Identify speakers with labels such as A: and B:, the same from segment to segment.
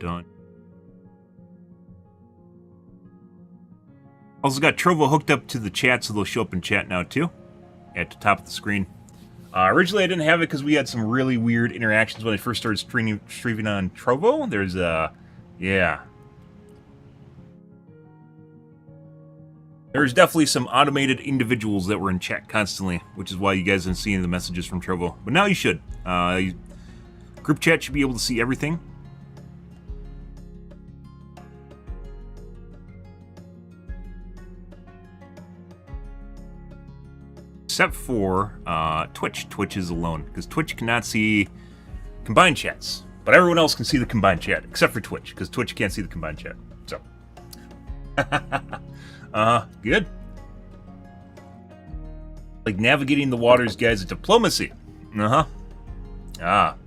A: Done. Also got Trovo hooked up to the chat, so they'll show up in chat now too, at the top of the screen. Originally I didn't have it because we had some really weird interactions when I first started streaming on Trovo. There's yeah. There's definitely some automated individuals that were in chat constantly, which is why you guys aren't seeing the messages from Trovo. But now you should. Group chat should be able to see everything. Except for Twitch. Twitch is alone, because Twitch cannot see combined chats. But everyone else can see the combined chat, except for Twitch, because Twitch can't see the combined chat. So. Good. Like navigating the waters, guys, of diplomacy. Alright,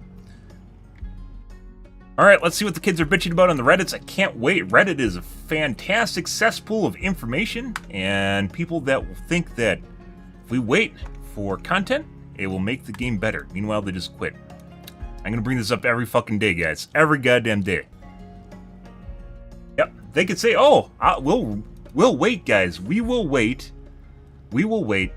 A: let's see what the kids are bitching about on the Reddits. I can't wait. Reddit is a fantastic cesspool of information, and people that will think that if we wait for content, it will make the game better. Meanwhile, they just quit. I'm gonna bring this up every fucking day, guys. Every goddamn day. Yep, they could say, oh, we'll wait, guys. We will wait. We will wait.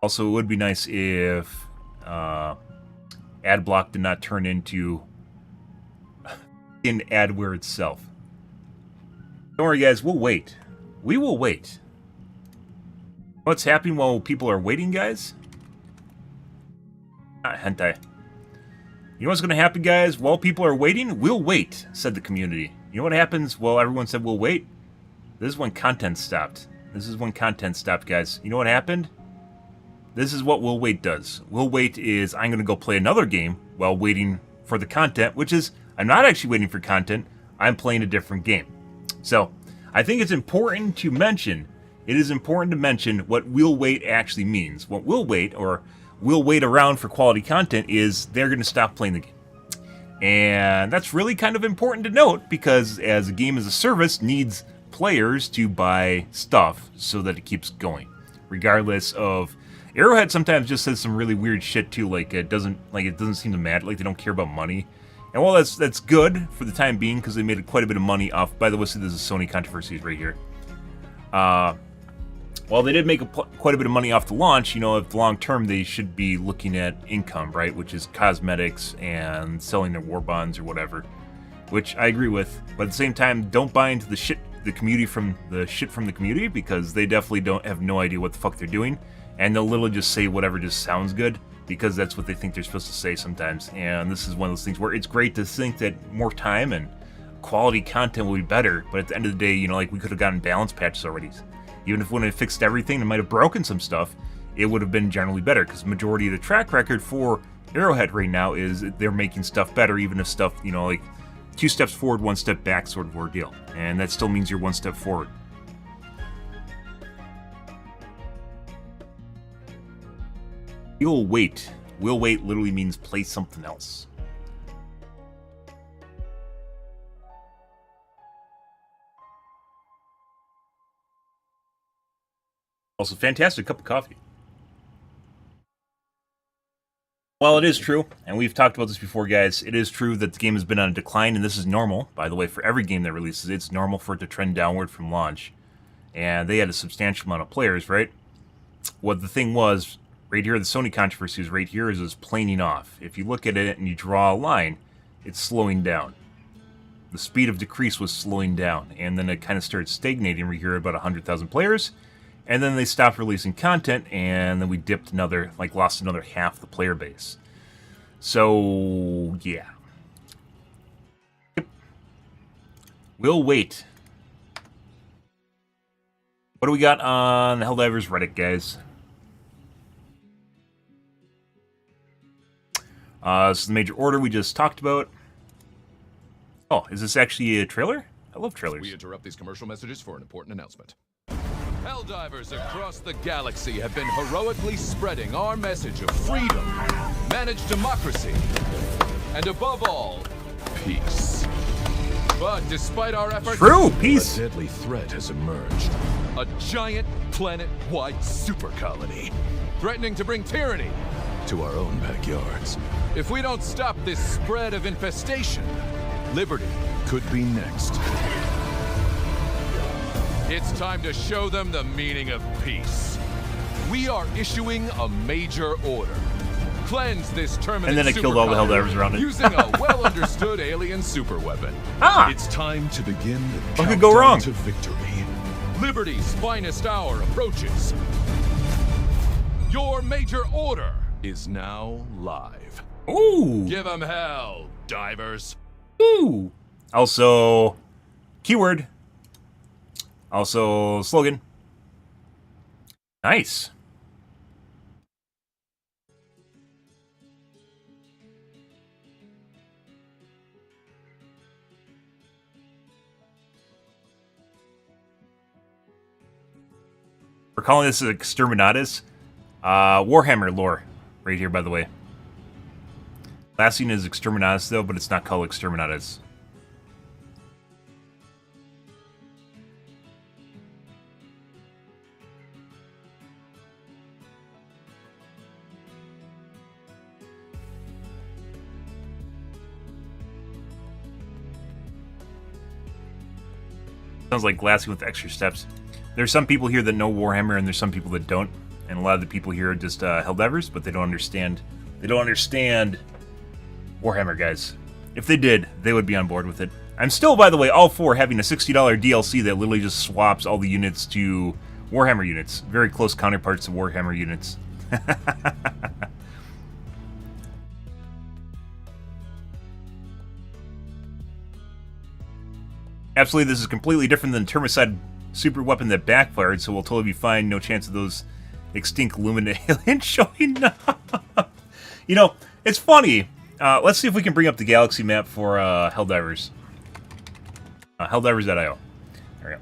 A: Also, it would be nice if ad block did not turn into in adware itself. Don't worry, guys. We'll wait. We will wait. What's happening while people are waiting, guys? Hentai. You know what's going to happen, guys? While people are waiting, we'll wait, said the community. You know what happens? Well, everyone said we'll wait. This is when content stopped. This is when content stopped, guys. You know what happened? This is what we'll wait does. We'll wait is I'm going to go play another game while waiting for the content, which is I'm not actually waiting for content. I'm playing a different game. So I think it's important to mention, it is important to mention what we'll wait actually means. What we'll wait, or we'll wait around for quality content, is they're going to stop playing the game. And that's really kind of important to note, because as a game as a service needs players to buy stuff so that it keeps going. Regardless of... Arrowhead sometimes just says some really weird shit too, like it doesn't seem to matter, like they don't care about money. And while that's good for the time being, because they made quite a bit of money off... By the way, so there's a Sony controversy right here. While they did make quite a bit of money off the launch, you know, if long term they should be looking at income, right? Which is cosmetics and selling their war bonds or whatever. Which I agree with. But at the same time, don't buy into the shit from the community, because they definitely have no idea what the fuck they're doing. And they'll literally just say whatever just sounds good, because that's what they think they're supposed to say sometimes. And this is one of those things where it's great to think that more time and quality content will be better, but at the end of the day, you know, like, we could have gotten balance patches already. Even if when it fixed everything, it might have broken some stuff, it would have been generally better, because the majority of the track record for Arrowhead right now is they're making stuff better, even if stuff, you know, like 2 steps forward, 1 step back sort of ordeal. And that still means you're 1 step forward. We'll wait. We'll wait literally means play something else. Also, fantastic cup of coffee. While it is true, and we've talked about this before, guys, it is true that the game has been on a decline, and this is normal. By the way, for every game that releases, it's normal for it to trend downward from launch. And they had a substantial amount of players, right? What the thing was, right here, the Sony controversy is right here, is planing off. If you look at it and you draw a line, it's slowing down. The speed of decrease was slowing down, and then it kind of started stagnating right here at about 100,000 players. And then they stopped releasing content, and then we dipped another, like, lost another half the player base. So, yeah. Yep. We'll wait. What do we got on the Helldivers Reddit, guys? This is the major order we just talked about. Oh, is this actually a trailer? I love trailers.
B: We interrupt these commercial messages for an important announcement. Helldivers across the galaxy have been heroically spreading our message of freedom, managed democracy, and above all, peace. But despite our efforts,
A: peace.
B: A deadly threat has emerged. A giant planet-wide super colony, threatening to bring tyranny, to our own backyards. If we don't stop this spread of infestation, Liberty could be next. It's time to show them the meaning of peace. We are issuing a major order. Cleanse this terminate
A: And then it killed all the Helldivers around it.
B: using a well-understood alien superweapon.
A: Ah!
B: It's time to begin the
A: What could go wrong?
B: to victory. Liberty's finest hour approaches. Your major order is now live.
A: Ooh!
B: Give 'em hell, divers.
A: Ooh! Also, keyword. Also, slogan. Nice. We're calling this Exterminatus. Warhammer lore. Right here, by the way. Last scene is Exterminatus, though, but it's not called Exterminatus. Sounds like glassy with extra steps. There's some people here that know Warhammer, and there's some people that don't. And a lot of the people here are just Helldivers, but they don't understand. They don't understand Warhammer, guys. If they did, they would be on board with it. I'm still, by the way, all for having a $60 DLC that literally just swaps all the units to Warhammer units. Very close counterparts to Warhammer units. Absolutely, this is completely different than Termicide super weapon that backfired, so we'll totally be fine. No chance of those extinct Lumina aliens showing up. You know, it's funny. Let's see if we can bring up the galaxy map for Helldivers. Helldivers.io. There we go.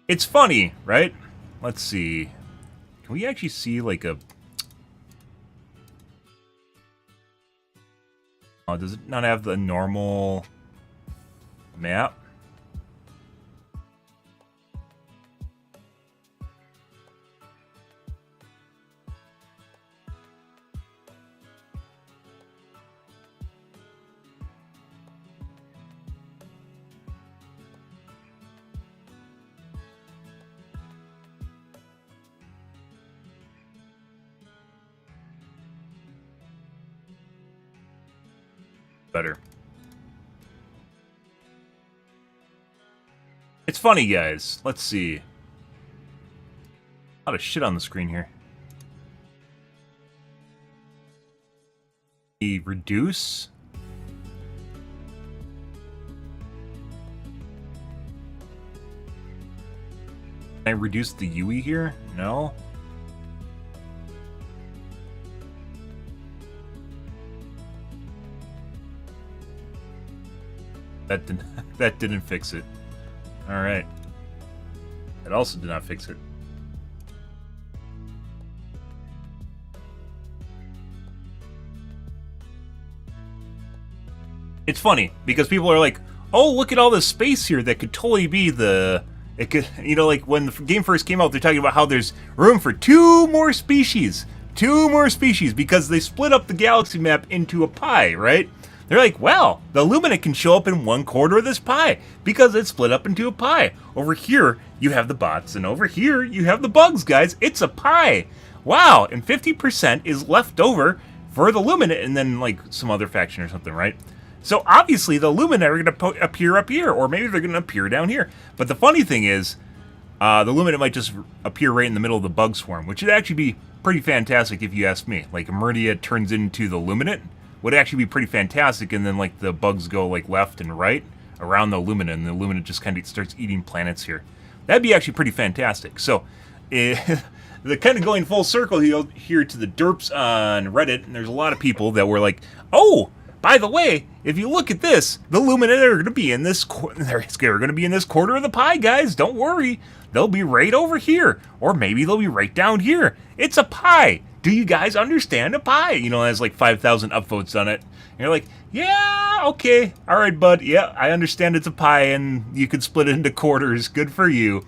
A: It's funny, right? Let's see. Can we actually see, like, a... Oh, does it not have the normal map? Better. It's funny, guys. Let's see. A lot of shit on the screen here. Reduce. Can I reduce the UE here? No. That didn't fix it. All right. That also did not fix it. It's funny because people are like, "Oh, look at all this space here that could totally be the." It could, you know, like when the game first came out, they're talking about how there's room for two more species because they split up the galaxy map into a pie, right? They're like, well, the Lumina can show up in one quarter of this pie because it's split up into a pie. Over here, you have the bots, and over here, you have the bugs, guys. It's a pie. Wow, and 50% is left over for the Lumina and then, like, some other faction or something, right? So, obviously, the Lumina are going to appear up here, or maybe they're going to appear down here. But the funny thing is, the Lumina might just appear right in the middle of the bug swarm, which would actually be pretty fantastic if you ask me. Like, Emerdia turns into the Luminate would actually be pretty fantastic, and then like the bugs go like left and right around the Lumina, and the Lumina just kind of starts eating planets here. That'd be actually pretty fantastic. So, the kind of going full circle here to the derps on Reddit, and there's a lot of people that were like, "Oh, by the way, if you look at this, the Lumina are going to be in this they're going to be in this quarter of the pie, guys. Don't worry, they'll be right over here, or maybe they'll be right down here. It's a pie. Do you guys understand a pie?" You know, it has like 5,000 upvotes on it. And you're like, yeah, okay. All right, bud. Yeah, I understand it's a pie and you could split it into quarters. Good for you.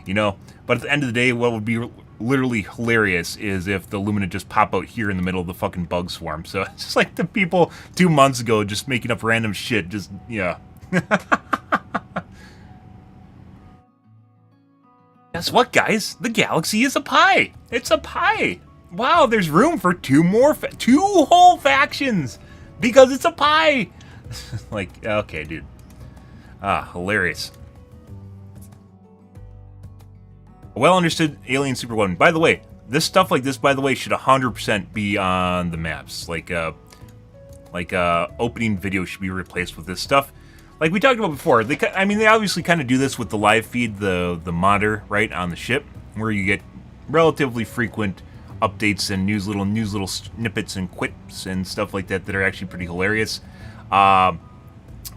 A: You know, but at the end of the day, what would be literally hilarious is if the Lumina just pop out here in the middle of the fucking bug swarm. So it's just like the people 2 months ago just making up random shit. Just, yeah. Guess what, guys? The galaxy is a pie. It's a pie. Wow, there's room for two whole factions because it's a pie. Like, okay, dude. Ah, hilarious. A well-understood alien super weapon. By the way, this stuff like this, by the way, should 100% be on the maps. Like opening video should be replaced with this stuff. Like we talked about before, they obviously kind of do this with the live feed, the monitor, right, on the ship, where you get relatively frequent updates and news little snippets and quips and stuff like that that are actually pretty hilarious. But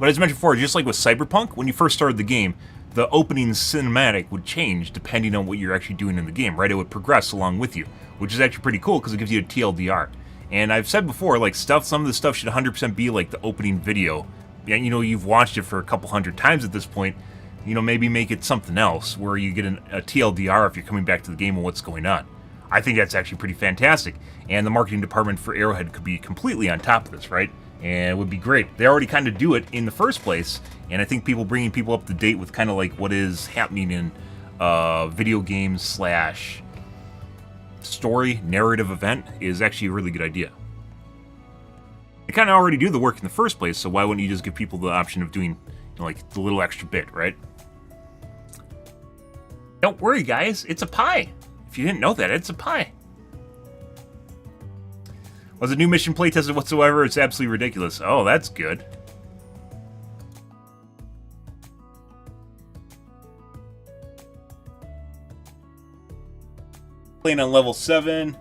A: as I mentioned before, just like with Cyberpunk, when you first started the game, the opening cinematic would change depending on what you're actually doing in the game, right? It would progress along with you, which is actually pretty cool because it gives you a TLDR. And I've said before, like some of the stuff should 100% be like the opening video. Yeah, you know, you've watched it for a couple hundred times at this point. You know, maybe make it something else where you get a TLDR if you're coming back to the game and what's going on. I think that's actually pretty fantastic. And the marketing department for Arrowhead could be completely on top of this, right? And it would be great. They already kind of do it in the first place. And I think bringing people up to date with kind of like what is happening in video games / story narrative event is actually a really good idea. They kind of already do the work in the first place, so why wouldn't you just give people the option of doing, you know, like the little extra bit, right? Don't worry, guys, it's a pie. If you didn't know that, it's a pie. Was a new mission playtested whatsoever? It's absolutely ridiculous. Oh, that's good. Playing on level 7.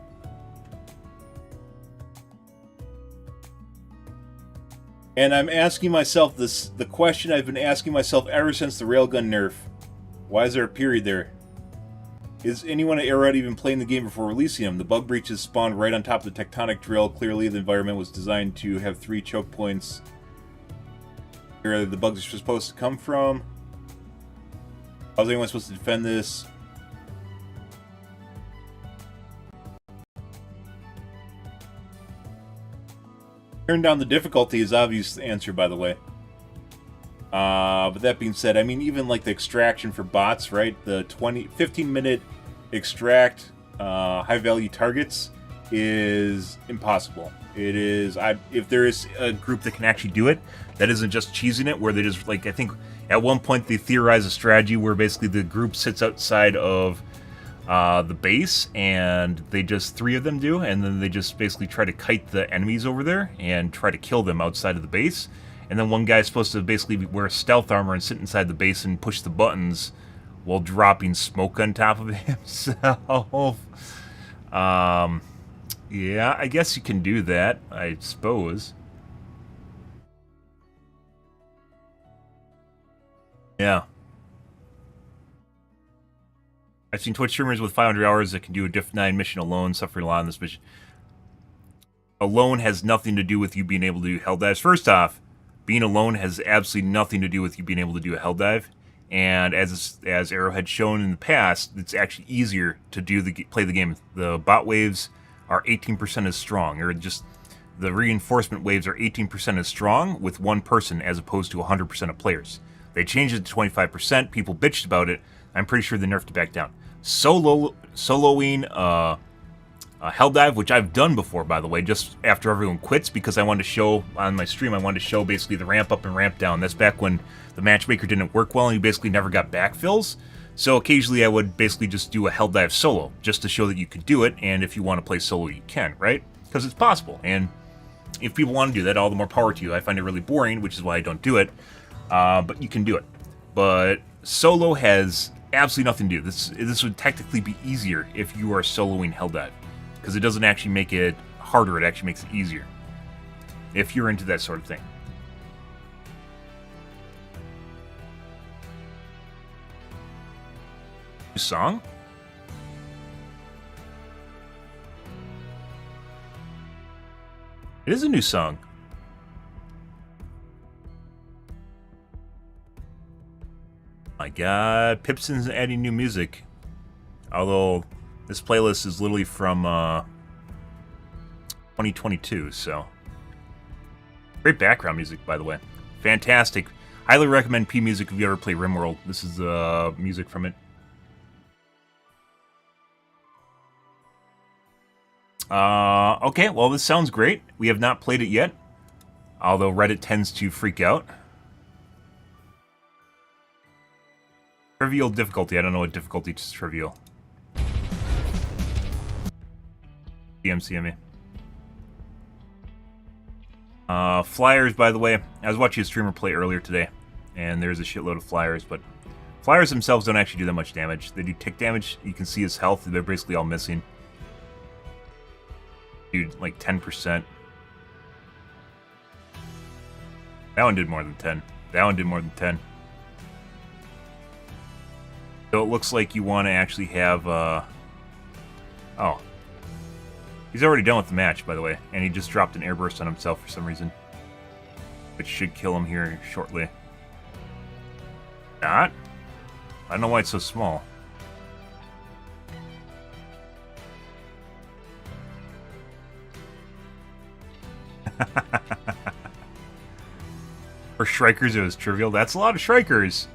A: And I'm asking myself the question I've been asking myself ever since the railgun nerf. Why is there a period there? Is anyone at Arrowhead even playing the game before releasing them? The bug breaches spawned right on top of the tectonic drill. Clearly, the environment was designed to have 3 choke points. Where the bugs are supposed to come from. How's anyone supposed to defend this? Turn down the difficulty is obvious answer, by the way. But that being said, I mean, even like the extraction for bots, right? The 15-minute extract high-value targets is impossible. It is. If there is a group that can actually do it, that isn't just cheesing it, where they just, like, I think at one point they theorized a strategy where basically the group sits outside of the base, and they just 3 of them do, and then they just basically try to kite the enemies over there and try to kill them outside of the base. And then one guy's supposed to basically wear stealth armor and sit inside the base and push the buttons while dropping smoke on top of himself. Yeah, I guess you can do that, I suppose. Yeah. I've seen Twitch streamers with 500 hours that can do a Diff 9 mission alone, suffering a lot on this mission. Alone has nothing to do with you being able to do Helldives. First off, being alone has absolutely nothing to do with you being able to do a Helldive. And as Arrowhead shown in the past, it's actually easier to play the game. The bot waves are 18% as strong, or just the reinforcement waves are 18% as strong with one person as opposed to 100% of players. They changed it to 25%. People bitched about it. I'm pretty sure they nerfed it back down. Soloing Helldive, which I've done before, by the way, just after everyone quits, because I wanted to show on my stream, I wanted to show basically the ramp up and ramp down. That's back when the matchmaker didn't work well and you basically never got backfills. So occasionally I would basically just do a Helldive solo, just to show that you could do it, and if you want to play solo, you can, right? Because it's possible, and if people want to do that, all the more power to you. I find it really boring, which is why I don't do it, but you can do it. But solo has absolutely nothing to do. This would technically be easier if you are soloing Helldive, because it doesn't actually make it harder, it actually makes it easier, if you're into that sort of thing. New song? It is a new song. My god, Pipson's adding new music. Although, This playlist is literally from 2022, so... Great background music, by the way. Fantastic. Highly recommend P Music if you ever play RimWorld. This is music from it. Okay, well, this sounds great. We have not played it yet, although Reddit tends to freak out. Trivial difficulty. I don't know what difficulty is trivial. DMCME. Flyers, by the way. I was watching a streamer play earlier today, and there's a shitload of flyers, but flyers themselves don't actually do that much damage. They do tick damage. You can see his health. They're basically all missing. Dude, like 10%. That one did more than 10. That one did more than 10. So it looks like you want to actually have, oh. He's already done with the match, by the way, and he just dropped an airburst on himself for some reason. Which should kill him here shortly. Not? I don't know why it's so small. For Shrikers, it was trivial. That's a lot of Shrikers.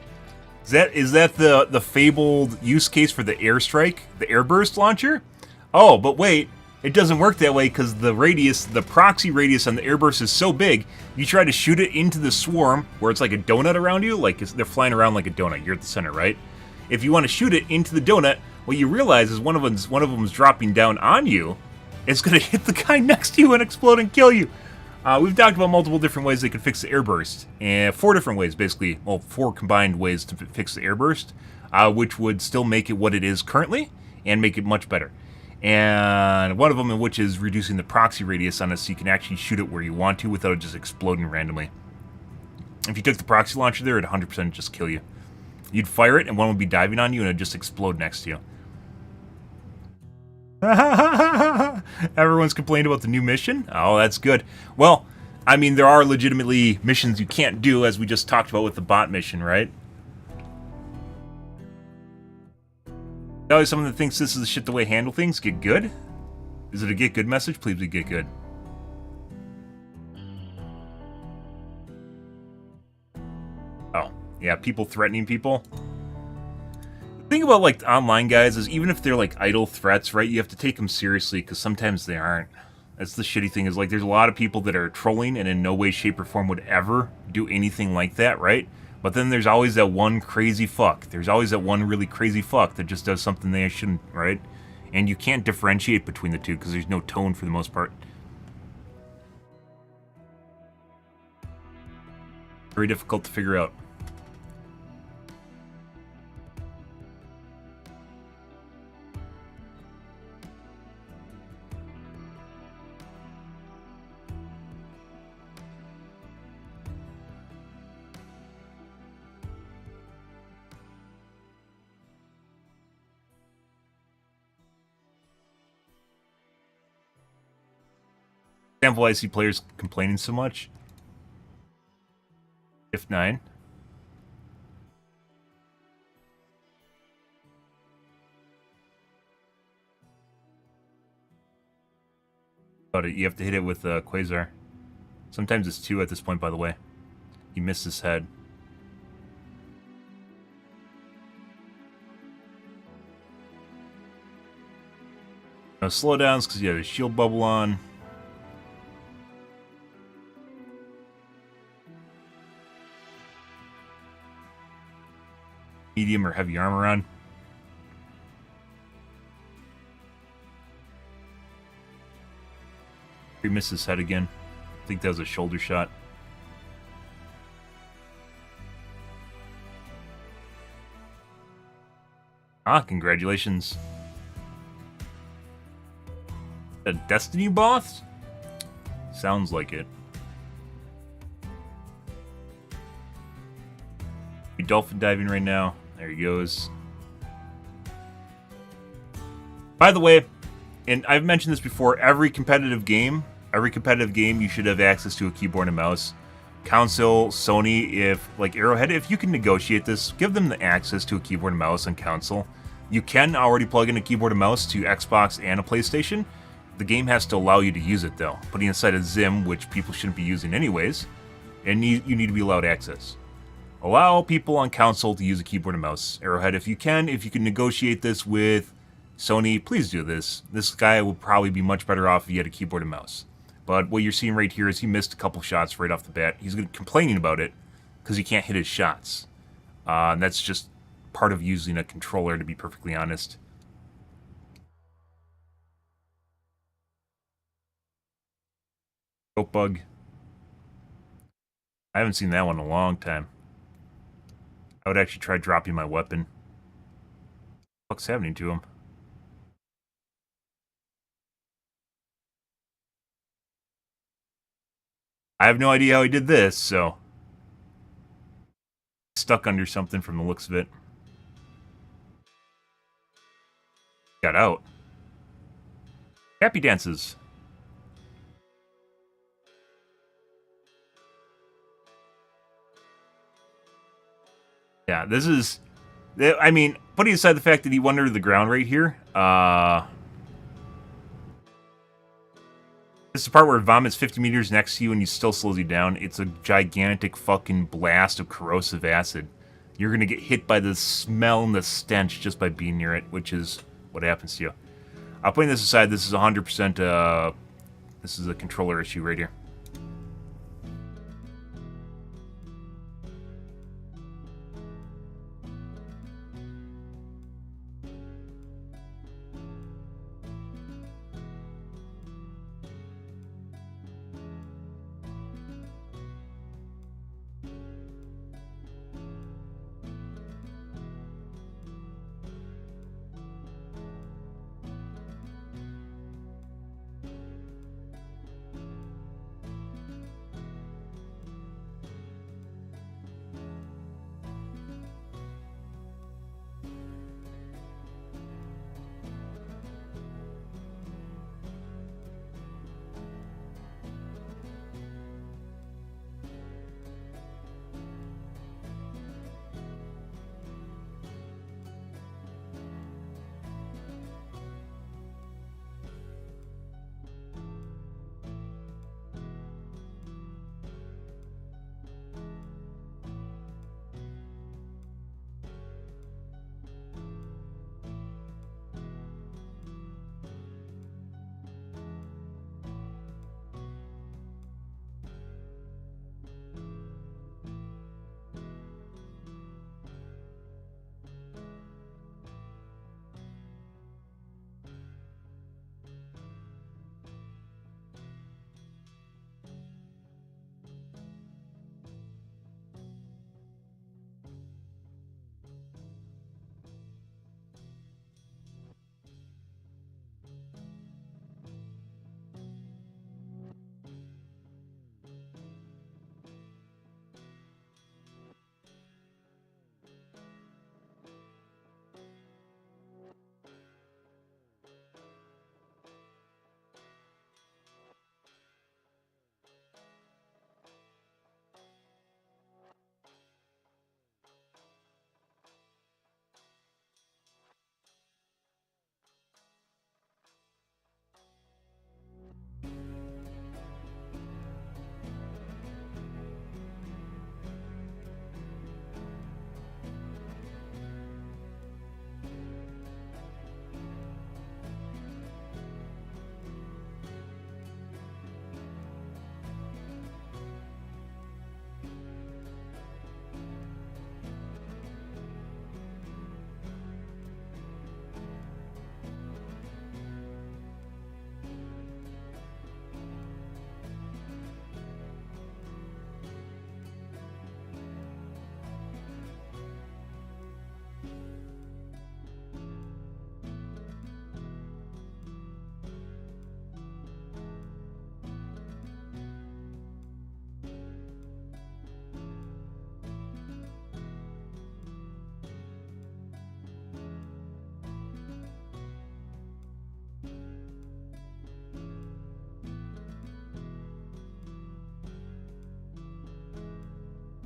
A: Is that the fabled use case for the airstrike, the airburst launcher? Oh, but wait, it doesn't work that way because the radius, the proxy radius on the airburst is so big. You try to shoot it into the swarm where it's like a donut around you, like they're flying around like a donut. You're at the center, right? If you want to shoot it into the donut, what you realize is one of them's dropping down on you. It's gonna hit the guy next to you and explode and kill you. We've talked about multiple different ways they could fix the airburst, and 4 different ways, basically. Well, 4 combined ways to fix the airburst, which would still make it what it is currently and make it much better. And one of them, which is reducing the proxy radius on it, so you can actually shoot it where you want to without it just exploding randomly. If you took the proxy launcher there, it'd 100% just kill you. You'd fire it, and one would be diving on you, and it'd just explode next to you. Everyone's complained about the new mission? Oh, that's good. Well, I mean, there are legitimately missions you can't do, as we just talked about with the bot mission, right? Always someone that thinks this is the shit the way to handle things. Get good? Is it a get good message? Please be get good. Oh, yeah, people threatening people. The thing about, like, online guys is even if they're, like, idle threats, right, you have to take them seriously, because sometimes they aren't. That's the shitty thing, is, like, there's a lot of people that are trolling and in no way, shape, or form would ever do anything like that, right? But then there's always that one crazy fuck. There's always that one really crazy fuck that just does something they shouldn't, right? And you can't differentiate between the two, because there's no tone for the most part. Very difficult to figure out. Example, I see players complaining so much. If 9. About it, you have to hit it with Quasar. Sometimes it's 2 at this point, by the way. He missed his head. No slowdowns because you have a shield bubble on. Medium or heavy armor on. He missed his head again. I think that was a shoulder shot. Ah, congratulations. A Destiny boss? Sounds like it. Dolphin diving right now. There he goes. By the way, and I've mentioned this before, every competitive game you should have access to a keyboard and mouse. Console, Sony, if like Arrowhead, if you can negotiate this, give them the access to a keyboard and mouse on console. You can already plug in a keyboard and mouse to Xbox and a PlayStation. The game has to allow you to use it, though, putting aside a Zim, which people shouldn't be using anyways, and you need to be allowed access. Allow people on console to use a keyboard and mouse. Arrowhead, if you can negotiate this with Sony, please do this. This guy would probably be much better off if he had a keyboard and mouse. But what you're seeing right here is he missed a couple shots right off the bat. He's complaining about it because he can't hit his shots. And that's just part of using a controller, to be perfectly honest. Choke bug. I haven't seen that one in a long time. I would actually try dropping my weapon. What the fuck's happening to him? I have no idea how he did this, so... Stuck under something from the looks of it. Got out. Happy dances. Yeah, this is... I mean, putting aside the fact that he went under the ground right here, this is the part where it vomits 50 meters next to you and he still slows you down. It's a gigantic fucking blast of corrosive acid. You're going to get hit by the smell and the stench just by being near it, which is what happens to you. Putting this aside, this is 100%, this is a controller issue right here.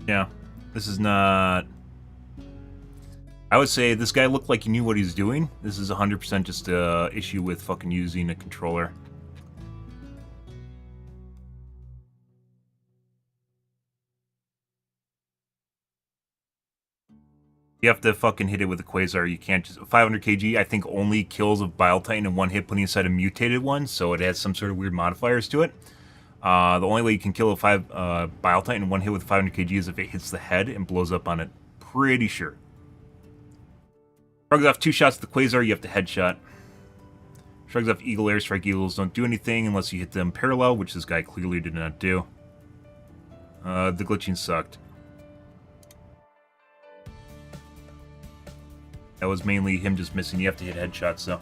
A: Yeah, this is not... I would say this guy looked like he knew what he was doing. This is 100% just a issue with fucking using a controller. You have to fucking hit it with a Quasar. You can't just... 500 kg, I think, only kills a Bile Titan in one hit putting inside a mutated one, so it has some sort of weird modifiers to it. The only way you can kill a Bile Titan in one hit with 500 kg is if it hits the head and blows up on it. Pretty sure. Shrugs off 2 shots at the Quasar, you have to headshot. Shrugs off Eagle Airstrike. Eagles don't do anything unless you hit them parallel, which this guy clearly did not do. The glitching sucked. That was mainly him just missing. You have to hit headshots, though.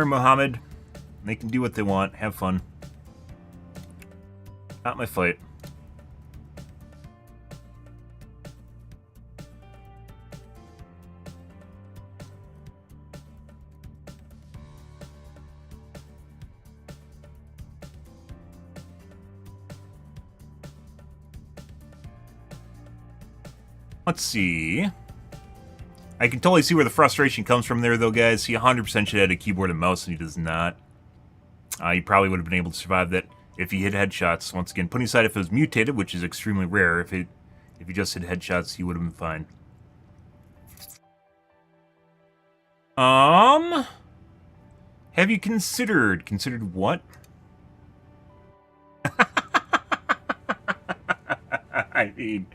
A: Muhammad. They can do what they want. Have fun. Not my fight. Let's see. I can totally see where the frustration comes from there, though, guys. He 100% should have had a keyboard and mouse, and he does not. He probably would have been able to survive that if he hit headshots. Once again, putting aside if it was mutated, which is extremely rare, if he just hit headshots, he would have been fine. Have you considered what? I mean,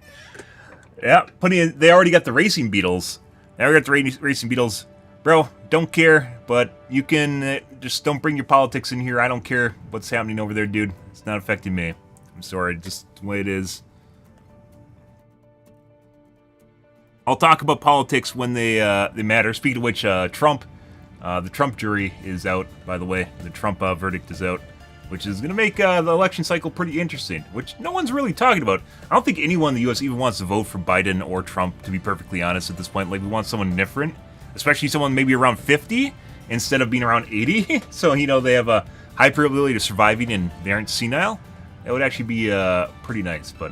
A: yeah, they already got the racing beetles. Now we got the racing beetles. Bro, don't care, but you can just don't bring your politics in here. I don't care what's happening over there, dude. It's not affecting me. I'm sorry, just the way it is. I'll talk about politics when they matter. Speaking of which, Trump, the Trump jury is out, by the way. The Trump verdict is out, which is going to make the election cycle pretty interesting, which no one's really talking about. I don't think anyone in the U.S. even wants to vote for Biden or Trump, to be perfectly honest, at this point. Like, we want someone different. Especially someone maybe around 50 instead of being around 80. So, you know, they have a high probability of surviving and they aren't senile. That would actually be pretty nice, but...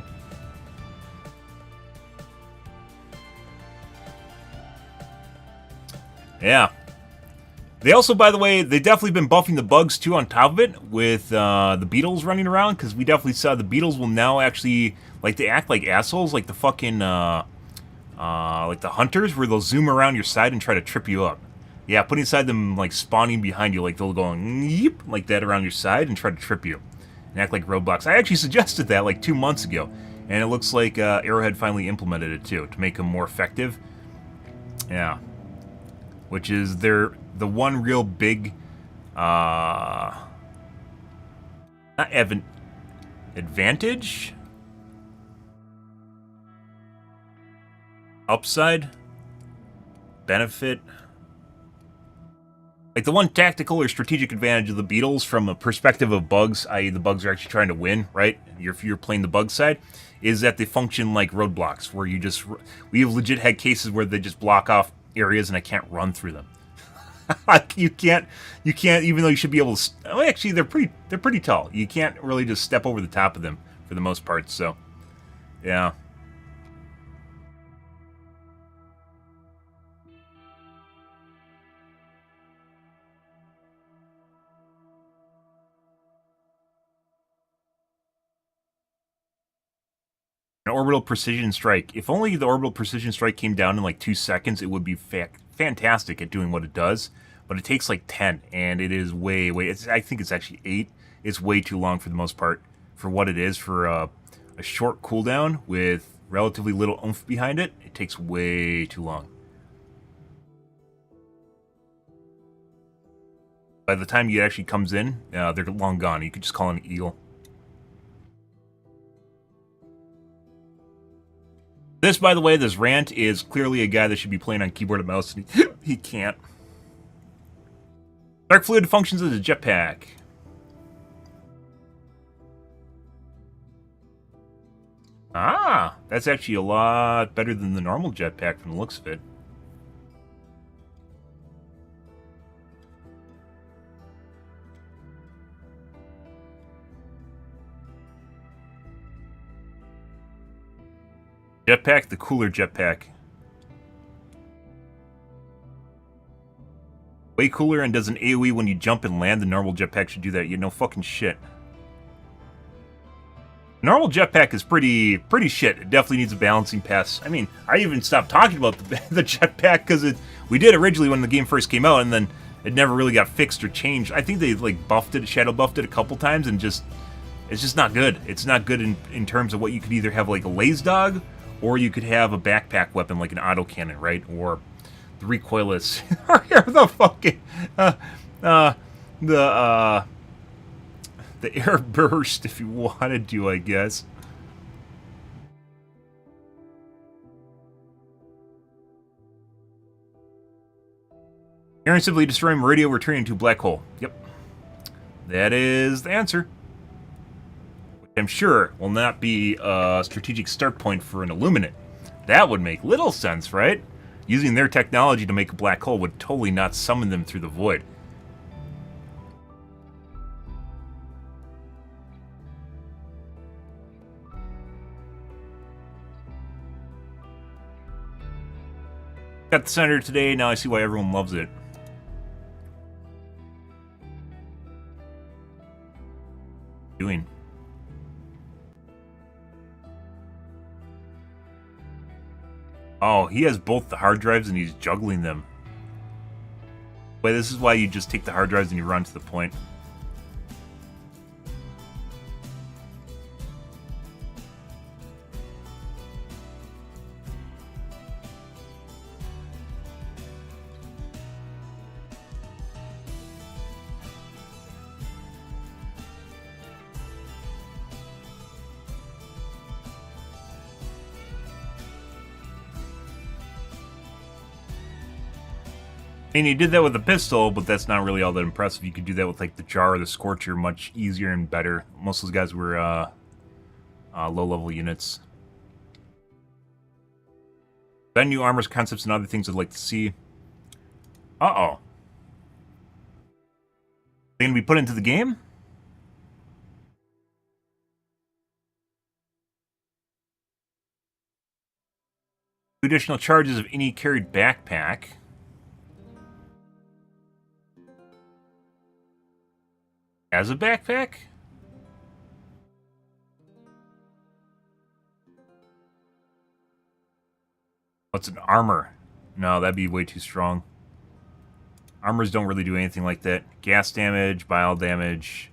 A: yeah. They also, by the way, they've definitely been buffing the bugs, too, on top of it, with the beetles running around, because we definitely saw the beetles will now actually, like, they act like assholes, like the fucking... like the hunters, where they'll zoom around your side and try to trip you up. Yeah, putting aside them, like, spawning behind you, like they'll go yeep, like that around your side and try to trip you. And act like roadblocks. I actually suggested that, like, 2 months ago. And it looks like Arrowhead finally implemented it, too, to make them more effective. Yeah. Which is the one real big, not advantage? Upside? Benefit? Like, the one tactical or strategic advantage of the beetles from a perspective of bugs, i.e. the bugs are actually trying to win, right? If you're playing the bug side, is that they function like roadblocks, where you just... we have legit had cases where they just block off areas and I can't run through them. Like, you can't, even though you should be able to... well, actually, they're pretty tall. You can't really just step over the top of them, for the most part, so... yeah. An orbital precision strike. If only the orbital precision strike came down in like 2 seconds, it would be fantastic at doing what it does. But it takes like 10, and it is way... I think it's actually 8. It's way too long for the most part for what it is. For a short cooldown with relatively little oomph behind it, it takes way too long. By the time it actually comes in, they're long gone. You could just call it an eagle. This, by the way, this rant is clearly a guy that should be playing on keyboard and mouse, and he can't. Dark fluid functions as a jetpack. Ah, that's actually a lot better than the normal jetpack from the looks of it. Jetpack, the cooler jetpack. Way cooler and does an AoE when you jump and land. The normal jetpack should do that. You know fucking shit. Normal jetpack is pretty shit. It definitely needs a balancing pass. I mean, I even stopped talking about the jetpack because we did originally when the game first came out, and then it never really got fixed or changed. I think they like buffed it, shadow buffed it a couple times, and it's just not good. It's not good in terms of what you could either have like a laser dog, or you could have a backpack weapon like an autocannon, right? Or the recoilless, or the fucking the air burst if you wanted to, I guess. Aaron simply destroying radio, returning to a black hole. Yep. That is the answer. Which I'm sure will not be a strategic start point for an Illuminate. That would make little sense, right? Using their technology to make a black hole would totally not summon them through the void. Got the senator today, now I see why everyone loves it. Doing. Oh, he has both the hard drives and he's juggling them. Wait, this is why you just take the hard drives and you run to the point. I mean, he did that with a pistol, but that's not really all that impressive. You could do that with, like, the Jar or the Scorcher much easier and better. Most of those guys were low-level units. Then new armors, concepts, and other things I'd like to see. Uh-oh. They gonna be put into the game? Additional charges of any carried backpack. As a backpack? What's an armor? No, that'd be way too strong. Armors don't really do anything like that. Gas damage, bile damage.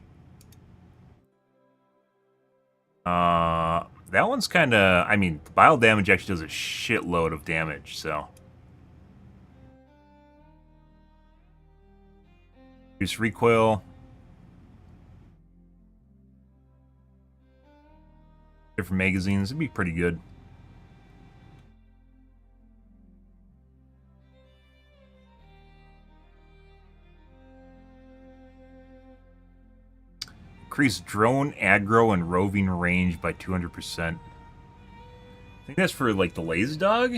A: That one's kind of... I mean, bile damage actually does a shitload of damage, so... Use recoil. Different magazines, it'd be pretty good. Increase drone, aggro, and roving range by 200%. I think that's for, like, the laser dog?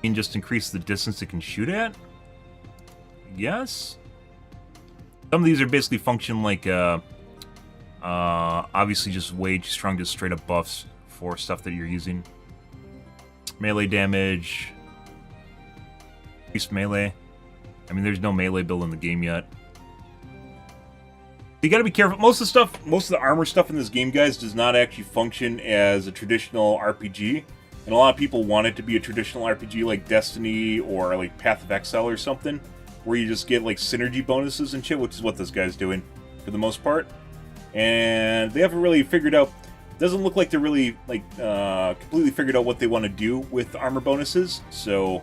A: And just increase the distance it can shoot at? Yes? Some of these are basically function like, obviously just way too strong, just straight up buffs for stuff that you're using. Melee damage. Increased melee. I mean, there's no melee build in the game yet. You gotta be careful. Most of the armor stuff in this game, guys, does not actually function as a traditional RPG. And a lot of people want it to be a traditional RPG like Destiny or like Path of Exile or something, where you just get like synergy bonuses and shit, which is what this guy's doing for the most part. And they haven't really figured out, doesn't look like they're really like completely figured out what they want to do with armor bonuses. So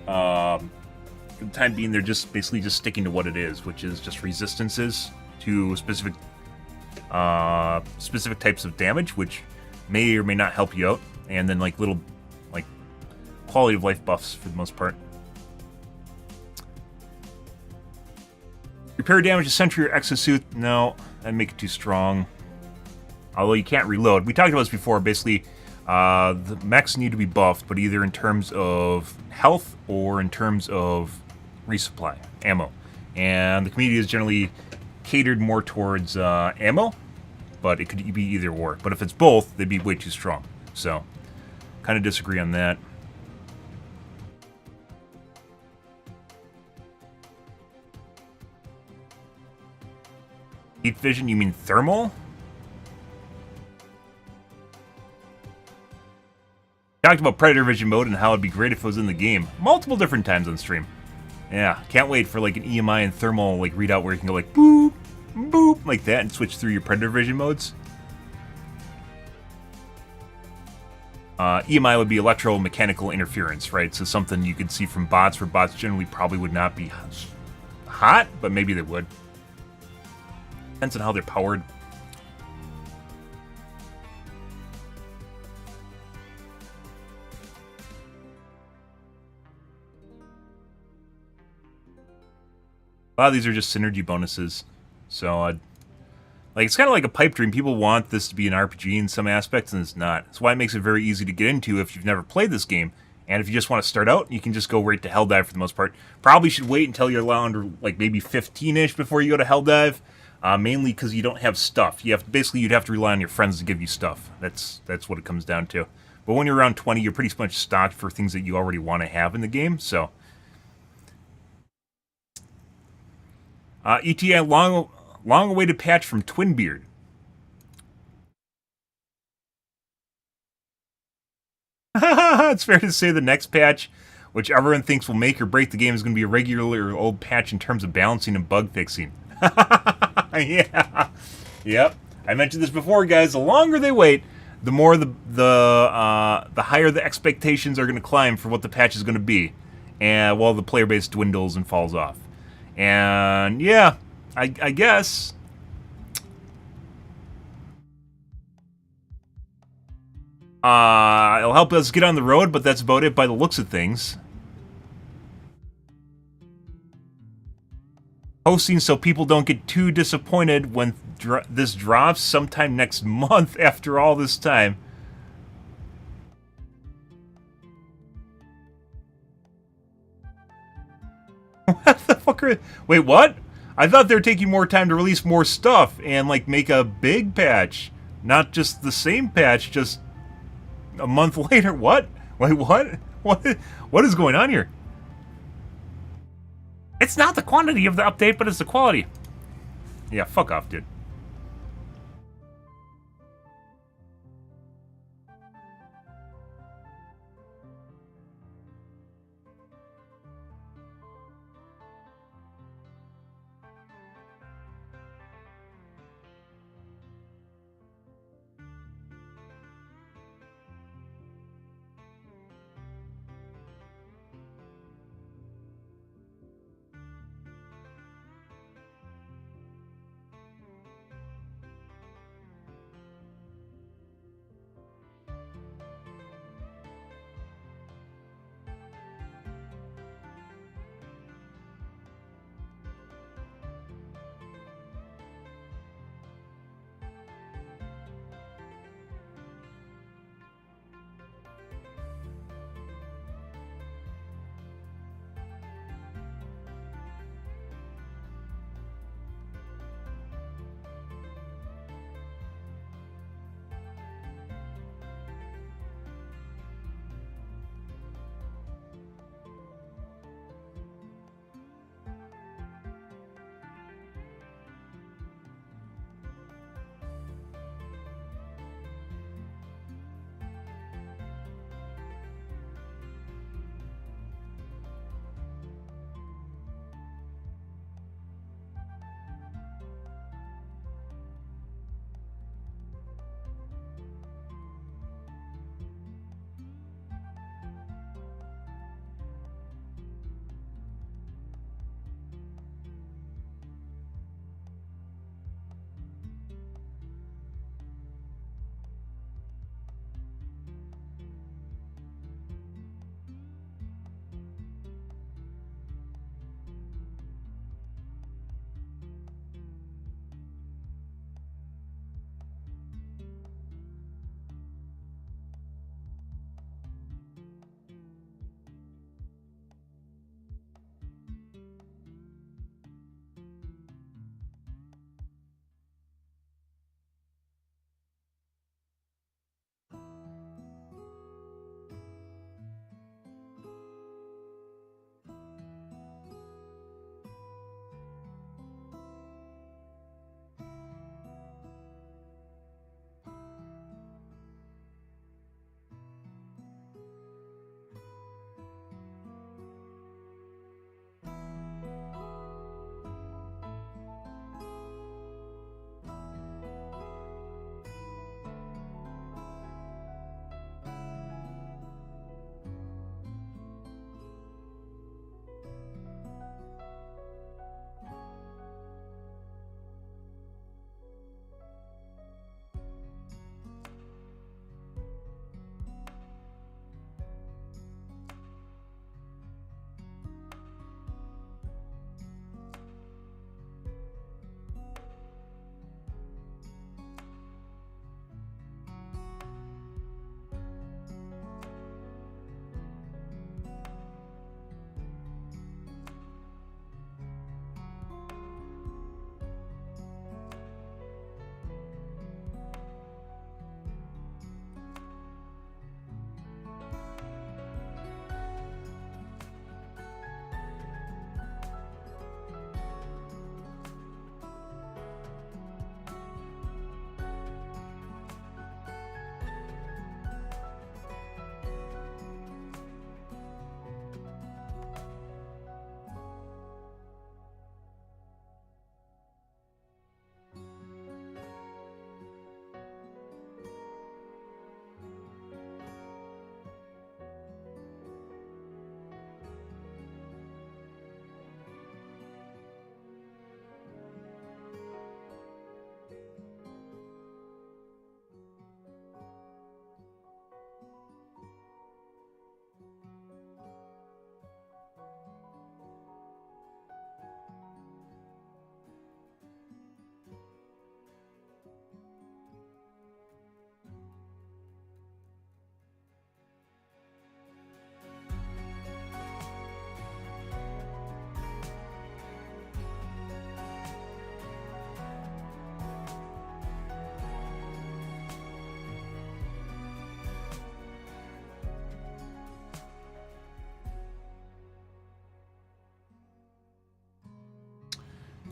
A: for the time being, they're just basically just sticking to what it is, which is just resistances to specific types of damage, which may or may not help you out, and then like little like quality of life buffs for the most part. Repair damage to sentry or exosuit. No, that'd make it too strong. Although you can't reload. We talked about this before. Basically, the mechs need to be buffed, but either in terms of health or in terms of resupply, ammo. And the community is generally catered more towards ammo, but it could be either or. But if it's both, they'd be way too strong. So, kind of disagree on that. Heat vision, you mean thermal? Talked about Predator Vision mode and how it'd be great if it was in the game. Multiple different times on stream. Yeah, can't wait for like an EMI and thermal like readout where you can go like boop, boop, like that and switch through your Predator Vision modes. EMI would be electromechanical interference, right? So something you could see from bots, where bots generally probably would not be hot, but maybe they would. Depends on how they're powered. A lot of these are just synergy bonuses. So, like, it's kind of like a pipe dream. People want this to be an RPG in some aspects, and it's not. That's why it makes it very easy to get into if you've never played this game. And if you just want to start out, you can just go right to Helldive for the most part. Probably should wait until you're around, like, maybe 15-ish before you go to Helldive. Mainly because you don't have stuff. You have basically, you'd have to rely on your friends to give you stuff. That's what it comes down to. But when you're around 20, you're pretty much stocked for things that you already want to have in the game, so... ETA long-awaited patch from Twinbeard. It's fair to say the next patch, which everyone thinks will make or break the game, is going to be a regular old patch in terms of balancing and bug fixing. Yeah. Yep. I mentioned this before, guys. The longer they wait, the more the higher the expectations are going to climb for what the patch is going to be, and while the player base dwindles and falls off. And yeah, I guess it'll help us get on the road, but that's about it by the looks of things. Hosting so people don't get too disappointed when this drops sometime next month after all this time. What the fuck are... Wait, what? I thought they were taking more time to release more stuff and, like, make a big patch. Not just the same patch, just a month later. What? Wait, what? What is going on here? It's not the quantity of the update, but it's the quality. Yeah, fuck off, dude.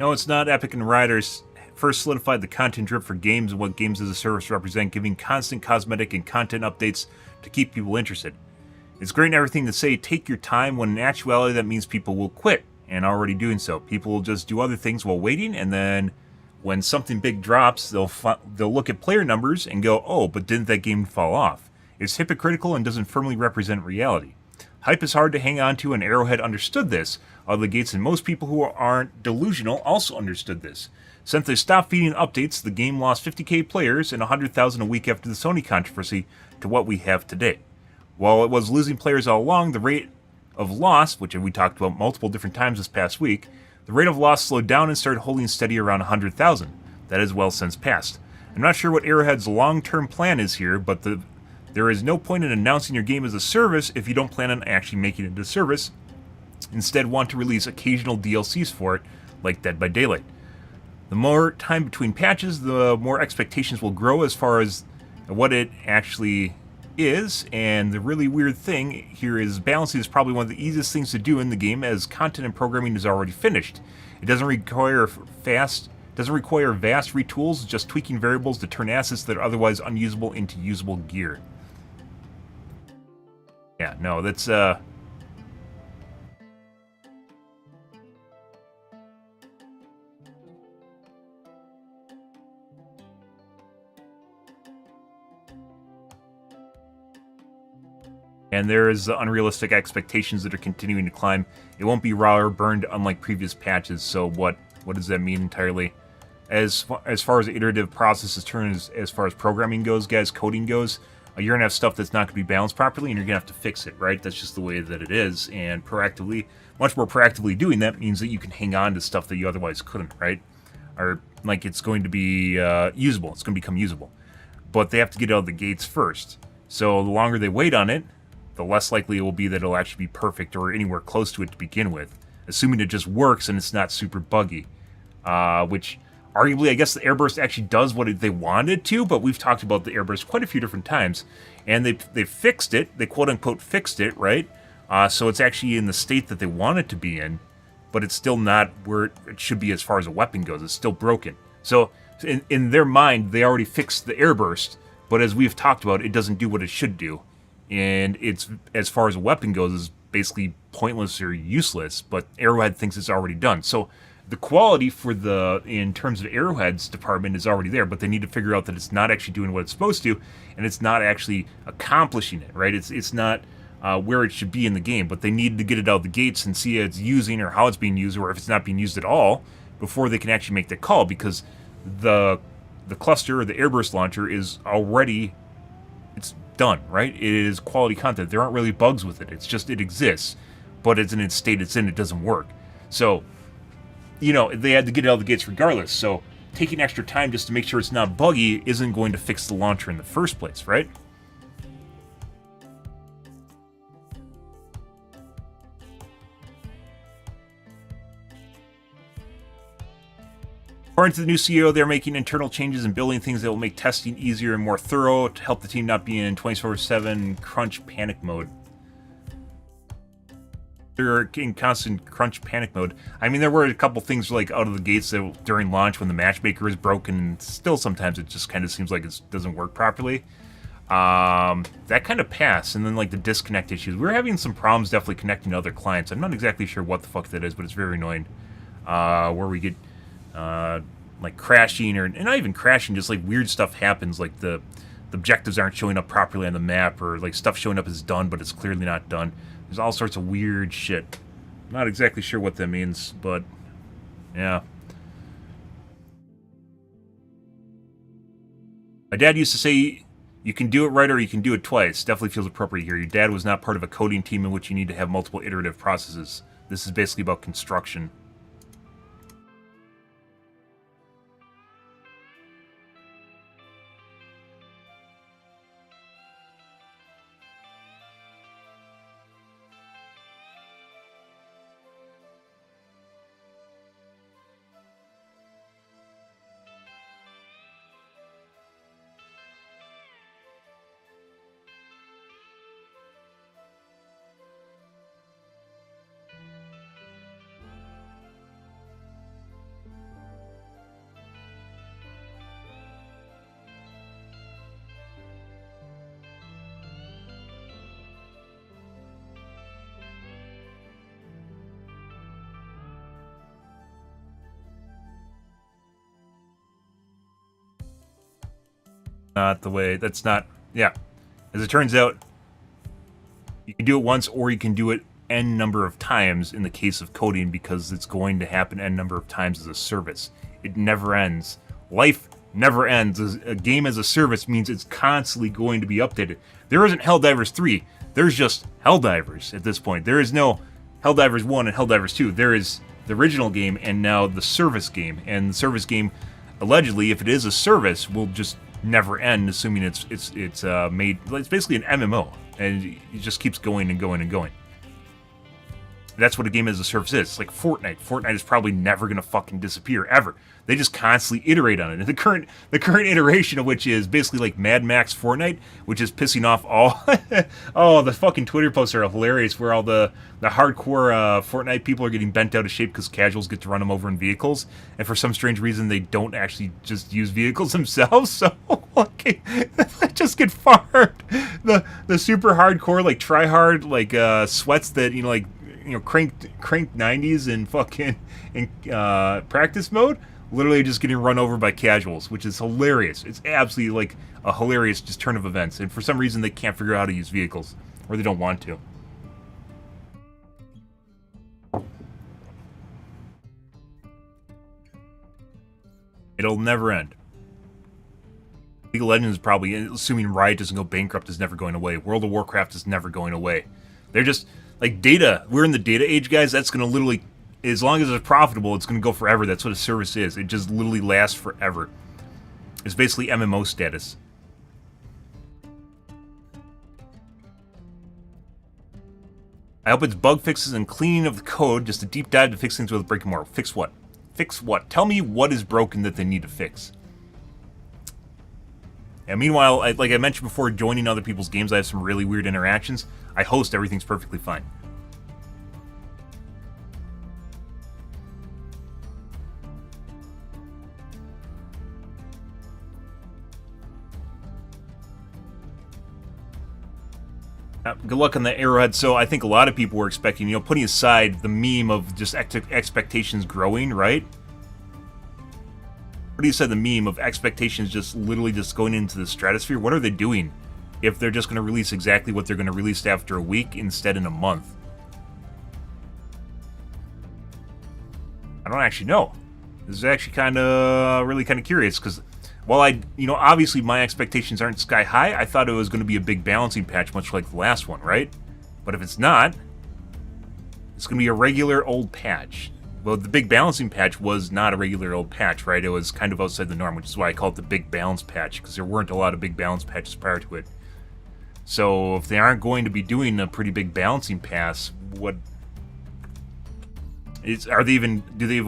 A: No, it's not. Epic and Riders first solidified the content drip for games and what games as a service represent, giving constant cosmetic and content updates to keep people interested. It's great and everything to say take your time, when in actuality that means people will quit, and already doing so. People will just do other things while waiting, and then when something big drops, they'll look at player numbers and go, oh, but didn't that game fall off? It's hypocritical and doesn't firmly represent reality. Hype is hard to hang on to, and Arrowhead understood this. Out of the gates, and most people who aren't delusional also understood this. Since they stopped feeding updates, the game lost 50k players and 100,000 a week after the Sony controversy to what we have today. While it was losing players all along, the rate of loss, which we talked about multiple different times this past week, the rate of loss slowed down and started holding steady around 100,000. That has well since passed. I'm not sure what Arrowhead's long-term plan is here, but there is no point in announcing your game as a service if you don't plan on actually making it a service. Instead, want to release occasional DLCs for it, like Dead by Daylight. The more time between patches, the more expectations will grow as far as what it actually is, and the really weird thing here is balancing is probably one of the easiest things to do in the game, as content and programming is already finished. It doesn't require vast retools, just tweaking variables to turn assets that are otherwise unusable into usable gear. Yeah, no, that's and there is unrealistic expectations that are continuing to climb. It won't be raw or burned unlike previous patches, so what does that mean entirely? As far as the iterative process is turned, as far as programming goes, guys, coding goes, you're going to have stuff that's not going to be balanced properly, and you're going to have to fix it, right? That's just the way that it is, and much more proactively doing that means that you can hang on to stuff that you otherwise couldn't, right? Or, like, it's going to be usable. It's going to become usable. But they have to get out of the gates first. So the longer they wait on it, the less likely it will be that it'll actually be perfect or anywhere close to it to begin with, assuming it just works and it's not super buggy. Which, arguably, I guess the airburst actually does what they wanted to, but we've talked about the airburst quite a few different times, and they fixed it. They quote-unquote fixed it, right? So it's actually in the state that they want it to be in, but it's still not where it should be as far as a weapon goes. It's still broken. So in their mind, they already fixed the airburst, but as we've talked about, it doesn't do what it should do. And it's, as far as a weapon goes, is basically pointless or useless, but Arrowhead thinks it's already done. So the quality for in terms of Arrowhead's department is already there, but they need to figure out that it's not actually doing what it's supposed to, and it's not actually accomplishing it, right? It's not where it should be in the game, but they need to get it out of the gates and see it's using or how it's being used, or if it's not being used at all, before they can actually make that call, because the cluster or the airburst launcher is already, it's done, right? It is quality content. There aren't really bugs with it. It's just, it exists, but it's in its state it's in, it doesn't work. So, you know, they had to get it out of the gates regardless. So taking extra time just to make sure it's not buggy isn't going to fix the launcher in the first place, right? According to the new CEO, they're making internal changes and building things that will make testing easier and more thorough to help the team not be in 24/7 crunch panic mode. They're in constant crunch panic mode. I mean, there were a couple things like out of the gates that during launch when the matchmaker is broken, and still sometimes it just kind of seems like it doesn't work properly. That kind of passed, and then like the disconnect issues. We're having some problems definitely connecting to other clients. I'm not exactly sure what the fuck that is, but it's very annoying. Where we get like crashing, or not even crashing, just like weird stuff happens, like the objectives aren't showing up properly on the map, or like stuff showing up as done but it's clearly not done. There's all sorts of weird shit. Not exactly sure what that means, but yeah. My dad used to say you can do it right or you can do it twice. Definitely feels appropriate here. Your dad was not part of a coding team in which you need to have multiple iterative processes. This is basically about construction. Not the way. That's not. Yeah. As it turns out, you can do it once or you can do it n number of times in the case of coding because it's going to happen n number of times as a service. It never ends. Life never ends. A game as a service means it's constantly going to be updated. There isn't Helldivers 3. There's just Helldivers at this point. There is no Helldivers 1 and Helldivers 2. There is the original game and now the service game. And the service game, allegedly, if it is a service, will just never end, assuming it's made. It's basically an MMO, and it just keeps going and going and going. That's what a game as a service is. It's like Fortnite. Fortnite is probably never gonna fucking disappear ever. They just constantly iterate on it. And the current iteration of which is basically like Mad Max Fortnite, which is pissing off all. Oh, the fucking Twitter posts are hilarious, where all the hardcore Fortnite people are getting bent out of shape because casuals get to run them over in vehicles, and for some strange reason they don't actually just use vehicles themselves. So okay, just get farmed. The super hardcore, like try hard, like sweats that cranked 90s in fucking practice mode, literally just getting run over by casuals, which is hilarious. It's absolutely like a hilarious just turn of events, and for some reason they can't figure out how to use vehicles, or they don't want to. It'll never end. League of Legends is probably, assuming Riot doesn't go bankrupt, is never going away. World of Warcraft is never going away. They're just like data. We're in the data age, guys. That's going to literally, as long as it's profitable, it's going to go forever. That's what a service is. It just literally lasts forever. It's basically MMO status. I hope it's bug fixes and cleaning of the code, just a deep dive to fix things with breaking more. Fix what? Fix what? Tell me what is broken that they need to fix. And meanwhile, like I mentioned before, joining other people's games, I have some really weird interactions. I host, everything's perfectly fine. Good luck on the Arrowhead. So I think a lot of people were expecting, putting aside the meme of just expectations growing, right? Putting aside the meme of expectations just literally just going into the stratosphere, what are they doing if they're just going to release exactly what they're going to release after a week instead in a month? I don't actually know. This is actually really kind of curious, because while obviously my expectations aren't sky high, I thought it was going to be a big balancing patch, much like the last one, right? But if it's not, it's going to be a regular old patch. Well, the big balancing patch was not a regular old patch, right? It was kind of outside the norm, which is why I call it the big balance patch, because there weren't a lot of big balance patches prior to it. So if they aren't going to be doing a pretty big balancing pass, do they even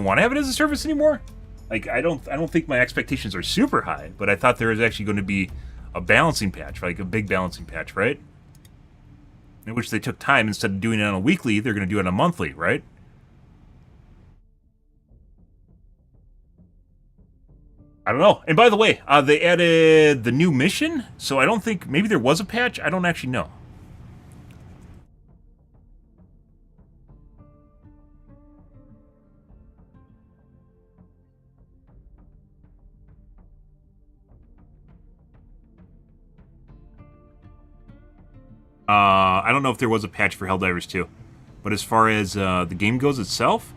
A: want to have it as a service anymore? Like, I don't think my expectations are super high, but I thought there was actually going to be a balancing patch, like a big balancing patch, right? In which they took time, instead of doing it on a weekly, they're going to do it on a monthly, right? I don't know. And by the way, they added the new mission, so I don't think, maybe there was a patch, I don't actually know. I don't know if there was a patch for Helldivers 2, but as far as the game goes itself,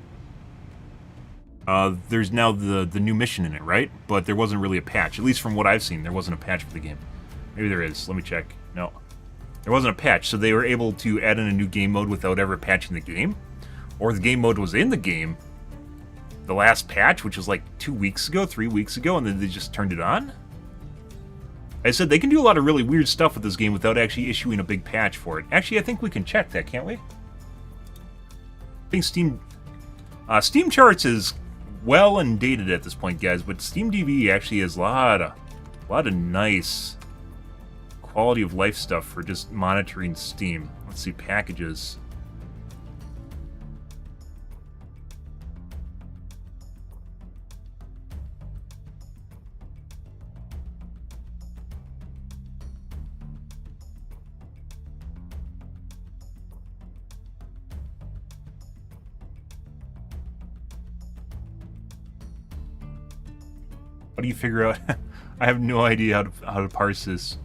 A: there's now the new mission in it, right? But there wasn't really a patch. At least from what I've seen, there wasn't a patch for the game. Maybe there is. Let me check. No. There wasn't a patch, so they were able to add in a new game mode without ever patching the game. Or the game mode was in the game, the last patch, which was like 2 weeks ago, 3 weeks ago, and then they just turned it on? I said they can do a lot of really weird stuff with this game without actually issuing a big patch for it. Actually, I think we can check that, can't we? I think Steam Charts is well and dated at this point, guys, but SteamDB actually has a lot of nice quality of life stuff for just monitoring Steam. Let's see, packages. How do you figure out I have no idea how to parse this.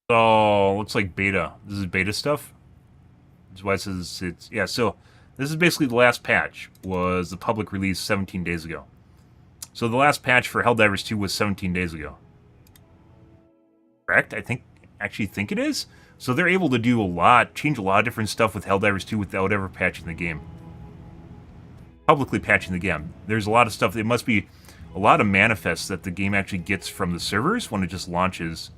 A: Oh, looks like beta. This is beta stuff. That's why it says it's yeah. So this is basically the last patch. Was the public release 17 days ago. So the last patch for Helldivers 2 was 17 days ago. Correct? Actually think it is. So they're able to do change a lot of different stuff with Helldivers 2 without ever patching the game. Publicly patching the game. There's a lot of stuff. It must be a lot of manifests that the game actually gets from the servers when it just launches.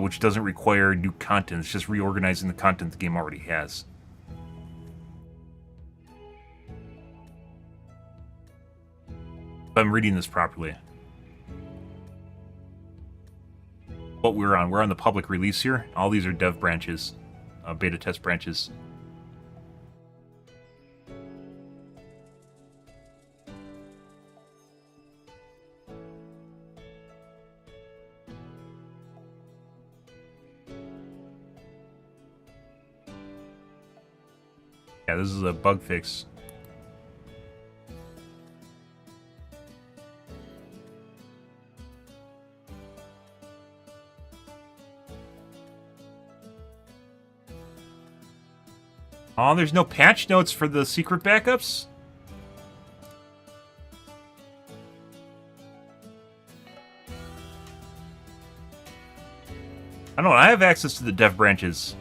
A: Which doesn't require new content. It's just reorganizing the content the game already has. If I'm reading this properly. What we're on the public release here. All these are dev branches, beta test branches. Yeah, this is a bug fix. Oh, there's no patch notes for the secret backups? I don't know, I have access to the dev branches.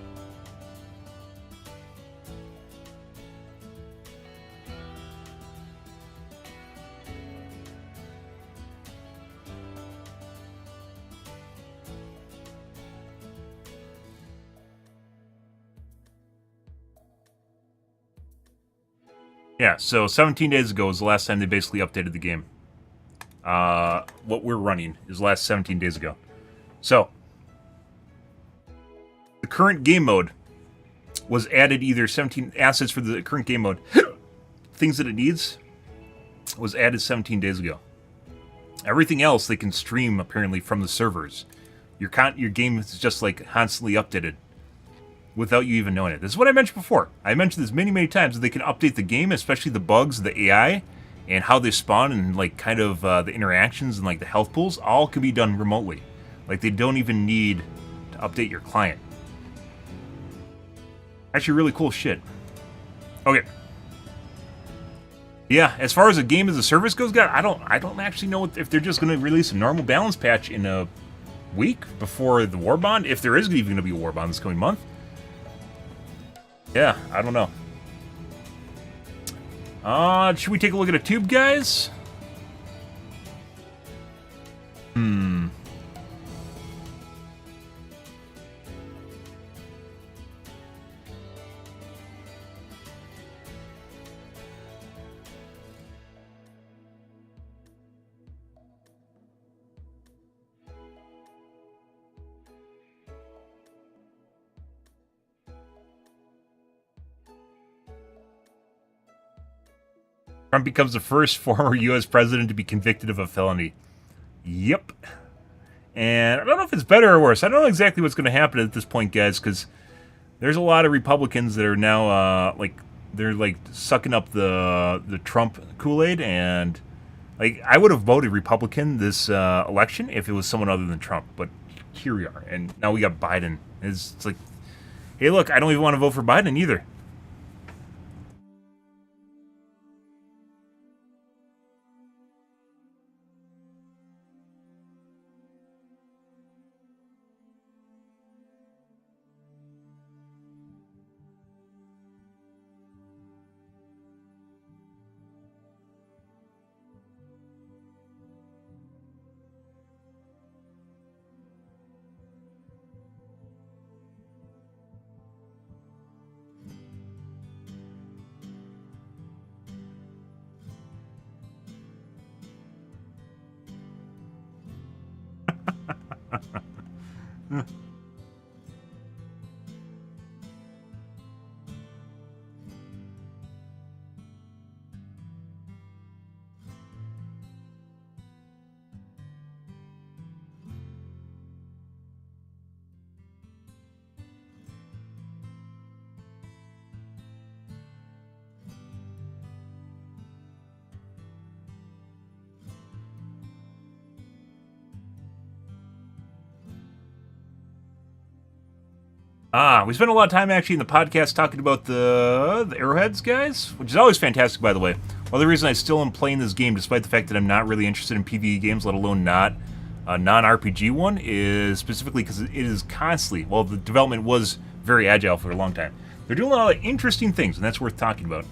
A: Yeah, so 17 days ago was the last time they basically updated the game. What we're running is the last 17 days ago. So, the current game mode was added either 17 assets for the current game mode. Things that it needs was added 17 days ago. Everything else they can stream apparently from the servers. Your game is just like constantly updated without you even knowing it. This is what I mentioned before. I mentioned this many, many times that they can update the game, especially the bugs, the AI, and how they spawn, and like kind of the interactions and like the health pools. All can be done remotely. Like they don't even need to update your client. Actually, really cool shit. Okay. Yeah, as far as a game as a service goes, guys, I don't actually know if they're just going to release a normal balance patch in a week before the war bond, if there is even going to be a war bond this coming month. Yeah, I don't know. Should we take a look at a tube, guys? Trump becomes the first former U.S. president to be convicted of a felony. Yep. And I don't know if it's better or worse. I don't know exactly what's going to happen at this point, guys, because there's a lot of Republicans that are now, they're, sucking up the Trump Kool-Aid, and, I would have voted Republican this election if it was someone other than Trump, but here we are, and now we got Biden. It's like, hey, look, I don't even want to vote for Biden either. We spent a lot of time actually in the podcast talking about the arrowheads, guys, which is always fantastic, by the way. Well, the reason I still am playing this game, despite the fact that I'm not really interested in PvE games, let alone not a non-RPG one, is specifically because it is constantly, well, the development was very agile for a long time. They're doing a lot of interesting things, and that's worth talking about.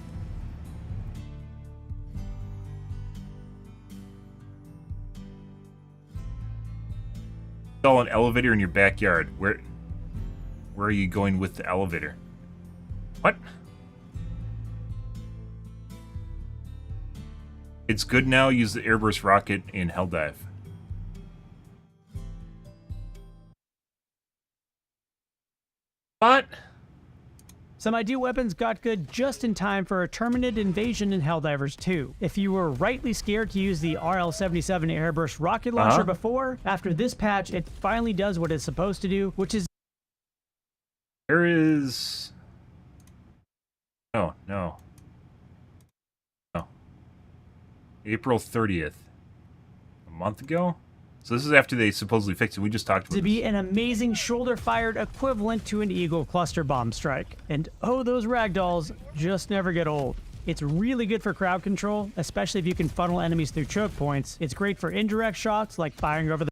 A: Install an elevator in your backyard. Where are you going with the elevator? What? It's good now. Use the airburst rocket in Helldive. What?
C: Some ideal weapons got good just in time for a Terminid invasion in Helldivers 2. If you were rightly scared to use the RL-77 airburst rocket launcher before, after this patch it finally does what it's supposed to do, which is...
A: There is... No. April 30th. A month ago? So this is after they supposedly fixed it. We just talked about it.
C: To be an amazing shoulder-fired equivalent to an Eagle cluster bomb strike. And oh, those ragdolls just never get old. It's really good for crowd control, especially if you can funnel enemies through choke points. It's great for indirect shots, like firing over the...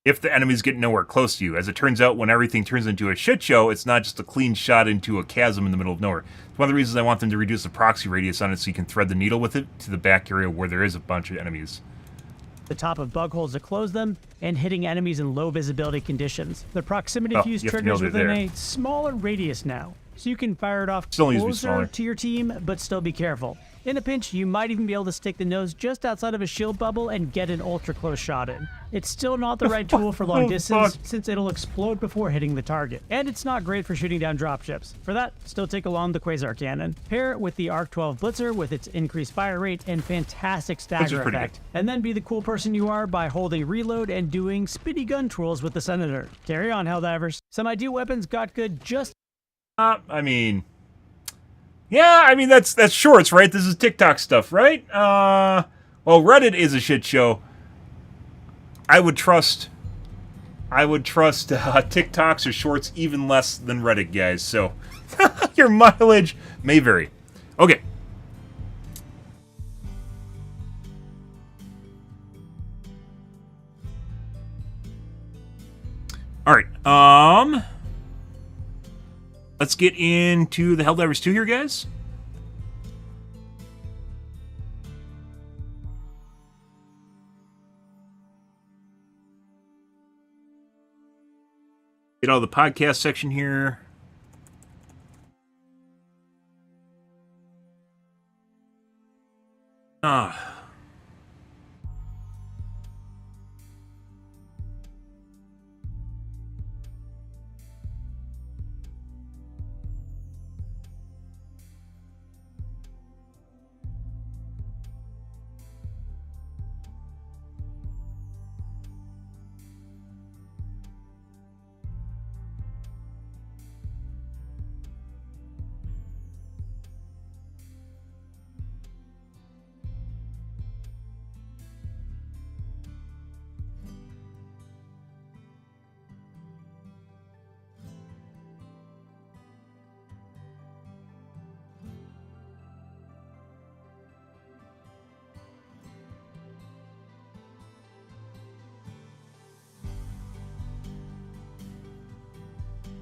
A: If the enemies get nowhere close to you. As it turns out, when everything turns into a shit show, it's not just a clean shot into a chasm in the middle of nowhere. It's one of the reasons I want them to reduce the proxy radius on it so you can thread the needle with it to the back area where there is a bunch of enemies.
C: The top of bug holes to close them, and hitting enemies in low visibility conditions. The proximity fuse triggers within a smaller radius now, so you can fire it off closer to your team, but still be careful. In a pinch, you might even be able to stick the nose just outside of a shield bubble and get an ultra close shot in. It's still not the right tool for long distance, since it'll explode before hitting the target. And it's not great for shooting down dropships. For that, still take along the Quasar Cannon. Pair it with the Arc 12 Blitzer with its increased fire rate and fantastic stagger effect. And then be the cool person you are by holding reload and doing spitty gun twirls with the Senator. Carry on, Helldivers. Some ideal weapons got good just...
A: Yeah, that's shorts, right? This is TikTok stuff, right? Well, Reddit is a shit show. I would trust TikToks or shorts even less than Reddit, guys. So your mileage may vary. Okay. All right. Let's get into the Helldivers 2 here, guys. Get all the podcast section here.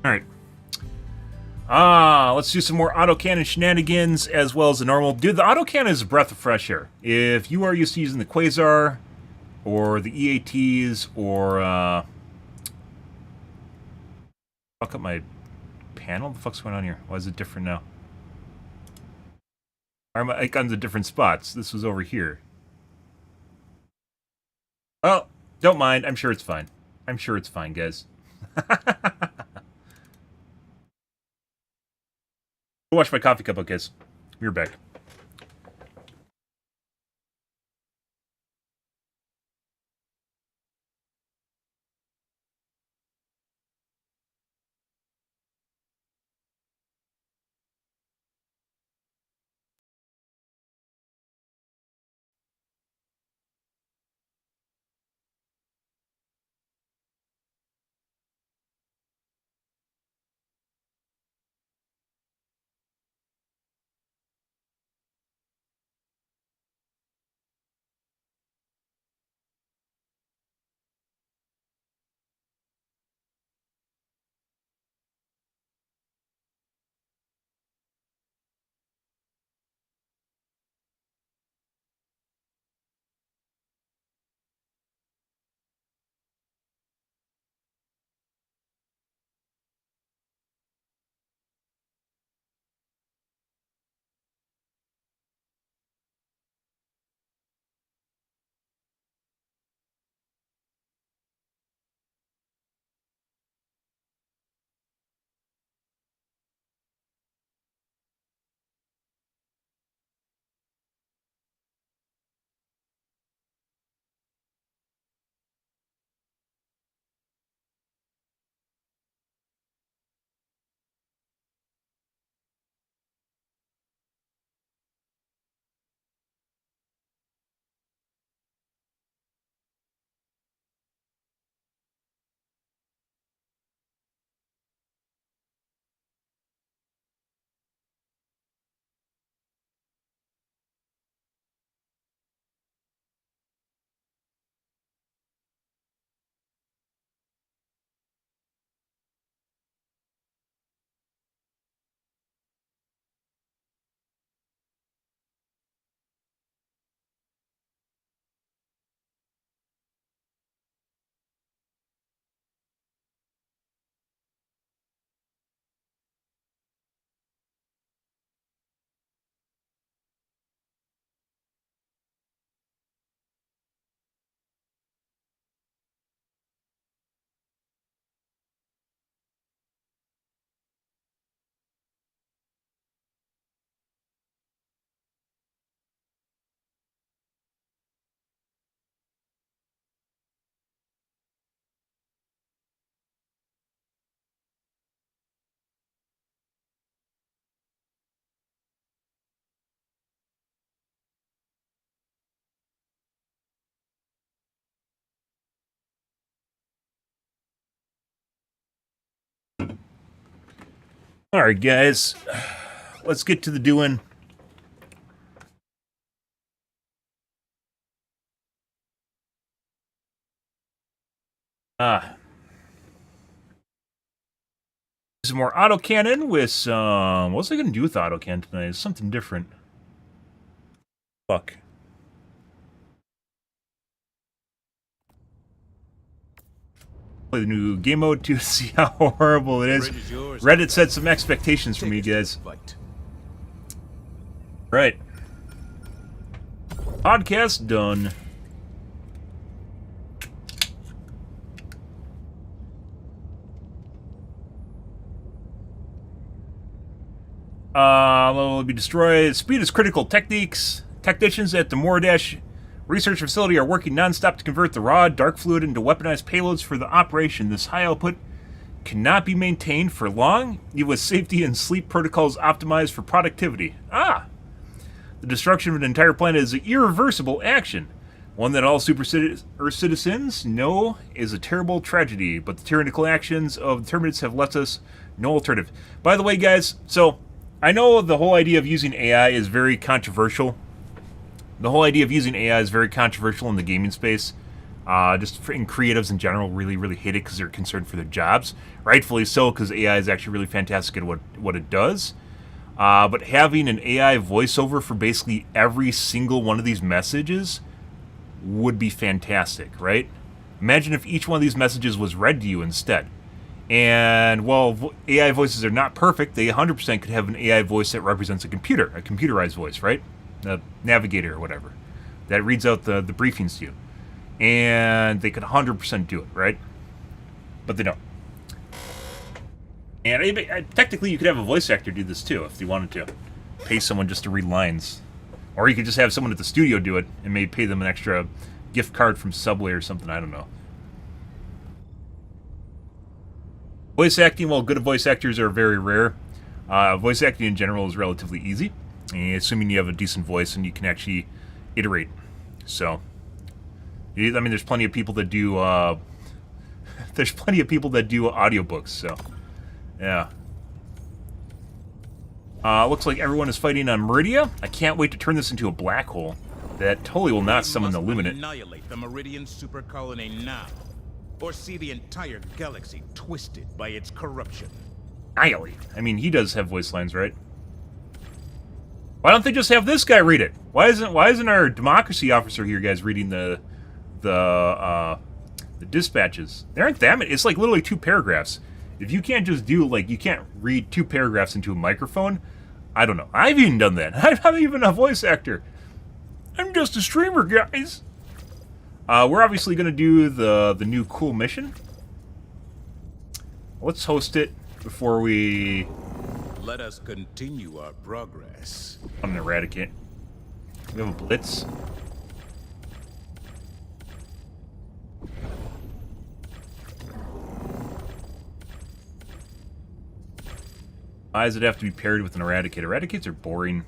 A: Alright. Let's do some more autocannon shenanigans as well as the normal. Dude, the autocannon is a breath of fresh air. If you are used to using the Quasar or the EATs or fuck up my panel? What the fuck's going on here? Why is it different now? Why are my icons at different spots? This was over here. Well, don't mind. I'm sure it's fine. I'm sure it's fine, guys. Go wash my coffee cup out, guys. We're back. All right, guys. Let's get to the doing. Some more autocannon with some... What's I going to do with autocannon tonight? It's something different. Fuck. Play the new game mode to see how horrible it is. Reddit set some expectations for me, guys. Right. Podcast done. Level will be destroyed. Speed is critical. Technicians at the Mordash research facility are working non-stop to convert the raw dark fluid into weaponized payloads for the operation. This high output cannot be maintained for long, even with safety and sleep protocols optimized for productivity. The destruction of an entire planet is an irreversible action. One that all Super Earth citizens know is a terrible tragedy, but the tyrannical actions of the Terminids have left us no alternative. By the way, guys, so I know the whole idea of using AI is very controversial. The whole idea of using AI is very controversial in the gaming space. In creatives in general really, really hate it because they're concerned for their jobs. Rightfully so, because AI is actually really fantastic at what it does. But having an AI voiceover for basically every single one of these messages would be fantastic, right? Imagine if each one of these messages was read to you instead. And while AI voices are not perfect, they 100% could have an AI voice that represents a computerized voice, right? A navigator or whatever, that reads out the briefings to you. And they could 100% do it, right? But they don't. And technically, you could have a voice actor do this too if you wanted to. Pay someone just to read lines. Or you could just have someone at the studio do it and maybe pay them an extra gift card from Subway or something. I don't know. Voice acting, well, good voice actors are very rare. Voice acting in general is relatively easy, assuming you have a decent voice and you can actually iterate. So, I mean, there's plenty of people that do. There's plenty of people that do audiobooks. So, yeah. Looks like everyone is fighting on Meridia. I can't wait to turn this into a black hole. That totally will not summon the Luminate.
D: Annihilate the Meridian super colony now, or see the entire galaxy twisted by its corruption.
A: Annihilate. I mean, he does have voice lines, right? Why don't they just have this guy read it? Why isn't our democracy officer here, guys, reading the dispatches? There aren't that many. It's like literally 2 paragraphs. If you can't just do, like, you can't read 2 paragraphs into a microphone, I don't know. I've even done that. I'm not even a voice actor. I'm just a streamer, guys. We're obviously going to do the new cool mission. Let's host it before we...
D: Let us continue our progress.
A: I'm going to eradicate. We have a blitz. Why does it have to be paired with an eradicate? Eradicates are boring.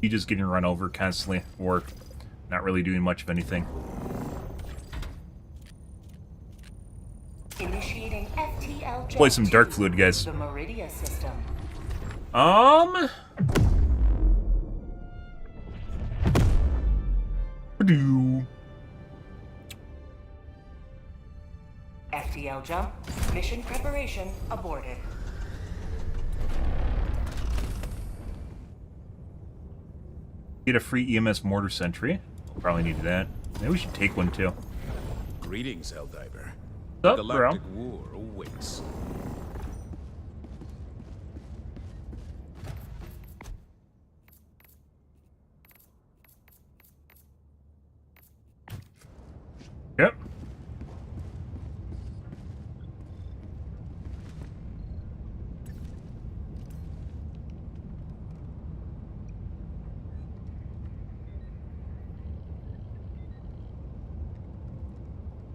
A: You just getting run over constantly, or not really doing much of anything.
E: Initiating FTL
A: Play some dark fluid, guys.
E: The Meridia system. FTL jump. Mission preparation aborted.
A: Get a free EMS mortar sentry. We'll probably need that. Maybe we should take one too.
D: Greetings, Helldiver.
A: What's up,
D: Galactic
A: bro?
D: war awaits.
A: Yep.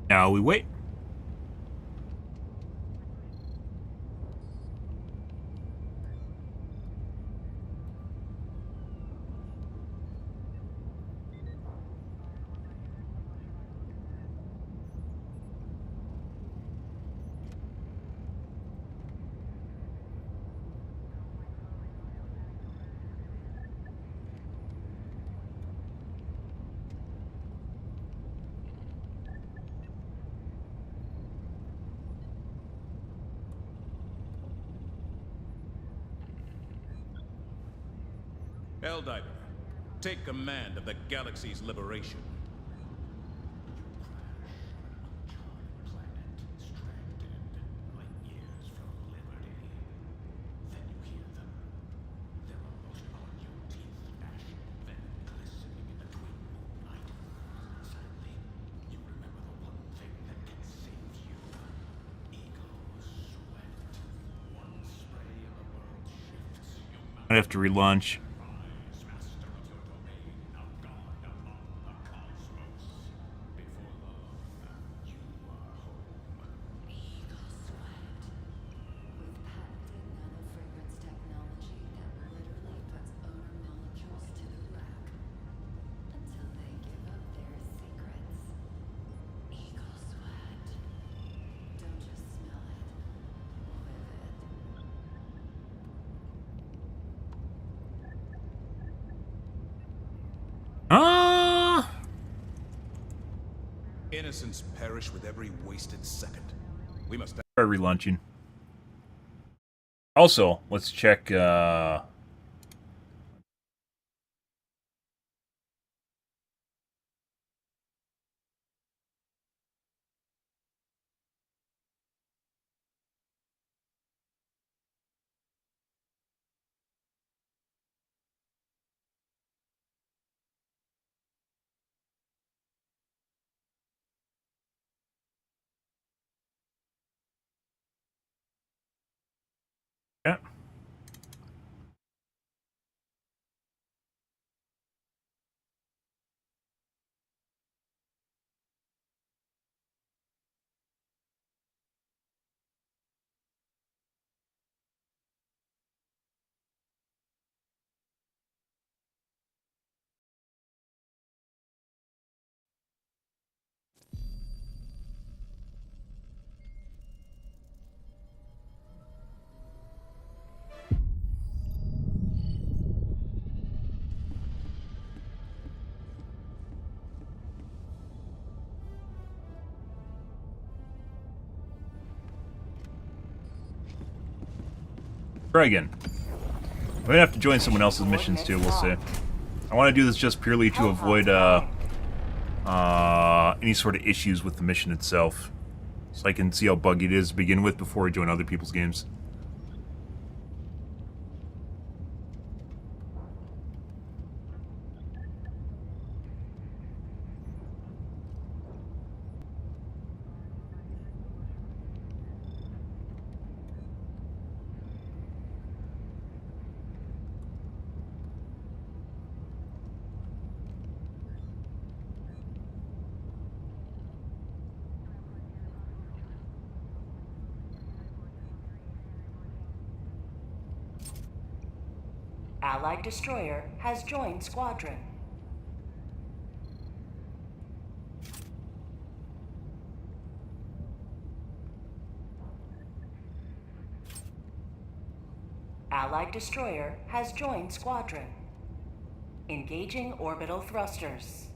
A: Now we wait.
D: Helldiver, take command of the galaxy's liberation.
A: I have to relaunch.
D: Innocents perish with every wasted second. We must
A: Try relaunching. Also, let's check Try again. I'm gonna have to join someone else's missions too, we'll see. I want to do this just purely to avoid any sort of issues with the mission itself. So I can see how buggy it is to begin with before I join other people's games.
E: Allied destroyer has joined squadron. Allied destroyer has joined squadron. Engaging orbital thrusters.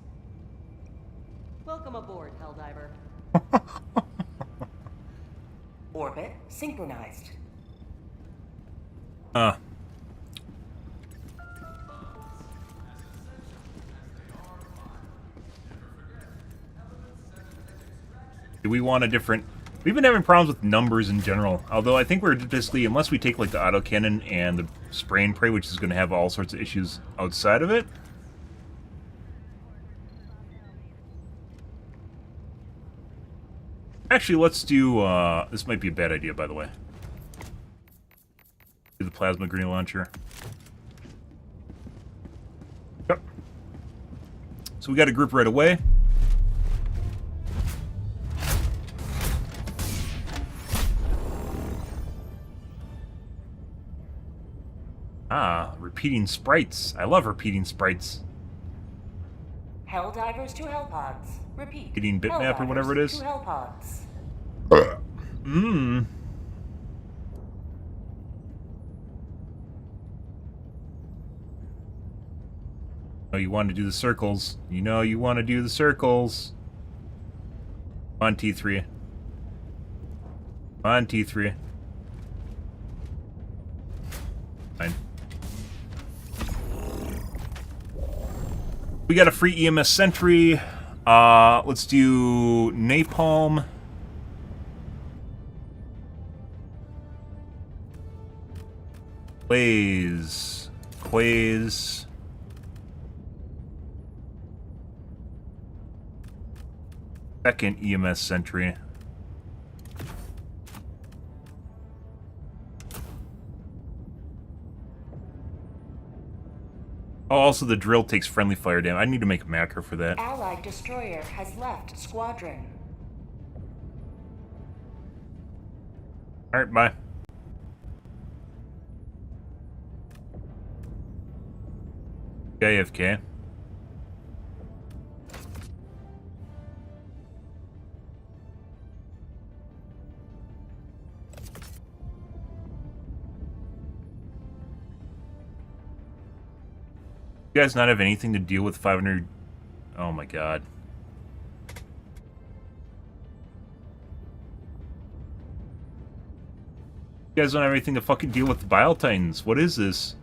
F: Welcome aboard, Helldiver.
E: Orbit synchronized.
A: Do we want a different... We've been having problems with numbers in general. Although I think we're basically, unless we take like the autocannon and the spray and pray, which is going to have all sorts of issues outside of it. Actually, let's do... this might be a bad idea, by the way. Do the plasma grenade launcher. Yep. So we got a group right away. Ah, repeating sprites. I love repeating sprites.
E: Helldivers to Hellpods. Repeat.
A: Repeating bitmap or whatever it is.
E: To Hellpods.
A: Oh, you want to do the circles. You know you want to do the circles. On T3. On T3. Fine. We got a free EMS sentry. Let's do napalm. Quays. Second EMS sentry. Oh, also the drill takes friendly fire damage. I need to make a macro for that.
E: Allied destroyer has left squadron.
A: Alright, bye. AFK. You guys not have anything to deal with 500... Oh my god. You guys don't have anything to fucking deal with the Bile Titans. What is this?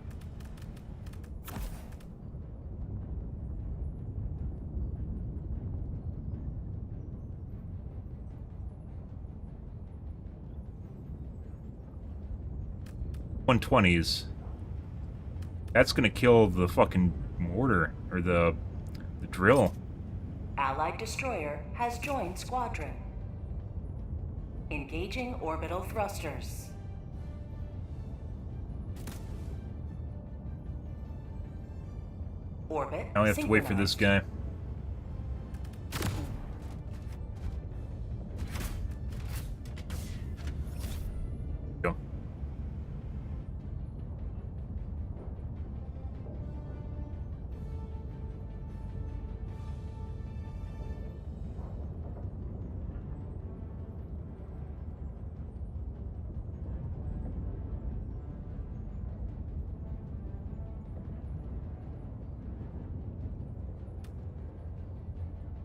A: $120s. That's gonna kill the fucking mortar, or the drill.
E: Allied destroyer has joined squadron. Engaging orbital thrusters. Orbit.
A: Now we have to wait for this guy. Go.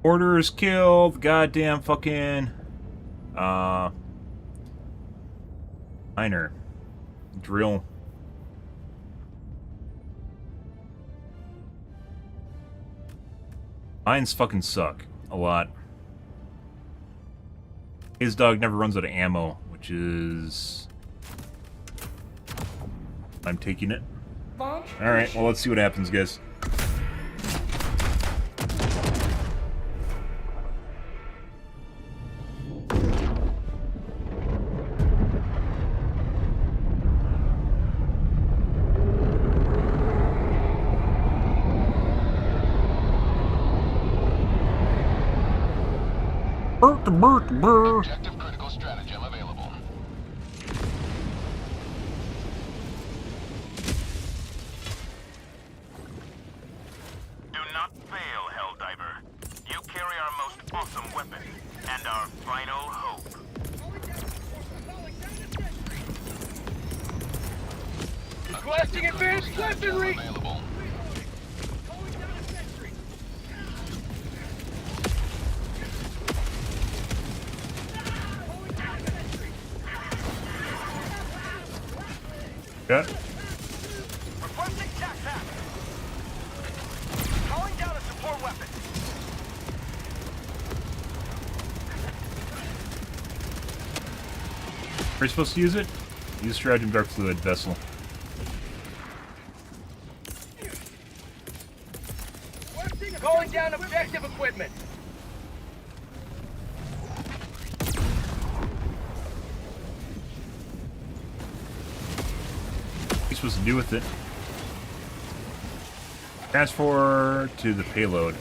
A: Orders killed, goddamn fucking miner. Drill. Mines fucking suck. A lot. His dog never runs out of ammo, which is... I'm taking it. Alright, well, let's see what happens, guys.
B: Objective critical stratagem available.
D: Do not fail, Helldiver. You carry our most awesome weapon and our final hope.
B: Requesting advanced weaponry! Available.
A: Yeah.
D: Requesting tac-tac. Calling down a support weapon.
A: Are you supposed to use it? Use stratagem dark fluid vessel.
B: Calling down objective equipment.
A: What are you supposed to do with it? Transfer to the payload.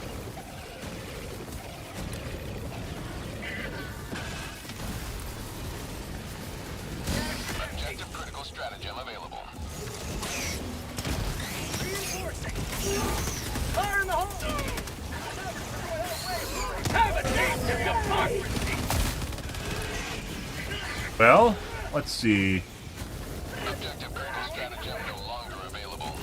B: Objective critical stratagem available. Fire in the hole! Have a taste of democracy!
A: Well, let's see.
B: Objective critical stratagem no longer available.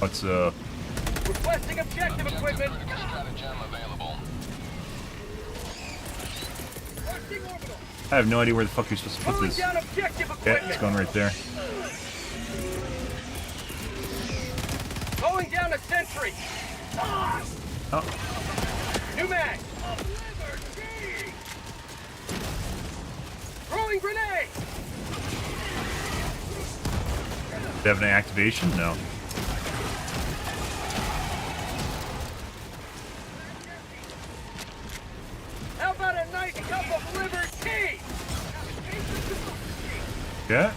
A: What's
B: Requesting objective equipment. Critical stratagem available.
A: I have no idea where the fuck you're supposed to put
B: Calling
A: this.
B: down objective
A: Yeah,
B: equipment.
A: it's going right there.
B: Calling down a sentry.
A: Oh,
B: New mag. Throwing grenade.
A: they have an activation? No.
B: How about a nice cup of liver tea?
A: Yeah.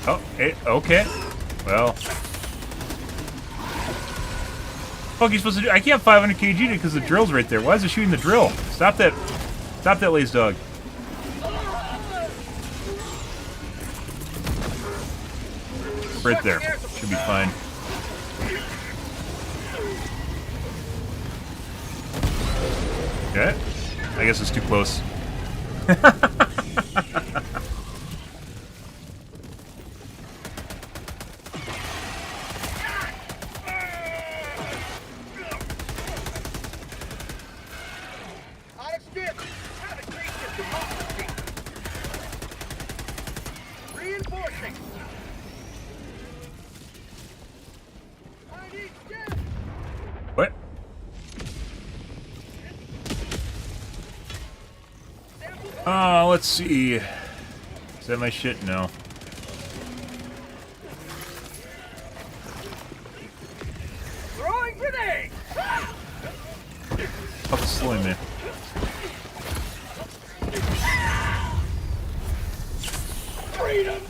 A: Oh, okay. Well. Fuck you supposed to do? I can't 500 kg because the drill's right there. Why is it shooting the drill? Stop that. Stop that, lazy dog. Right there. Should be fine. Okay. I guess it's too close.
B: Reinforcing.
A: What? Let's see. Is that my shit? No.
B: Throwing grenade.
A: Fucking slow, man.
B: Freedom.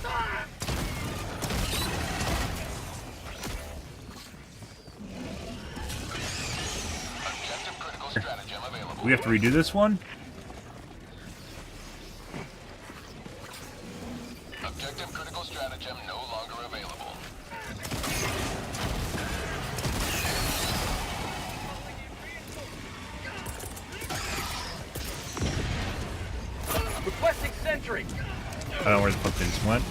B: Objective critical stratagem available.
A: We have to redo this one?
B: Objective critical stratagem no longer available. Requesting sentry.
A: I don't know where the fuck they just went.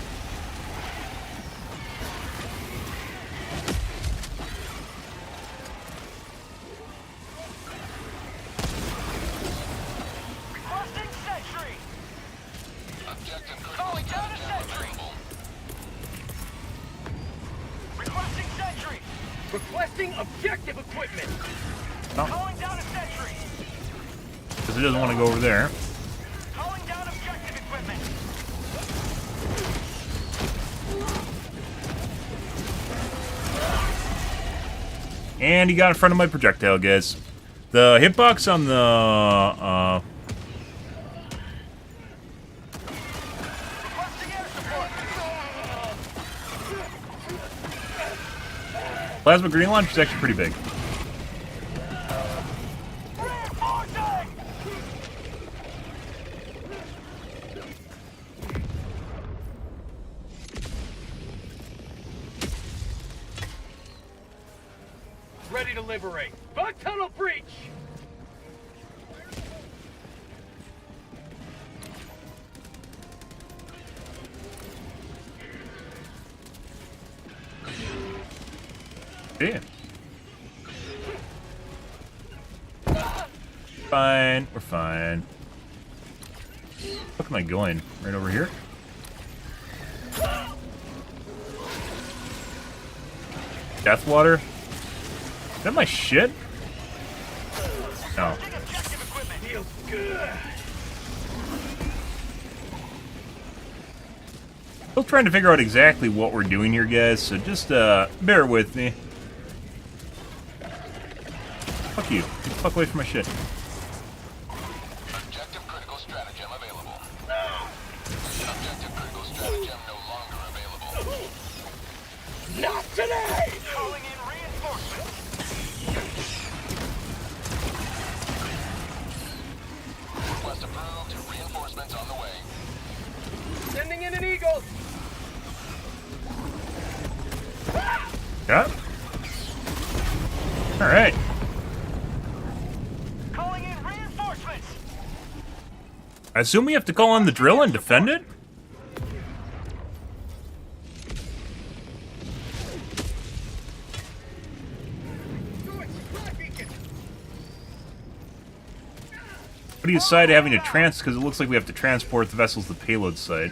G: Requesting objective equipment.
A: Oh.
D: Calling down a sentry.
A: Because it doesn't want to go over there.
D: Calling down objective equipment.
A: And he got in front of my projectile, guys. The hitbox on the
D: Requesting air support.
A: plasma green launch is actually pretty big.
D: Reinforcing.
G: Ready to liberate. Bug tunnel breach.
A: Yeah. Fine, we're fine. Where am I going? Right over here? Death water? Is that my shit? No.
D: Objective equipment.
G: Feels good.
A: Still trying to figure out exactly what we're doing here, guys, so just bear with me. Fuck you. Get the fuck away from my shit.
B: Objective critical stratagem available. Objective critical stratagem no longer available.
G: Not today.
D: Calling in reinforcements.
B: Request approved. Reinforcements on the way.
G: Sending in an eagle.
A: Yeah? Alright.
D: Calling in reinforcements.
A: I assume we have to call on the drill and defend it? What do you decide having to because it looks like we have to transport the vessels to the payload site.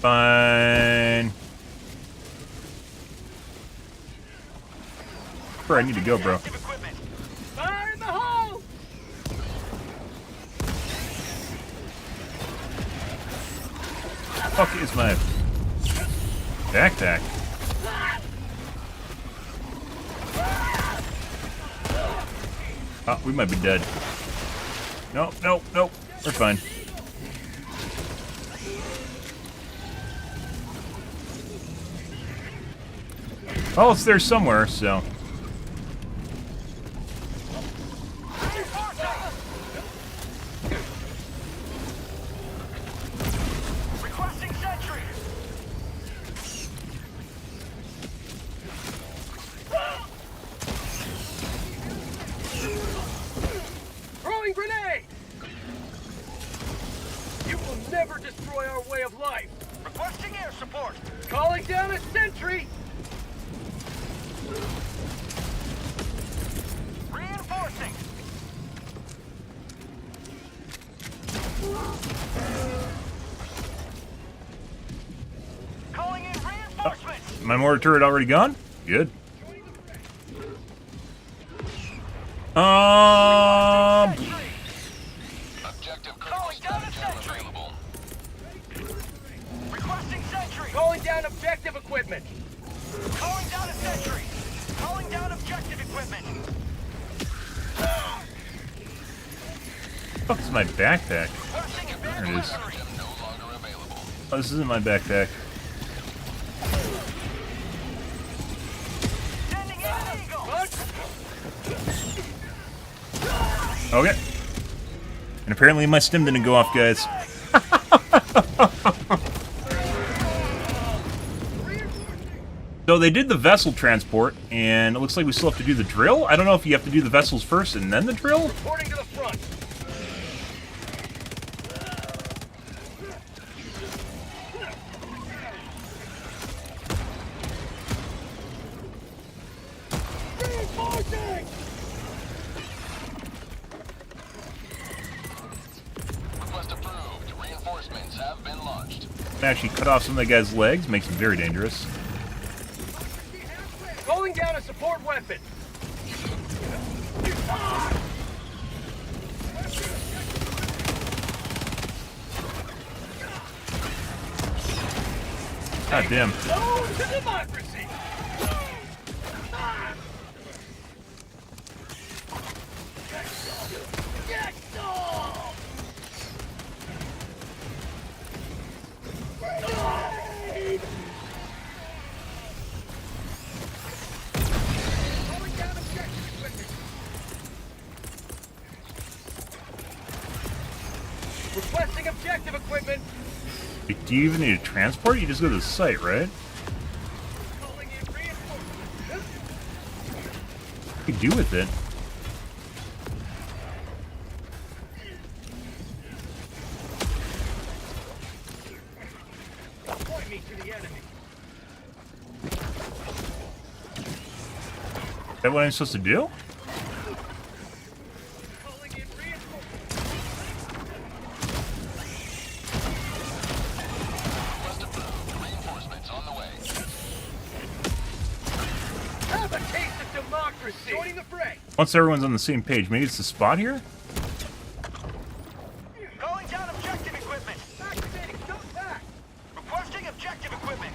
A: Fine. Where I need to go, bro.
G: Fire in the hole.
A: Fuck is my backpack? Oh, we might be dead. Nope, nope, nope. We're fine. Oh, it's there somewhere, so.
D: Requesting sentry.
G: Throwing grenade. You will never destroy our way of life.
D: Requesting air support.
G: Calling down a sentry.
D: Reinforcing. Calling in reinforcements.
A: My mortar turret already gone? Good.
B: Objective critical stratagem available.
D: Requesting sentry.
G: Calling down objective equipment.
D: Calling down a sentry. Calling down objective equipment.
A: Fuck's my backpack?
D: Requesting
A: There
D: advanced
A: it is.
D: weaponry.
B: No longer available.
A: Oh, this isn't my backpack.
D: Sending in an eagle.
A: Okay. And apparently my stim didn't go off, guys. So they did the vessel transport, and it looks like we still have to do the drill. I don't know if you have to do the vessels first and then the drill.
G: Reporting to the front. Reinforcing!
B: Request approved. Reinforcements have been launched.
A: Actually cut off some of that guy's legs, makes him very dangerous.
G: Calling down a support weapon.
A: God damn.
G: No to democracy! Requesting objective equipment.
A: Do you even need to transport? You just go to the site, right?
G: Calling in reinforcements.
A: What do you do with it?
G: Point me to the enemy.
A: Is that what I'm supposed to do?
G: Calling in reinforcements.
B: Request approved. Reinforcements on the way.
G: Have a taste of democracy. Joining the fray.
A: Once everyone's on the same page, maybe it's the spot here?
D: Calling down objective equipment.
G: Activating stop back.
D: Requesting objective equipment.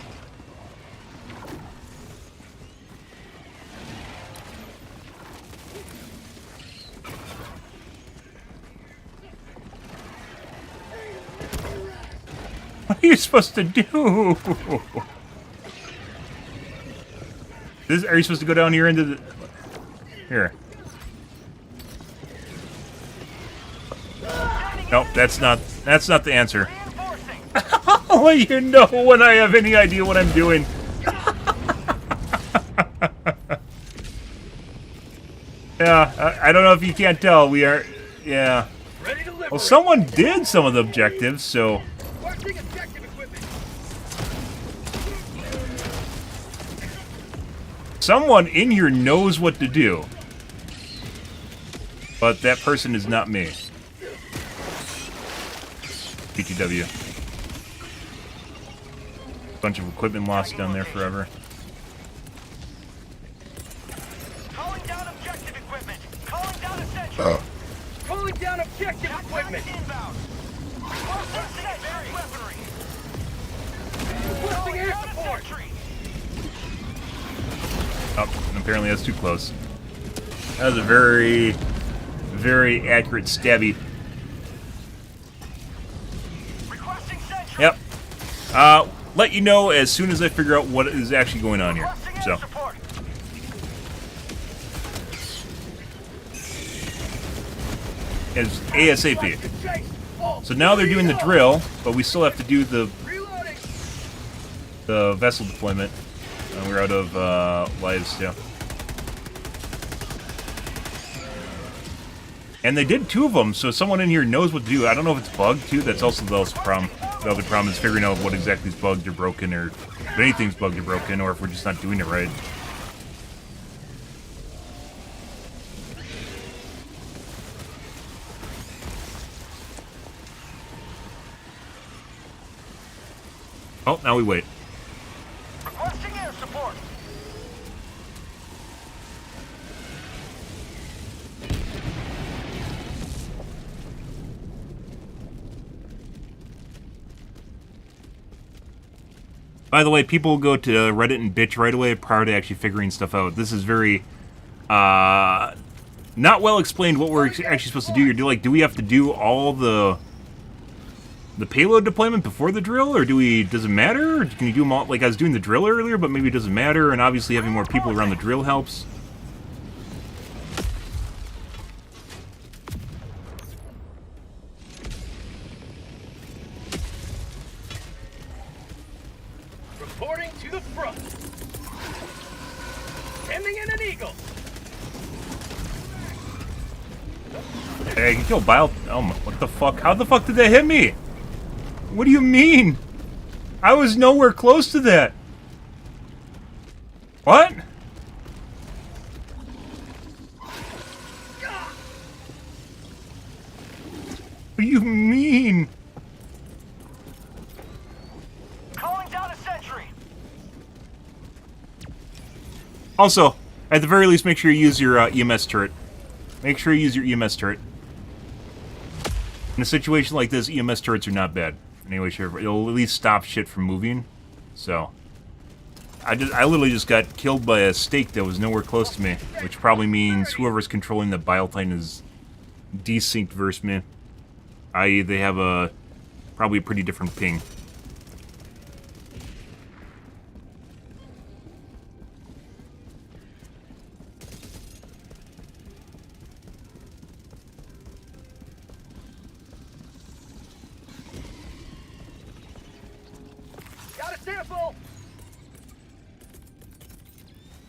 A: What are you supposed to do? Are you supposed to go down here into the... Here. Nope, that's not the answer.
D: Reinforcing.
A: I'll let you know when I have any idea what I'm doing. Yeah, I don't know if you can't tell. We are... Yeah.
G: Ready to liberate.
A: Well, someone did some of the objectives, so...
G: Requesting objective equipment.
A: Someone in here knows what to do. But that person is not me. PTW. Bunch of equipment lost down there forever.
D: Calling down objective equipment. Calling down essential.
G: Calling down objective equipment.
D: Inbound. Requesting advanced weaponry.
G: Requesting air
D: Down a
G: support.
D: sentry.
A: Oh, and apparently that's too close. That was a very, very accurate stabby.
D: Requesting sentry.
A: Yep. Let you know as soon as I figure out what is actually going on here.
D: Requesting air
A: So,
D: support.
A: as ASAP.
G: Chase. Oh,
A: So now they're doing the drill, but we still have to do
G: reloading.
A: the vessel deployment. We're out of lives too. And they did 2 of them, so someone in here knows what to do. I don't know if it's bugged too. That's also the other problem. The other problem is figuring out what exactly is bugged or broken, or if anything's bugged or broken, or if we're just not doing it right. Oh, now we wait.
D: Requesting air support.
A: By the way, people go to Reddit and bitch right away prior to actually figuring stuff out. This is very, not well explained what we're actually supposed to do here. Do we have to do all the payload deployment before the drill, or does it matter? Or can you do them all? Like I was doing the drill earlier, but maybe it doesn't matter, and obviously having more people around the drill helps.
G: Reporting to the front. Sending in an eagle.
A: Hey, I can kill Bile. Oh, what the fuck? How the fuck did that hit me? What do you mean? I was nowhere close to that. What? Also, at the very least, make sure you use your EMS turret. Make sure you use your EMS turret. In a situation like this, EMS turrets are not bad. Anyway, sure, it'll at least stop shit from moving. So, I literally just got killed by a stake that was nowhere close to me, which probably means whoever's controlling the Biotine is desynced versus me. I.e., they have probably a pretty different ping.
G: Got a sample!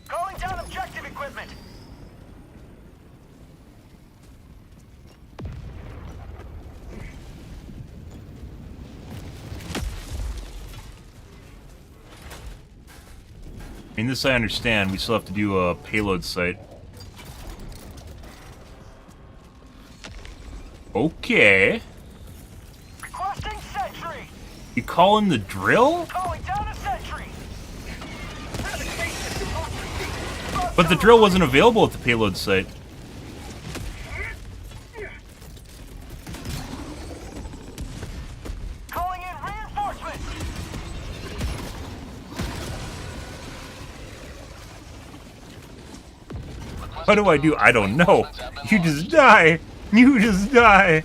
G: Calling down objective equipment!
A: I mean, this I understand. We still have to do a payload site. Okay.
G: Requesting sentry!
A: You call in the drill?
G: Calling down a sentry!
A: But the drill wasn't available at the payload site.
G: Calling in reinforcements!
A: What do I do? I don't know. You just die. You just die.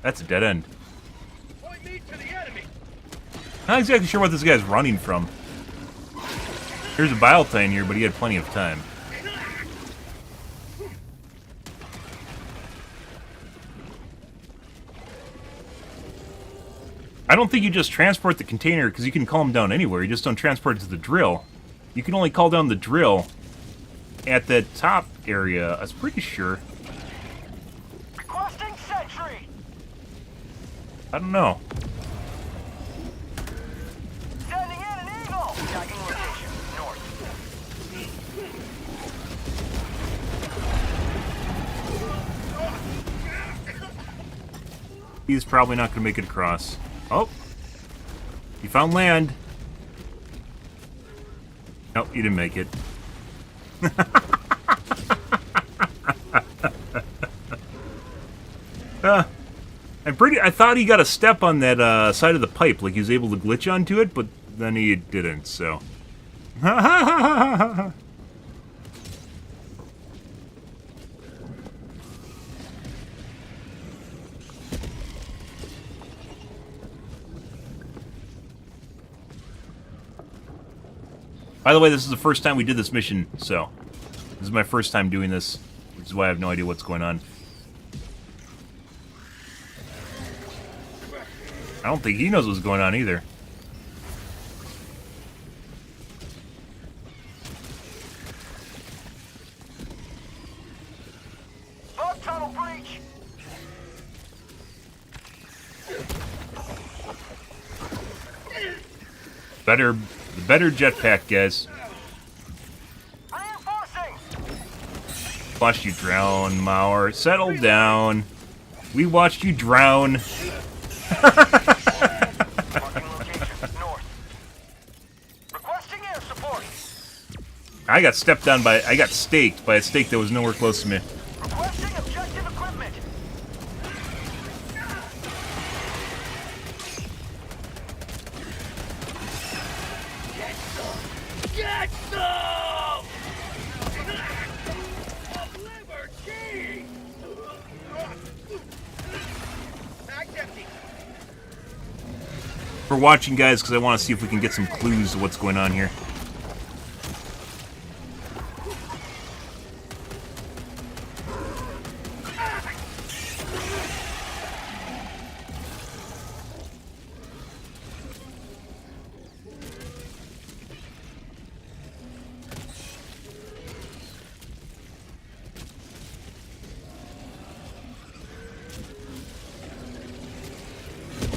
A: That's a dead end.
G: Point me to the enemy!
A: Not exactly sure what this guy's running from. There's a Biotine here, but he had plenty of time. I don't think you just transport the container, because you can call him down anywhere. You just don't transport it to the drill. You can only call down the drill at the top area, I was pretty sure.
G: Requesting sentry!
A: I don't know.
G: Sending in an eagle! Tagging location, north.
A: He's probably not going to make it across. Oh! He found land. Nope, he didn't make it. I thought he got a step on that side of the pipe, like he was able to glitch onto it, but then he didn't, so. By the way, this is the first time we did this mission, so this is my first time doing this, which is why I have no idea what's going on. I don't think he knows what's going on either.
G: Bug tunnel breach!
A: The better jetpack, guys.
G: Reinforcing!
A: Watched you drown, Mauer. Settle down. We watched you drown.
G: Marking location, north. Requesting air support!
A: I got stepped on by... I got staked by a stake that was nowhere close to me.
G: Requesting objective equipment! Get some! Liberty! Bag's empty.
A: We're watching, guys, because I want to see if we can get some clues to what's going on here.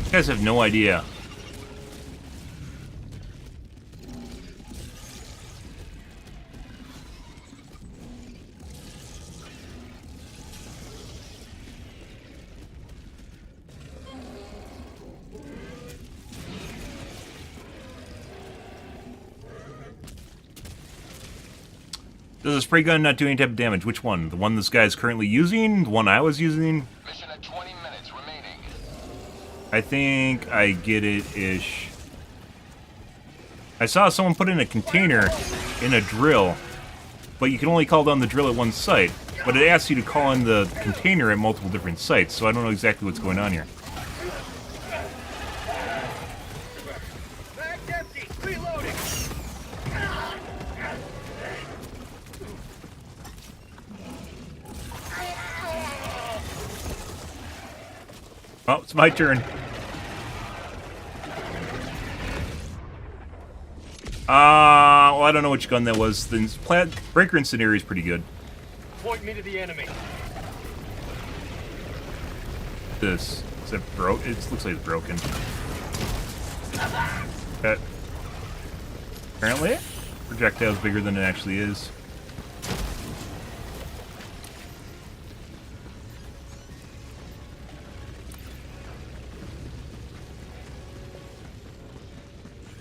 A: You guys have no idea. Does a spray gun not do any type of damage? Which one? The one this guy's currently using? The one I was using?
B: Mission at 20 minutes remaining.
A: I think I get it-ish. I saw someone put in a container in a drill, but you can only call down the drill at one site. But it asks you to call in the container at multiple different sites, so I don't know exactly what's going on here.
G: Bag's empty. Reloading.
A: Oh, it's my turn. Well, I don't know which gun that was. The breaker incendiary is pretty good.
G: Point me to the enemy.
A: This is it broke? It looks like it's broken. Okay. Apparently, projectile's bigger than it actually is.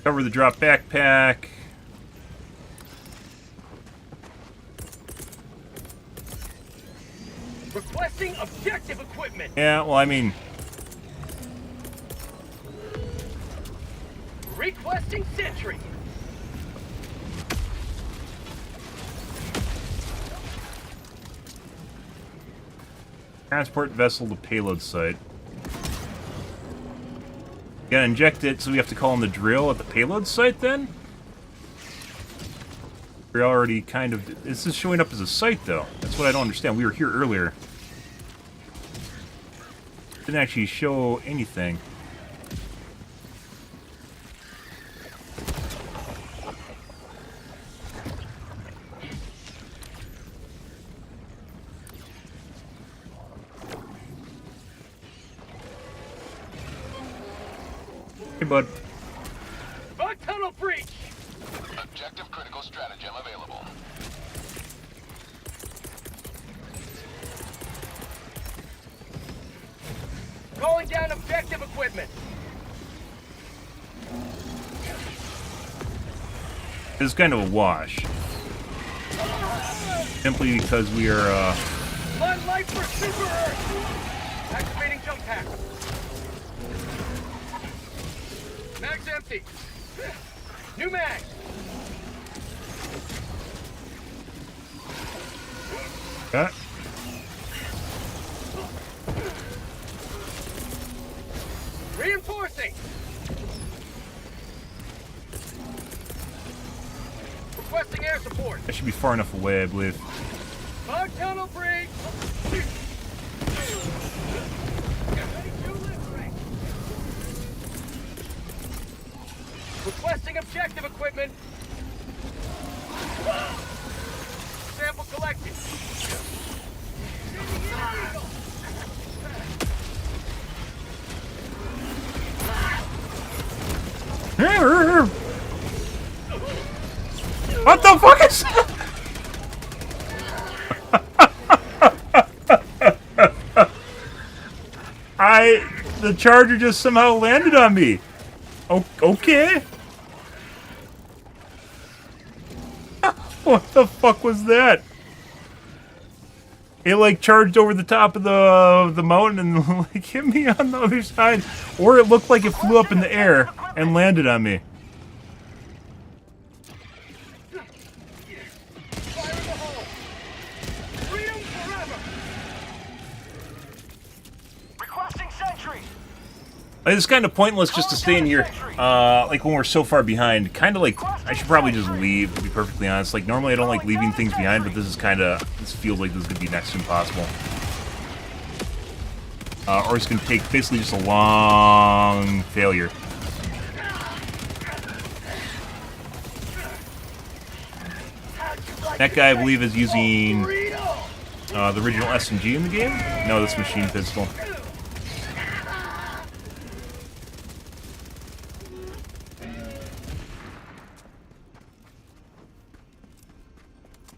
A: Cover the drop backpack.
G: Requesting objective equipment.
A: Yeah, well, I mean,
G: Requesting sentry.
A: transport vessel to payload site. Gotta inject it, so we have to call in the drill at the payload site then? We're already kind of... This is showing up as a site, though. That's what I don't understand. We were here earlier. Didn't actually show anything. Hey, bud.
G: Bug tunnel breach.
B: Objective critical stratagem available.
G: Calling down objective equipment.
A: It's kind of a wash. Simply because we are,
G: Flood light for Super Earth. Activating jump pack. Mag's empty. New mag.
A: Okay.
G: Reinforcing. Requesting air support.
A: That should be far enough away, I believe.
G: Bug tunnel breach. Requesting objective equipment. Sample collected.
A: What the fuck is that? The charger just somehow landed on me. Okay. What the fuck was that? It like charged over the top of the mountain and like hit me on the other side, or it looked like it flew up in the air and landed on me.
G: Fire in the hole. Freedom forever. Requesting sentry.
A: It's kind of pointless just to stay in here, like when we're so far behind. Kind of like, I should probably just leave, to be perfectly honest. Like, normally I don't like leaving things behind, but this feels like this is going to be next to impossible. Or it's going to take basically just a long failure. That guy, I believe, is using the original SMG in the game. No, this machine pistol.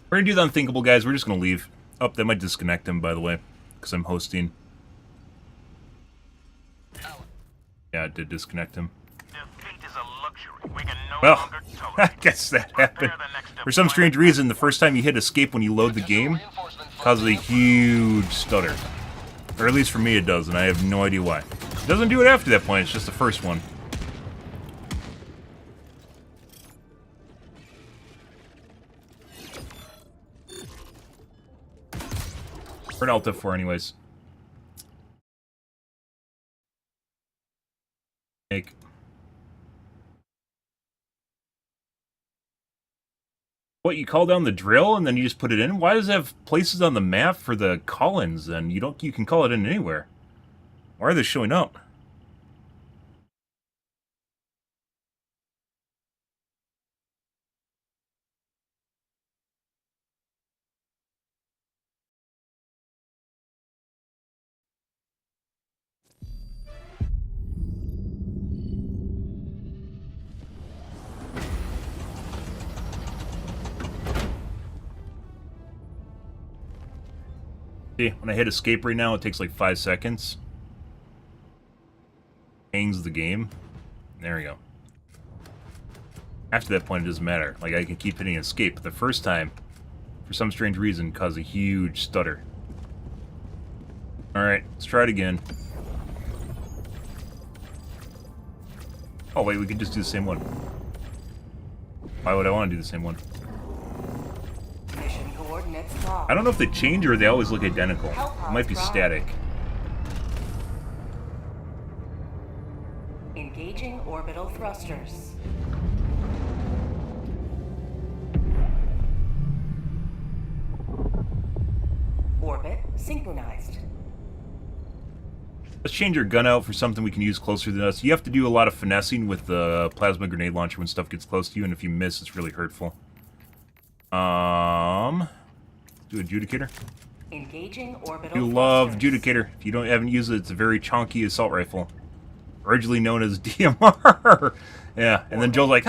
A: We're gonna do the unthinkable, guys. We're just gonna leave. Oh, that might disconnect him, by the way, because I'm hosting. Yeah, it did disconnect him.
D: Defeat is a luxury we can no
A: Well, I guess that happened. For some strange reason, the first time you hit escape when you load the game causes a huge stutter. Or at least for me it does, and I have no idea why. It doesn't do it after that point, it's just the first one. Or an Alta 4 anyways. Make. What, you call down the drill and then you just put it in? Why does it have places on the map for the call-ins then? You can call it in anywhere. Why are they showing up? See, when I hit escape right now, it takes like 5 seconds. Hangs the game. There we go. After that point, it doesn't matter. Like, I can keep hitting escape, but the first time, for some strange reason, caused a huge stutter. Alright, let's try it again. Oh, wait, we could just do the same one. Why would I want to do the same one?
E: Mission coordinates locked.
A: I don't know if they change or they always look identical. It might be static.
E: Engaging orbital thrusters. Orbit synchronized.
A: Let's change your gun out for something we can use closer than us. You have to do a lot of finessing with the plasma grenade launcher when stuff gets close to you, and if you miss, it's really hurtful. Do Adjudicator.
E: Engaging orbital
A: You love
E: thrusters.
A: Adjudicator. If you haven't used it, it's a very chonky assault rifle. Originally known as DMR. Yeah, and then Joe's like,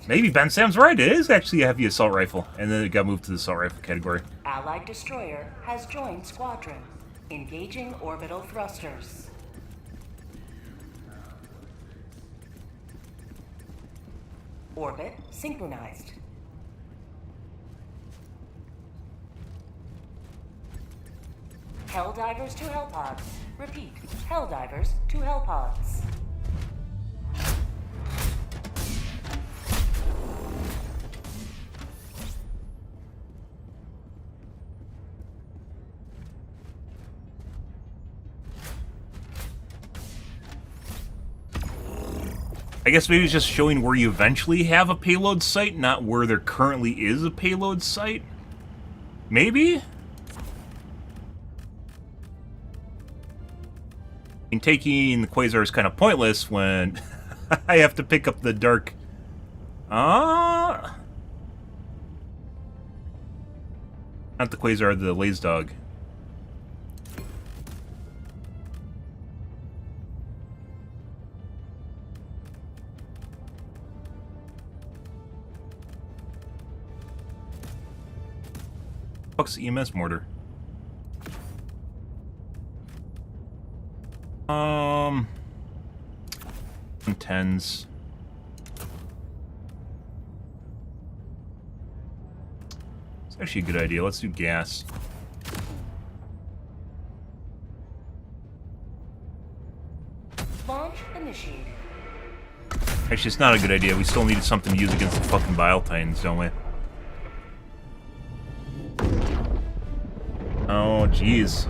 A: maybe Ben Sam's right. It is actually a heavy assault rifle. And then it got moved to the assault rifle category.
E: Allied destroyer has joined squadron. Engaging orbital thrusters. Orbit synchronized. Helldivers to Hellpods. Repeat, Helldivers to Hellpods.
A: I guess maybe it's just showing where you eventually have a payload site, not where there currently is a payload site? Maybe? And taking the quasar is kind of pointless when I have to pick up the dark... Not the quasar, the laze dog. Fuck's EMS mortar? 10s. It's actually a good idea. Let's do gas.
E: Launch initiated.
A: Actually, it's not a good idea. We still need something to use against the fucking Bile Titans, don't we? Oh, jeez.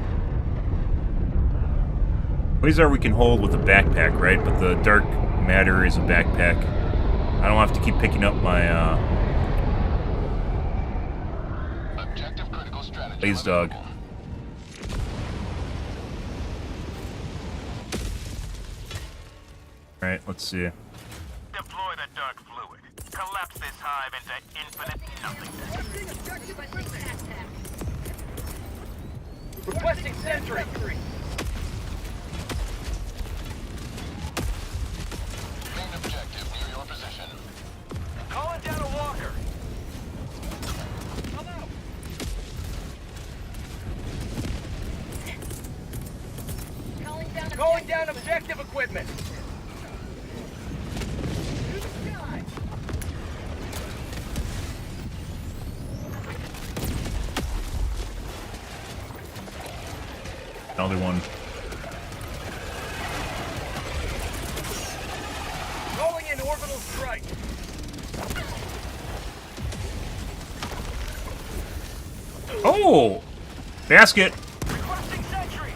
A: Quasar we can hold with a backpack, right? But the dark matter is a backpack. I don't have to keep picking up my,
B: Objective critical strategy.
A: laze dog. Alright, let's see.
D: Deploy the dark fluid. Collapse this hive into infinite nothingness.
G: Requesting sentry.
B: Main objective near your position.
D: Calling down a walker.
G: Calling down objective equipment.
A: Another one.
G: Calling in orbital strike.
A: Oh! Basket!
G: Requesting sentry.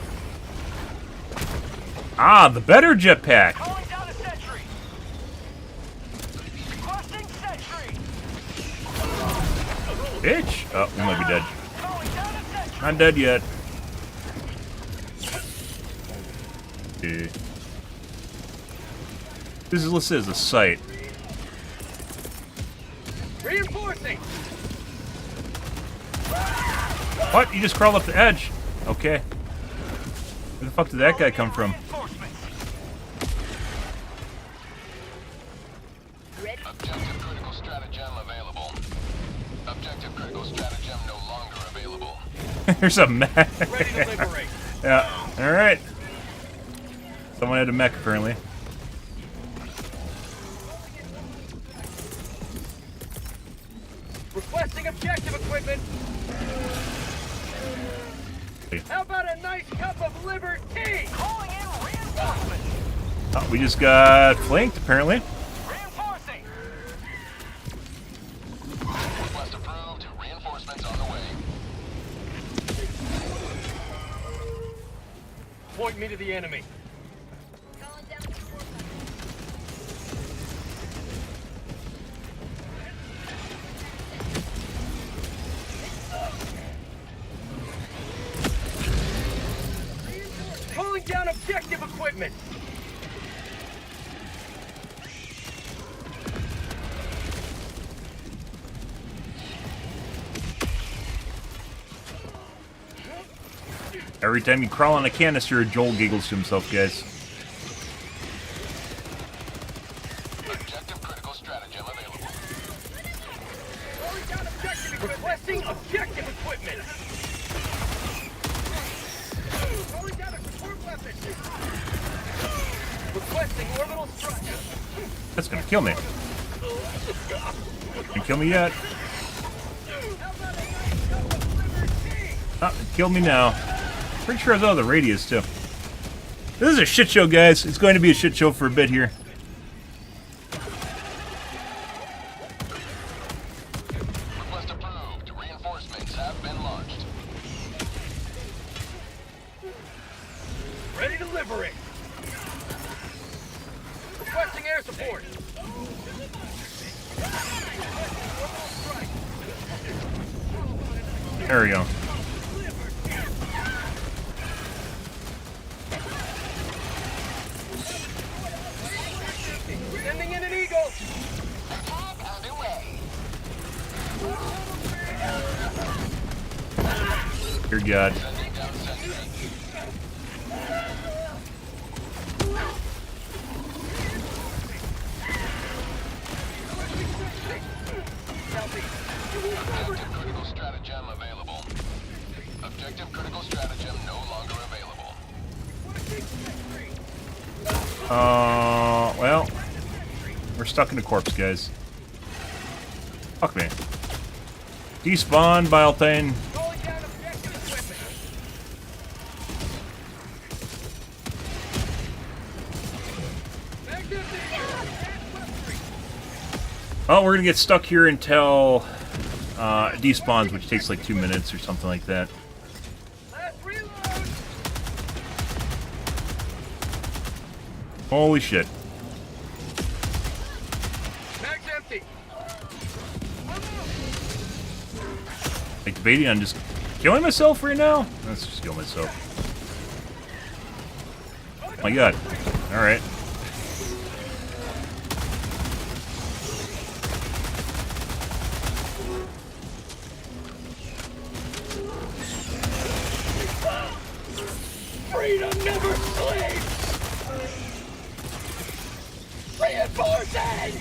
A: Ah, the better jetpack!
G: Calling down a sentry. Requesting sentry.
A: Bitch! Oh, we might be dead.
G: Calling down a sentry.
A: Not dead yet. Okay. This is listed as a site.
G: Reinforcing.
A: What? You just crawled up the edge? Okay. Where the fuck did that guy come from?
B: Objective critical stratagem available. Objective critical stratagem no longer available.
A: There's a mech.
G: Ready to liberate.
A: Yeah. Alright. Someone had a mech, apparently.
G: Requesting objective equipment. How about a nice cup of liberty? Calling in reinforcement.
A: Oh, we just got flanked, apparently.
G: Reinforcing.
B: Request approved. Reinforcements on the way.
G: Point me to the enemy. Calling down objective equipment.
A: Every time you crawl on a canister, Joel giggles to himself, guys.
B: Objective critical stratagem available.
G: Calling down objective equipment. Requesting objective equipment. Calling down a support weapon. Requesting orbital structure.
A: That's gonna kill me. Can't kill me yet. Oh, it killed me now. Pretty sure I was out of the radius, too. This is a shit show, guys. It's going to be a shit show for a bit here.
B: Request approved. Reinforcements have been launched.
G: Ready to liberate. Requesting air support.
A: There we go.
G: Sending in an eagle.
A: Dear God.
B: Sending down sentry. Objective critical stratagem available. Objective critical stratagem no longer available.
A: Well, we're stuck in a corpse, guys. Fuck me. Despawn, Biletane.
G: Calling down objective equipment.
A: Oh, we're gonna get stuck here until it despawns, which takes like 2 minutes or something like that.
G: Last reload.
A: Holy shit.
G: Mag's empty.
A: Like debating on just killing myself right now? Let's just kill myself. Oh my God. Alright.
G: Freedom never sleeps. Reinforcing.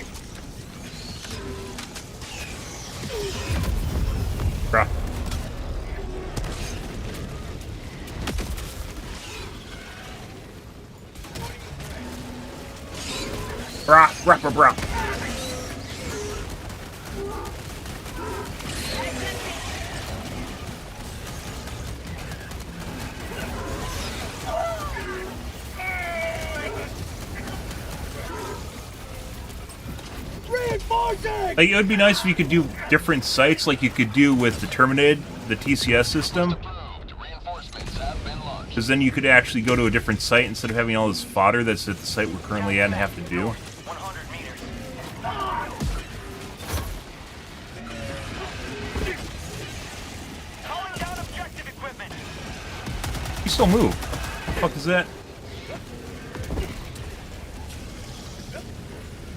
A: Bruh. Brah, brah, brah, brah. Like, it would be nice if you could do different sites like you could do with the Terminated, the TCS system. Because then you could actually go to a different site instead of having all this fodder that's at the site we're currently at and have to do.
D: 100 meters. Calling down objective equipment.
A: You still move. What the fuck is that?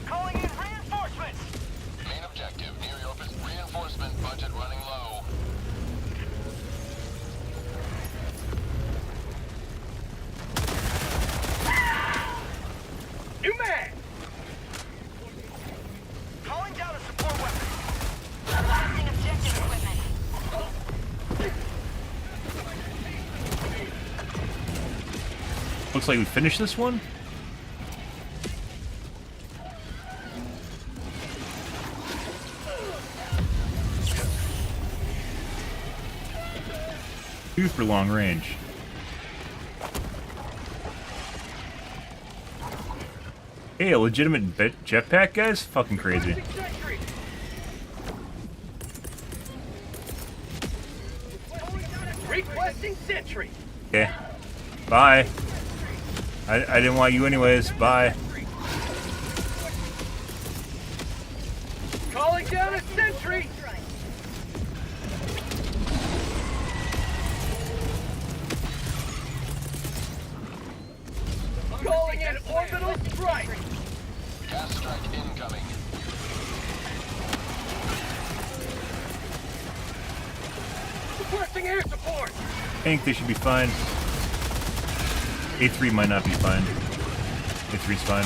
D: Calling in reinforcements.
B: Main objective, near your reinforcement budget running low.
G: New man!
D: Calling down a support weapon. Blasting objective equipment.
A: Looks like we finished this one. Super long range. Hey, a legitimate jetpack, guys? Fucking crazy.
G: Requesting sentry.
A: Okay. Bye. I didn't want you anyways. Bye.
G: Calling down a sentry. Calling in orbital strike.
B: Gas strike incoming.
G: Requesting air support.
A: I think they should be fine. A3 might not be fine. A3's fine.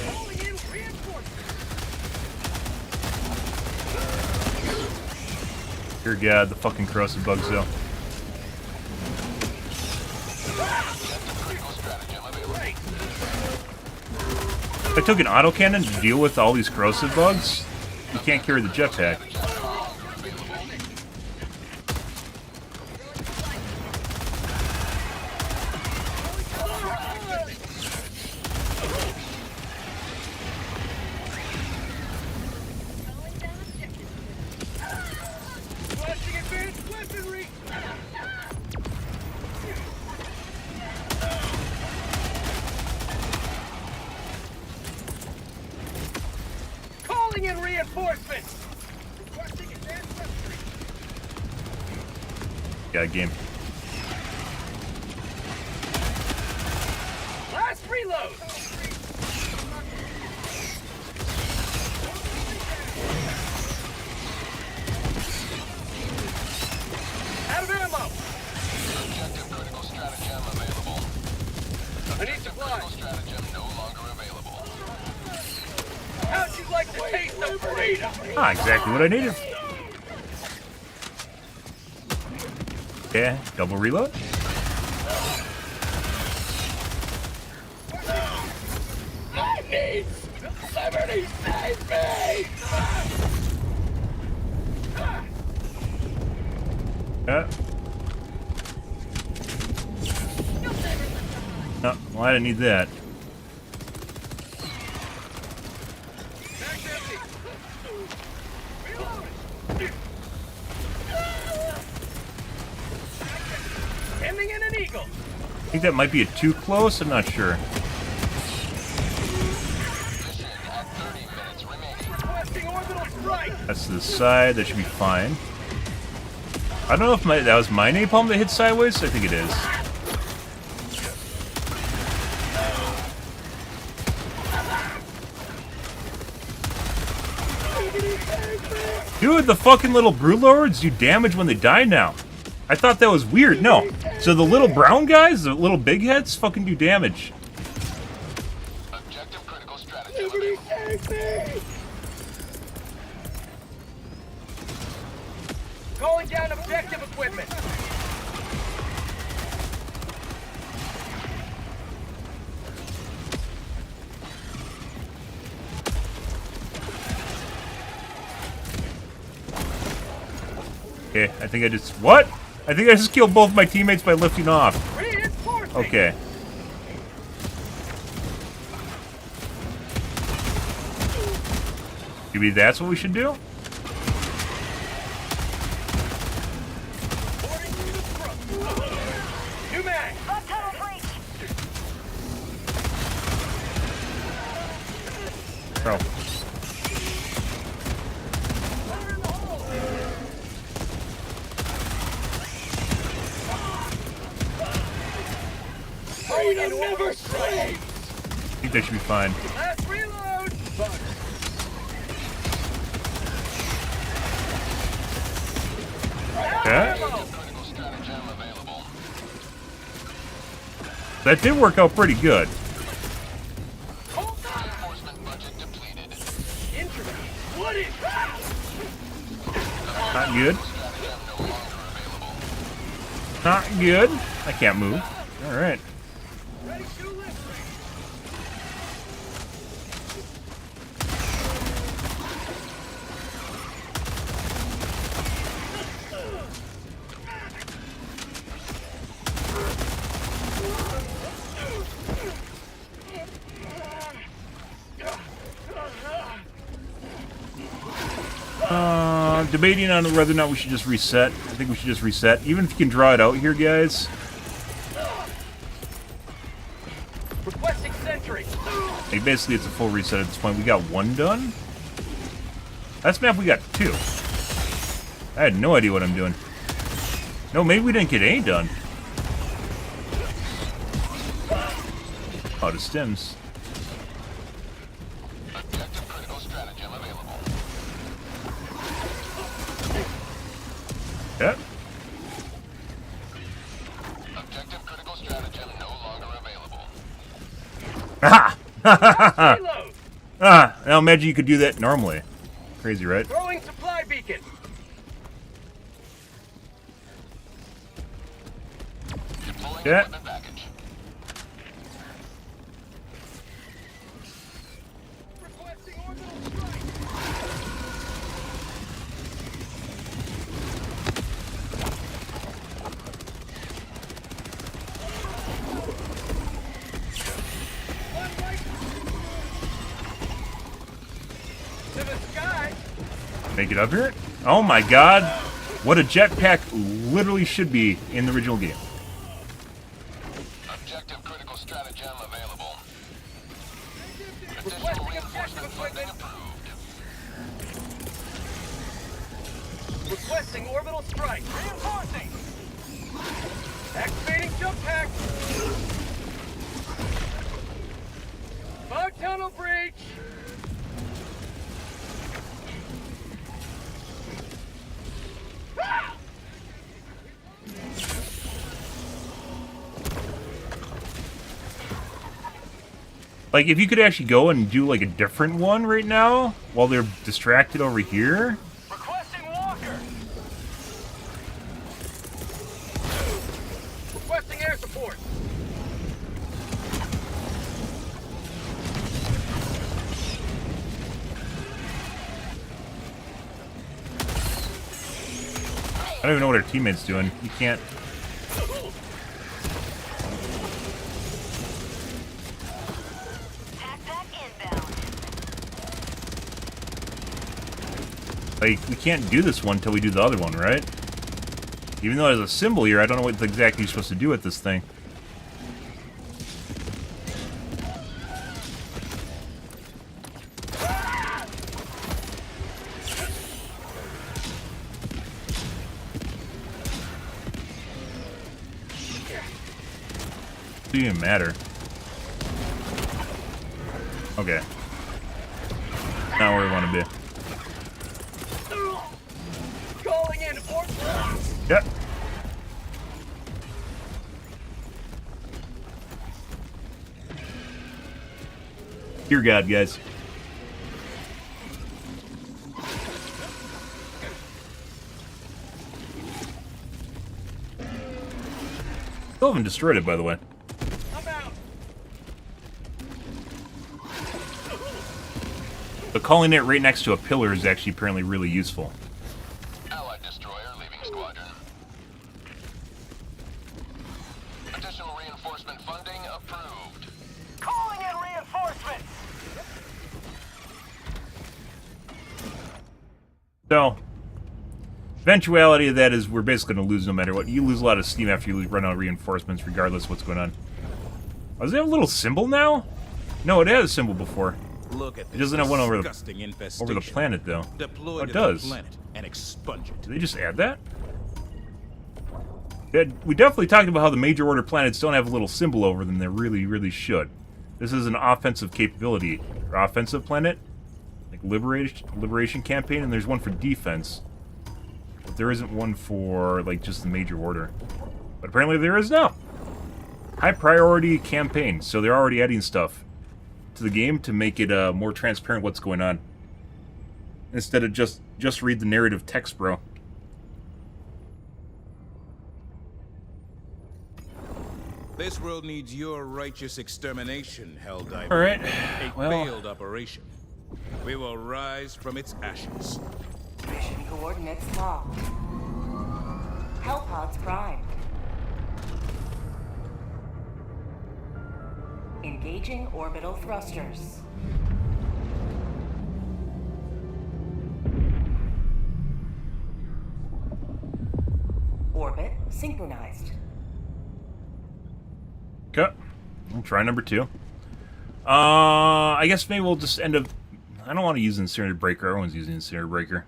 G: Calling in reinforcements.
A: Dear God, the fucking corrosive bugs though. If I took an autocannon to deal with all these corrosive bugs, you can't carry the jetpack.
G: Requesting advanced weaponry. Calling in reinforcements. Requesting advanced weaponry.
A: Yeah, game.
G: Last reload. Out of ammo.
B: Objective critical stratagem available.
G: I need supplies.
B: Critical stratagem no longer available.
G: How'd you like to taste of freedom?
A: Ah, exactly what I needed. Yeah, double reload.
G: I need liberty. Save me.
A: No, well, I didn't need that.
G: Back empty. Reloading. Ending in an eagle.
A: I think that might be a too close. I'm not sure.
B: Mission at 30 minutes remaining.
G: Requesting orbital strike.
A: That's to the side. That should be fine. I don't know if that was my napalm that hit sideways. I think it is. Dude, the fucking little broodlords do damage when they die now. I thought that was weird. No. So the little brown guys, the little big heads, fucking do damage.
B: Objective critical stratagem available.
G: Calling down objective equipment.
A: Okay, I think I just... What? I think I just killed both my teammates by lifting off.
G: Reinforcements.
A: Okay. Maybe that's what we should do?
G: New mag.
A: Bro.
G: Freedom never sleeps.
A: I think they should be fine.
G: Last reload.
A: Okay. That did work out pretty good.
G: What is
A: Not good. Not good. I can't move. Alright.
G: ready to lift?
A: Debating on whether or not we should just reset. I think we should just reset. Even if you can draw it out here, guys.
G: Requesting sentry.
A: Like, basically, it's a full reset at this point. We got one done. Last map, we got two. I had no idea what I'm doing. No, maybe we didn't get any done. Oh, the stims.
B: Objective critical stratagem available.
A: Yep.
B: Objective critical stratagem no longer available.
A: Aha!
G: Reload.
A: Ah! Now imagine you could do that normally. Crazy, right?
G: Throwing supply beacon.
B: Deploying
A: Yeah.
B: equipment package.
G: Requesting orbital strike. One right. To the sky.
A: Make it up here? Oh my god! What a jetpack literally should be in the original game.
B: Objective critical stratagem available. Additional
G: Requesting
B: reinforcement
G: objective
B: funding
G: equipment.
B: approved.
G: Requesting orbital strike. Reinforcing. Activating jump pack. Bug tunnel breach. Ah!
A: Like, if you could actually go and do, like, a different one right now, while they're distracted over here.
G: Requesting walker. Requesting air support.
A: I don't even know what our teammate's doing. You can't... Like, we can't do this one until we do the other one, right? Even though there's a symbol here, I don't know what exactly you're supposed to do with this thing. Doesn't even matter. Okay. Not where we want to be.
G: Calling in orbital.
A: Yep. Dear God, guys. Still haven't destroyed it, by the way.
G: I'm out.
A: But calling it right next to a pillar is actually apparently really useful.
B: Allied destroyer leaving squadron. Additional reinforcement
A: So, eventuality of that is we're basically going to lose no matter what. You lose a lot of steam after you run out of reinforcements, regardless of what's going on. Oh, does it have a little symbol now? No, it had a symbol before.
H: Look at this.
A: It doesn't have one over the
H: infestation.
A: planet, though.
H: Deploy
A: it
H: to
A: does.
H: The planet and expunge it.
A: Did they just add that? Yeah, we definitely talked about how the major order planets don't have a little symbol over them. They really, really should. This is an offensive capability, or offensive planet, like liberation campaign, and there's one for defense. But there isn't one for like just the major order. But apparently there is now. High priority campaign, so they're already adding stuff to the game to make it more transparent what's going on. Instead of just read the narrative text, bro.
H: This world needs your righteous extermination, Helldiver.
A: All right.
H: A
A: Well,
H: failed operation. We will rise from its ashes.
E: Mission coordinates locked. Hellpods primed. Engaging orbital thrusters. Orbit synchronized.
A: okay. We'll try number 2. I guess maybe we'll just end up... I don't want to use Incinerator Breaker. Everyone's using Incinerator Breaker.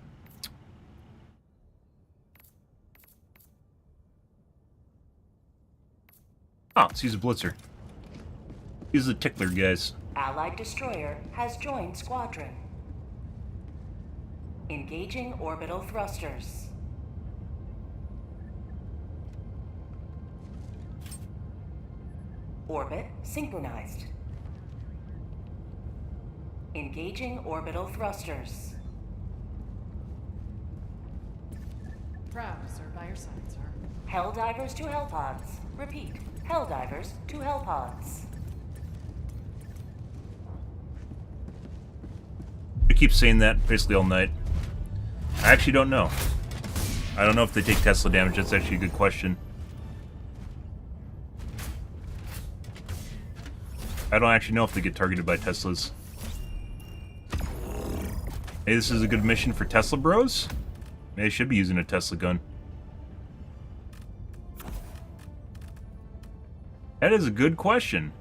A: Oh, let's use a Blitzer. Use the Tickler, guys.
E: Allied destroyer has joined squadron. Engaging orbital thrusters. Orbit synchronized. Engaging orbital thrusters.
F: Proud to serve by your side, sir.
E: Helldivers to Hellpods. Repeat. Helldivers to Hellpods.
A: I keep saying that basically all night. I actually don't know. I don't know if they take Tesla damage. That's actually a good question. I don't actually know if they get targeted by Teslas. Hey, this is a good mission for Tesla bros. Maybe I should be using a Tesla gun. That is a good question.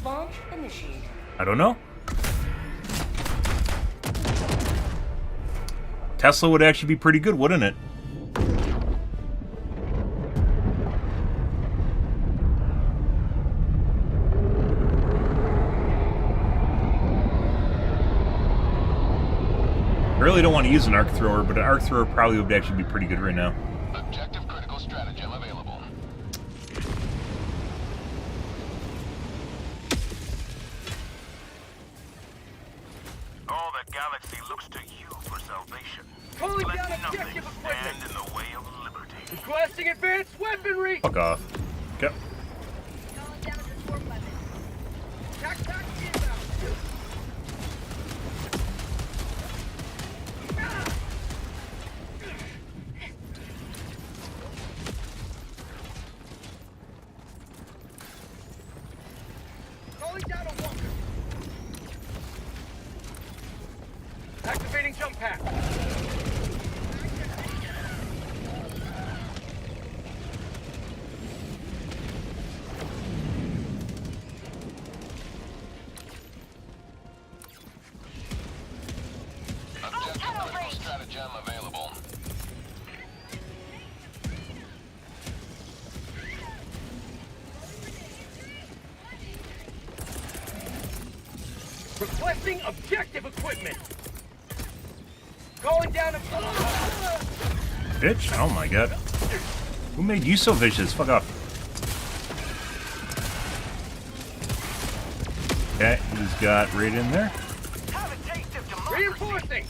E: Launch initiated.
A: I don't know. Tesla would actually be pretty good, wouldn't it? I really don't want to use an arc thrower, but an arc thrower probably would actually be pretty good right now.
B: Objective critical stratagem available.
D: All the galaxy looks to you for salvation.
G: Calling
D: Let
G: down
D: nothing
G: objective
D: stand
G: equipment.
D: in the way of liberty.
G: Requesting advanced weaponry.
A: Fuck off. Okay.
G: Tac inbound. Calling down a walker. Activating jump pack.
B: Objective critical stratagem available.
G: Requesting objective equipment. Calling down a...
A: Bitch? Oh my god. Who made you so vicious? Fuck off. Okay, he's got right in there.
G: Have a taste of democracy. Reinforcing.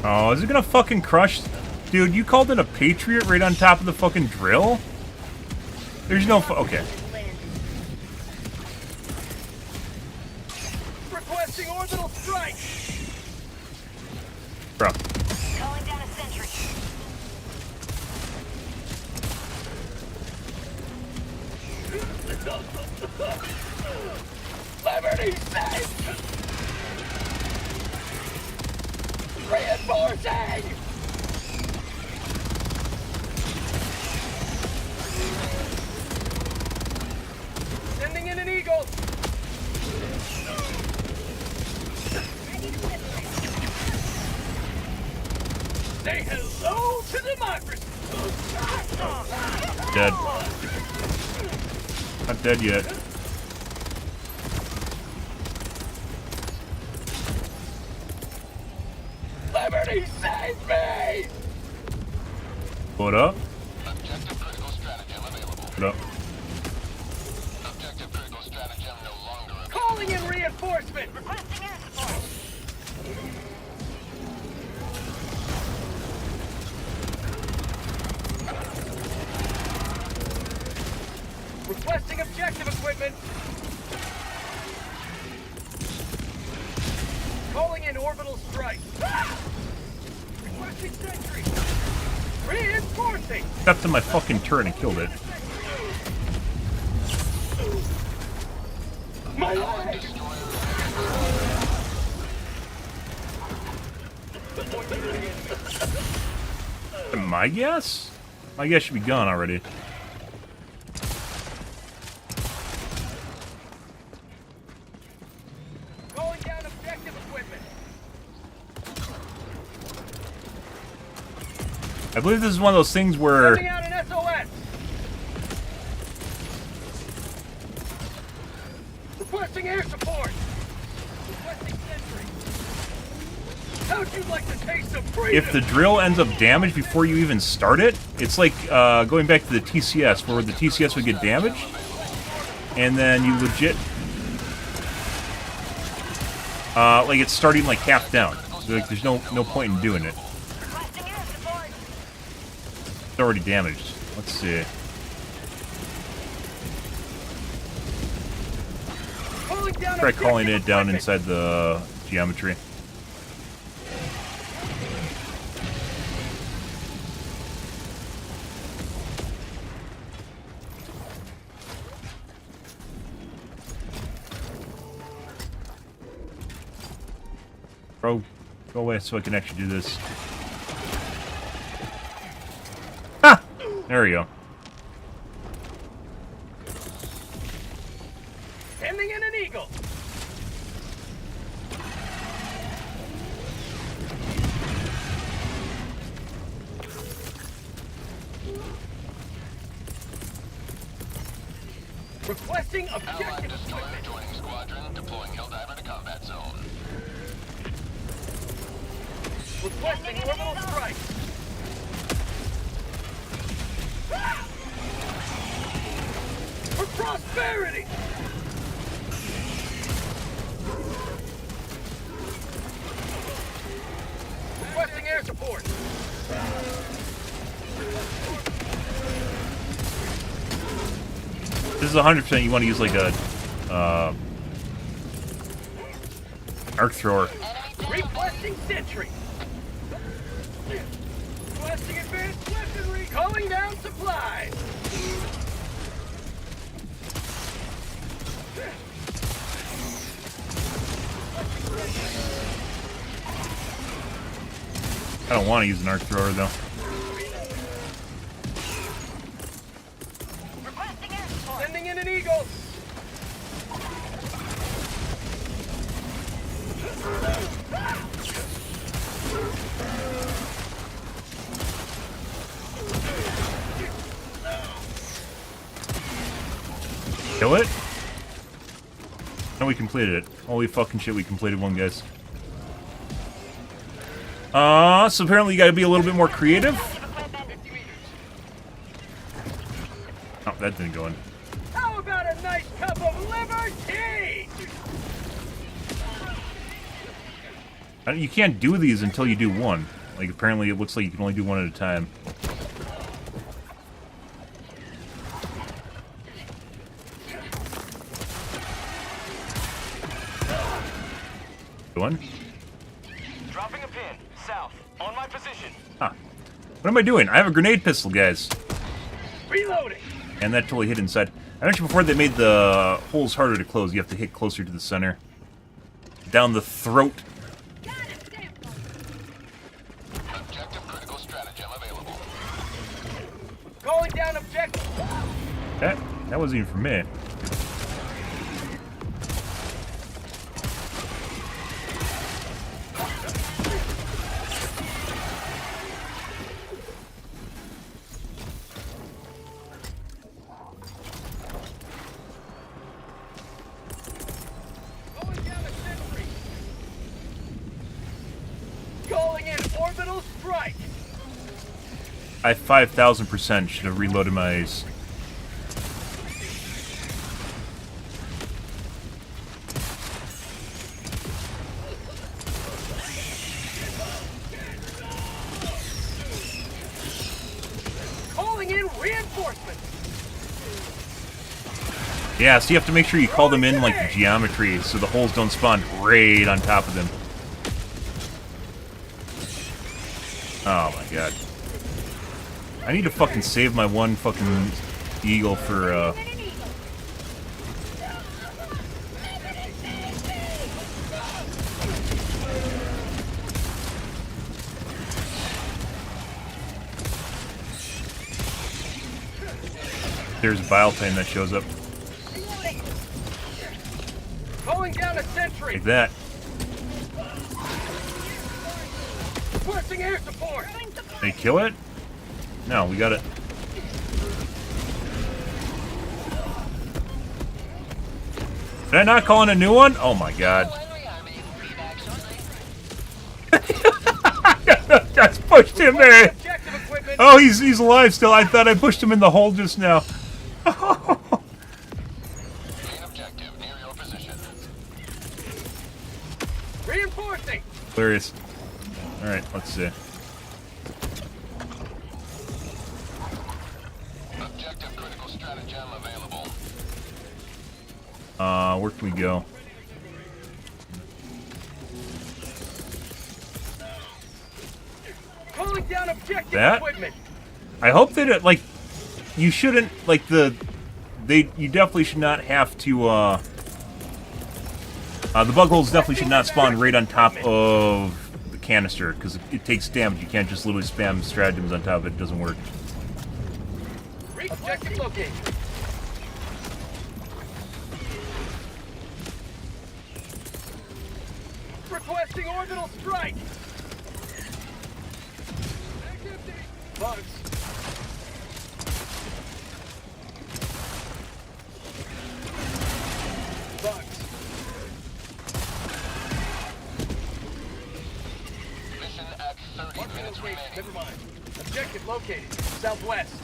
A: Oh, is it gonna fucking crush? Dude, you called it a Patriot right on top of the fucking drill? There's no okay.
G: Requesting orbital strike.
A: Bro.
E: Calling down a sentry.
G: Liberty safe. Reinforcing. Sending in an eagle. Say hello to democracy.
A: Dead. Not dead yet.
G: Liberty save me!
A: What up?
B: Objective critical stratagem available.
A: What up?
B: Objective critical stratagem no longer available.
G: Calling in reinforcement!
E: Requesting air support.
G: Requesting objective equipment! Calling in orbital strike! Requesting sentry! Reinforcing!
A: Stepped in my fucking turret and killed it.
G: My leg!
A: My guess? My guess should be gone already.
G: Calling down objective equipment!
A: I believe this is one of those things where
G: Sending out an SOS! Requesting air support! Requesting sentry! How'd you like to taste some freedom?
A: if the drill ends up damaged before you even start it, it's like going back to the TCS, where the TCS would get damaged, and then you legit, like it's starting like half down. Like there's no point in doing it.
E: Requesting air support.
A: It's already damaged. Let's see.
G: Calling down
A: Try calling it
G: objective
A: down
G: equipment.
A: inside the geometry. Bro, go away so I can actually do this. Ah! There we go.
G: Sending in an eagle! Requesting
B: Allied
G: objective
B: destroyer
G: equipment!
B: joining squadron, deploying Helldiver to combat zone.
G: Requesting orbital strike! For prosperity! Requesting air support!
A: This is 100% you want to use like a arc thrower.
G: Requesting sentry! Requesting advanced weaponry! Calling down supplies!
A: I don't want to use an arc thrower though.
E: Requesting air support.
G: Sending in an eagle!
A: kill it? No, we completed it. Holy fucking shit, we completed one, guys. So apparently you gotta be a little bit more creative. Oh, that didn't go in.
G: How about a nice cup of liver tea?
A: You can't do these until you do one. Like, apparently it looks like you can only do one at a time. One.
D: Dropping a pin. South. On my position.
A: Huh. What am I doing? I have a grenade pistol, guys.
G: Reloading.
A: And that totally hit inside. I mentioned before they made the holes harder to close. You have to hit closer to the center. Down the throat.
B: Objective critical stratagem available.
G: Calling down objective.
A: That wasn't even for me.
G: Calling down a sentry. Calling in orbital strike.
A: I 5,000% should have reloaded my ace.
G: Calling in reinforcements.
A: Yeah, so you have to make sure you call them in like the geometry so the holes don't spawn right on top of them. Oh my god. I need to fucking save my one fucking eagle for, There's a bile plane that shows up.
G: Calling down a sentry.
A: Like that.
G: Requesting air support.
A: They kill it? No, we got it. Did I not call in a new one? Oh my god. That's pushed him there.
G: Objective equipment.
A: Oh, he's alive still. I thought I pushed him in the hole just now.
B: Main objective near your position.
G: Reinforcing.
A: Hilarious. Alright, let's see.
B: Objective critical stratagem available.
A: Where can we go?
G: Calling down objective
A: That?
G: equipment.
A: I hope that like you shouldn't like you definitely should not have to the bug holes definitely should not spawn right on top of the canister because it takes damage. You can't just literally spam stratagems on top of it. It doesn't work.
G: Objective located. Requesting orbital strike. Bugs. Bugs.
B: Mission at 30 minutes remaining.
G: Never mind. Objective located. Southwest.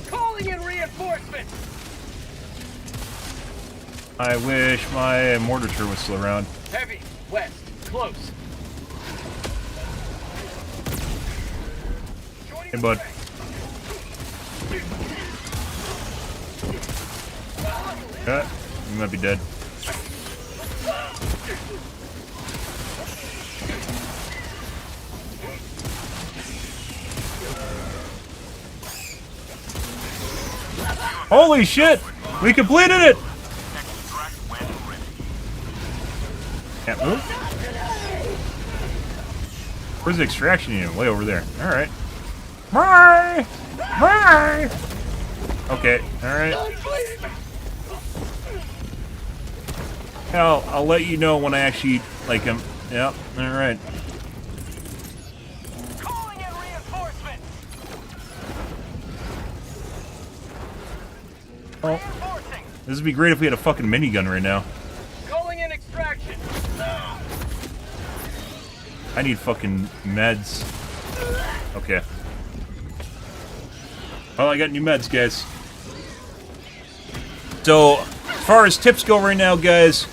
G: Calling in reinforcements.
A: I wish my mortar turret was still around.
G: Heavy. West. Close.
A: Hey, bud. You might be dead. Holy shit! We completed it! Can't move? Where's the extraction unit? Way over there. Alright. Bye! Bye! Okay, alright. I'll let you know when I actually like him. Yep, alright.
G: Calling in reinforcements.
A: Oh. This would be great if we had a fucking minigun right now.
G: Calling in extraction.
A: I need fucking meds. Okay. Well, I got new meds, guys. So, as far as tips go right now, guys,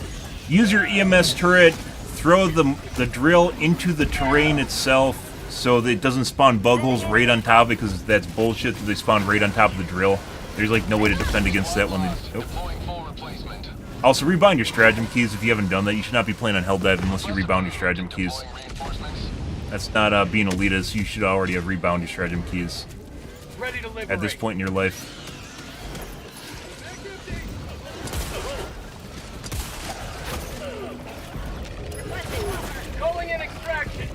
A: use your EMS turret, throw the drill into the terrain itself so that it doesn't spawn bug holes right on top, because that's bullshit that they spawn right on top of the drill. There's like no way to defend against that when they... Oh. Also, rebound your stratagem keys if you haven't done that. You should not be playing on Helldive unless you rebound your stratagem keys. That's not being elitist. You should already have rebound your stratagem keys at this point in your life.
G: Calling in extraction.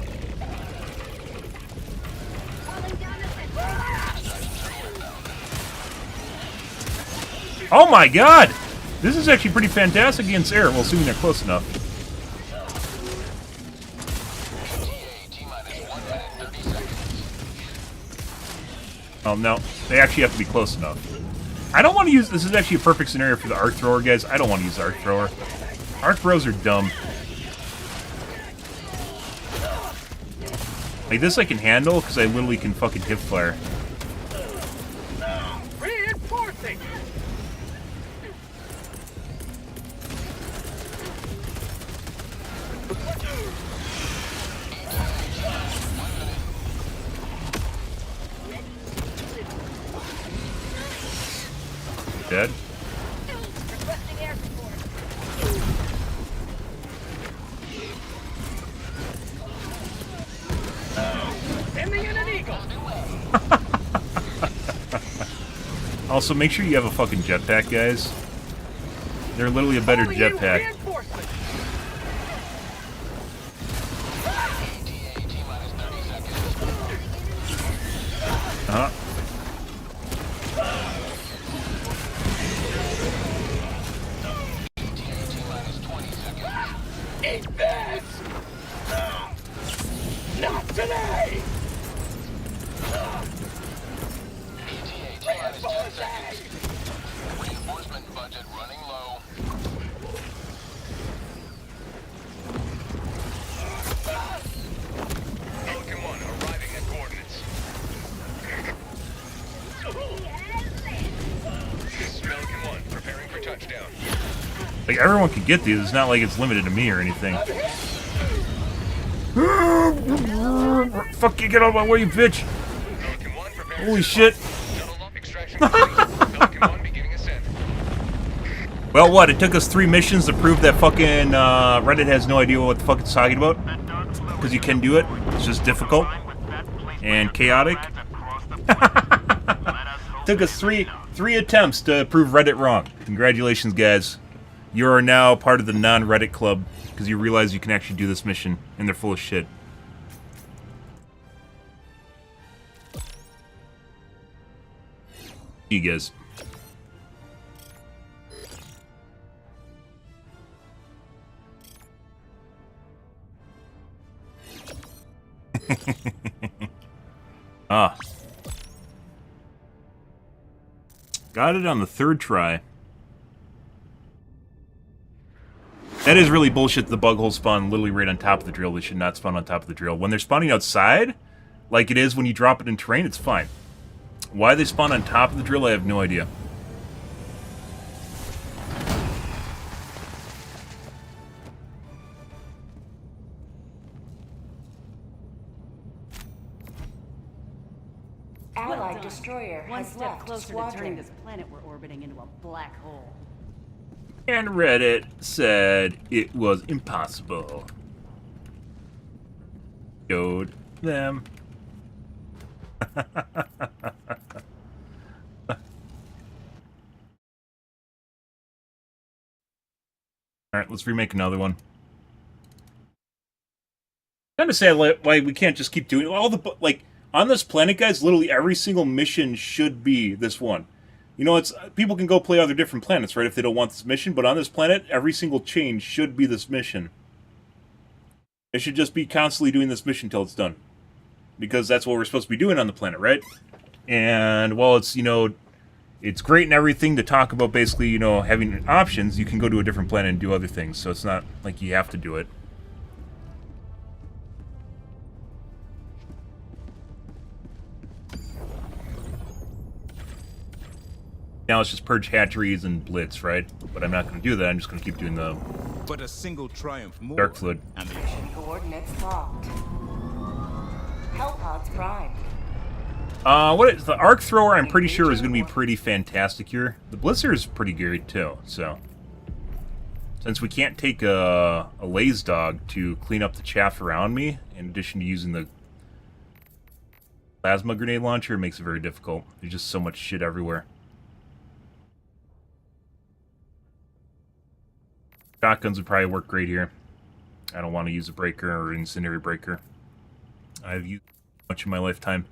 A: Oh my god! This is actually pretty fantastic against air, well, assuming they're close enough. Oh, no. They actually have to be close enough. I don't want to use... This is actually a perfect scenario for the arc thrower, guys. I don't want to use the arc thrower. Arc throws are dumb. Like, this I can handle, because I literally can fucking hip fire.
G: Reinforcing.
A: Dead.
G: Requesting air support. Sending in an eagle.
A: Also, make sure you have a fucking jetpack, guys. They're literally a better jetpack. Uh-huh.
G: Eat this! Not today!
B: Reinforcement budget running low.
D: Pelican 1 arriving at coordinates. This is Pelican 1 preparing for touchdown.
A: Like, everyone can get these. It's not like it's limited to me or anything. Fuck you, get out of my way, you bitch! Holy shit. Well, what? It took us 3 missions to prove that fucking Reddit has no idea what the fuck it's talking about. Because you can do it. It's just difficult. And chaotic. Took us three attempts to prove Reddit wrong. Congratulations, guys. You are now part of the non-Reddit club. Because you realize you can actually do this mission. And they're full of shit. See you guys. Ah. Got it on the 3rd try. That is really bullshit. The bug holes spawn literally right on top of the drill. They should not spawn on top of the drill. When they're spawning outside, like it is when you drop it in terrain, it's fine. Why they spawn on top of the drill, I have no idea.
E: Allied destroyer
F: One
E: has
F: step
E: left
F: closer to
E: squadron.
F: turning this planet we're orbiting into a black hole.
A: And Reddit said it was impossible. Showed them. Alright, let's remake another one. Kind of sad why we can't just keep doing all the, like, on this planet, guys, literally every single mission should be this one. You know, it's people can go play other different planets, right, if they don't want this mission, but on this planet, every single change should be this mission. It should just be constantly doing this mission till it's done. Because that's what we're supposed to be doing on the planet, right? And, well, it's, you know, it's great and everything to talk about basically, you know, having options. You can go to a different planet and do other things, so it's not like you have to do it. Now it's just purge hatcheries and blitz, right? But I'm not going to do that. I'm just going to keep doing the
H: But a single triumph more.
A: dark fluid.
H: And the
E: Mission coordinates locked. Hellpods primed.
A: What is the arc thrower? I'm pretty sure is going to be pretty fantastic here. The blitzer is pretty great too. So, since we can't take a laze dog to clean up the chaff around me, in addition to using the plasma grenade launcher, it makes it very difficult. There's just so much shit everywhere. Shotguns would probably work great here. I don't want to use a breaker or an incendiary breaker. I've used much in my lifetime.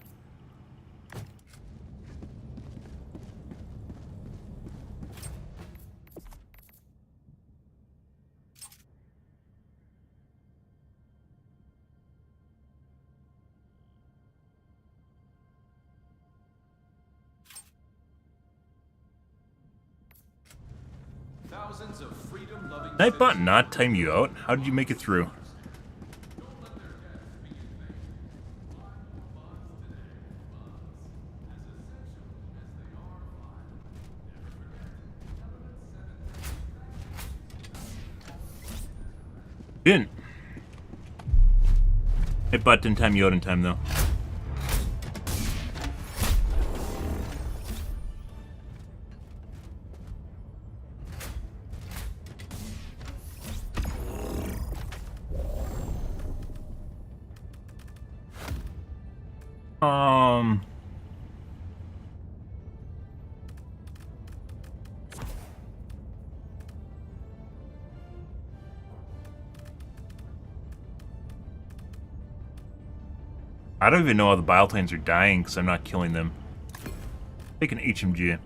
B: Thousands of freedom-loving
A: Nightbot not time you out? How did you make it through? Didn't. Nightbot didn't time you out in time though. I don't even know how the Biotines are dying because I'm not killing them. Take an HMG.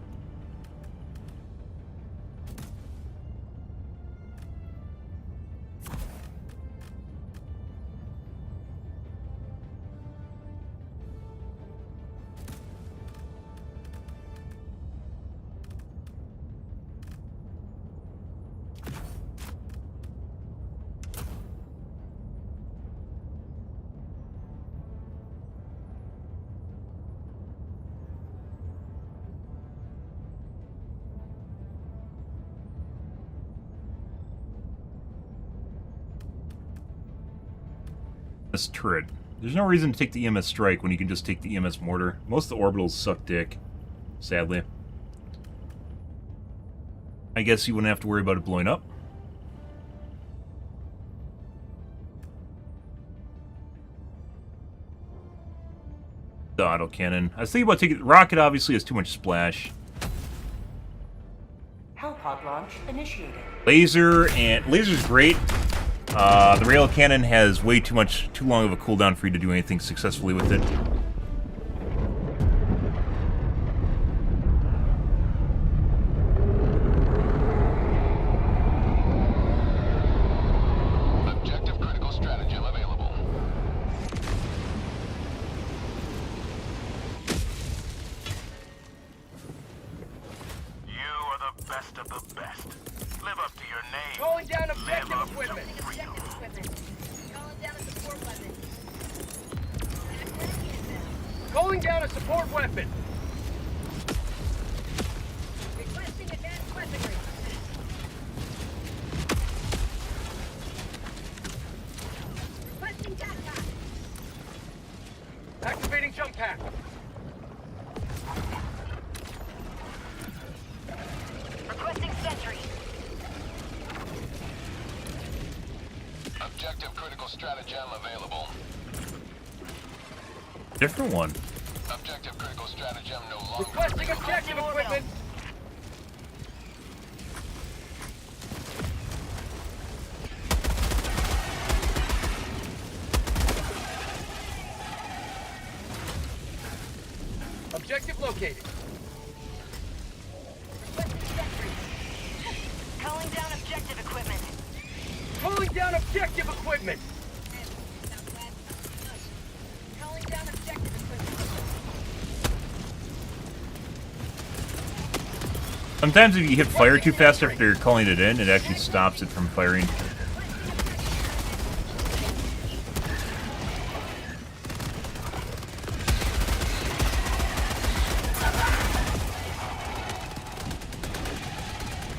A: EMS turret. There's no reason to take the EMS strike when you can just take the EMS mortar. Most of the orbitals suck dick, sadly. I guess you wouldn't have to worry about it blowing up. The autocannon. I was thinking about taking... Rocket obviously has too much splash.
E: Hellpod launch initiated.
A: Laser, and laser's great. The rail cannon has too long of a cooldown for you to do anything successfully with it.
B: Objective critical stratagem available.
D: You are the best of the best. Live up to your name.
G: Calling down
D: Live
G: objective
D: up to
G: equipment.
D: freedom.
G: Calling down a support weapon.
F: Requesting advanced weaponry. Requesting backpack.
G: Activating jump pack.
F: Requesting sentry.
B: Objective critical stratagem available.
A: Different one.
B: Objective critical stratagem no longer.
G: Requesting objective equipment. Objective located.
F: Requesting sentry. Calling down objective equipment.
G: Calling down objective equipment.
F: Calling down objective equipment.
A: Sometimes if you hit fire too fast after you're calling it in, it actually stops it from firing.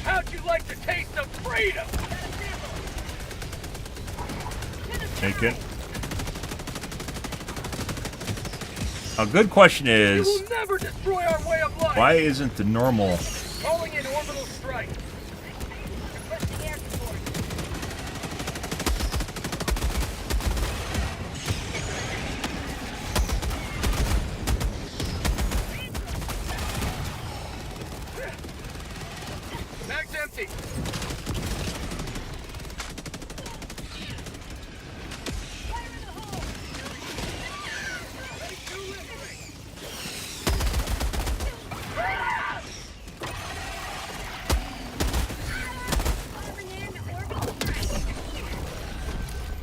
G: How'd you like the taste of freedom?
A: Take it. A good question is,
G: You will never destroy our way of life.
A: why isn't the normal...
G: Calling in orbital strike. Requesting air support. Mag's empty.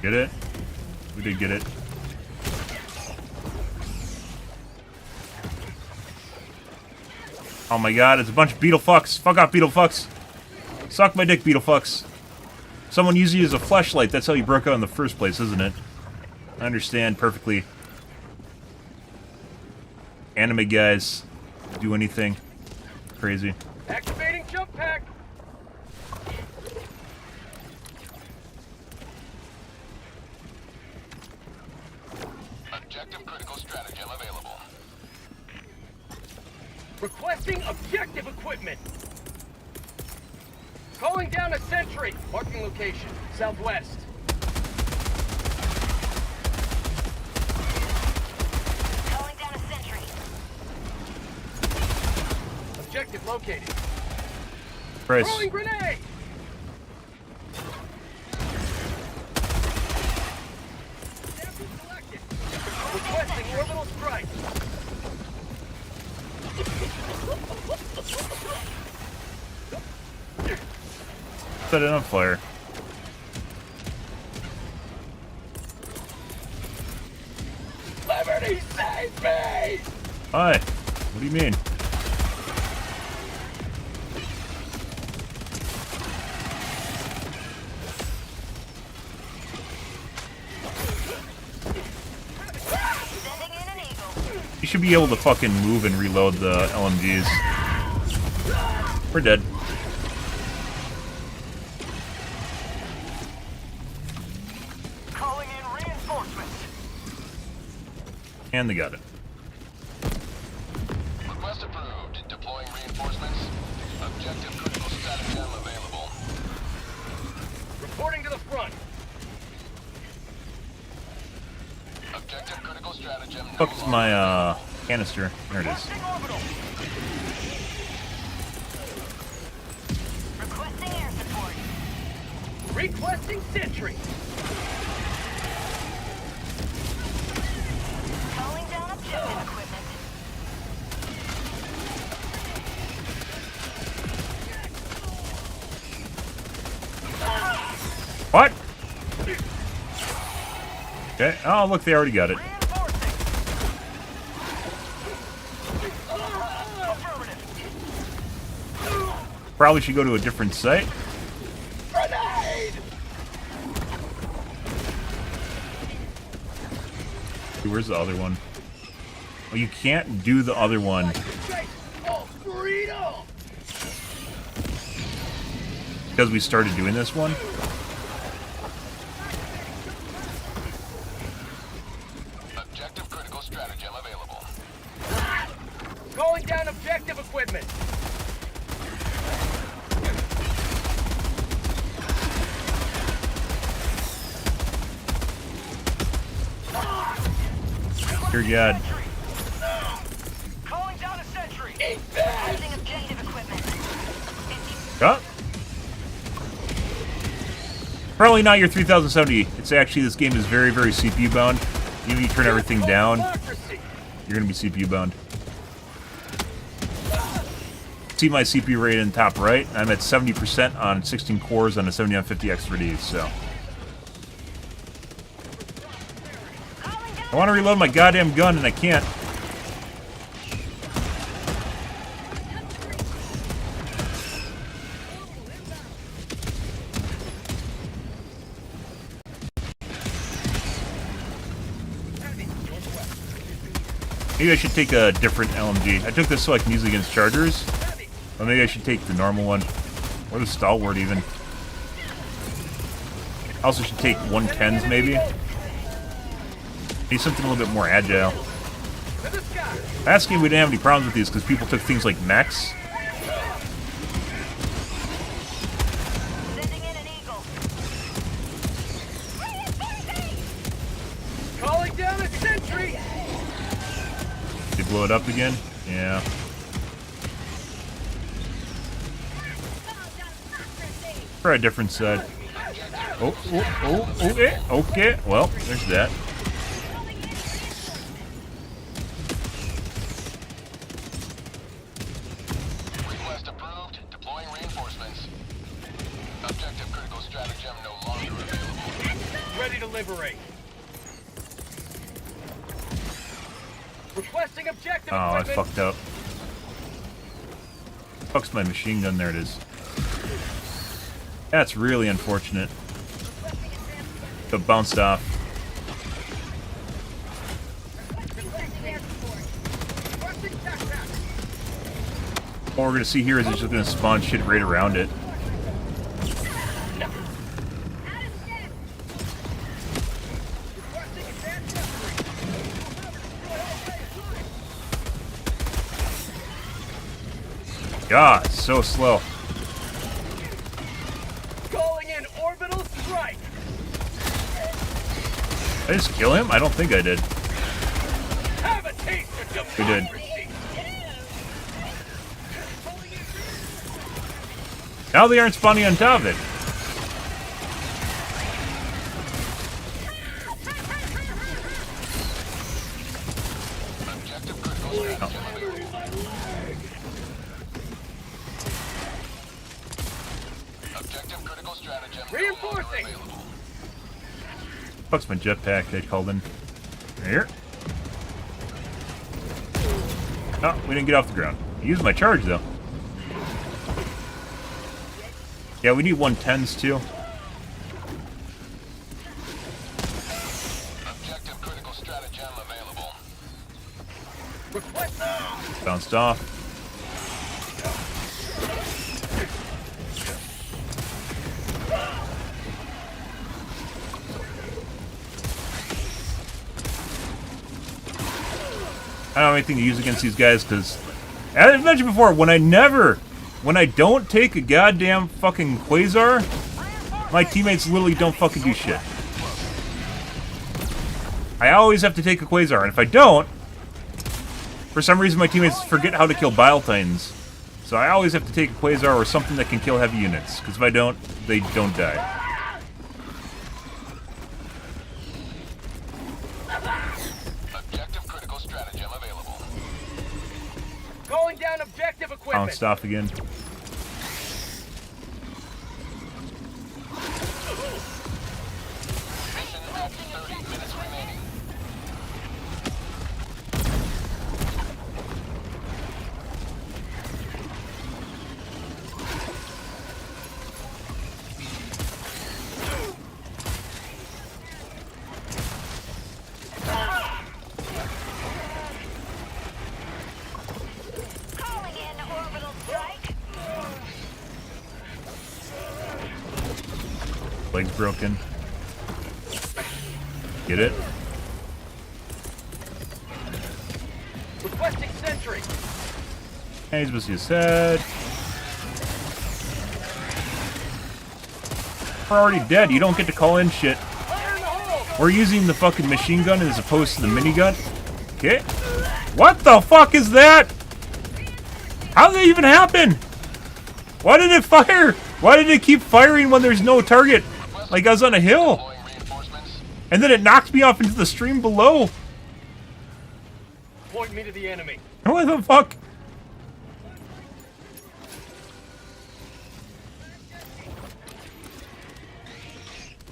A: Get it? We did get it. Oh my god, it's a bunch of beetle fucks. Fuck off, beetle fucks. Suck my dick, beetle fucks. Someone used you as a fleshlight. That's how you broke out in the first place, isn't it? I understand perfectly. Anime guys do anything. Crazy.
G: Activating jump pack.
B: Objective critical stratagem available.
G: Requesting objective equipment. Calling down a sentry. Marking location. Southwest.
F: Calling down a sentry.
G: Objective located.
A: Chris.
G: Throwing grenade. Sample selected. Requesting orbital strike.
A: Set it on fire.
G: Liberty, save me!
A: Hi. What do you mean?
F: Sending in an eagle.
A: You should be able to fucking move and reload the LMGs. We're dead.
G: Calling in reinforcements.
A: And they got it.
B: Request approved. Deploying reinforcements. Objective critical stratagem available.
G: Reporting to the front.
B: Objective critical stratagem. No
A: Fuck's
B: longer
A: my canister? There it is.
G: Requesting orbital.
F: Requesting air support.
G: Requesting sentry.
F: Calling down objective equipment.
A: What? Okay. Oh, look, they already got it.
G: Reinforcing. Affirmative.
A: Probably should go to a different site.
G: Grenade!
A: Where's the other one? Oh, you can't do the other one
G: Oh, freedom!
A: because we started doing this one.
B: objective critical stratagem available.
G: Calling down objective equipment.
A: Dear God.
G: Calling down a sentry.
F: Requesting objective equipment.
A: Oh. Probably not your 3070. It's actually, this game is very, very CPU bound. Even if you turn everything down,
G: Democracy.
A: you're going to be CPU bound. See my CPU rate in the top right. I'm at 70% on 16 cores on a 7950 X3D, so. I want to reload my goddamn gun and I can't. Maybe I should take a different LMG. I took this so I can use it against chargers. But maybe I should take the normal one. Or the stalwart even. I also should take 110s maybe. Need something a little bit more agile. Last game we didn't have any problems with these because people took things like mechs.
F: Sending in an eagle.
G: Calling down a sentry.
A: They blow it up again? Yeah. Try a different side. Okay. Okay. Well, there's that.
I: Request approved. Deploying reinforcements. Objective critical stratagem no longer available.
G: Ready to liberate. Requesting objective
A: Oh, I
G: equipment.
A: fucked up. Fuck's my machine gun. There it is. That's really unfortunate. It bounced off. What we're gonna see here is it's just gonna spawn shit right around it. God, it's so slow.
G: Calling in orbital strike.
A: Did I just kill him? I don't think I did.
G: Have a taste of
A: We did.
G: democracy.
A: Now they aren't spawning on top of it.
I: Objective critical stratagem available. Objective critical stratagem no longer
G: Reinforcing.
I: available.
A: Fuck's my jetpack they called in. Here. Oh, we didn't get off the ground. I used my charge though. Yeah, we need 110s too.
I: Objective critical stratagem available.
G: Request.
A: Bounced off. I don't have anything to use against these guys because, as I've mentioned before, when I don't take a goddamn fucking Quasar, my teammates literally don't fucking do shit. I always have to take a Quasar, and if I don't, for some reason my teammates forget how to kill Bile Titans. So I always have to take a Quasar or something that can kill heavy units, because if I don't, they don't die.
I: Objective critical stratagem available.
G: Calling down objective equipment.
A: Bounced off again.
I: Mission at 30 minutes remaining.
F: Calling in orbital strike.
A: Leg's broken. Get it?
G: Requesting sentry.
A: Hey, he's supposed to be said. We're already dead. You don't get to call in shit.
G: Fire in the hole.
A: We're using the fucking machine gun as opposed to the minigun. Okay. What the fuck is that? How did that even happen? Why did it fire? Why did it keep firing when there's no target? Like I was on a hill.
I: Deploying reinforcements.
A: And then it knocked me off into the stream below.
G: Point me to the enemy.
A: What the fuck?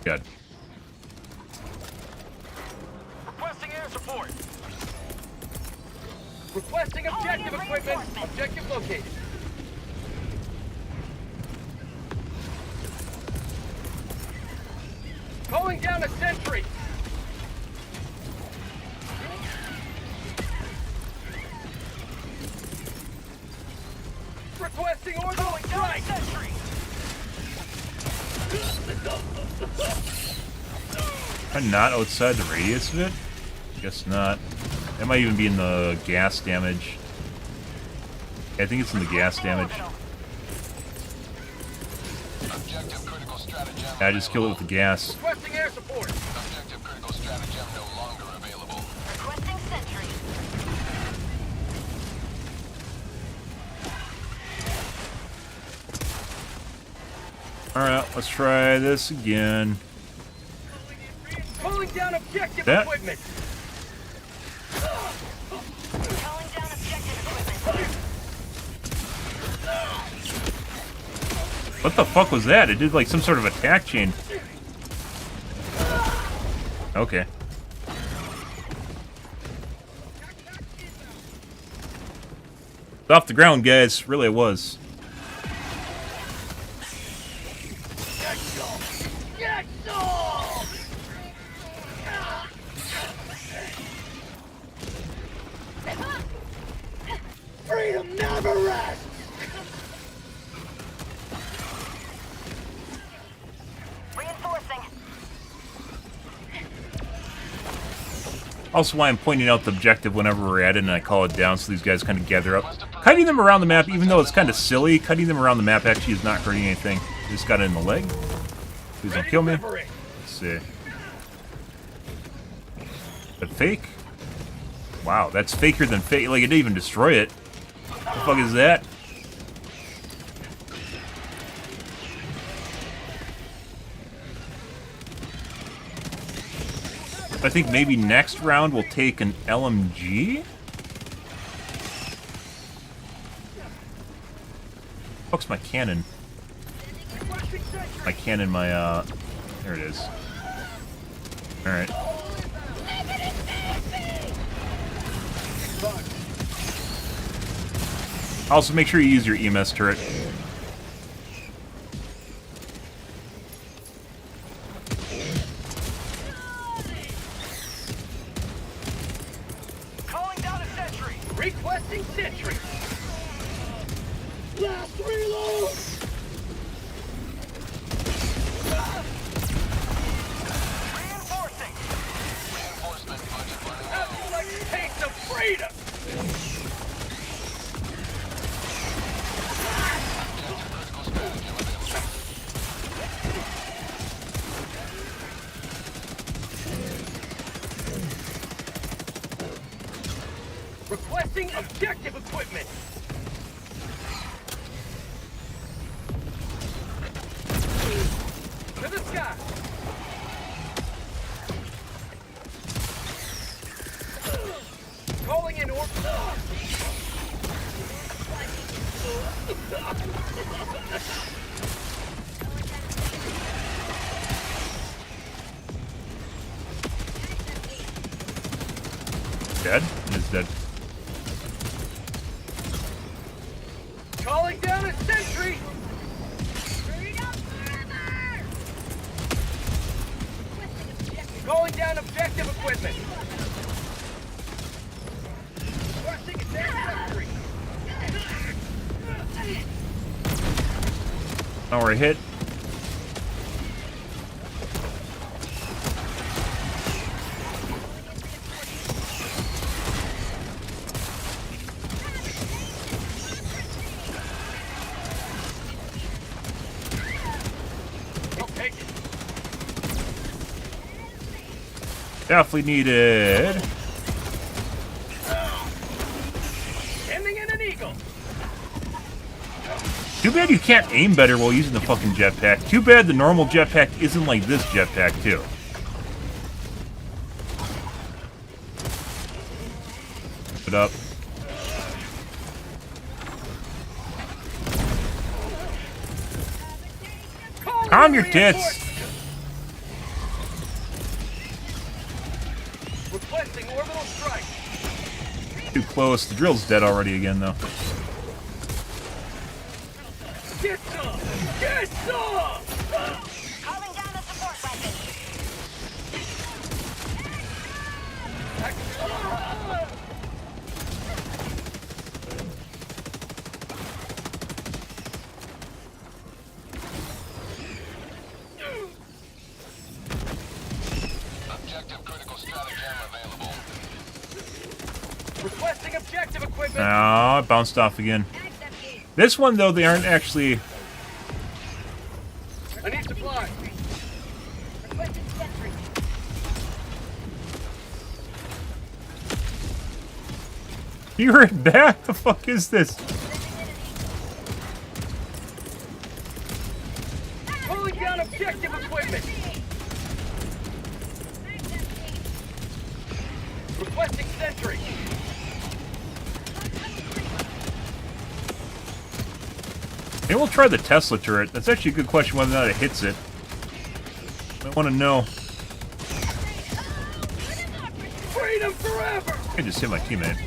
A: God.
G: Requesting air support. Requesting objective equipment. Objective located. Calling down a sentry. Requesting orbital strike!
A: Am I not outside the radius of it? Guess not. That might even be in the gas damage. I think it's in the gas damage.
I: Objective critical stratagem.
A: I just killed it with the gas.
G: Requesting air support!
I: Objective critical stratagem no longer available.
F: Requesting sentry.
G: Alright,
A: let's try this again.
G: Calling down objective
A: That?
G: equipment!
F: Calling down objective equipment.
A: What the fuck was that? It did like some sort of attack chain. Okay. It's off the ground, guys. Really, it was.
G: Freedom never rests!
F: Reinforcing.
A: Also why I'm pointing out the objective whenever we're at it and I call it down so these guys kind of gather up. Cutting them around the map, even though it's kind of silly, cutting them around the map actually is not hurting anything. Just got it in the leg. Please don't kill me. Let's see. But fake? Wow, that's faker than fake. Like, it didn't even destroy it. What the fuck is that? I think maybe next round we'll take an LMG? Fuck's my cannon? My cannon, there it is. Alright. Also, make sure you use your EMS turret.
G: Calling down a sentry! Requesting sentry! Last reload! Reinforcing!
I: Reinforcement budget running
G: That's
I: low.
G: like a taste of freedom!
I: Objective critical stratagem available.
G: Requesting objective equipment! To the sky! Calling in orb...
A: Dead? It's dead.
G: Calling down a sentry! Calling down objective equipment! Requesting advanced sentry!
A: Oh, we're hit.
G: I'll take it.
A: Definitely needed.
G: Sending in an eagle!
A: Too bad you can't aim better while using the fucking jetpack. Too bad the normal jetpack isn't like this jetpack, too. Put up. Calm your tits!
G: Requesting orbital strike!
A: Too close. The drill's dead already again, though.
G: Get some! Get some!
F: Calling down a support weapon.
G: Requesting objective equipment.
A: Oh, it bounced off again. This one, though, they aren't actually...
G: I need supplies.
F: Requesting sentry.
A: You heard that? The fuck is this?
G: Pulling down objective equipment. Requesting sentry.
A: Maybe we'll try the Tesla turret. That's actually a good question whether or not it hits it. I want to know.
G: Freedom forever.
A: I just hit my teammate.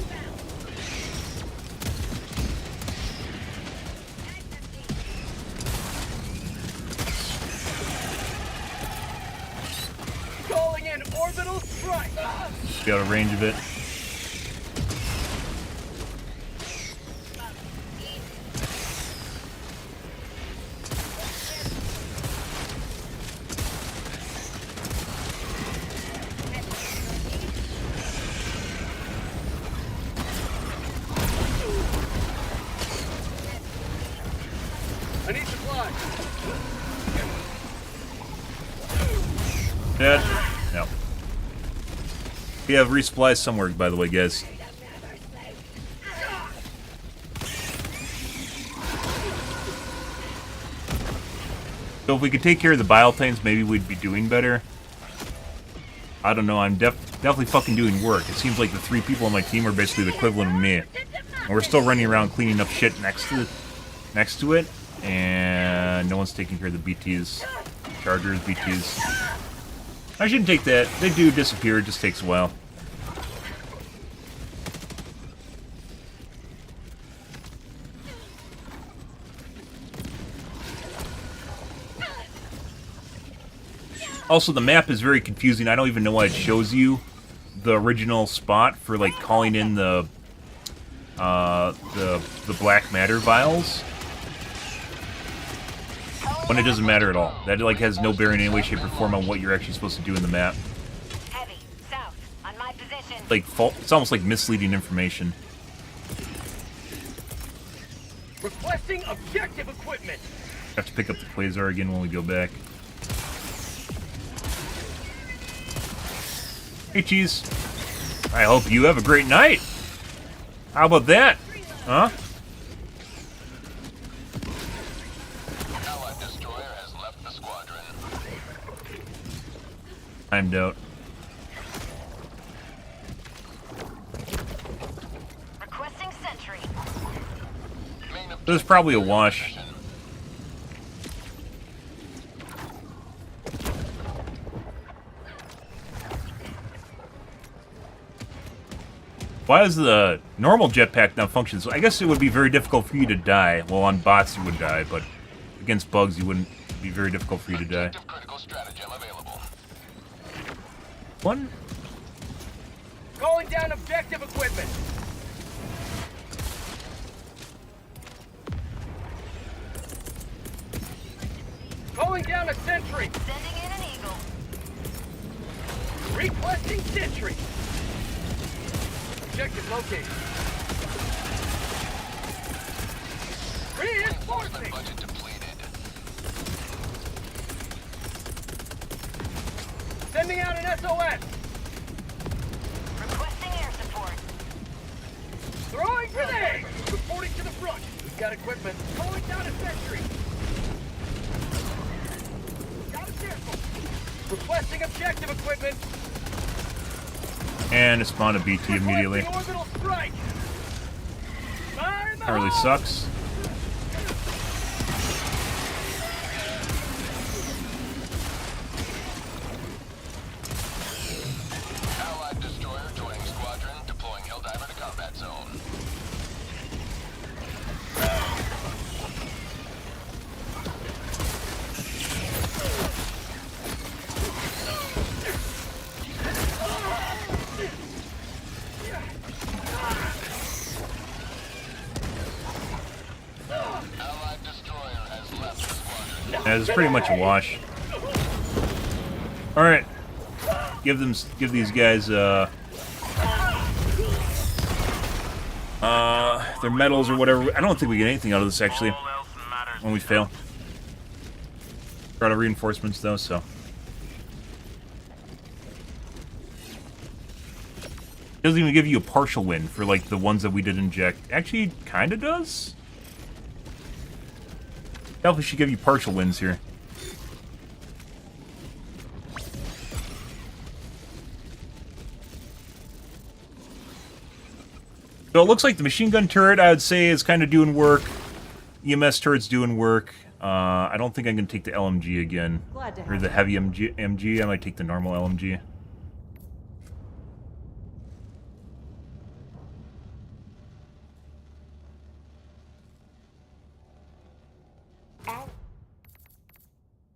G: Calling in orbital strike.
A: Get out of range of it.
G: I need supplies.
A: Dead? No. We have resupplies somewhere, by the way, guys. So if we could take care of the bioplanes, maybe we'd be doing better. I don't know, I'm definitely fucking doing work. It seems like the 3 people on my team are basically the equivalent of me. And we're still running around cleaning up shit next to it. And no one's taking care of the BTs. Chargers, BTs. I shouldn't take that. They do disappear, it just takes a while. Also, the map is very confusing. I don't even know why it shows you the original spot for, like, calling in the black matter vials. When it doesn't matter at all. That, like, has no bearing in any way, shape, or form on what you're actually supposed to do in the map.
F: Heavy, south, on my position.
A: Like, it's almost like misleading information.
G: Requesting objective equipment.
A: Have to pick up the Quasar again when we go back. Hey, Cheese. I hope you have a great night. How about that? Huh?
I: Allied destroyer has left the squadron.
A: Timed out.
F: Requesting sentry.
A: This is probably a wash. Why is the normal jetpack not functioning? So I guess it would be very difficult for you to die. Well, on bots you would die, but against bugs you wouldn't. It'd be very difficult for you to die.
I: Critical stratagem available.
A: One.
G: Calling down objective equipment. Calling down a sentry.
F: Sending in an eagle.
G: Requesting sentry. Objective located. Reinforcing.
I: Budget depleted.
G: Sending out an SOS.
F: Requesting air support.
G: Throwing grenade. Reporting to the front. We've got equipment. Calling down a sentry. Got a vehicle. Requesting objective equipment.
A: And it spawned a BT immediately.
G: Orbital strike. Fire in the
A: That really
G: hole.
A: sucks.
I: Allied destroyer joining squadron, deploying Helldiver to combat zone. Allied destroyer has left the squadron.
A: Yeah, it's pretty much a wash. All right, give these guys Their medals or whatever. I don't think we get anything out of this, actually, when we fail. Got our reinforcements, though, so. It doesn't even give you a partial win for, like, the ones that we did inject. Actually, kind of does. Definitely should give you partial wins here. So it looks like the machine gun turret, I would say, is kind of doing work. EMS turret's doing work. I don't think I'm going to take the LMG again. Or the heavy MG. I might take the normal LMG.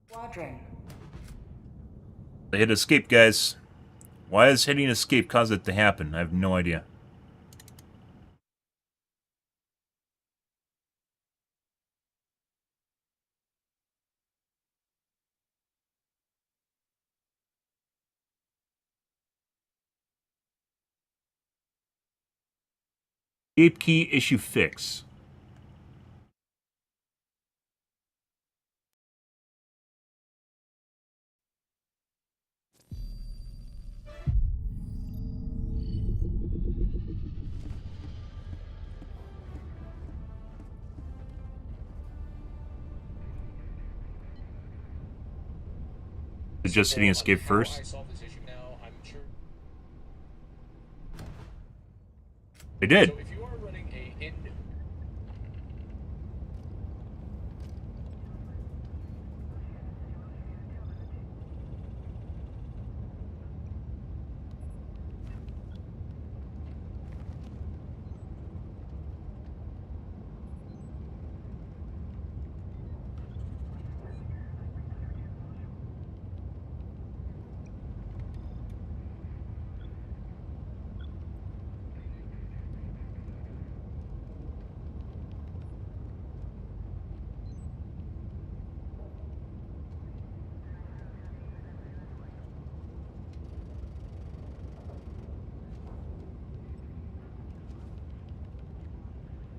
E: Squadron.
A: They hit escape, guys. Why is hitting escape cause it to happen? I have no idea. Escape key issue fix. Is just hitting escape first? They did.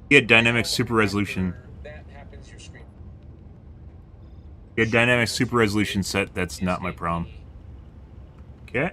A: Get dynamic super resolution. Get dynamic super resolution set. That's not my problem. Okay.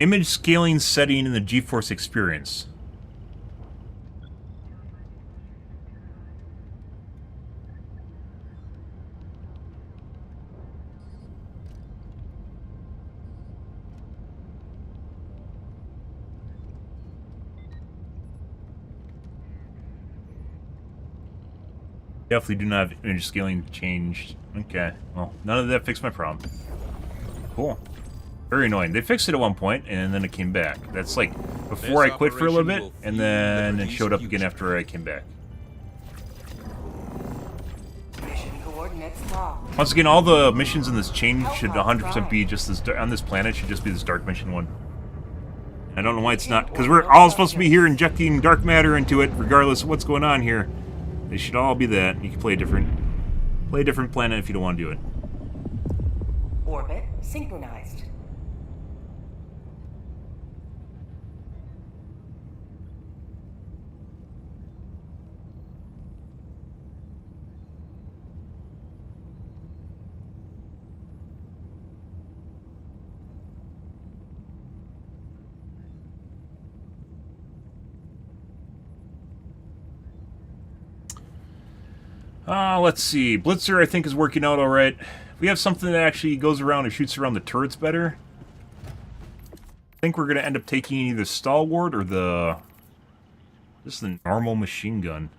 A: Image scaling setting in the GeForce experience. Definitely do not have image scaling changed. Okay, well, none of that fixed my problem. Cool. Very annoying. They fixed it at one point, and then it came back. That's like before I quit for a little bit, and then it showed up again after I came back.
E: Mission coordinates locked.
A: Once again, all the missions in this chain should 100% be just this, on this planet should just be this dark mission one. I don't know why it's not, because we're all supposed to be here injecting dark matter into it, regardless of what's going on here. They should all be that. You can play a different planet if you don't want to do it.
E: Orbit synchronized.
A: Let's see. Blitzer, I think, is working out alright. We have something that actually goes around and shoots around the turrets better. think we're gonna end up taking either Stalwart or just the normal machine gun.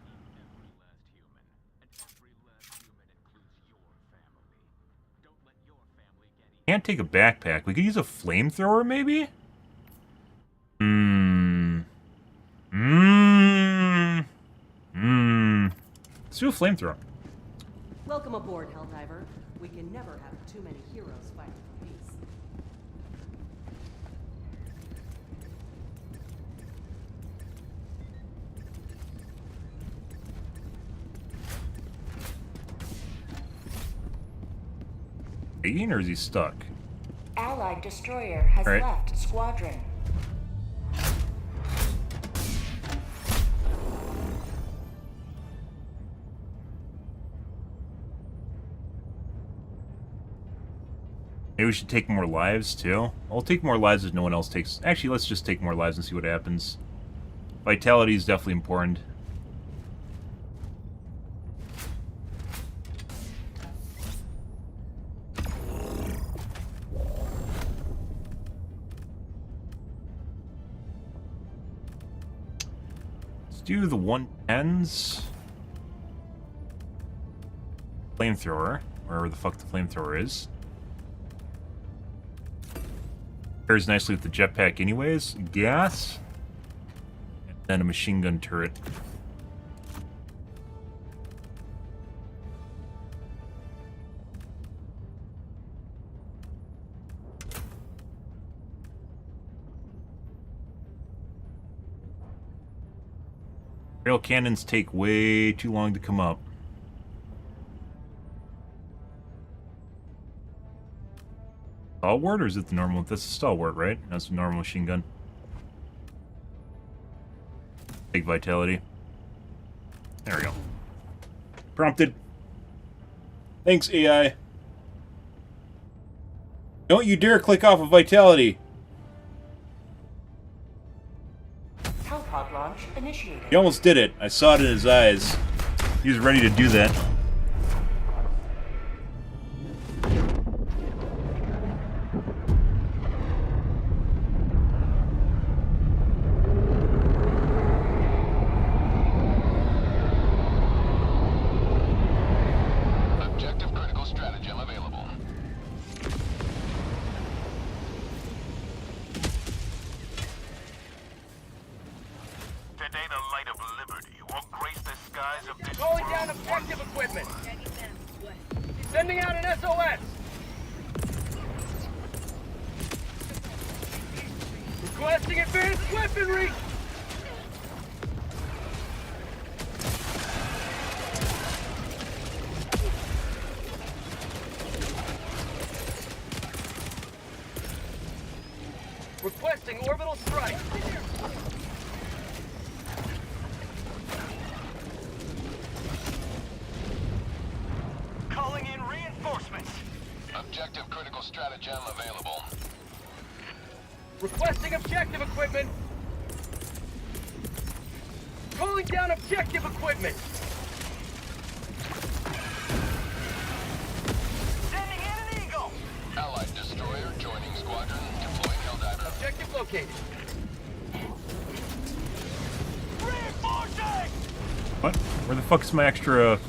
A: Can't take a backpack. We could use a flamethrower, maybe? Let's do a flamethrower.
E: Welcome aboard, Helldiver. We can never have too many heroes fighting for peace.
A: Or is he stuck?
E: Allied destroyer has left squadron.
A: Maybe we should take more lives, too. I'll take more lives if no one else takes... Actually, let's just take more lives and see what happens. Vitality is definitely important. Let's do the 110s. Flamethrower, wherever the fuck the flamethrower is. Pairs nicely with the jetpack anyways. Gas. And then a machine gun turret. Rail cannons take way too long to come up. Stalwart, or is it the normal? That's a Stalwart, right? That's a normal machine gun. Big vitality. There we go. Prompted. Thanks, AI. Don't you dare click off of vitality.
E: Hellpod launch initiated.
A: He almost did it. I saw it in his eyes. He was ready to do that.
G: Sending out an SOS! Requesting advanced weaponry! Requesting orbital strike!
D: Calling in reinforcements.
I: Objective critical stratagem available.
G: Requesting objective equipment! Calling down objective equipment!
D: Sending in an eagle!
I: Allied destroyer joining squadron, deploying Helldiver.
G: Objective located.
D: Reinforcing!
A: What? Where the fuck is my extra...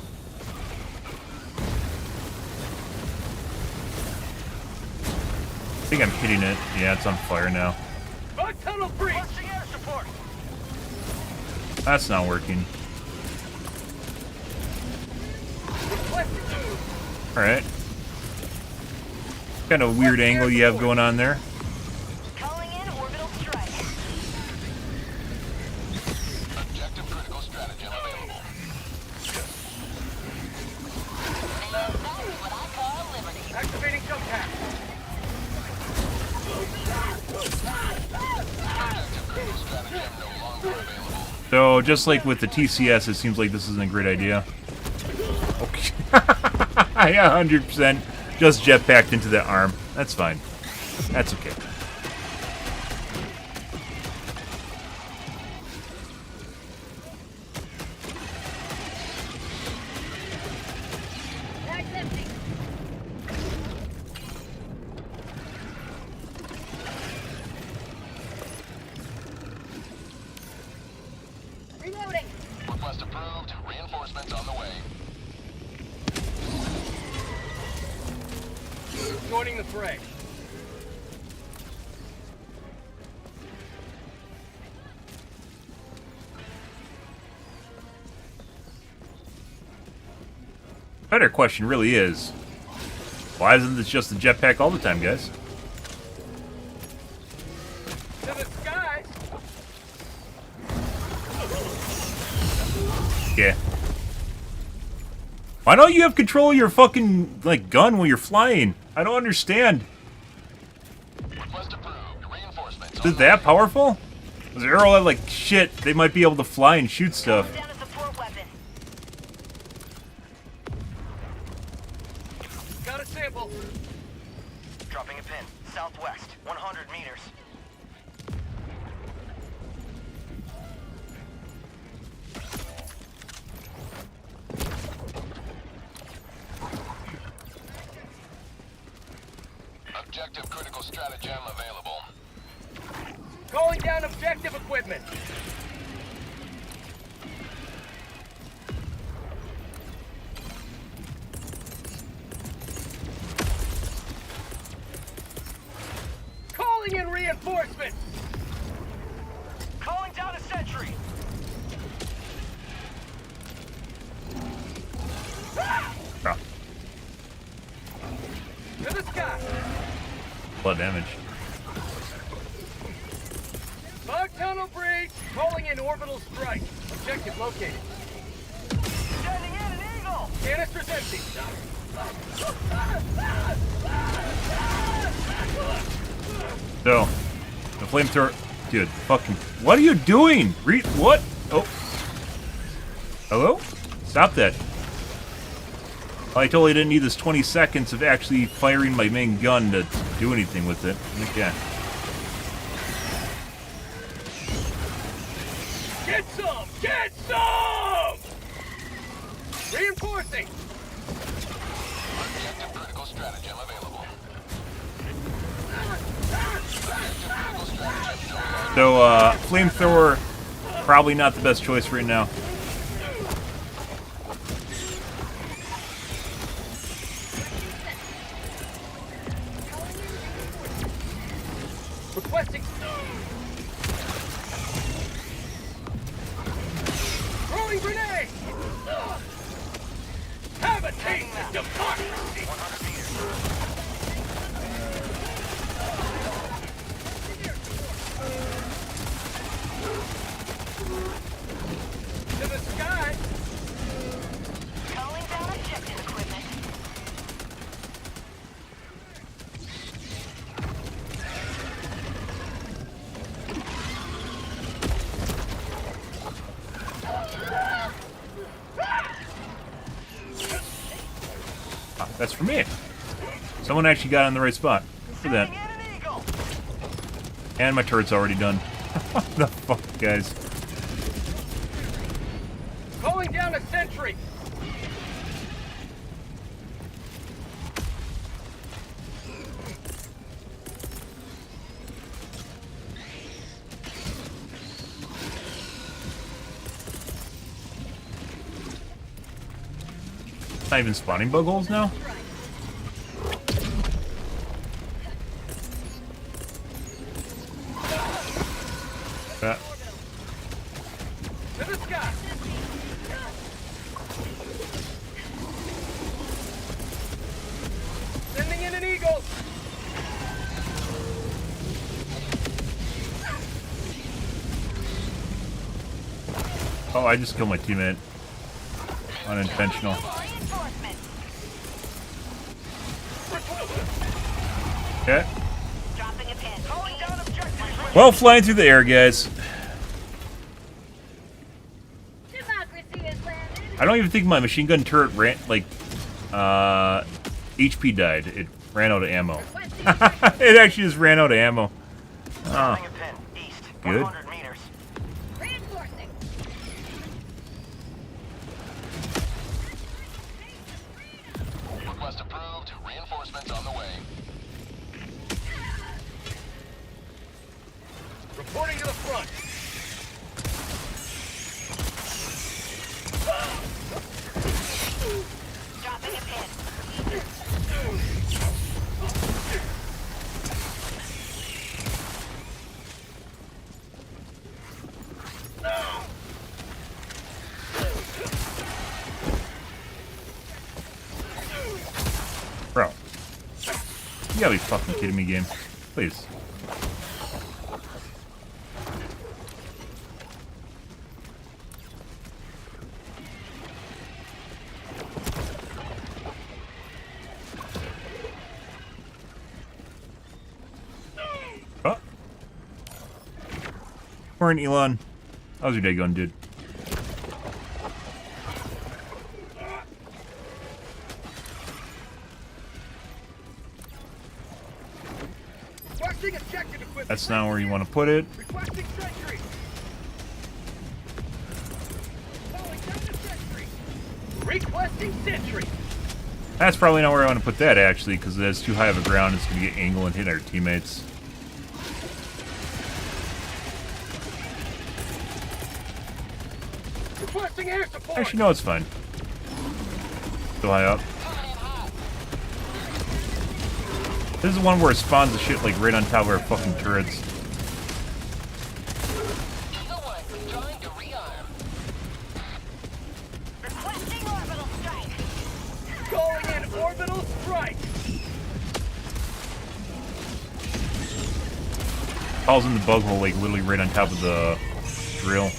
A: I think I'm hitting it. Yeah, it's on fire now.
G: Bug tunnel breach!
D: Requesting air support!
A: That's not working. Alright. Kind of a weird angle you have going on there.
F: Calling in orbital strike.
I: Objective critical stratagem available.
F: What I call liberty.
G: Activating jump pack.
I: Objective critical stratagem no longer available.
A: So, just like with the TCS, it seems like this isn't a great idea. Okay. Yeah, 100%. Just jetpacked into that arm. That's fine. That's okay.
F: Bag's empty.
G: Joining the fray.
A: Better question really is, why isn't this just the jetpack all the time, guys?
G: To the skies.
A: Yeah. Why don't you have control of your fucking, like, gun when you're flying? I don't understand.
I: Request approved. Reinforcements.
A: Is it that powerful? Was Arrow like, shit, they might be able to fly and shoot stuff.
F: Down a support weapon.
G: Got a sample.
D: Dropping a pin. Southwest. 100 meters.
I: Objective critical stratagem available.
G: Calling down objective equipment. Calling in reinforcements.
D: Calling down a sentry.
A: Oh,
G: To the sky.
A: blood damage.
G: Bug tunnel breach. Calling in orbital strike. Objective located.
D: Sending in an eagle.
G: Canister's empty.
A: So, the flamethrower, dude, fucking, what are you doing? What? Oh. Hello? Stop that. I totally didn't need this 20 seconds of actually firing my main gun to do anything with it. Okay.
G: Get some! Get some! Reinforcing!
I: Objective critical stratagem available.
A: So, flamethrower, probably not the best choice right now.
G: Requesting. Throwing grenade! Have a taste of democracy!
D: 100 meters.
G: To the sky!
F: Calling down objective equipment.
A: Ah, that's for me. Someone actually got on the right spot. Good for that.
D: Sending in an eagle.
A: And my turret's already done. What the fuck, guys?
G: Calling down a sentry!
A: Not even spawning bug holes now? Yeah.
G: To the sky! Sending in an eagle!
A: Oh, I just killed my teammate. Unintentional.
F: Reinforcement.
A: Okay.
F: Dropping a pin.
D: Calling down objective.
A: Well, flying through the air, guys.
F: Democracy has landed.
A: I don't even think my machine gun turret ran, like, HP died. It ran out of ammo. It actually just ran out of ammo. Oh,
D: Sending a pin. East.
A: Good.
D: 100 meters.
F: Reinforcing.
I: Request approved. Reinforcements on the way.
G: Reporting to the front!
F: Dropping a pin.
A: gotta be fucking kidding me, game. Please. Oh. Morning, Elon. How's your day going, dude? That's not where you want to put it.
G: Requesting sentry. Calling down the sentry. Requesting sentry.
A: That's probably not where I want to put that, actually, because that's too high of a ground. It's going to get angle and hit our teammates.
G: Requesting air support.
A: Actually, no, it's fine. Still high up. This is one where it spawns the shit like right on top of our fucking turrets.
F: Someone trying to rearm. Requesting orbital strike.
G: Calling in orbital strike.
A: Falls in the bug hole like literally right on top of the drill.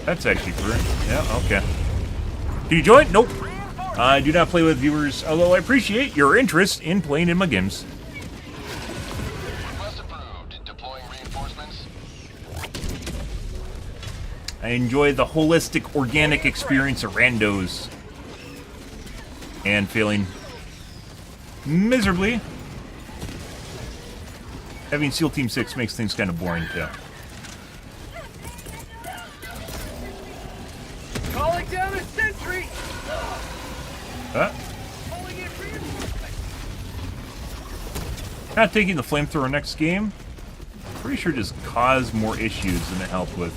A: That's actually correct. Yeah, okay. Can you join? Nope. I do not play with viewers, although I appreciate your interest in playing in my games.
I: Request approved. Deploying reinforcements.
A: I enjoy the holistic, organic experience of randos. And failing miserably. Having SEAL Team 6 makes things kind of boring, too.
G: Calling down a sentry.
A: Huh?
G: Calling in reinforcements.
A: Not taking the flamethrower next game. Pretty sure just caused more issues than it helped with.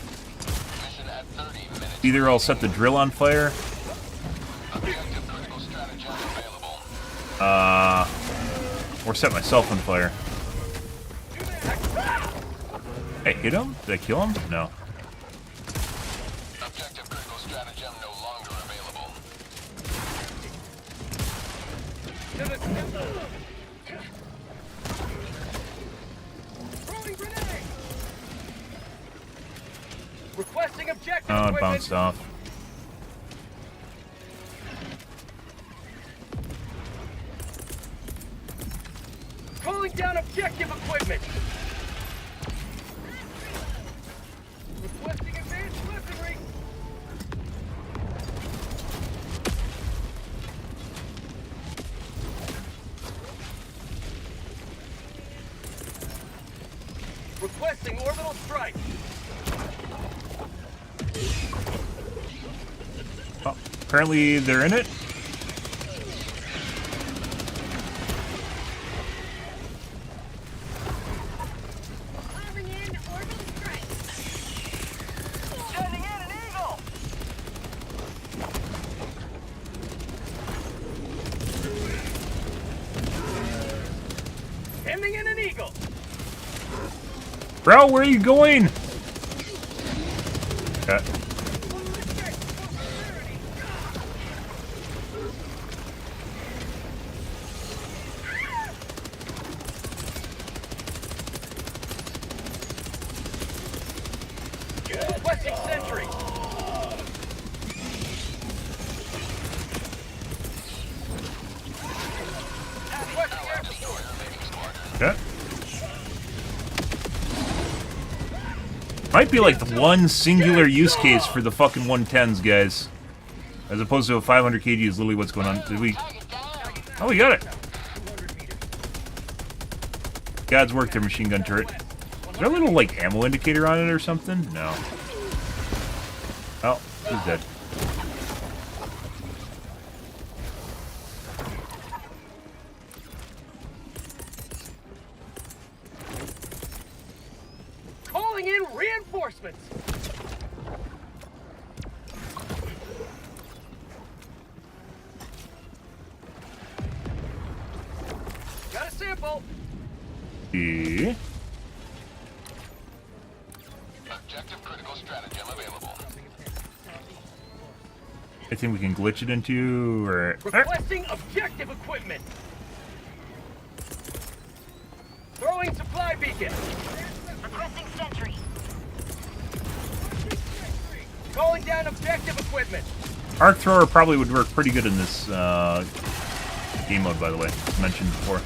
I: Mission at 30 minutes.
A: Either I'll set the drill on fire,
I: Objective critical stratagem available.
A: or set myself on fire. Hey, hit him? Did I kill him? No.
I: Objective critical stratagem no longer available.
G: Throwing grenade. Requesting objective
A: Oh, it
G: equipment.
A: bounced off.
G: Calling down objective equipment. Requesting advanced weaponry. Requesting orbital strike.
A: Oh, apparently they're in it.
F: Calling in orbital strike. Sending in an eagle.
G: Sending in an eagle.
A: Bro, where are you going? Okay.
G: Requesting sentry. Requesting air support.
A: Okay. Might be like the one singular use case for the fucking 110s, guys. As opposed to a 500 kg is literally what's going on. Did we... Oh, we got it. God's work there, machine gun turret. Is there a little, like, ammo indicator on it or something? No. Oh, he's dead.
G: Calling in reinforcements. Got a sample.
A: Yeah.
I: Objective critical stratagem available.
A: Anything we can glitch it into, or...
G: Requesting objective equipment. Throwing supply beacon.
F: Requesting sentry.
G: Calling down objective equipment.
A: Arc thrower probably would work pretty good in this game mode, by the way. As mentioned before.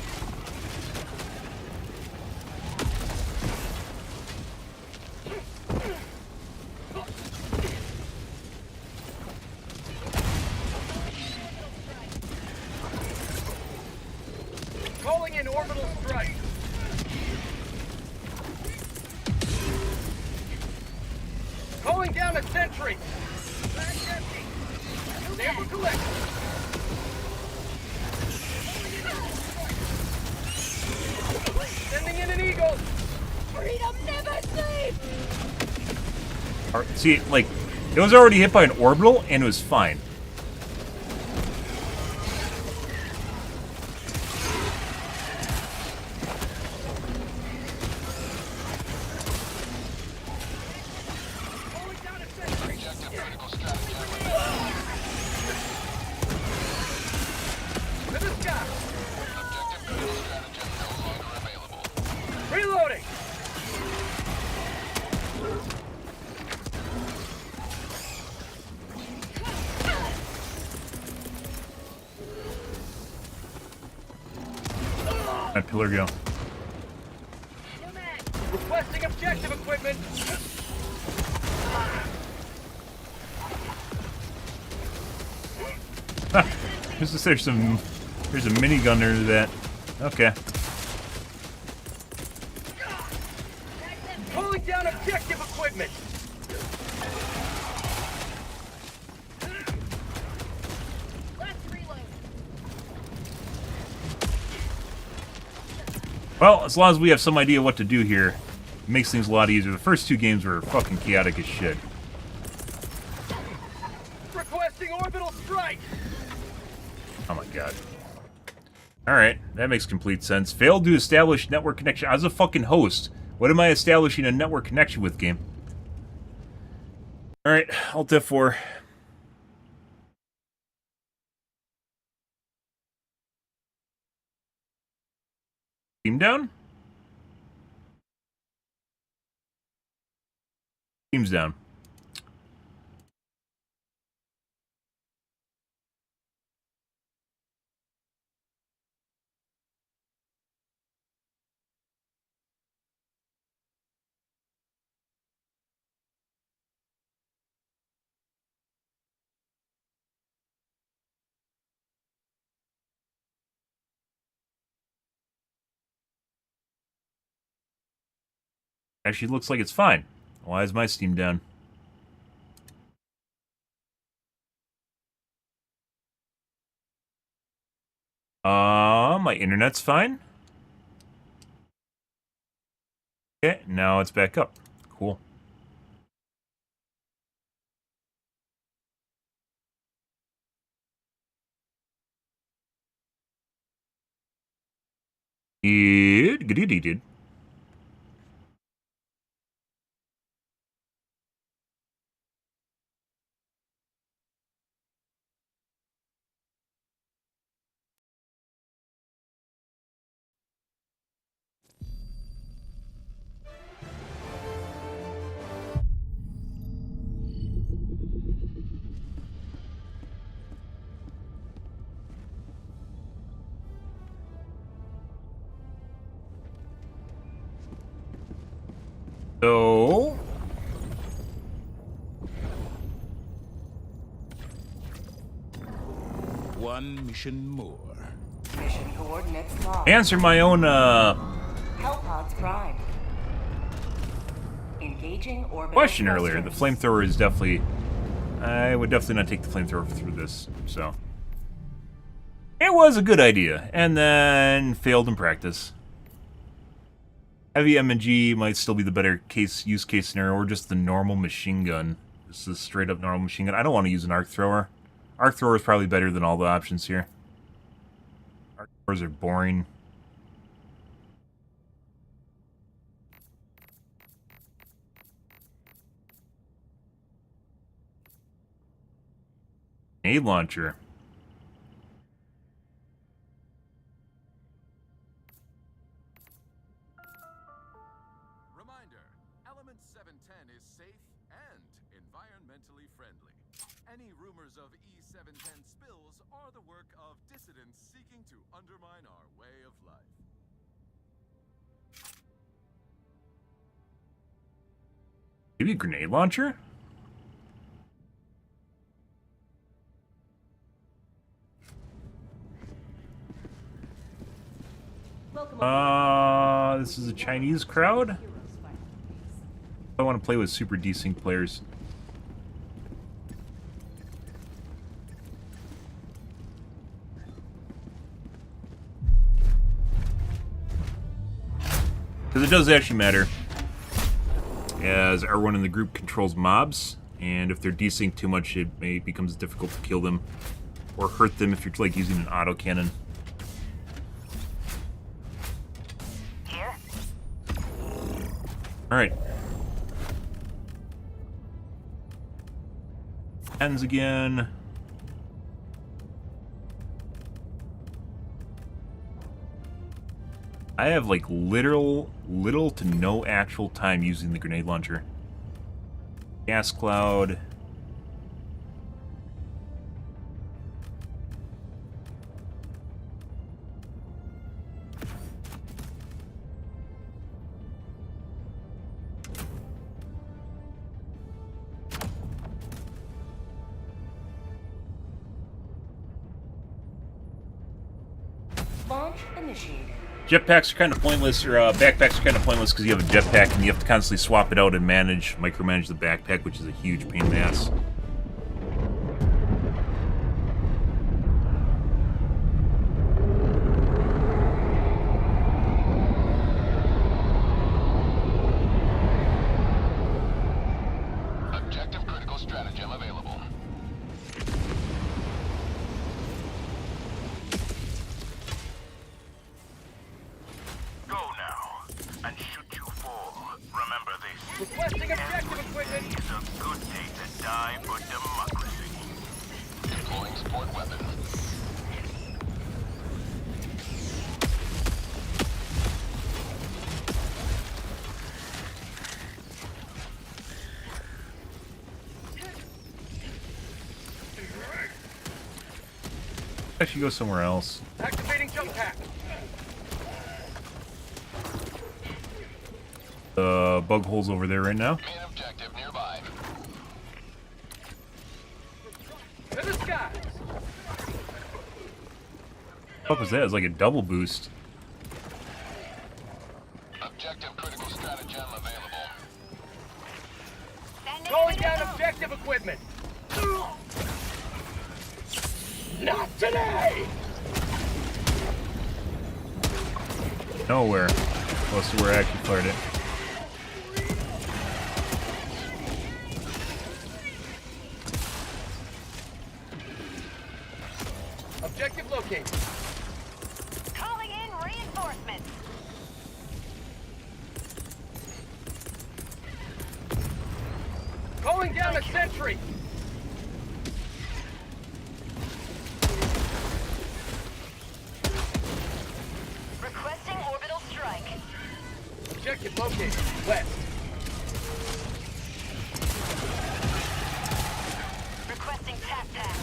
G: Calling in orbital strike. Calling down a sentry. Sample collect. Sending in an eagle.
F: Freedom never sleeps!
A: See, like, it was already hit by an orbital, and it was fine.
G: Reloading!
A: That pillar go.
G: Requesting objective equipment.
A: There's a minigun there to that. Okay.
G: Calling down objective equipment.
F: Let's reload.
A: Well, as long as we have some idea what to do here, it makes things a lot easier. The first two games were fucking chaotic as shit.
G: Requesting orbital strike.
A: Oh my god. Alright, that makes complete sense. Failed to establish network connection. I was a fucking host. What am I establishing a network connection with, game? Alright, Alt F4. Team down? Team's down. Actually, looks like it's fine. Why is my Steam down? My internet's fine. Okay, now it's back up. Cool. Good. So...
H: One mission more.
E: Mission coordinates locked.
A: Answer my own,
E: Hellpods prime. Engaging orbital
A: question earlier. The
E: thrusters.
A: flamethrower is definitely... I would definitely not take the flamethrower through this, so... It was a good idea, and then failed in practice. Heavy M&G might still be the better use case scenario, or just the normal machine gun. This is straight up normal machine gun. I don't want to use an arc thrower. Arc thrower is probably better than all the options here. Arc throwers are boring. Grenade launcher.
B: Reminder, Element 710 is safe and environmentally friendly. Any rumors of E710 spills are the work of dissidents seeking to undermine our way of life.
A: Maybe a grenade launcher? This is a Chinese crowd? I want to play with super desync players. Because it does actually matter, as everyone in the group controls mobs, and if they're desynced too much, it becomes difficult to kill them or hurt them if you're like using an autocannon.
F: Here?
A: Alright. Ends again. I have like little to no actual time using the grenade launcher. Gas cloud.
E: Launch initiated.
A: Jetpacks are kind of pointless, or backpacks are kind of pointless because you have a jetpack and you have to constantly swap it out and micromanage the backpack, which is a huge pain in the ass.
I: Objective critical stratagem available.
D: Go now, and should you fall, remember this.
G: Requesting objective equipment.
D: It's a good day to die for democracy.
I: Deploying support weapon.
A: I should go somewhere else.
G: Activating jump pack.
A: The bug hole's over there right now.
I: Main objective nearby.
G: To the sky.
A: What was that? It was like a double boost.
I: Objective critical stratagem available.
G: Calling down objective equipment. Not today.
A: Nowhere. Close to where I actually fired it.
G: Objective located.
F: Calling in reinforcements.
G: Calling down a sentry.
F: Requesting orbital strike.
G: Objective located. West.
F: Requesting tap pack.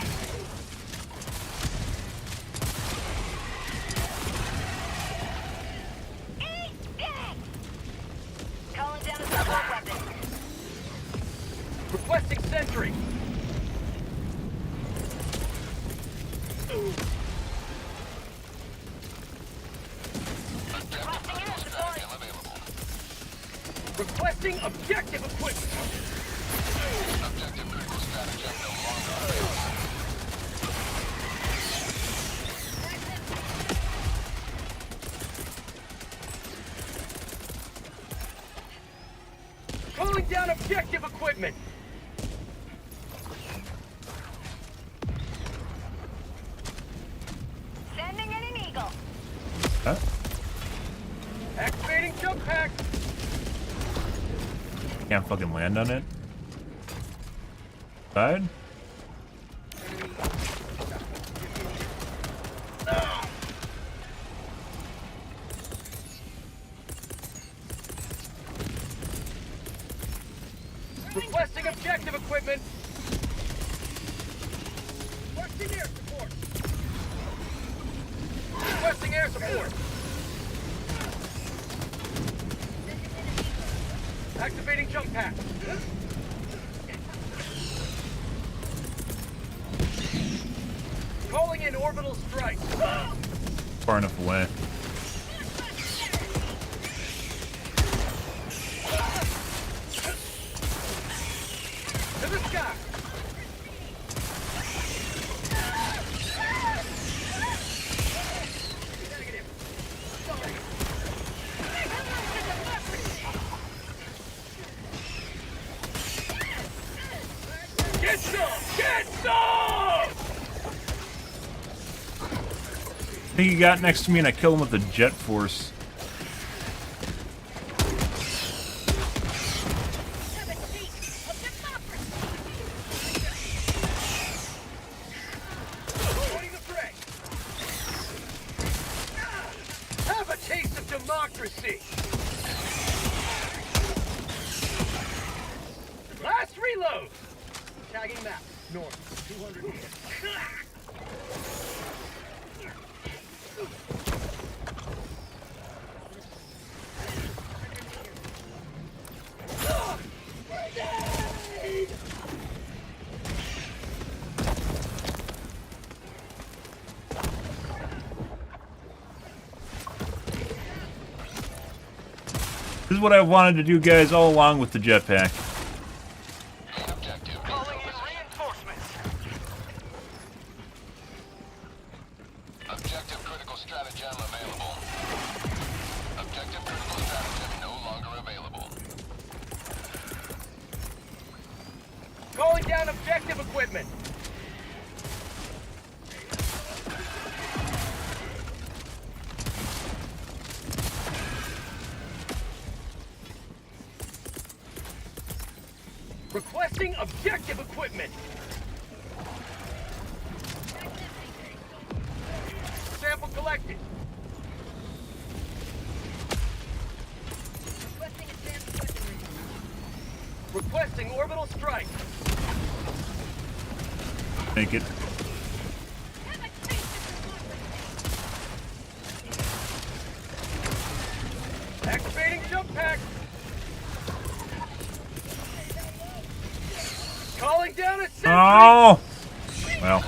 F: Calling down a support weapon.
G: Requesting sentry.
F: Requesting air support.
G: Requesting objective equipment.
I: Objective critical stratagem no longer available.
G: Calling down objective equipment.
F: Sending in an eagle.
A: Huh?
G: Activating jump pack.
A: Can't fucking land on it. Side?
G: Requesting objective equipment. Requesting air support. Requesting air support. Activating jump pack. Calling in orbital strike.
A: Far enough away.
G: To the sky. Negative. Sorry. Get some! Get some!
A: I think he got next to me and I killed him with a jet force.
G: Have a taste of democracy! Last reload! Tagging map. North. 200 meters.
A: This is what I wanted to do, guys, all along with the jetpack.
D: Calling in reinforcements.
I: Objective critical stratagem available. Objective critical stratagem no longer available.
G: Calling down objective equipment. Requesting objective equipment. Sample collected. Requesting advanced weaponry. Requesting orbital strike.
A: Make it.
G: Activating jump pack. Calling down a sentry.
A: Oh! Well.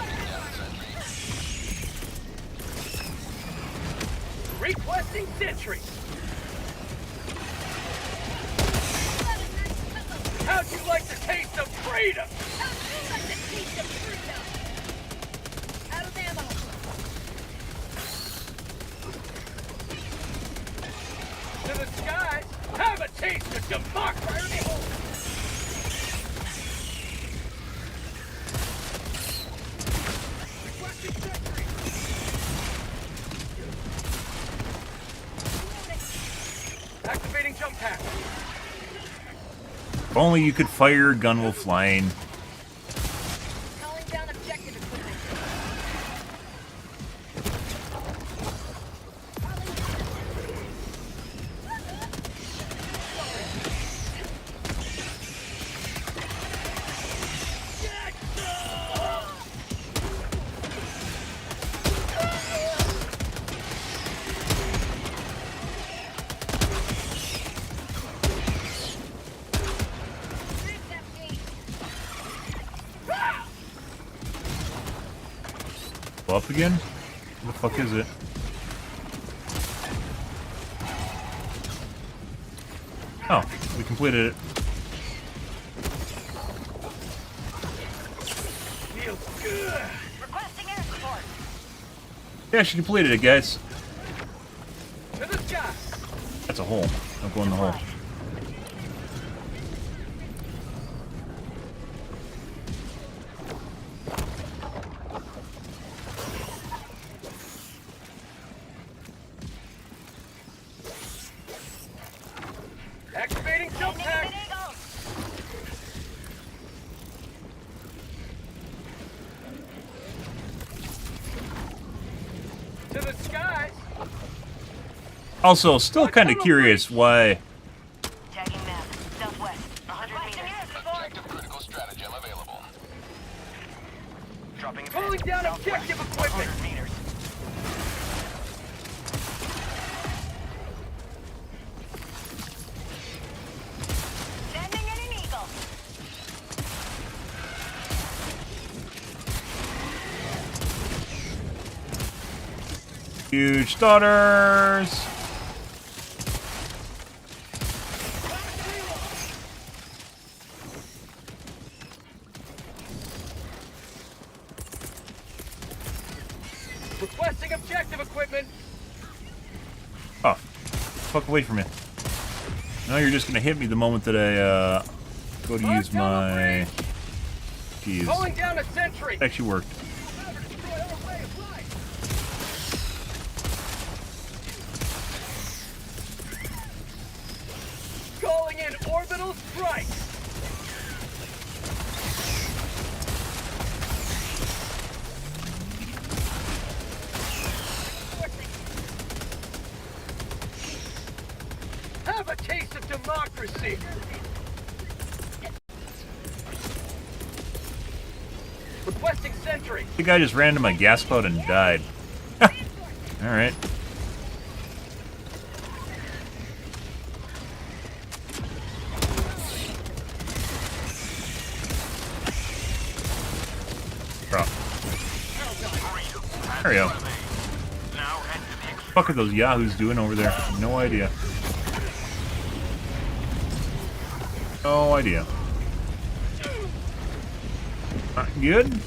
G: Requesting sentry. How'd you like the taste of freedom?
F: Out of ammo.
G: To the skies. Have a taste of democracy. Requesting sentry. Activating jump pack.
A: If only you could fire a gun while flying.
F: Calling down objective equipment.
A: Up again? What the fuck is it? Oh, we completed it.
G: Feels good.
F: Requesting air support.
A: Yeah, she completed it, guys.
G: To the sky.
A: That's a hole. Don't go in the hole.
G: Activating jump pack. To the skies.
A: Also, still kind of curious why
F: Tagging map. Southwest. 100 meters.
I: Objective critical
G: Calling down objective equipment.
F: Sending in an eagle.
A: Huge stutters.
G: Requesting objective equipment.
A: Oh, fuck away from me. Now you're just gonna hit me the moment that I go to use my. Jeez.
G: Calling down a sentry.
A: Actually worked.
G: Calling in orbital strike. Have a taste of democracy. Requesting sentry.
A: The guy just ran to my gas cloud and died. Alright. There we go. What are those yahoos doing over there? No idea. No idea. Good.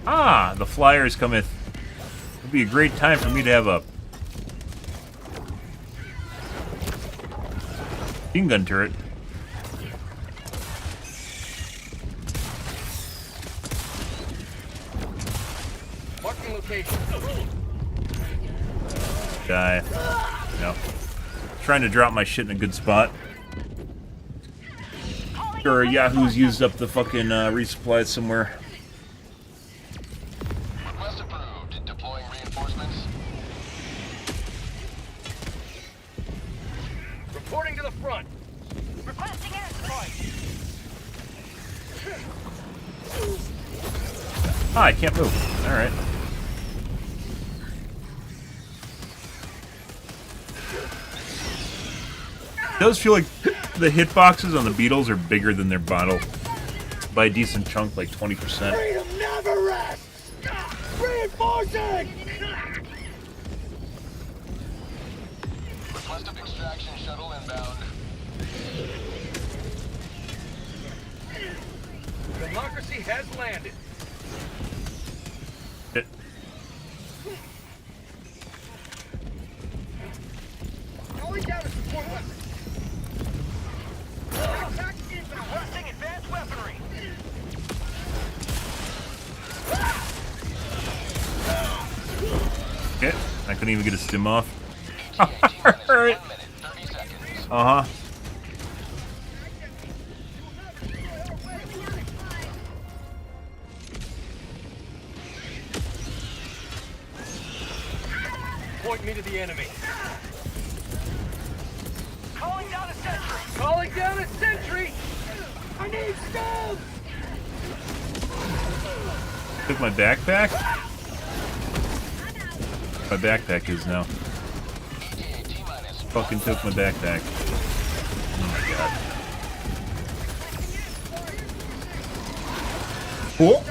A: Ah, the flyers cometh. It'd be a great time for me to have a machine gun turret.
G: Marking location.
A: Die. No. Trying to drop my shit in a good spot. Sure, Yahoo's used up the fucking resupplies somewhere.
I: Request approved. Deploying reinforcements.
G: Reporting to the front.
F: Requesting air support.
A: Ah, I can't move. Alright. It does feel like the hitboxes on the Beetles are bigger than their bottle by a decent chunk, like 20%.
G: Freedom never rests! Reinforcing!
I: Request of extraction shuttle inbound.
G: Democracy has landed.
A: Shit.
G: Calling down a support weapon. Requesting advanced weaponry.
A: Okay, I couldn't even get a stim off. Alright. Uh-huh.
G: Point me to the enemy. Calling down a sentry. Calling down a sentry. I need stab.
A: Took my backpack? My backpack is now. Fucking took my backpack. Oh my god. Cool.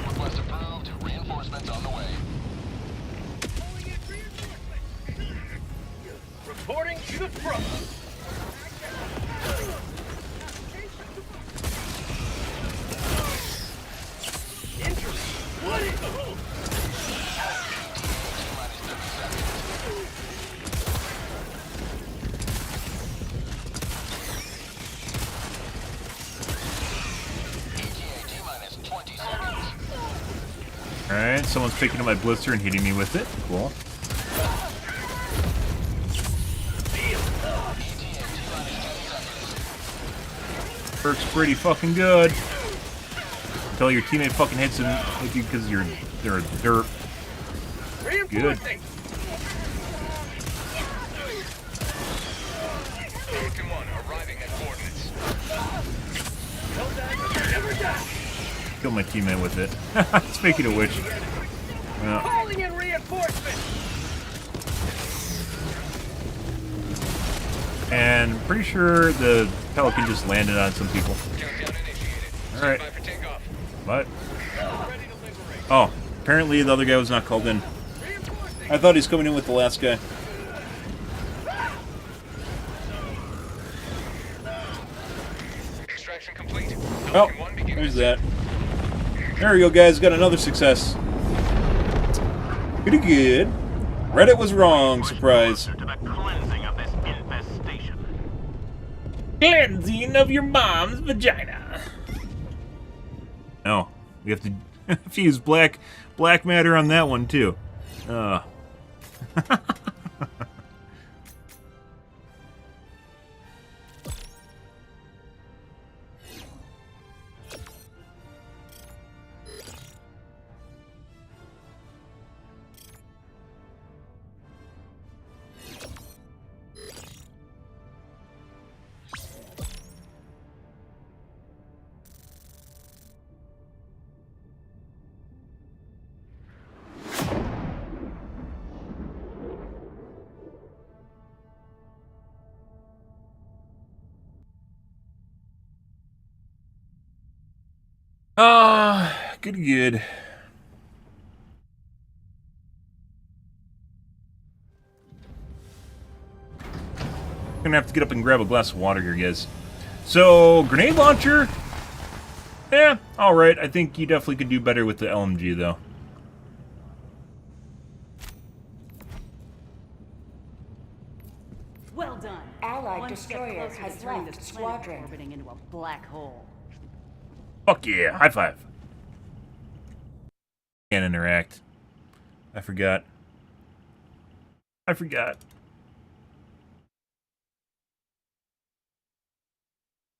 I: Request approved. Reinforcements on the way.
G: Reporting to the front. What is
A: Alright, someone's picking up my blister and hitting me with it. Cool. Works pretty fucking good. Until your teammate fucking hits him with you because they're a derp. Good.
G: Arriving at
A: Kill my teammate with it. Speaking of which.
G: Calling in reinforcements!
A: And pretty sure the Pelican just landed on some people. Alright. What? Oh, apparently the other guy was not called in. I thought he's coming in with the last guy.
I: Extraction complete.
A: Oh, there's that. There we go, guys. Got another success. Pretty good. Reddit was wrong. Surprise.
D: To the cleansing of this infestation.
A: Cleansing of your mom's vagina. No, we have to fuse black matter on that one too. Good. Gonna have to get up and grab a glass of water here, guys. So, grenade launcher? Yeah, alright. I think you definitely could do better with the LMG, though.
F: Well done.
E: Allied
F: One
E: destroyer
F: step closer
E: has
F: to turning
E: left
F: this planet from
E: squadron.
F: orbiting into a black hole.
A: Fuck yeah, high five. Can't interact. I forgot.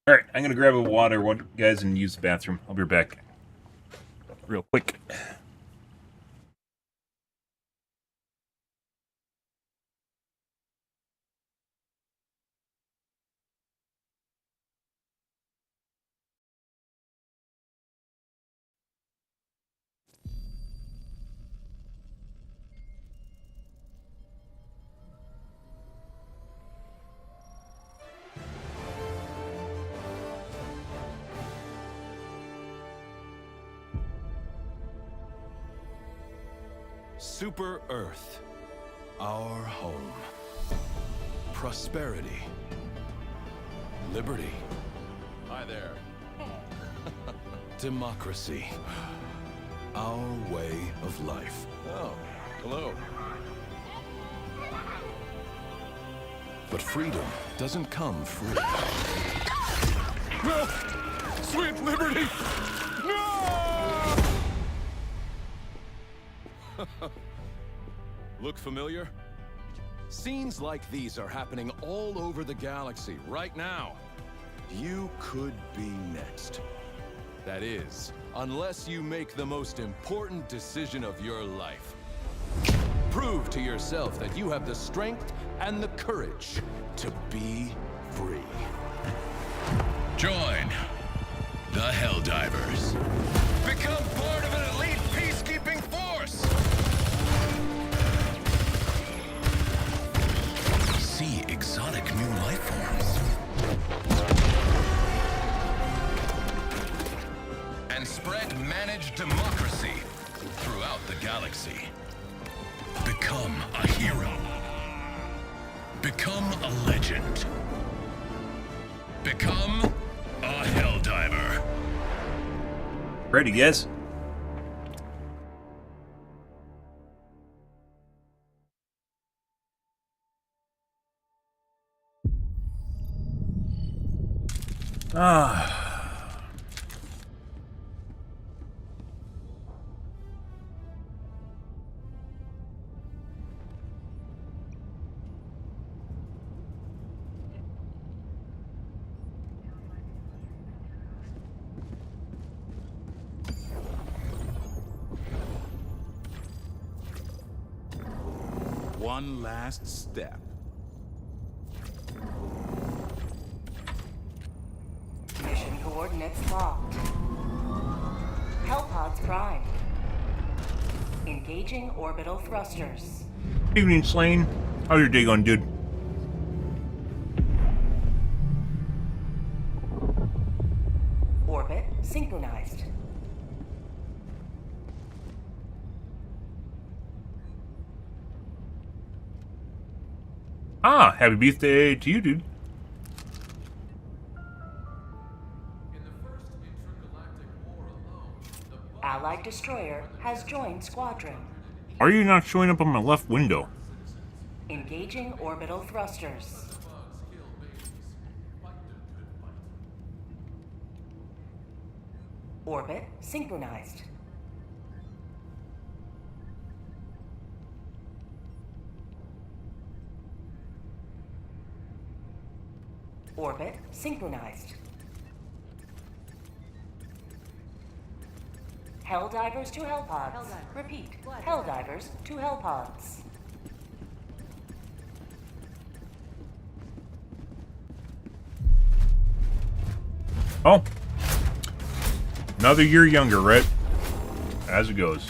A: Alright, I'm gonna grab a water, guys, and use the bathroom. I'll be right back. Real quick.
B: Super Earth, our home. Prosperity. Liberty. Hi there. Democracy. Our way of life. Oh, hello. But freedom doesn't come free. No! Sweet liberty! No! Look familiar? Scenes like these are happening all over the galaxy right now. You could be next. That is, unless you make the most important decision of your life. Prove to yourself that you have the strength and the courage to be free.
I: Join the Helldivers. Become part of an elite peacekeeping force. See exotic new life forms. And spread managed democracy throughout the galaxy. Become a hero. Become a legend. Become a Helldiver.
A: Ready, guys?
H: One last step.
E: Mission coordinates locked. Hellpods prime. Engaging orbital thrusters.
A: Evening, Slane. How's your day going, dude?
E: Orbit synchronized.
A: Ah, happy birthday to you, dude.
E: Allied destroyer has joined squadron.
A: Why are you not showing up on my left window?
E: Engaging orbital thrusters. Orbit synchronized. Orbit synchronized. Helldivers to Hellpods. Repeat. Helldivers to Hellpods.
A: Oh. Another year younger, right? As it goes.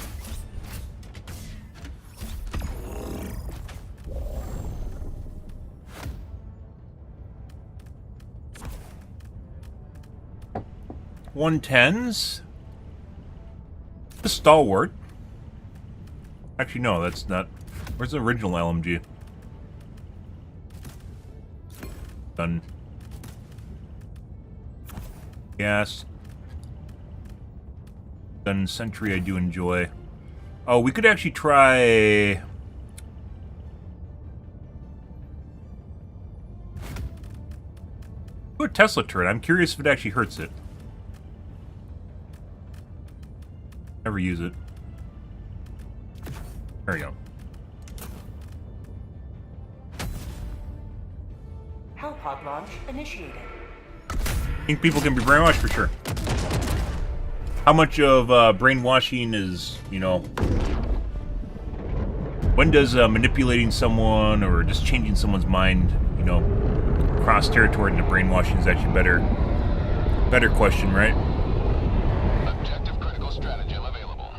A: $110s. The stalwart. Actually, no, that's not. Where's the original LMG? Done. Gas. Gun Sentry I do enjoy. Oh, we could actually try... do a Tesla turret. I'm curious if it actually hurts it. Never use it. There we go.
E: Hellpod launch initiated.
A: I think people can be brainwashed for sure. How much of brainwashing is, you know... when does manipulating someone or just changing someone's mind, you know, cross territory into brainwashing is actually better question, right?
I: Objective critical stratagem available.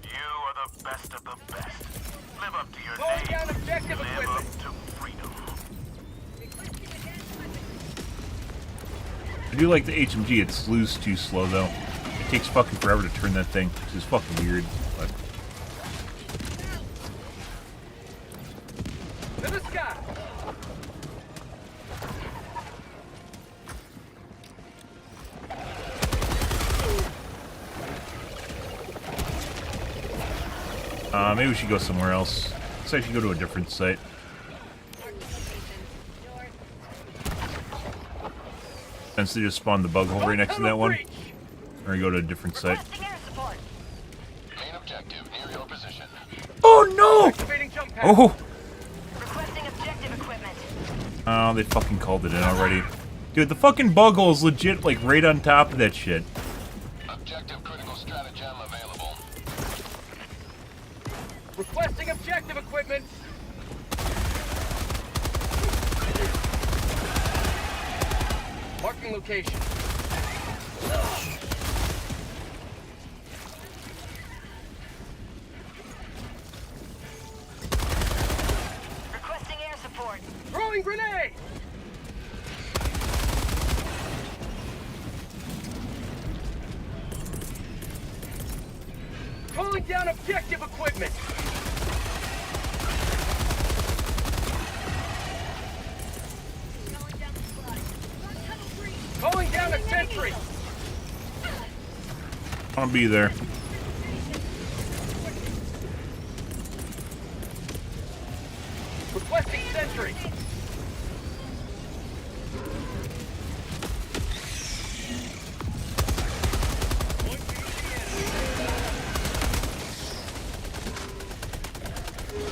D: You are the best of the best. Live up to your
G: Calling
D: name.
G: down objective
D: Live
G: equipment.
D: up to freedom.
A: I do like the HMG. It slews too slow, though. It takes fucking forever to turn that thing, which is fucking weird. But
G: To the sky.
A: maybe we should go somewhere else. Let's actually go to a different site. Since they just spawned the bug hole right next to that one. Or we go to a different site.
F: Requesting air support.
I: Main objective near your position.
A: Oh no!
G: Activating jump pad.
A: Oh!
F: Requesting objective equipment.
A: Oh, they fucking called it in already. Dude, the fucking bug hole is legit, like, right on top of that shit.
I: Objective critical stratagem available.
G: Requesting objective equipment. Marking location.
F: Requesting air support.
G: Throwing grenade. Calling down objective equipment. Calling down a sentry.
A: I'll be there.
G: Requesting sentry.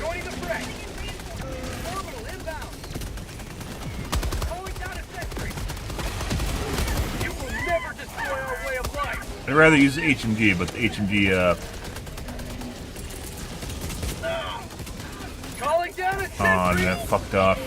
G: Joining the threat. Orbital inbound. Calling down a sentry. You will never destroy our way of life.
A: I'd rather use the HMG, but the HMG,
G: Calling down a
A: oh,
G: sentry.
A: that fucked off.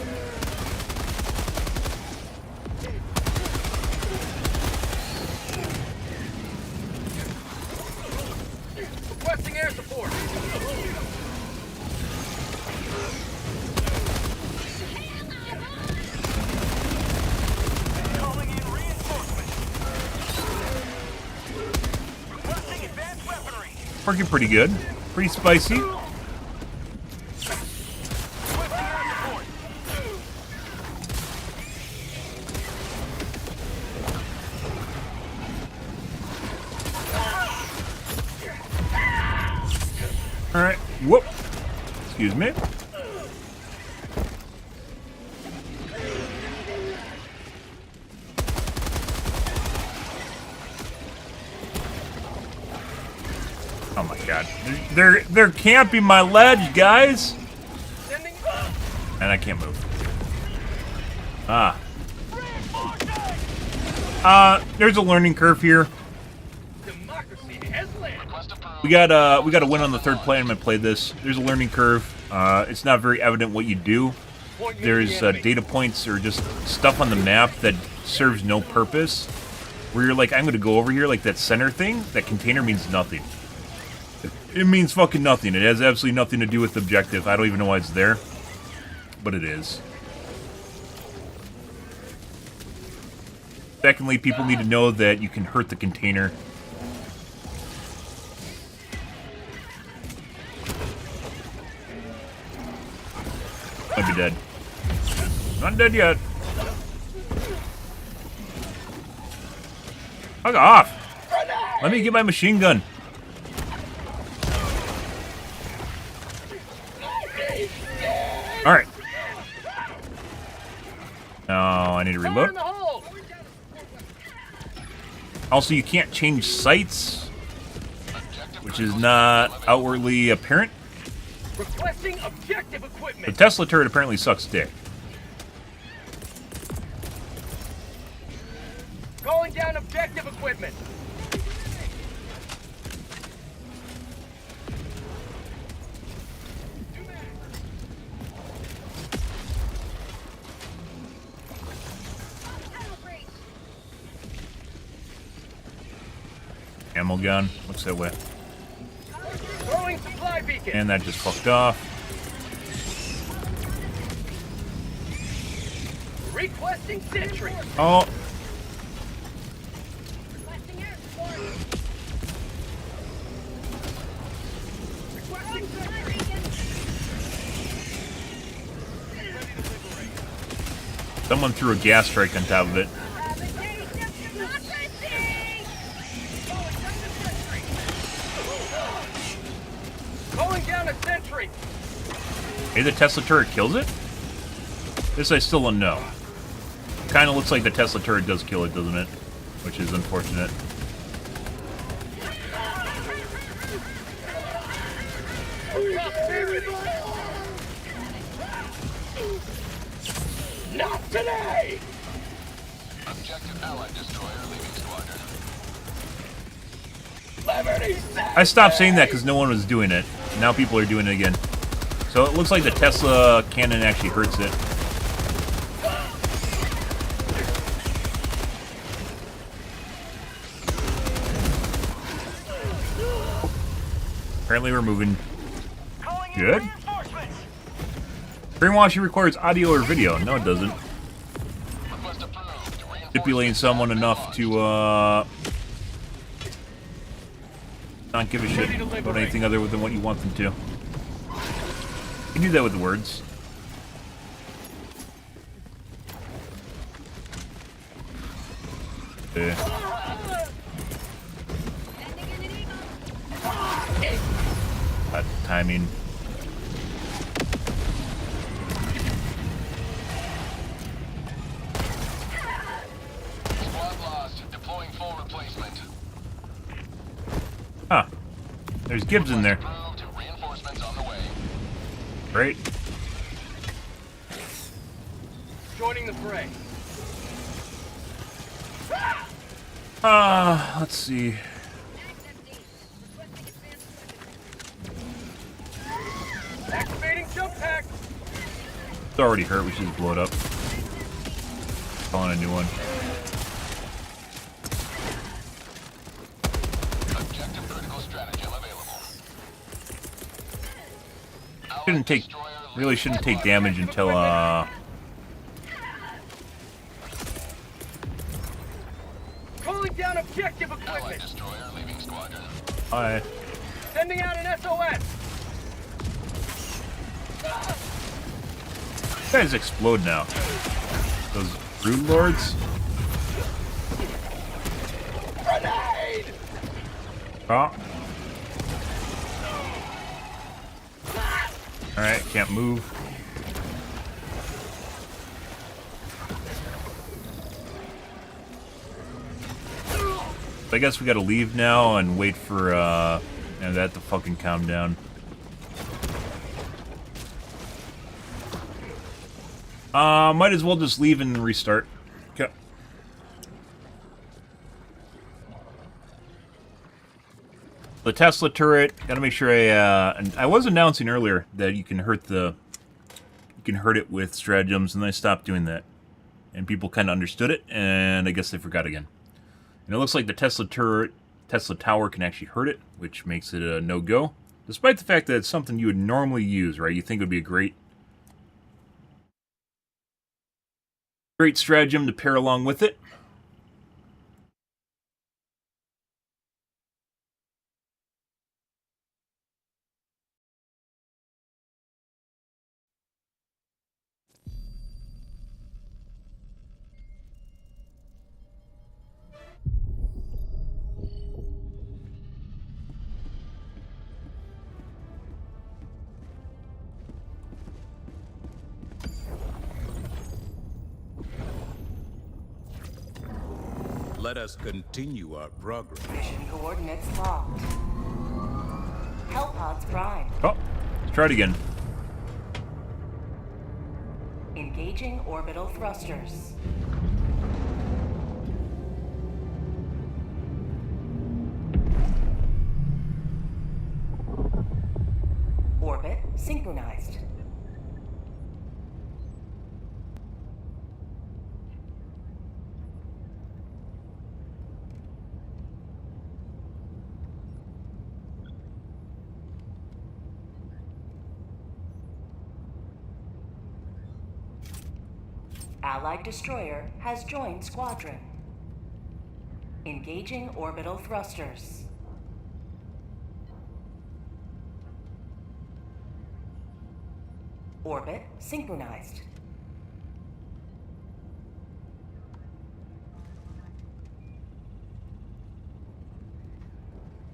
A: Working pretty good. Pretty spicy. Alright. Whoop. Excuse me. Oh my god. They're camping my ledge, guys! And I can't move. There's a learning curve here. We got a win on the third play. I'm gonna play this. There's a learning curve. It's not very evident what you do. There's data points or just stuff on the map that serves no purpose. Where you're like, I'm gonna go over here, like that center thing. That container means nothing. It means fucking nothing. It has absolutely nothing to do with the objective. I don't even know why it's there, but it is. Secondly, people need to know that you can hurt the container. I'd be dead. Not dead yet. Fuck off. Let me get my machine gun. Alright. Oh, I need to reload. Also, you can't change sights, which is not outwardly apparent.
G: Requesting objective equipment.
A: The Tesla turret apparently sucks dick.
G: Calling down objective equipment.
A: Ammo gun. Looks that way.
G: Throwing supply beacon.
A: And that just fucked off.
G: Requesting sentry.
A: Oh.
G: Requesting air support. Requesting supply beacon.
A: Someone threw a gas strike on top of it.
G: Calling down a sentry.
A: Hey, the Tesla turret kills it? This I still don't know. Kind of looks like the Tesla turret does kill it, doesn't it? Which is unfortunate.
G: Not today.
I: Objective Allied destroyer leaving squadron.
A: I stopped saying that because no one was doing it. Now people are doing it again. So it looks like the Tesla cannon actually hurts it. Apparently we're moving. Good. Brainwashing requires audio or video. No, it doesn't. Manipulating someone enough to, not give a shit about anything other than what you want them to. You can do that with the words. That timing.
I: Squad lost. Deploying full replacement.
A: Huh. There's Gibbs in there.
I: Reinforcements on the way.
A: Great.
G: Joining the fray.
A: Let's see.
G: Activating jump pack.
A: It's already hurt. We should just blow it up. Calling a new one.
I: Objective critical stratagem available.
A: Really shouldn't take damage until,
G: Calling down objective
I: Allied
G: equipment.
I: destroyer leaving squadron.
A: Alright.
G: Sending out an SOS!
A: These guys explode now. Those brood lords.
G: Grenade!
A: Oh. Alright, can't move. I guess we gotta leave now and wait for that to fucking calm down. Might as well just leave and restart. Okay. The Tesla turret, gotta make sure I was announcing earlier that you can hurt it with stratagems, and I stopped doing that. And people kinda understood it, and I guess they forgot again. And it looks like the Tesla tower can actually hurt it, which makes it a no-go. Despite the fact that it's something you would normally use, right? You think it would be a great stratagem to pair along with it.
H: Let us continue our progress.
E: Mission coordinates locked. Hellpods prime.
A: Oh, let's try it again.
E: Engaging orbital thrusters. Orbit synchronized. Allied destroyer has joined squadron. Engaging orbital thrusters. Orbit synchronized.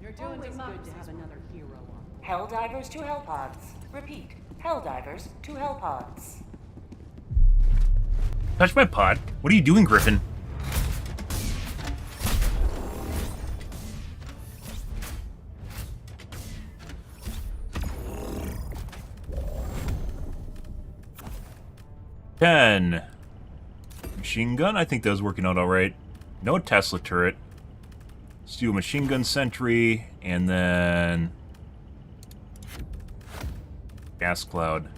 F: You're doing just good to have another hero on.
E: Helldivers to Hellpods. Repeat. Helldivers to Hellpods.
A: Touch my pod? What are you doing, Griffin? Ten. Machine gun? I think that was working out alright. No Tesla turret. Let's do a machine gun sentry, and then gas cloud.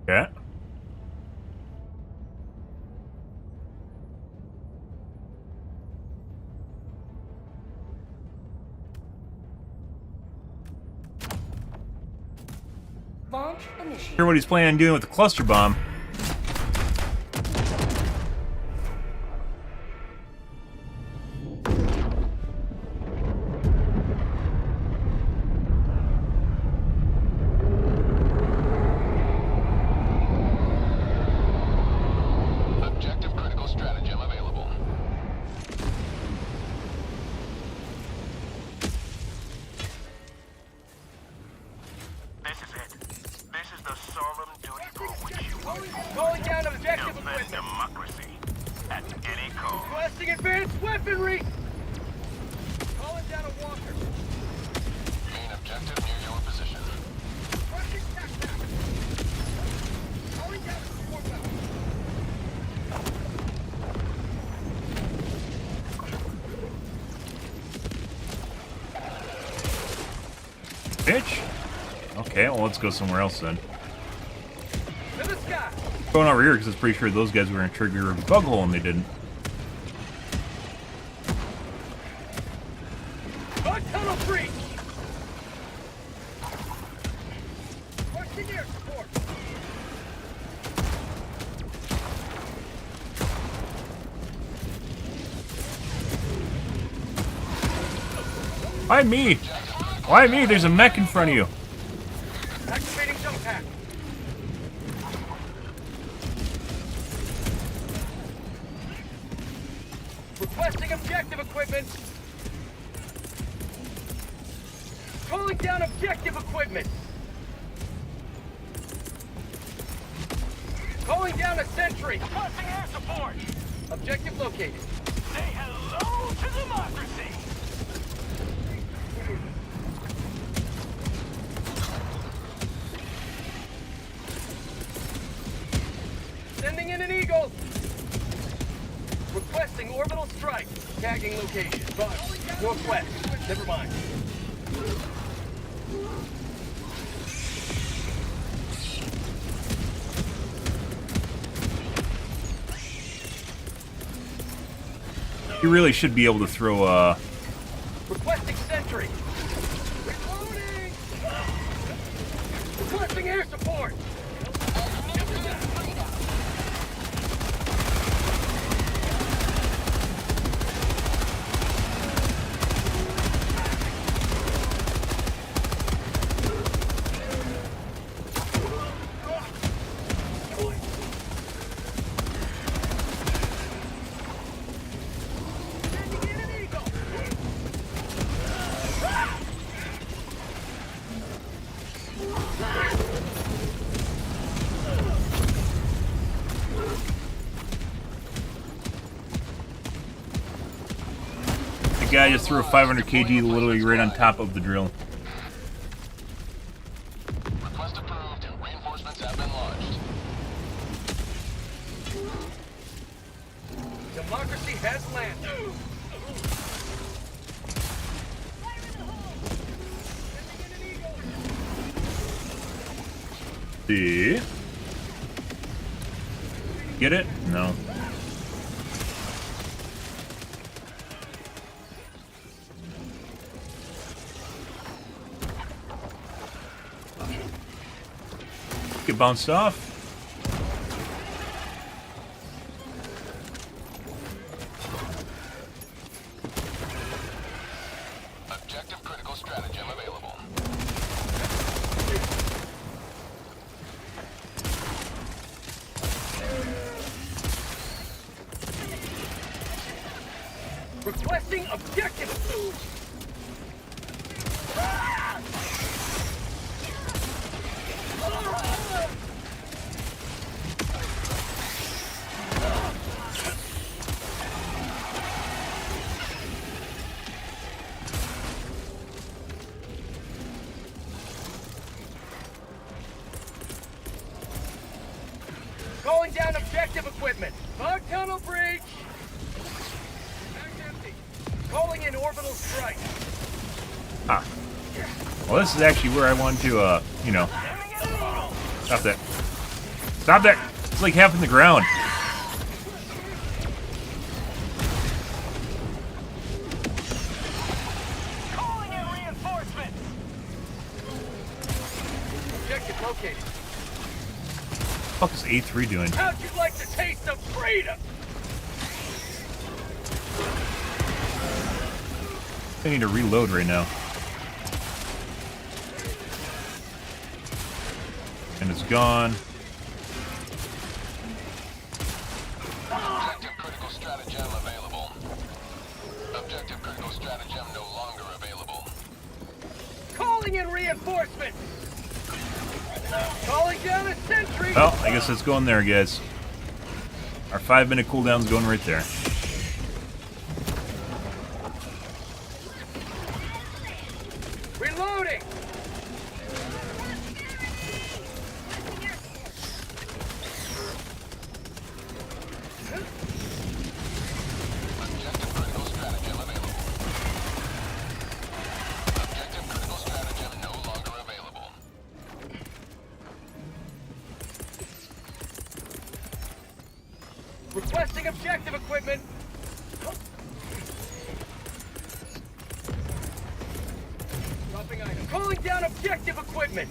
A: Yeah.
E: Launch initiated.
A: Hear what he's planning on doing with the cluster bomb.
I: Objective critical stratagem available.
D: This is it. This is the solemn duty for which you were
A: Bitch. Okay, well, let's go somewhere else then.
G: To the sky.
A: Going over here because it's pretty sure those guys were going to trigger a bug hole and they didn't.
G: Bug tunnel breach. Rushing air support.
A: Why me? Why me? There's a mech in front of you.
G: Activating jump pack. Requesting objective equipment. Calling down objective equipment. Calling down a sentry. Requesting air support. Objective located. Say hello to democracy. Sending in an eagle. Requesting orbital strike. Tagging location. Bug. Northwest. Never mind.
A: You really should be able to throw a...
G: Requesting sentry. Reloading. Requesting air support.
A: The guy just threw a 500 kg literally right on top of the drill.
I: Request approved. Reinforcements have been launched.
G: Democracy has landed.
A: See? Get it? No. Get bounced off.
I: Objective critical stratagem available.
G: Requesting objective. Calling down objective equipment. Bug tunnel breach. Mag's empty. Calling in orbital strike.
A: Ah. Well, this is actually where I wanted to, you know. Stop that. Stop that! It's like half in the ground.
G: Calling in reinforcements. Objective located.
A: What the fuck is A3 doing?
G: How'd you like the taste of freedom?
A: I need to reload right now. And it's gone.
I: Objective critical stratagem available. Objective critical stratagem no longer available.
G: Calling in reinforcements. Calling down a sentry.
A: Well, I guess let's go in there, guys. Our 5-minute cooldown's going right there.
G: Reloading.
I: Objective critical stratagem available. Objective critical stratagem no longer
G: Requesting objective equipment. Dropping item. Calling down objective equipment.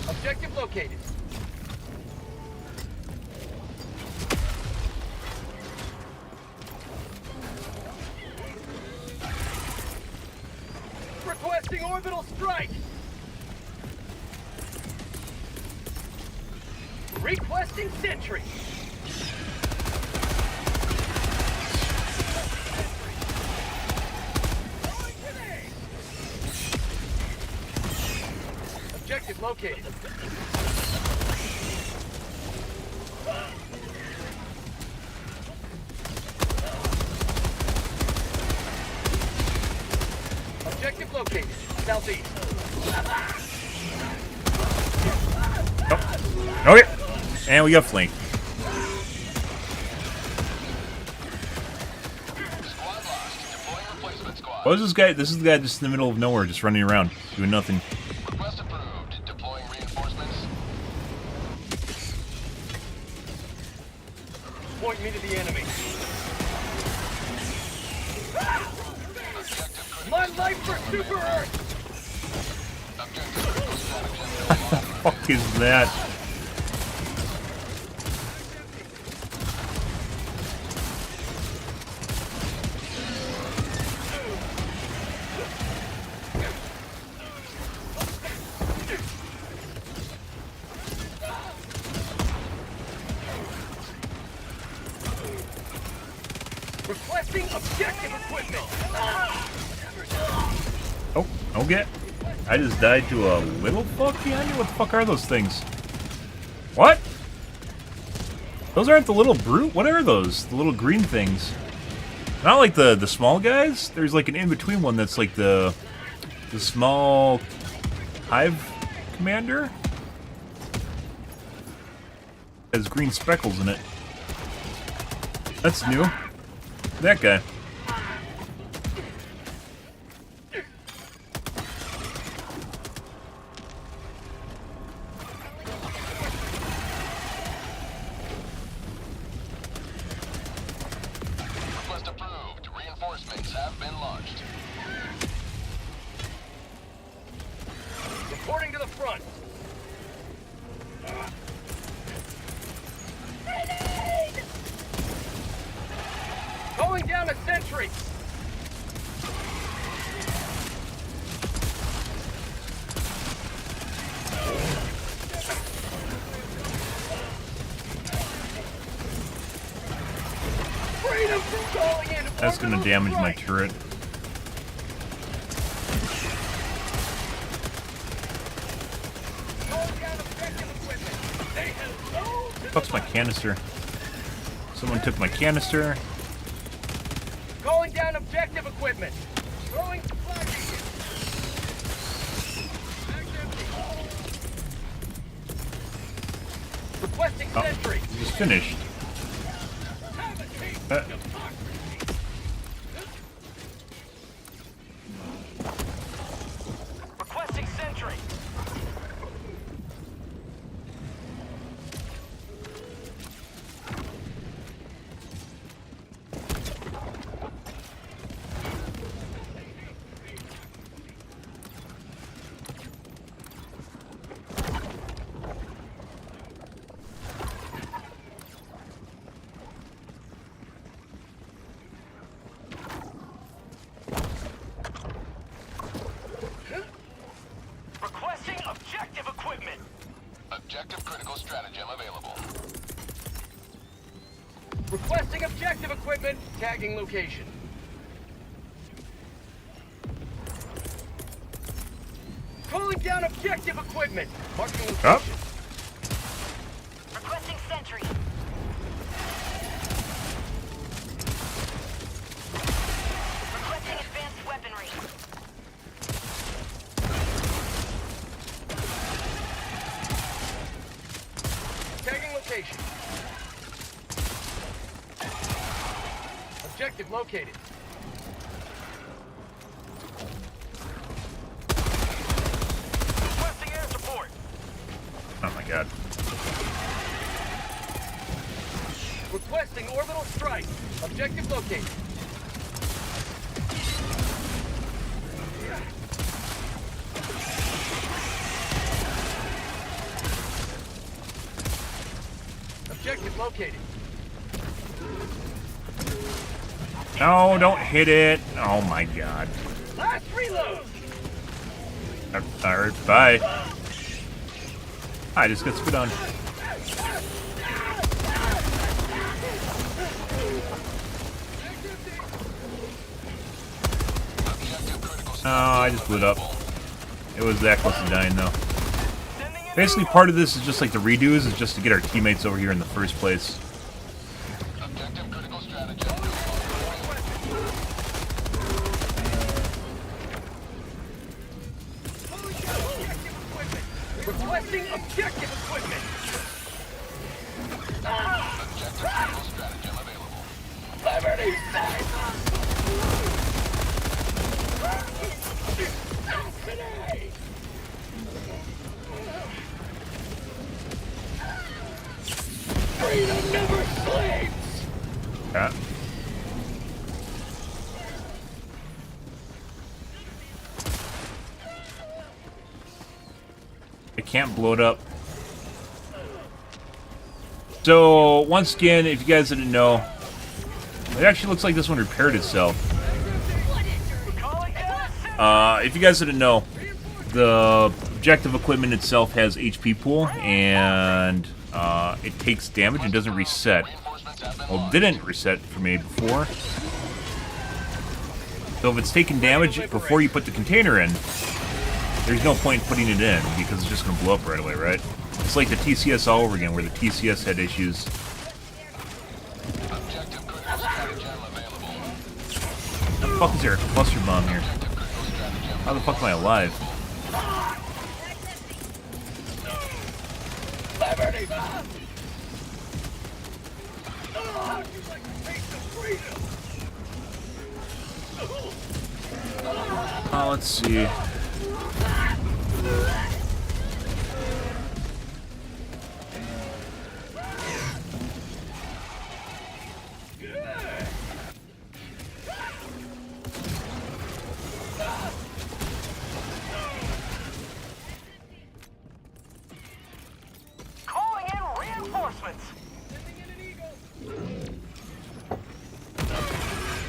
G: Objective located. Requesting orbital strike. Requesting sentry. Objective located. Objective located. Southeast.
A: Oh. Okay. And we got flanked. What is this guy? This is the guy just in the middle of nowhere, just running around, doing nothing.
I: Request approved. Deploying reinforcements.
G: Point me to the enemy. My life for Super Earth!
A: What the fuck is that?
G: Requesting objective equipment!
A: Oh, okay. I just died to a little fuck behind you? What the fuck are those things? What? Those aren't the little brute? What are those? The little green things. Not like the small guys? There's like an in-between one that's like the small hive commander? Has green speckles in it. That's new. That guy.
I: Request approved. Reinforcements have been launched.
G: Reporting to the front. Calling down a sentry. Freedom from calling in.
A: That's gonna damage my turret. Fuck's my canister? Someone took my canister.
G: Calling down objective equipment. Throwing flag. Requesting
A: Oh,
G: sentry.
A: just finished.
G: Requesting sentry. Requesting objective equipment.
I: Objective critical stratagem available.
G: Requesting objective equipment. Tagging location. Calling down objective equipment. Marking location.
A: Up.
F: Requesting sentry. Requesting advanced weaponry.
G: Tagging location. Objective located. Requesting air support.
A: Oh my god.
G: Requesting orbital strike. Objective located. Objective located.
A: No, don't hit it. Oh my god.
G: Last reload.
A: Alright, bye. I just got spit on. Oh, I just blew it up. It was that close to dying, though. Basically, part of this is just like the redos, is just to get our teammates over here in the first place.
I: Objective critical strategy.
G: Requesting objective equipment.
I: Objective critical stratagem available.
G: Liberty side. Freedom never sleeps.
A: Yeah. I can't blow it up. So, once again, if you guys didn't know, it actually looks like this one repaired itself. If you guys didn't know, the objective equipment itself has HP pool, and it takes damage and doesn't reset. Well, it didn't reset for me before. So if it's taking damage before you put the container in, there's no point in putting it in, because it's just going to blow up right away, right? It's like the TCS all over again, where the TCS had issues. The fuck is there a cluster bomb here? How the fuck am I alive?
G: Liberty.
A: Let's see.
G: Calling in reinforcements.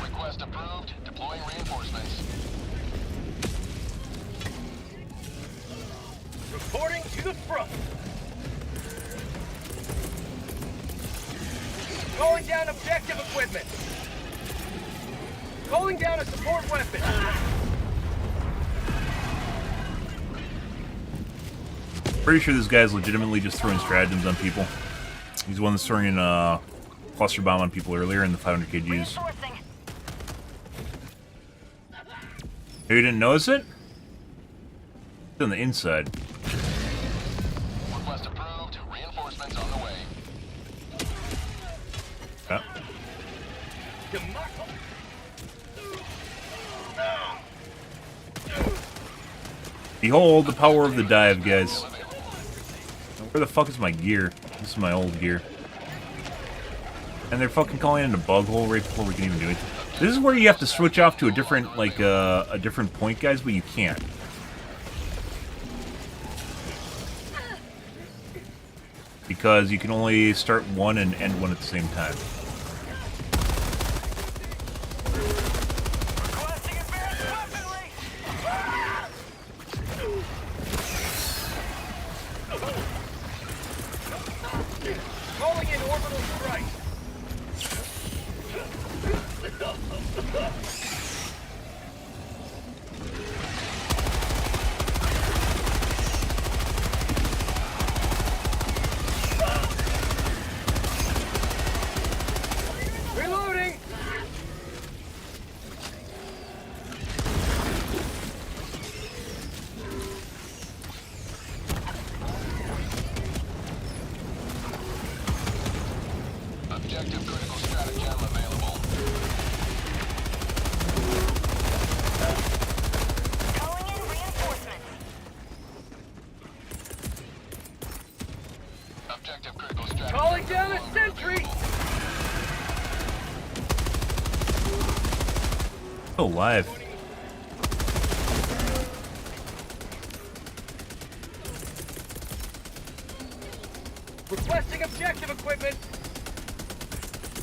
I: Request approved. Deploying reinforcements.
G: Reporting to the front. Calling down objective equipment. Calling down a support weapon.
A: Pretty sure this guy's legitimately just throwing stratagems on people. He's the one that's throwing a cluster bomb on people earlier in the 500 kgs. You didn't notice it? It's on the inside.
I: Request approved. Reinforcements on the way.
A: Yeah. Behold the power of the dive, guys. Where the fuck is my gear? This is my old gear. And they're fucking calling in a bug hole right before we can even do it. This is where you have to switch off to a different, like, a different point, guys, but you can't. Because you can only start one and end one at the same time.
G: Calling in orbital strike. Reloading.
I: Objective critical stratagem available.
F: Calling in reinforcements.
I: Objective critical stratagem.
G: Calling down a sentry.
A: Oh, live.
G: Requesting objective equipment.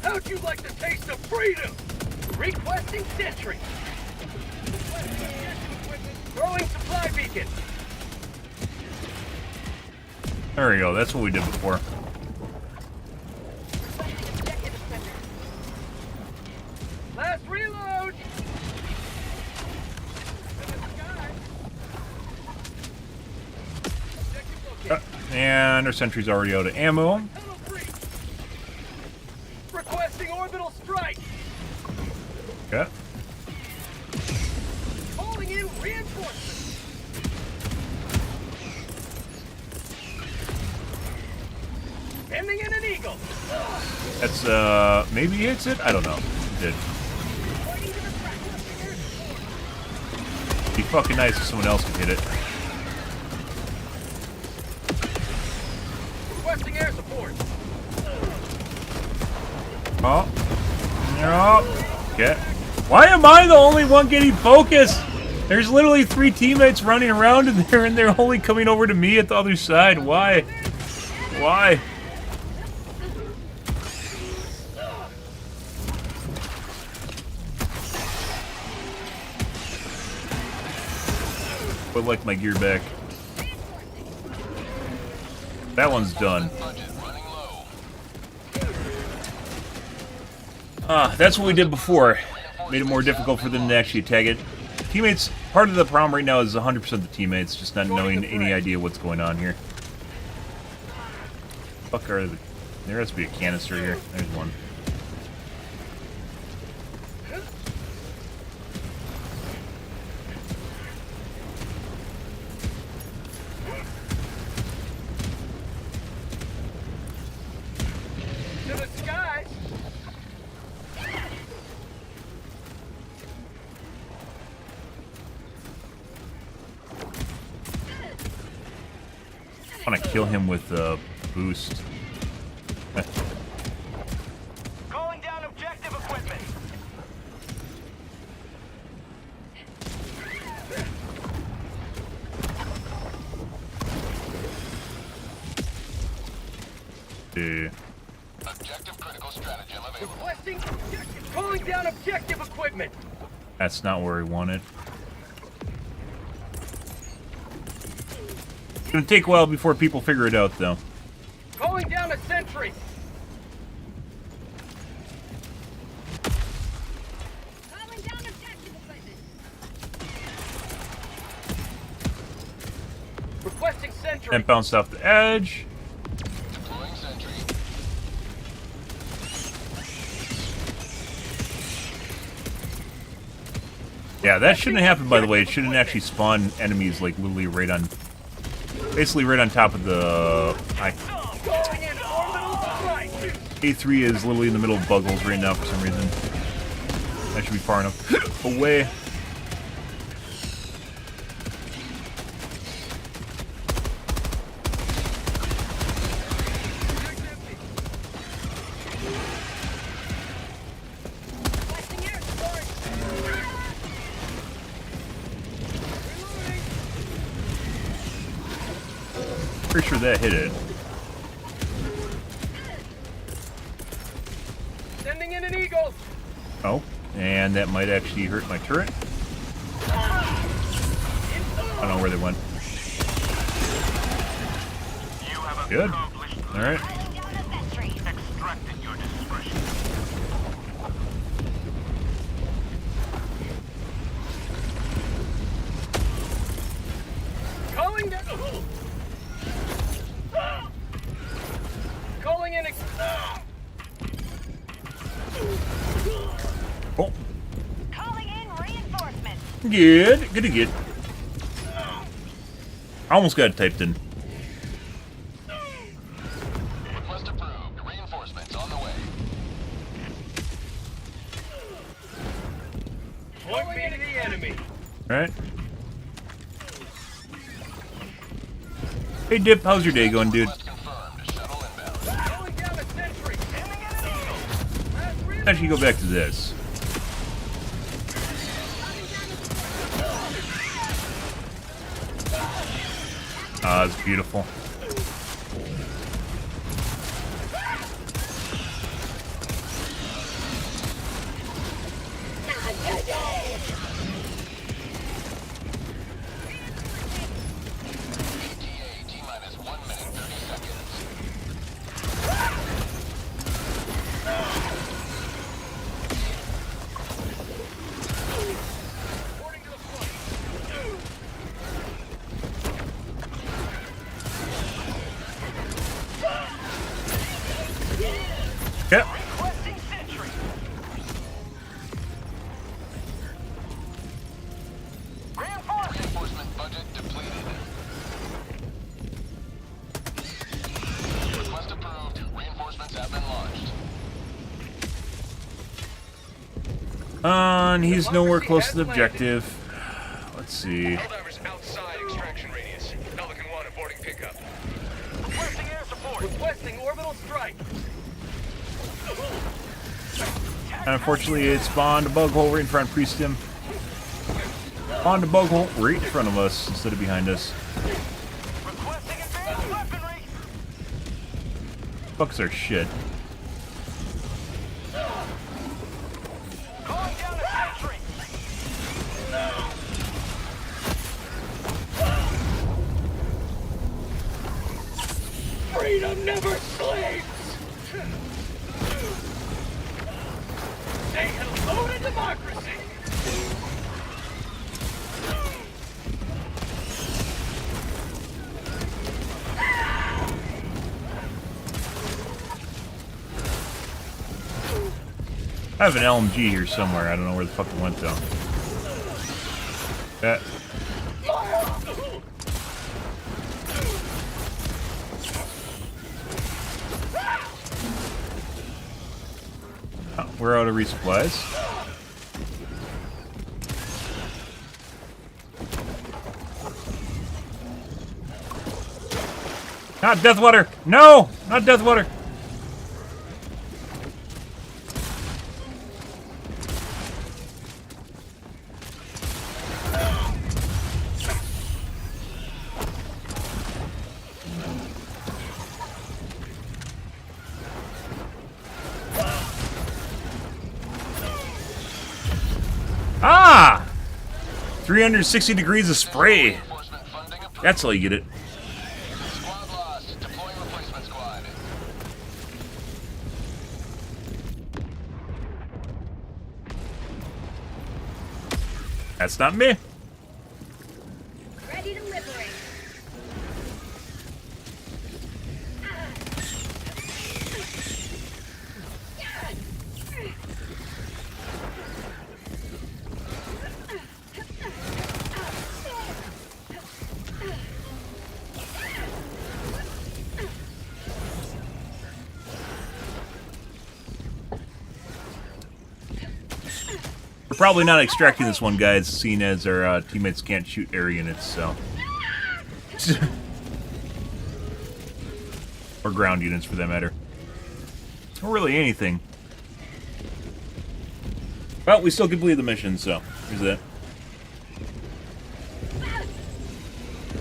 G: How'd you like the taste of freedom? Requesting sentry. Requesting objective equipment. Throwing supply beacon.
A: There we go. That's what we did before.
G: Last reload.
A: And our sentry's already out of ammo.
G: Requesting orbital strike.
A: Okay.
G: Calling in reinforcements. Sending in an eagle.
A: That's maybe he hits it? I don't know. He did. Be fucking nice if someone else could hit it.
G: Requesting air support.
A: Oh. No. Okay. Why am I the only one getting focused? There's literally 3 teammates running around in there and they're only coming over to me at the other side. Why? Why? Would like my gear back. That one's done. That's what we did before. Made it more difficult for them to actually tag it. Teammates, part of the problem right now is 100% the teammates just not knowing any idea what's going on here. Fuck are the... There has to be a canister here. There's one.
G: To the sky.
A: I want to kill him with a boost.
G: Calling down objective equipment.
I: Objective critical stratagem available.
G: Requesting objective. Calling down objective equipment.
A: That's not where he wanted. It's gonna take a while before people figure it out, though.
G: Calling down a sentry.
F: Calling down objective equipment.
G: Requesting sentry.
A: And bounced off the edge.
I: Deploying sentry.
A: Yeah, that shouldn't happen, by the way. It shouldn't actually spawn enemies, like, literally right on... Basically right on top of the...
G: Calling in orbital strike.
A: A3 is literally in the middle of bug holes right now for some reason. That should be far enough away.
G: Requesting air support.
A: Pretty sure that hit it.
G: Sending in an eagle.
A: Oh, and that might actually hurt my turret. I don't know where they went.
D: You have
A: Good.
D: accomplished
A: Alright.
F: Calling down a sentry.
D: extract at your discretion.
G: Calling down. Calling in.
A: Oh,
F: Calling in reinforcements.
A: good. Good to get. I almost got it typed in.
I: Request approved. Reinforcements on the way.
G: Point me to the enemy.
A: Alright. Hey, Dip, how's your day going, dude?
I: Request confirmed. Shuttle inbound.
G: Calling down a sentry. Sending in an eagle. Last reload.
A: Actually, go back to this. Ah, it's beautiful. Okay.
D: Reinforcement budget depleted. Request approved. Reinforcements have been launched.
A: And he's nowhere close to the objective. Let's see.
G: Helldivers outside extraction radius. Pelican 1 aborting pickup. Requesting air support. Requesting orbital strike.
A: Unfortunately, it spawned a bug hole right in front of Priestum. Spawned a bug hole right in front of us instead of behind us.
G: Requesting advanced weaponry.
A: Bugs are shit.
G: Calling down a sentry. Freedom never sleeps. Say hello to democracy!
A: I have an LMG here somewhere. I don't know where the fuck it went though. Oh, we're out of resupplies. Not Deathwater! No! Not Deathwater! Ah! 360 degrees of spray. That's how you get it.
D: Squad lost. Deploying replacement squad.
A: That's not me.
F: Ready to liberate.
A: We're probably not extracting this one, guys, seeing as our teammates can't shoot air units, so. Or ground units, for that matter. Or really anything. Well, we still completed the mission, so here's that.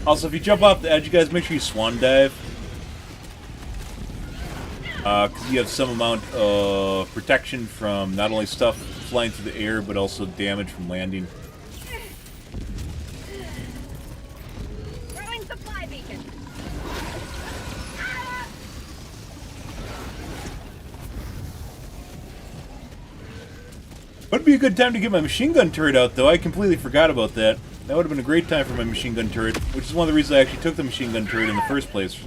A: Also, if you jump off the edge, you guys make sure you swan dive. Because you have some amount of protection from not only stuff flying through the air, but also damage from landing.
F: Throwing supply beacon.
A: Would be a good time to get my machine gun turret out, though. I completely forgot about that. That would have been a great time for my machine gun turret, which is one of the reasons I actually took the machine gun turret in the first place.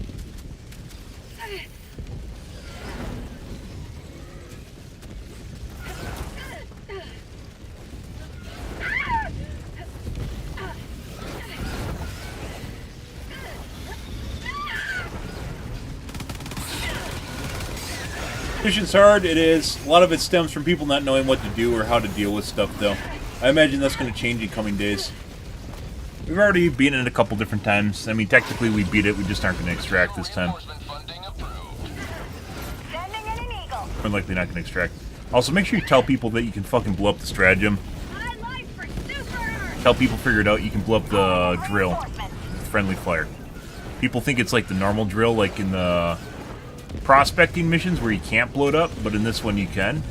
A: Mission's hard, it is. A lot of it stems from people not knowing what to do or how to deal with stuff, though. I imagine that's going to change in coming days. We've already beaten it a couple different times. I mean, technically we beat it, we just aren't going to extract this time. More likely not going to extract. Also, make sure you tell people that you can fucking blow up the stratagem. Tell people figure it out, you can blow up the drill with friendly fire. People think it's like the normal drill, like in the prospecting missions where you can't blow it up, but in this one you can.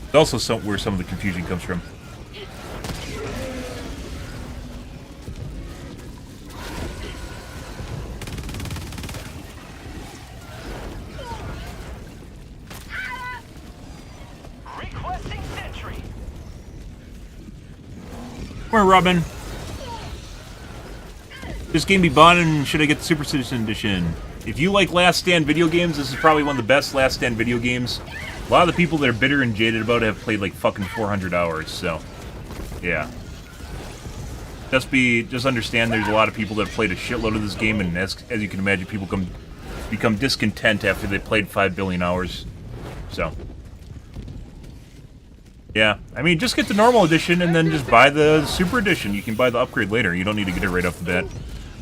A: It's also where some of the confusion comes from.
G: Requesting sentry.
A: Come here, Robin. This game be bought, and should I get the Super Citizen Edition? If you like Last Stand video games, this is probably one of the best Last Stand video games. A lot of the people that are bitter and jaded about it have played like fucking 400 hours, so yeah. Just understand there's a lot of people that have played a shitload of this game, and as you can imagine, people become discontent after they played 5 billion hours. So yeah, I mean, just get the normal edition and then just buy the Super Edition. You can buy the upgrade later. You don't need to get it right off the bat.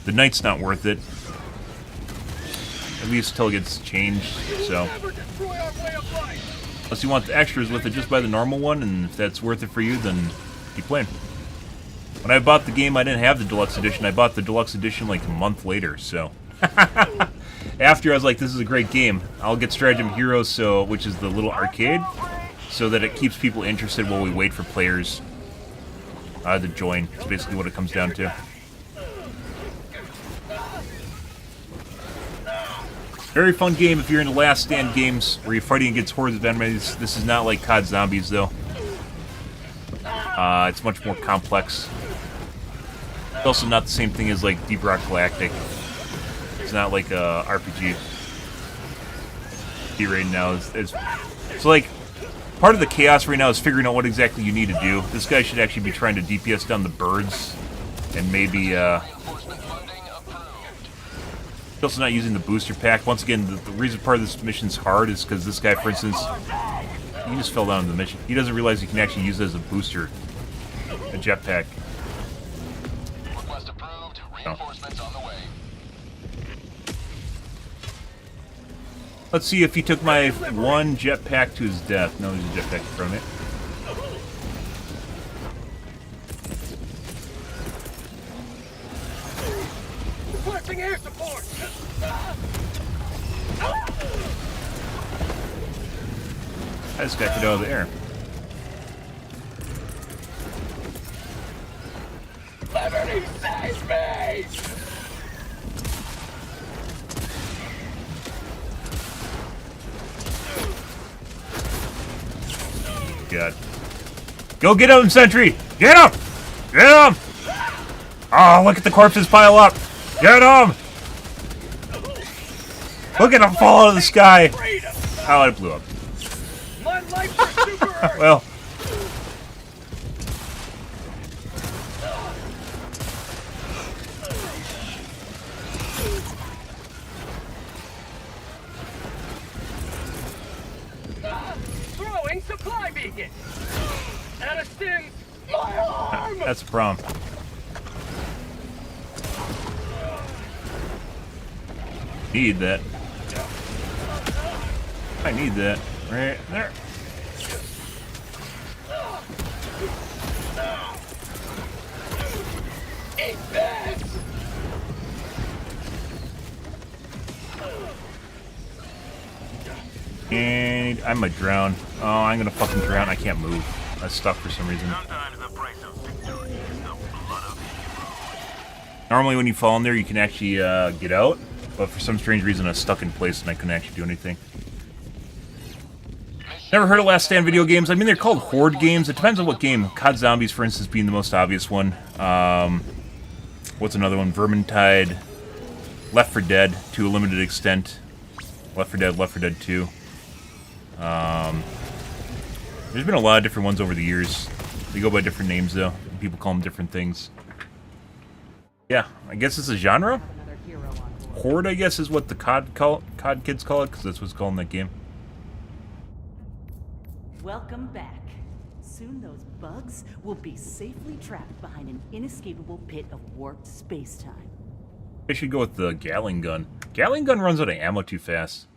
A: The Night's not worth it. At least till it gets changed, so. Unless you want the extras with it, just buy the normal one, and if that's worth it for you, then keep playing. When I bought the game, I didn't have the Deluxe Edition. I bought the Deluxe Edition like a month later, so. After, I was like, this is a great game. I'll get Stratagem Heroes, which is the little arcade, so that it keeps people interested while we wait for players to join. That's basically what it comes down to. Very fun game if you're into Last Stand games where you're fighting against hordes of enemies. This is not like COD Zombies, though. It's much more complex. It's also not the same thing as like Deep Rock Galactic. It's not like a RPG. Right now is so like part of the chaos right now is figuring out what exactly you need to do. This guy should actually be trying to DPS down the birds, and maybe also not using the booster pack. Once again, the reason part of this mission's hard is because this guy, for instance, he just fell down in the mission. He doesn't realize he can actually use it as a booster, a jetpack.
B: Request approved. Reinforcements on the way.
A: Let's see if he took my one jetpack to his death. No, there's a jetpack in front of it.
G: Requesting air support.
A: I just got it out of the air.
G: Liberty saves me!
A: God. Go get him, Sentry! Get him! Get him! Oh, look at the corpses pile up! Get him! Look at him fall out of the sky! Oh, it blew up.
G: My life for Super Earth.
A: Well.
G: Throwing supply beacon. That extends my arm.
A: That's a problem. Need that. I need that. Right there.
G: Eat this.
A: And I might drown. Oh, I'm gonna fucking drown. I can't move. I'm stuck for some reason.
D: Sometimes the price of victory is the blood of heroes.
A: Normally when you fall in there, you can actually get out. But for some strange reason, I was stuck in place and I couldn't actually do anything. Never heard of Last Stand video games. I mean, they're called horde games. It depends on what game. COD Zombies, for instance, being the most obvious one. What's another one? Vermintide. Left 4 Dead, to a limited extent. Left 4 Dead, Left 4 Dead 2. There's been a lot of different ones over the years. They go by different names, though. People call them different things. Yeah, I guess it's a genre? Horde, I guess, is what the COD kids call it, because that's what's called in that game.
E: Welcome back. Soon those bugs will be safely trapped behind an inescapable pit of warped space-time.
A: I should go with the Gatling gun. Gatling gun runs out of ammo too fast.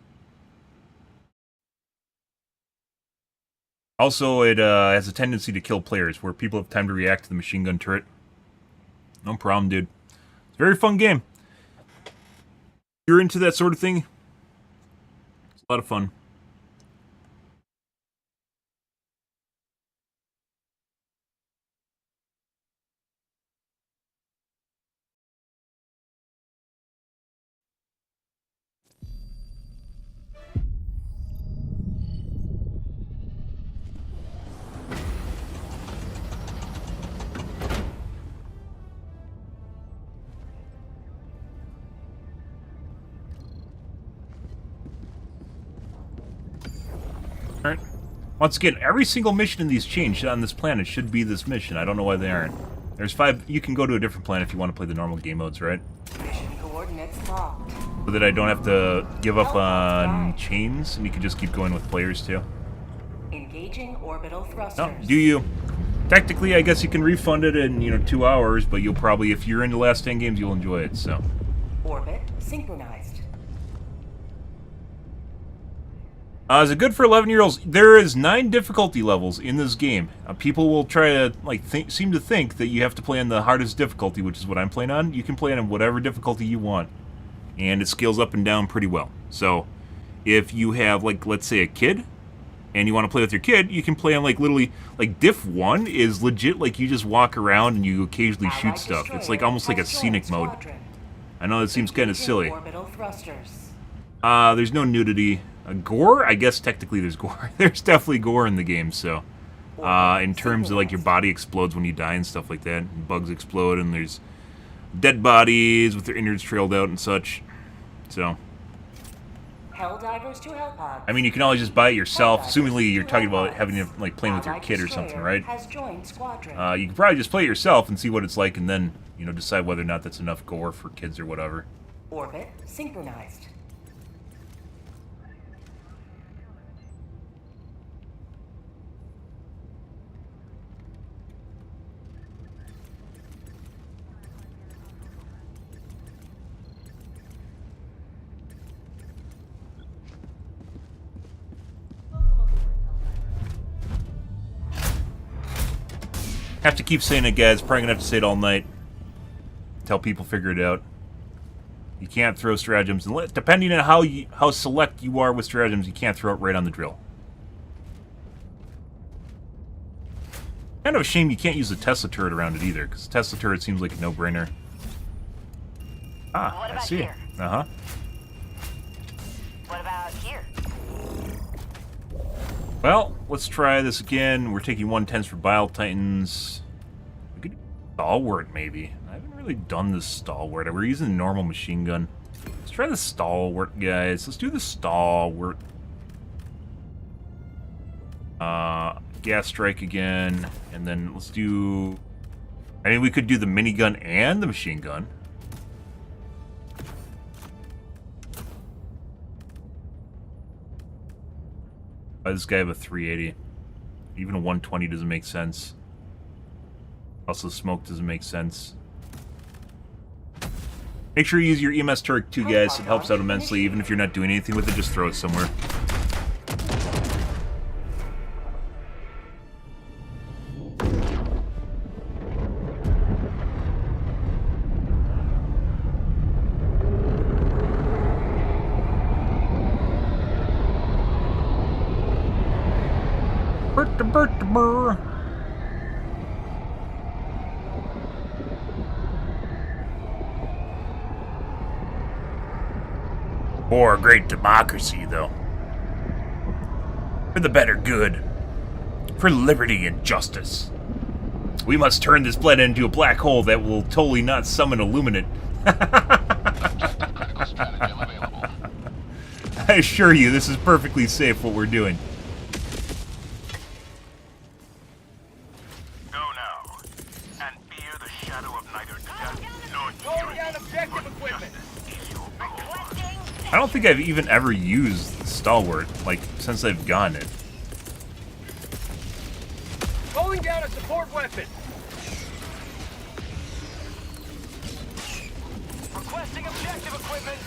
A: Also, it has a tendency to kill players, where people have time to react to the machine gun turret. No problem, dude. It's a very fun game. you're into that sort of thing, it's a lot of fun. Alright. Once again, every single mission in these changed on this planet should be this mission. I don't know why they aren't. There's 5. You can go to a different planet if you want to play the normal game modes, right?
F: Mission coordinates locked.
A: So that I don't have to give up on chains, and you can just keep going with players too.
F: Engaging orbital thrusters.
A: No, do you? Technically, I guess you can refund it in, 2 hours, but you'll probably, if you're into the last 10 games, you'll enjoy it, so.
F: Orbit synchronized.
A: Is it good for 11-year-olds? There is 9 difficulty levels in this game. People will try to, seem to think that you have to play on the hardest difficulty, which is what I'm playing on. You can play on whatever difficulty you want, and it scales up and down pretty well. So, if you have, let's say a kid, and you want to play with your kid, you can play on, literally, Diff 1 is legit, you just walk around and you occasionally shoot stuff. It's, almost like a scenic mode. I know it seems kind of silly. There's no nudity. Gore? I guess technically there's gore. There's definitely gore in the game, so. In terms of, your body explodes when you die and stuff like that. And bugs explode, and there's dead bodies with their innards trailed out and such. So.
F: Helldivers to Hellpods.
A: I mean, you can always just buy it yourself. Assumingly, you're talking about having to, playing with your kid or something, right? You can probably just play it yourself and see what it's like, and then, decide whether or not that's enough gore for kids or whatever.
F: Orbit synchronized.
A: Have to keep saying it, guys. Probably gonna have to say it all night until people figure it out. You can't throw stratagems, and depending on how select you are with stratagems, you can't throw it right on the drill. Kind of a shame you can't use a Tesla turret around it either, because Tesla turret seems like a no-brainer. Ah, I see. Uh-huh.
F: What about here?
A: Well, let's try this again. We're taking 110s for Bile Titans. We could do Stalwart, maybe. I haven't really done this Stalwart. We're using a normal machine gun. Let's try the Stalwart, guys. Let's do the Stalwart. Gas Strike again. And then let's do... I mean, we could do the minigun and the machine gun. Why does this guy have a 380? Even a 120 doesn't make sense. Also, smoke doesn't make sense. Make sure you use your EMS turret too, guys. It helps out immensely. Even if you're not doing anything with it, just throw it somewhere. For a great democracy, though. For the better good. For liberty and justice. We must turn this planet into a black hole that will totally not summon Illuminate. I assure you, this is perfectly safe what we're doing.
D: Go now, and fear the shadow of neither death nor
G: Going down objective equipment.
A: I don't think I've even ever used Stalwart, since I've gotten it.
G: Calling down a support weapon. Requesting objective equipment.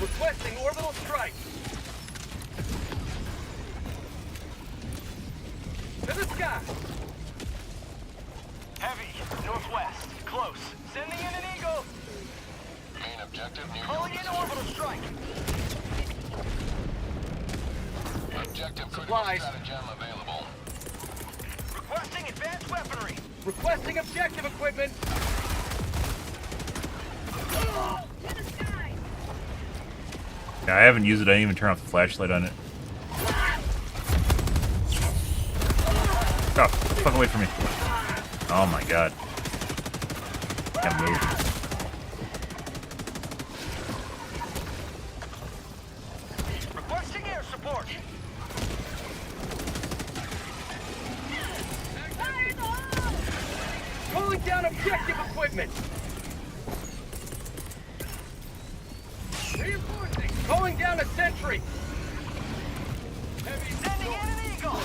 G: Requesting orbital strike. To the sky. Heavy, northwest, close. Sending in an eagle.
I: Main objective near
G: Calling in orbital strike.
I: Objective
G: Supplies.
I: stratagem available.
G: Requesting advanced weaponry. Requesting objective equipment.
A: Yeah, I haven't used it. I didn't even turn off the flashlight on it. Oh, fuck away from me. Oh my god. Can't move.
G: Requesting air support. Calling down objective equipment. Reinforcing. Calling down a sentry. Heavy sending in an eagle.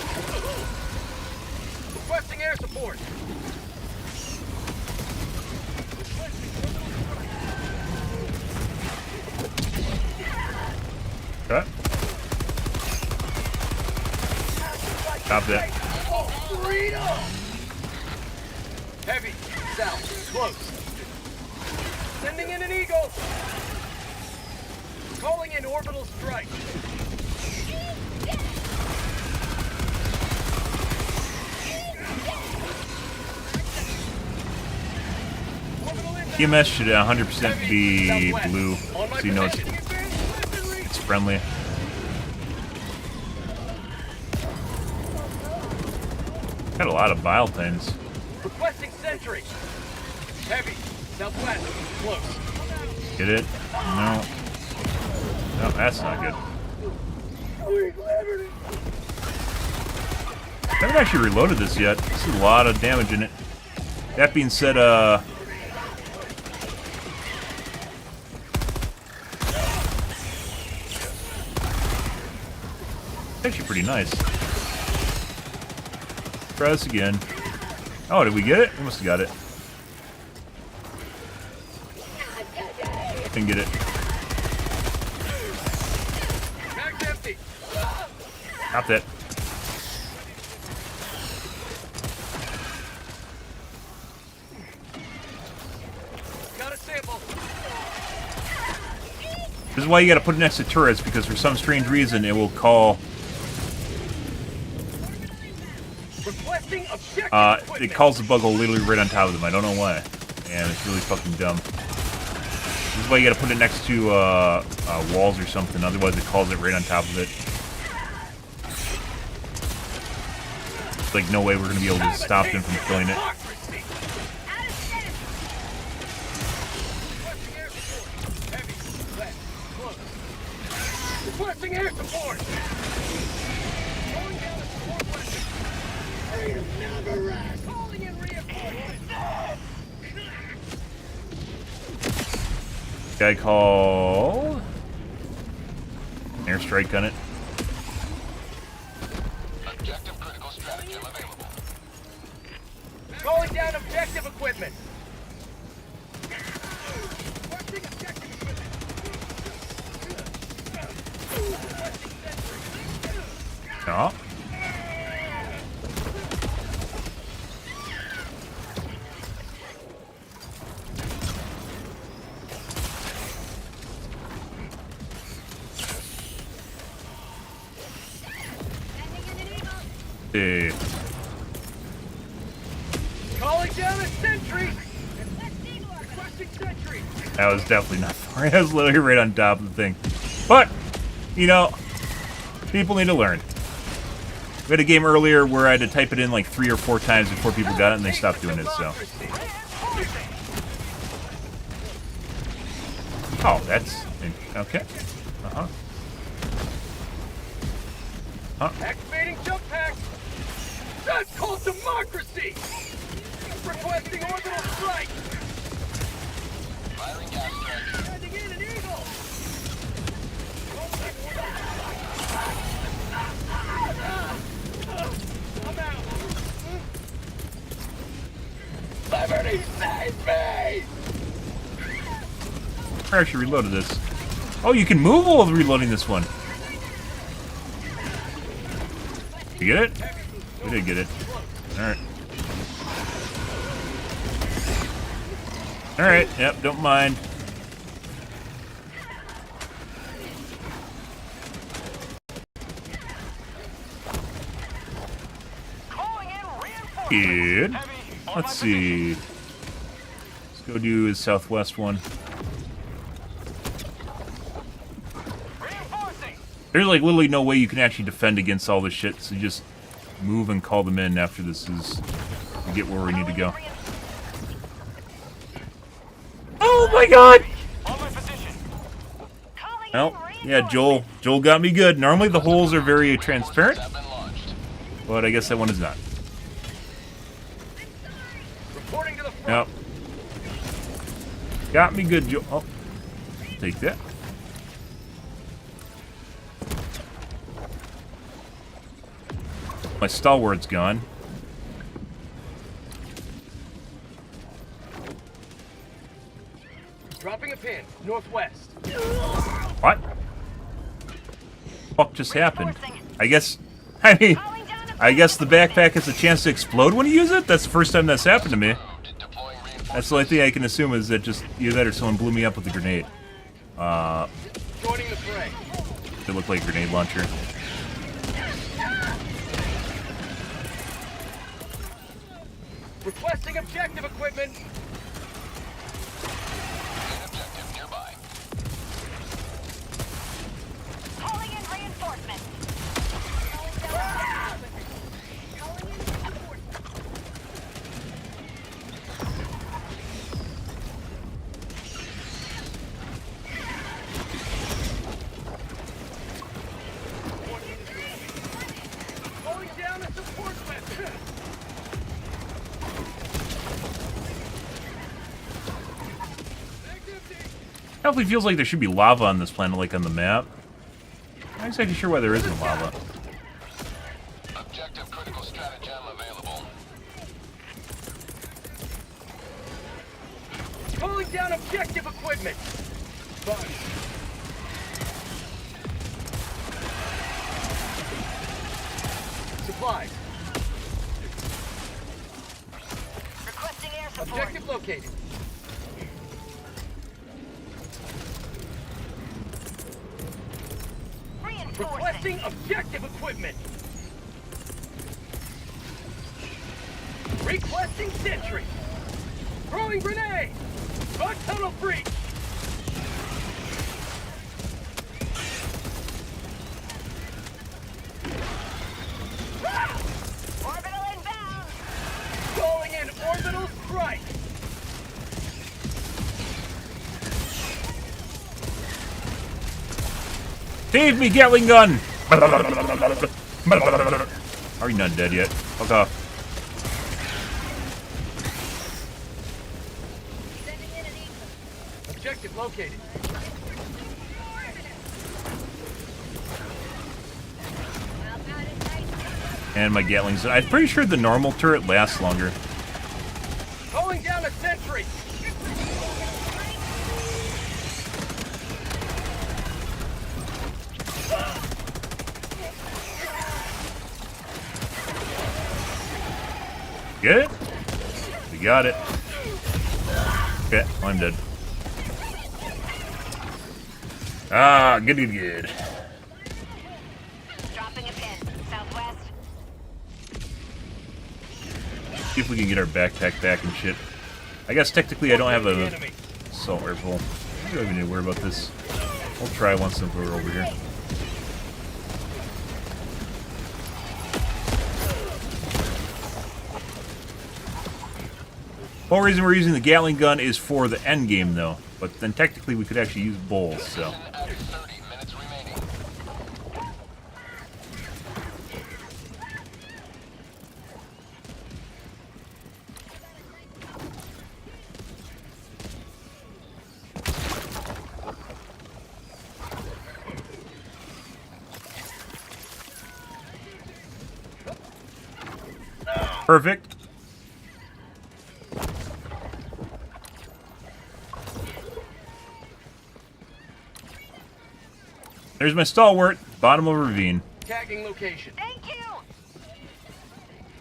G: Requesting air support.
A: Cut. Stop that.
G: Freedom! Heavy, south, close. Sending in an eagle. Calling in orbital strike.
A: EMS should 100% be blue, so you know it's friendly. Got a lot of bile things.
G: Requesting sentry. Heavy, southwest, close.
A: Get it? No. No, that's not good. I haven't actually reloaded this yet. This is a lot of damage in it. That being said, actually pretty nice. Try this again. Oh, did we get it? We must have got it. Didn't get it.
G: Mag's empty.
A: Not that.
G: Got a sample.
A: This is why you gotta put it next to turrets, because for some strange reason it will call...
G: Requesting objective
A: it
G: equipment.
A: calls the bug hole literally right on top of them. I don't know why. And it's really fucking dumb. This is why you gotta put it next to walls or something, otherwise it calls it right on top of it. It's like no way we're gonna be able to stop them from killing it.
G: Requesting air support. Going down a support weapon. Freedom never rests. Calling in reinforcements.
A: Guy called airstrike on it.
I: Objective critical stratagem available.
G: Calling down objective equipment. Requesting objective equipment.
A: No. Hey.
G: Calling down a sentry. Requesting sentry.
A: That was definitely not far. I was literally right on top of the thing. But, you know, people need to learn. We had a game earlier where I had to type it in like 3 or 4 times before people got it, and they stopped doing it, so. Oh, that's... okay. Uh-huh. Huh?
G: Activating jump pack. That's called democracy. Requesting orbital strike.
I: Firing gas strike.
G: Sending in an eagle. I'm out. Liberty, save me!
A: I actually reloaded this. Oh, you can move while reloading this one. You get it? We did get it. Alright. Alright, yep, don't mind. Good. Let's see. Let's go do his southwest one. There's like literally no way you can actually defend against all this shit, so just move and call them in after this is we get where we need to go. Oh my god! Well, yeah, Joel got me good. Normally the holes are very transparent, but I guess that one is not. Yep. Got me good, Joel. Oh, take that. My stalwart's gone.
G: Dropping a pin, northwest.
A: What? Fuck just happened? I guess the backpack has a chance to explode when you use it? That's the first time that's happened to me. That's the only thing I can assume is that just either that or someone blew me up with a grenade.
G: Joining the fray.
A: It looked like a grenade launcher.
G: Requesting objective equipment.
B: Objective nearby.
F: Calling in reinforcements.
G: Calling down a support weapon.
A: Definitely feels like there should be lava on this planet, like on the map. I'm not exactly sure why there isn't lava.
B: Objective critical stratagem available.
G: Calling down objective equipment. Fine. Supplies.
F: Requesting air support.
G: Objective located. Requesting objective equipment. Requesting sentry. Throwing grenade. Bug tunnel breach.
F: Orbital inbound.
G: Calling in orbital strike.
A: Save me, Gatling gun! Are you not dead yet? Fuck off.
G: Objective located.
A: And my Gatling's... I'm pretty sure the normal turret lasts longer.
G: Calling down a sentry.
A: Get it? We got it. Okay, I'm dead. Ah, good.
F: Dropping a pin. Southwest.
A: See if we can get our backpack back and shit. I guess technically I don't have a assault rifle. I don't even need to worry about this. I'll try once since we're over here. The whole reason we're using the Gatling gun is for the end game, though. But then technically we could actually use bowls, so.
B: 30 minutes remaining.
A: Perfect. There's my stalwart, bottom of a ravine.
G: Tagging location.
F: Thank you.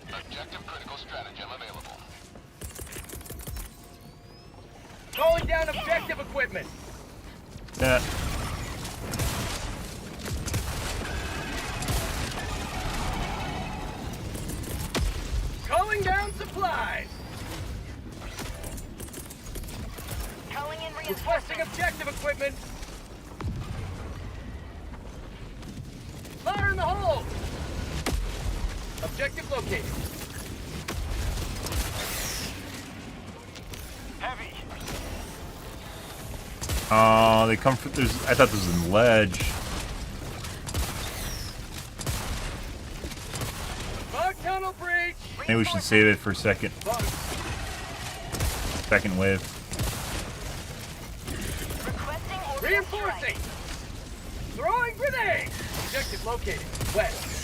B: Objective critical stratagem available.
G: Calling down objective equipment.
A: That.
G: Calling down supplies.
F: Calling in reinforcements.
G: Requesting objective equipment. Fire in the hole. Objective located.
D: Heavy.
A: Oh, they come from. I thought this was in ledge.
G: Bug tunnel breach.
A: Maybe we should save it for a second. Second wave.
F: Requesting orbital
G: Reinforcing. Throwing grenade. Objective located. West.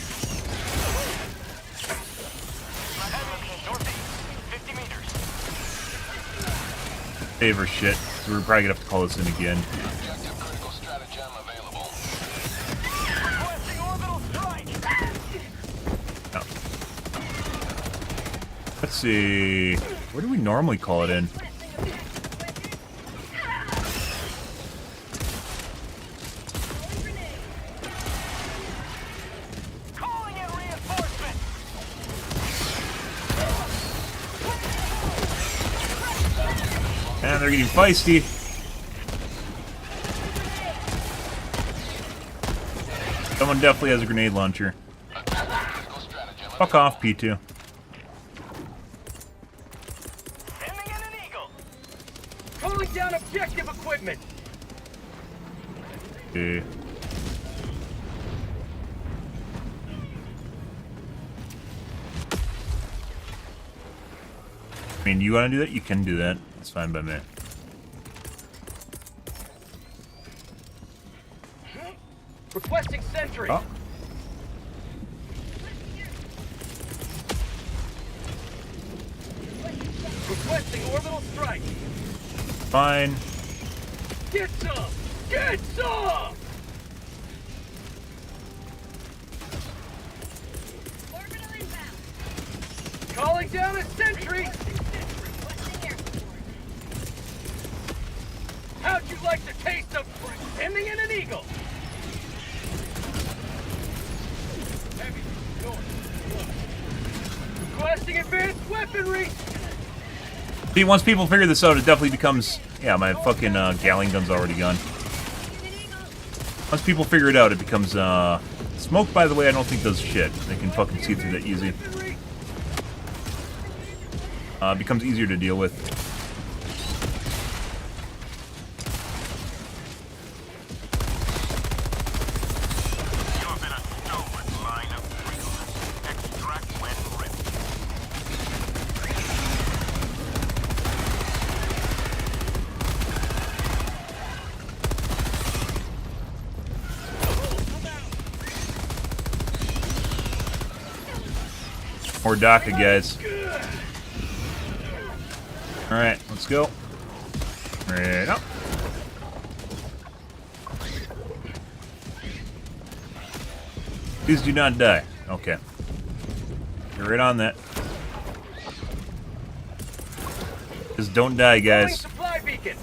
D: Northeast. 50 meters.
A: Favor shit. So we're probably gonna have to call this in again.
I: Objective critical stratagem available.
D: Requesting orbital strike.
A: No. Let's see. Where do we normally call it in?
D: Calling in reinforcements.
A: And they're getting feisty. Someone definitely has a grenade launcher. Fuck off, P2.
D: Sending in an eagle.
G: Calling down objective equipment.
A: Okay. I mean, you want to do that? You can do that. It's fine by me.
G: Requesting sentry.
A: Oh.
G: Requesting orbital strike.
A: Fine.
G: Get some! Get some!
F: Orbital inbound.
G: Calling down a sentry. How'd you like the taste of sending in an eagle? Heavy. North. Requesting advanced weaponry.
A: See, once people figure this out, it definitely becomes... Yeah, my fucking Gatling gun's already gone. Once people figure it out, it becomes... Smoke, by the way, I don't think does shit. They can fucking see through that easy. It becomes easier to deal with.
D: You have been a stolen line of freedom. Extract when ready.
A: More DACA, guys. Alright, let's go. Right up. Please do not die. Okay. You're right on that. Just don't die,
G: Calling
A: guys.
G: supply beacon.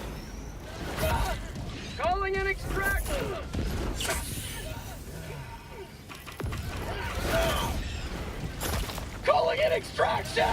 G: Calling in extract. Calling in extraction.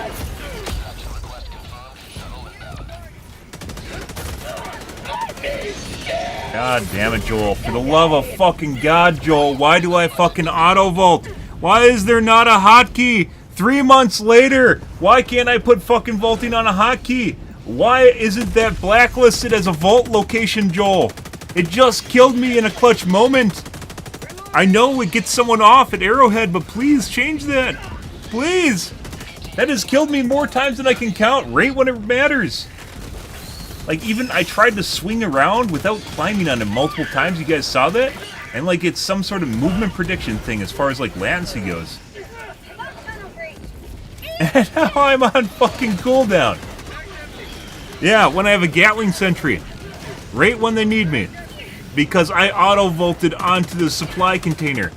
A: God damn it, Joel. For the love of fucking God, Joel, why do I fucking auto-vault? Why is there not a hotkey? 3 months later, why can't I put fucking vaulting on a hotkey? Why isn't that blacklisted as a vault location, Joel? It just killed me in a clutch moment. I know it gets someone off at Arrowhead, but please change that. Please. That has killed me more times than I can count, right when it matters. Like, even I tried to swing around without climbing on it multiple times. You guys saw that? And, like, it's some sort of movement prediction thing as far as, like, latency goes. And now I'm on fucking cooldown. Yeah, when I have a Gatling sentry. Right when they need me. Because I auto-vaulted onto the supply container.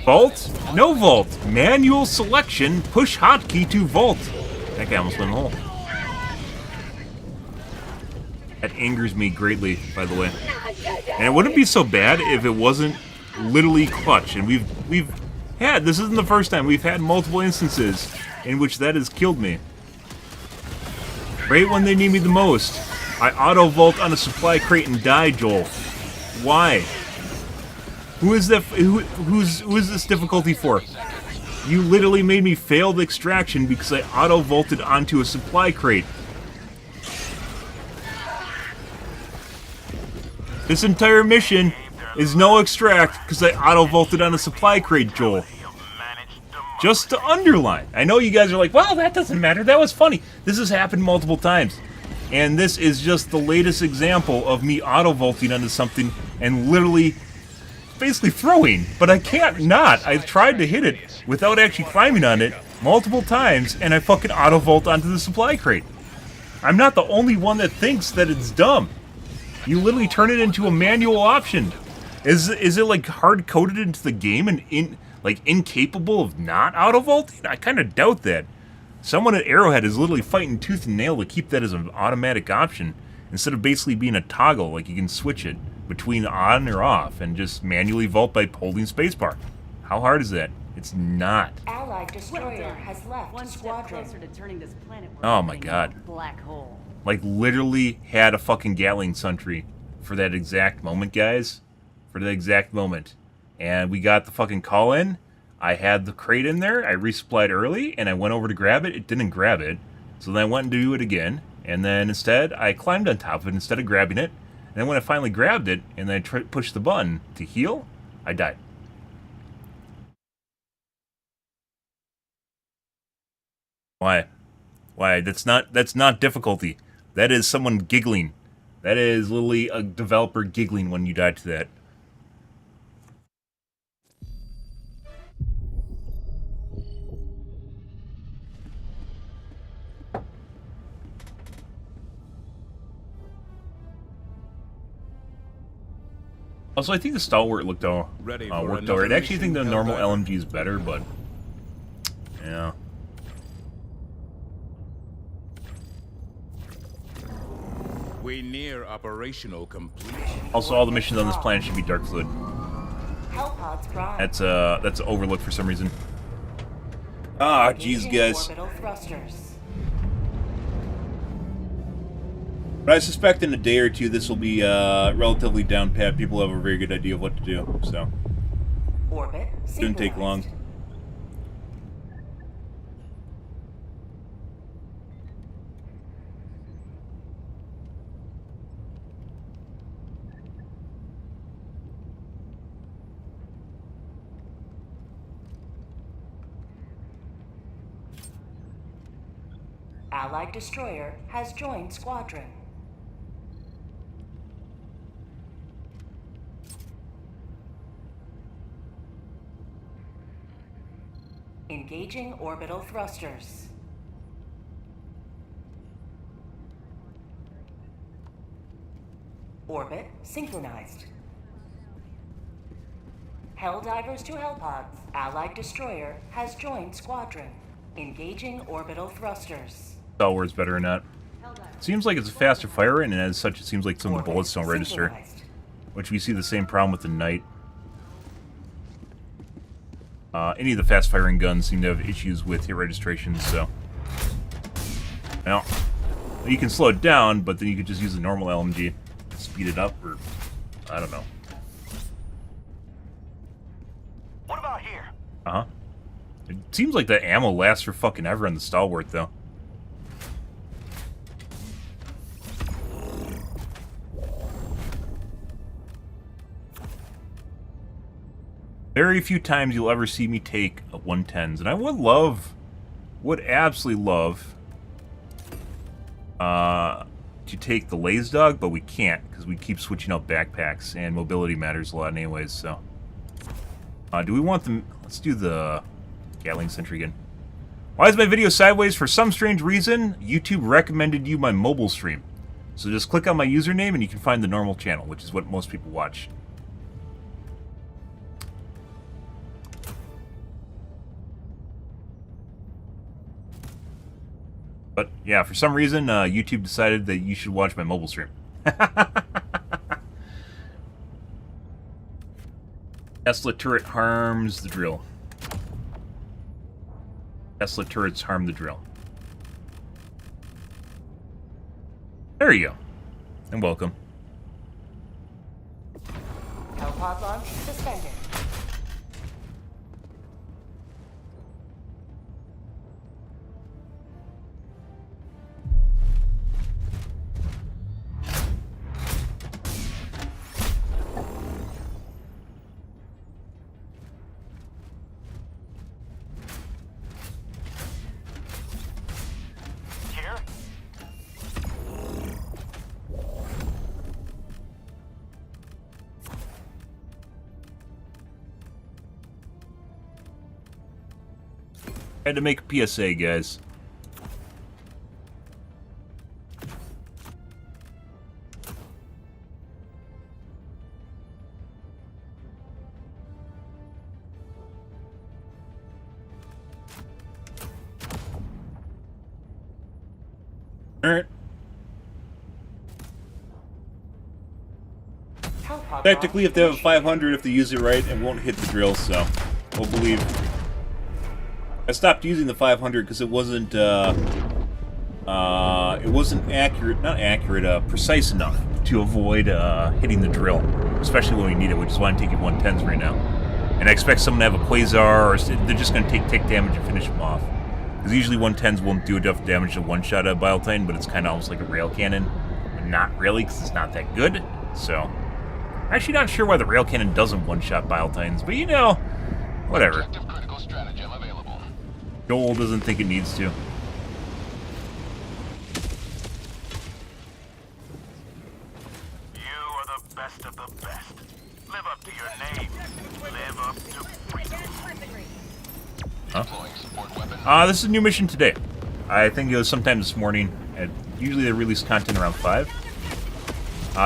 A: Vault? No vault. Manual selection. Push hotkey to vault. That guy almost went in the hole. That angers me greatly, by the way. And it wouldn't be so bad if it wasn't literally clutch. And we've had. This isn't the first time. We've had multiple instances in which that has killed me. Right when they need me the most, I auto-vault on a supply crate and die, Joel. Why? Who is that? Who is this difficulty for? You literally made me fail the extraction because I auto-vaulted onto a supply crate. This entire mission is no extract because I auto-vaulted on a supply crate, Joel. Just to underline. I know you guys are like, well, that doesn't matter. That was funny. This has happened multiple times. And this is just the latest example of me auto-vaulting onto something and literally basically throwing. But I can't not. I tried to hit it without actually climbing on it multiple times, and I fucking auto-vault onto the supply crate. I'm not the only one that thinks that it's dumb. You literally turn it into a manual option. Is it like hard-coded into the game and incapable of not auto-vaulting? I kind of doubt that. Someone at Arrowhead is literally fighting tooth and nail to keep that as an automatic option instead of basically being a toggle, like you can switch it between on or off and just manually vault by holding spacebar. How hard is that? It's not.
F: Allied destroyer has left
E: One step
F: squadron.
E: closer to turning this planet.
A: Oh my god.
E: Black hole.
A: Like, literally had a fucking Gatling sentry for that exact moment, guys. For that exact moment. And we got the fucking call in. I had the crate in there. I resupplied early, and I went over to grab it. It didn't grab it. So then I went and do it again. And then instead, I climbed on top of it instead of grabbing it. And then when I finally grabbed it, and then I pushed the button to heal, I died. Why? Why? That's not difficulty. That is someone giggling. That is literally a developer giggling when you die to that. Also, I think the stalwart worked alright. I actually think the normal LMG is better, but yeah.
H: We near operational completion.
A: Also, all the missions on this planet should be dark fluid.
F: Hellpods prime.
A: That's overlooked for some reason. Ah, jeez, guys.
F: Orbital thrusters.
A: But I suspect in a day or two this will be relatively down pat. People have a very good idea of what to do, so
F: Orbit
A: shouldn't take long.
F: Allied destroyer has joined squadron. Engaging orbital thrusters. Orbit synchronized. Helldivers to Hellpods. Allied destroyer has joined squadron. Engaging orbital thrusters.
A: Stalwart's better or not. Seems like it's a faster fire rate, and as such, it seems like some of the bullets don't register. Which we see the same problem with the Knight. Any of the fast-firing guns seem to have issues with hit registrations, so... Well, you can slow it down, but then you could just use the normal LMG. Speed it up, or... I don't know.
D: What about here?
A: Uh-huh. It seems like the ammo lasts for fucking ever on the Stalwart, though. Very few times you'll ever see me take a 110s, and I would absolutely love to take the Laze Dog, but we can't because we keep switching out backpacks, and mobility matters a lot anyways, so. Do we want them? Let's do the Gatling Sentry again. Why is my video sideways? For some strange reason, YouTube recommended you my mobile stream. So just click on my username and you can find the normal channel, which is what most people watch. But yeah, for some reason, YouTube decided that you should watch my mobile stream. Tesla turret harms the drill. Tesla turrets harm the drill. There you go. And welcome.
F: Hellpod launch suspended.
A: Had to make a PSA, guys. Alright. Technically, if they have a 500, if they use it right, it won't hit the drill, so we'll believe. I stopped using the 500 because it wasn't accurate, precise enough to avoid hitting the drill, especially when we need it, which is why I'm taking 110s right now. And I expect someone to have a Quasar, or they're just going to take tick damage and finish them off. Because usually 110s won't do enough damage to one-shot a Bile Titan, but it's kind of almost like a rail cannon. But not really, because it's not that good. So, actually not sure why the rail cannon doesn't one-shot Bile Titans, but you know, whatever. Joel doesn't think it needs to.
D: You are the best of the best. Live up to your name. Live up to freedom.
A: Huh? This is a new mission today. I think it was sometime this morning. Usually they release content around 5.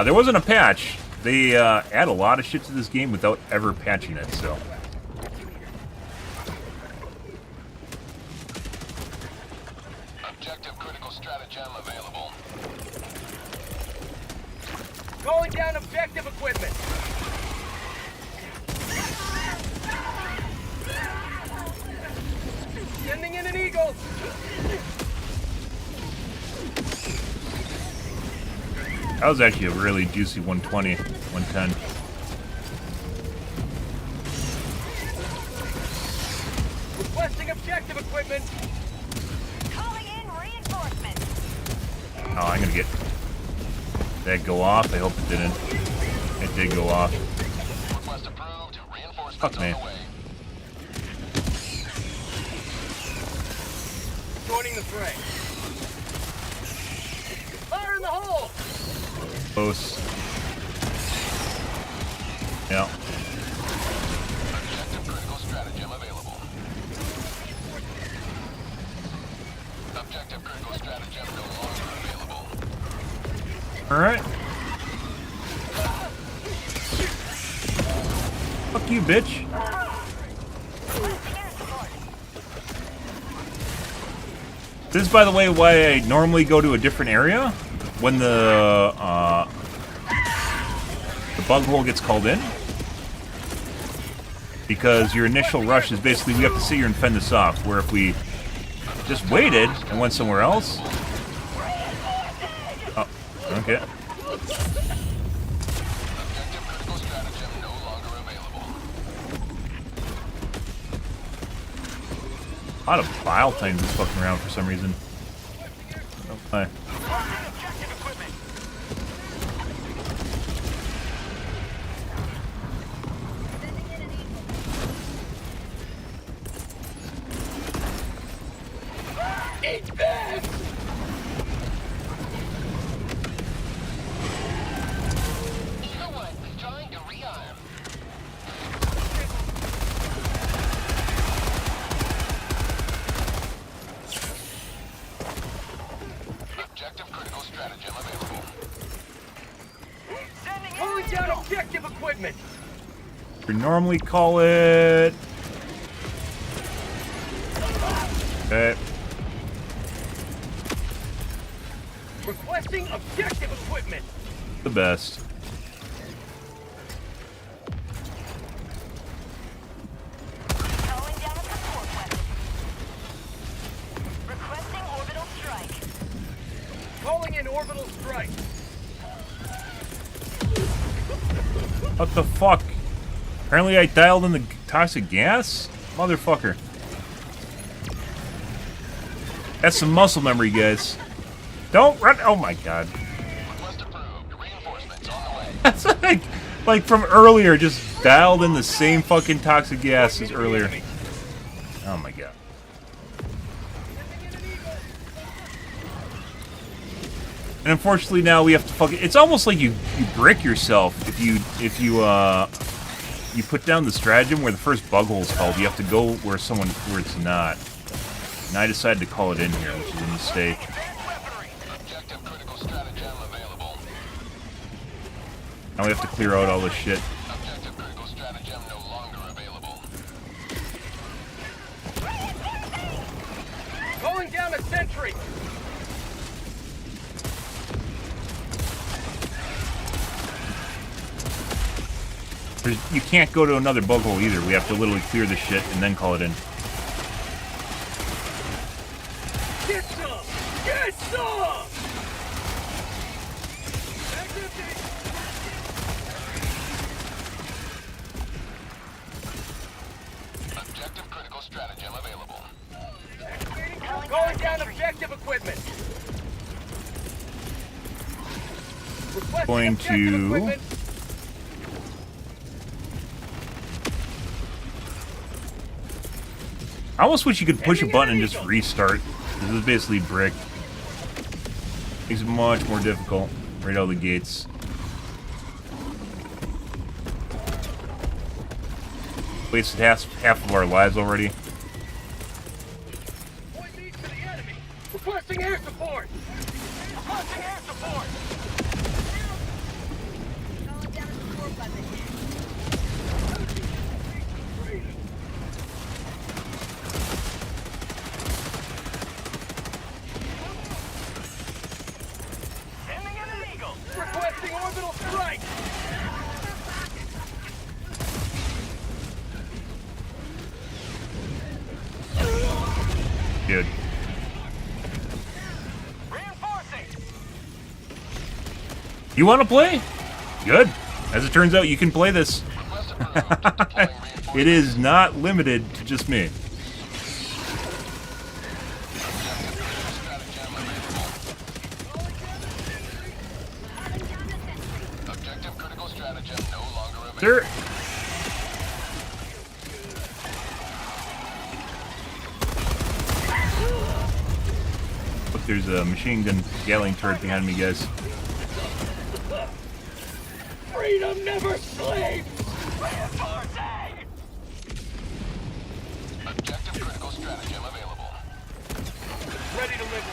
A: There wasn't a patch. They add a lot of shit to this game without ever patching it, so...
G: Calling down objective equipment. Sending in an eagle.
A: That was actually a really juicy 120, 110.
G: Requesting objective equipment.
E: Calling in reinforcements.
A: Oh, I'm gonna get... Did that go off? I hope it didn't. It did go off. Fuck me.
G: Joining the fray. Fire in the hole!
A: Close. Yeah.
B: Objective critical stratagem available. Objective critical stratagem no longer available.
A: Alright. Fuck you, bitch. This is, by the way, why I normally go to a different area when the bug hole gets called in. Because your initial rush is basically we have to sit here and fend this off, where if we just waited and went somewhere else... Oh, okay.
B: Objective critical stratagem no longer available.
A: A lot of Bile Titans is fucking around for some reason. Okay.
G: Eat this! Calling down objective equipment.
A: We normally call it... Okay.
G: Requesting objective equipment.
A: The best.
G: orbital strike.
A: What the fuck? Apparently I dialed in the toxic gas? Motherfucker. That's some muscle memory, guys. Don't run! Oh my god. That's like from earlier, just dialed in the same fucking toxic gas as earlier. Oh my god. And unfortunately now we have to fucking... It's almost like you brick yourself if you put down the stratagem where the first bug hole is called. You have to go where it's not. And I decided to call it in here, which is a mistake. Now we have to clear out all this shit.
I: Objective critical stratagem no longer available.
G: Calling down a sentry.
A: You can't go to another bug hole either. We have to literally clear the shit and then call it in.
G: Get some! Get some!
I: Objective critical stratagem available.
G: Calling down objective equipment.
A: Going to... I almost wish you could push a button and just restart. This is basically brick. Makes it much more difficult right out of the gates. Wasted half of our lives already.
G: Requesting air support! Requesting air support! Sending in an eagle! Requesting orbital strike!
A: Dude. You want to play? Good. As it turns out, you can play this. It is not limited to just me.
I: Objective critical stratagem no longer available.
A: Sir. Look, there's a machine gun Gatling turret behind me, guys.
G: Freedom never sleeps! Reinforcing!
I: Objective critical stratagem available.
G: Ready to live.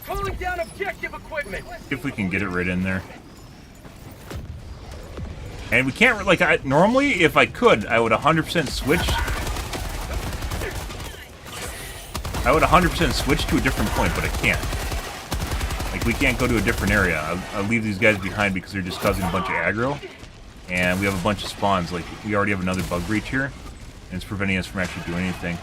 G: Calling down objective equipment.
A: If we can get it right in there. And we can't, like, normally, if I could, I would 100% switch. I would 100% switch to a different point, but I can't. Like, we can't go to a different area. I'll leave these guys behind because they're just causing a bunch of aggro. And we have a bunch of spawns. Like, we already have another bug breach here. And it's preventing us from actually doing anything.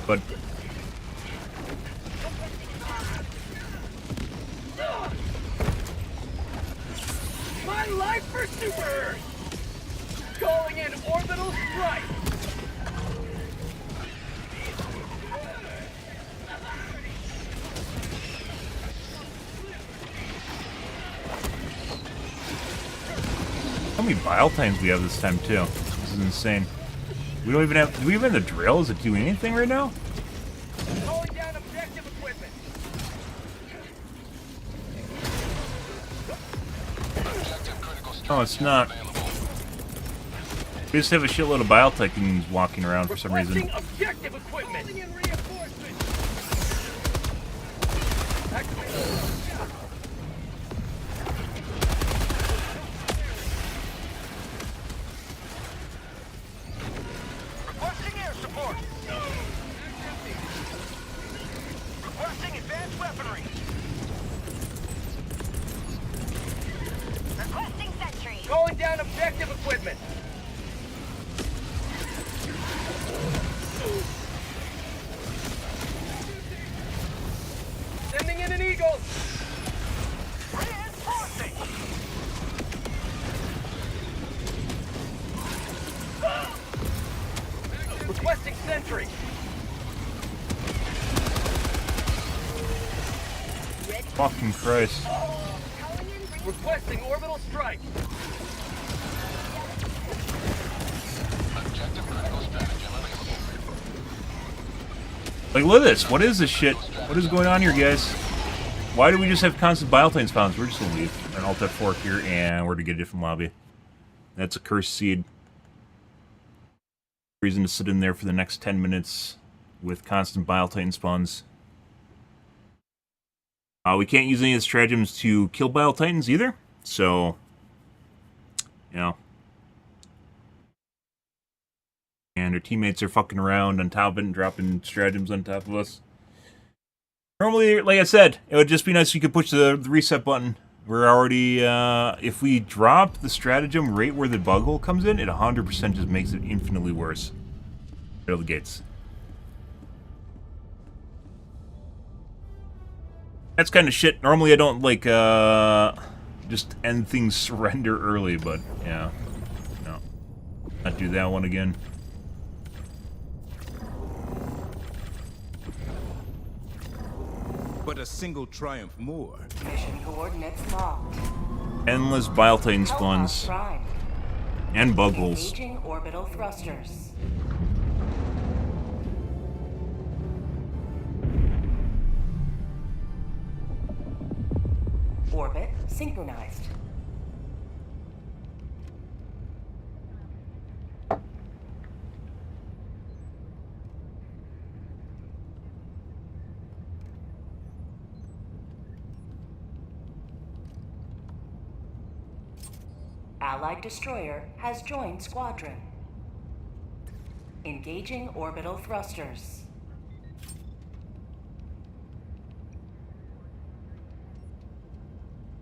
A: But...
G: My life for Super Earth! Calling in orbital strike!
A: How many bile times we have this time, too? This is insane. We don't even have... Do we even have the drill? Is it doing anything right now?
G: Calling down objective equipment!
A: Oh, it's not. We just have a shitload of bile titans walking around for some reason.
G: Objective equipment! Requesting air support! Requesting advanced weaponry! Calling down objective equipment. Sending in an eagle.
D: Reinforcing.
G: Requesting sentry.
A: Fucking Christ.
G: Requesting orbital strike.
A: Like, look at this. What is this shit? What is going on here, guys? Why do we just have constant biotine spawns? We're just gonna leave. An Alt F4 here, and we're to get a different lobby. That's a cursed seed. Reason to sit in there for the next 10 minutes with constant biotine spawns. We can't use any of the stratagems to kill biotitans either, so, you know. And our teammates are fucking around on top of it and dropping stratagems on top of us. Normally, like I said, it would just be nice if you could push the reset button. We're already, if we drop the stratagem right where the bug hole comes in, it 100% just makes it infinitely worse. Out of the gates. That's kind of shit. Normally I don't, like, just end things surrender early, but, yeah. No. Not do that one again.
H: But a single triumph more.
F: Mission coordinates locked.
A: Endless biotine spawns. And bug holes.
F: Engaging orbital thrusters. Orbit synchronized. Allied destroyer has joined squadron. Engaging orbital thrusters.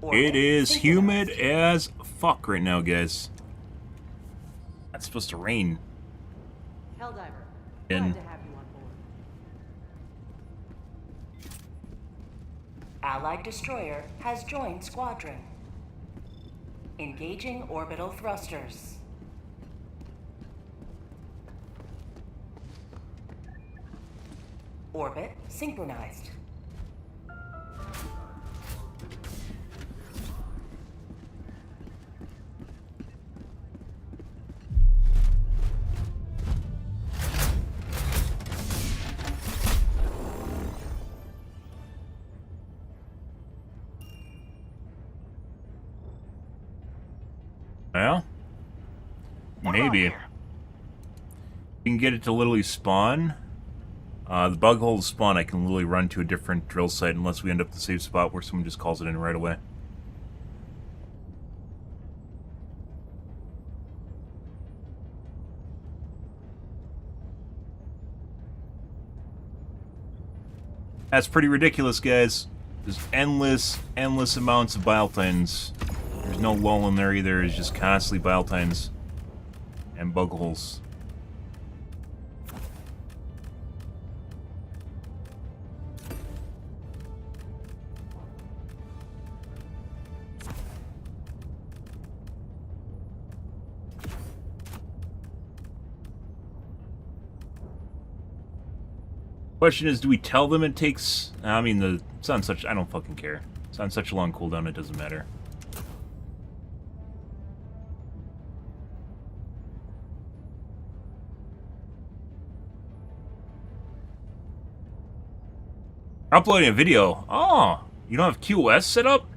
A: It is humid as fuck right now, guys. It's supposed to rain.
E: Helldiver, glad to have you on board.
F: Allied destroyer has joined squadron. Engaging orbital thrusters. Orbit synchronized.
A: Well, maybe. You can get it to literally spawn. The bug holes spawn, I can literally run to a different drill site unless we end up at the safe spot where someone just calls it in right away. That's pretty ridiculous, guys. There's endless amounts of biotines. There's no lull in there either. It's just constantly biotines and bug holes. Question is, do we tell them it takes... I mean, it's on such... I don't fucking care. It's on such a long cooldown, it doesn't matter. Uploading a video. Oh, you don't have QoS set up?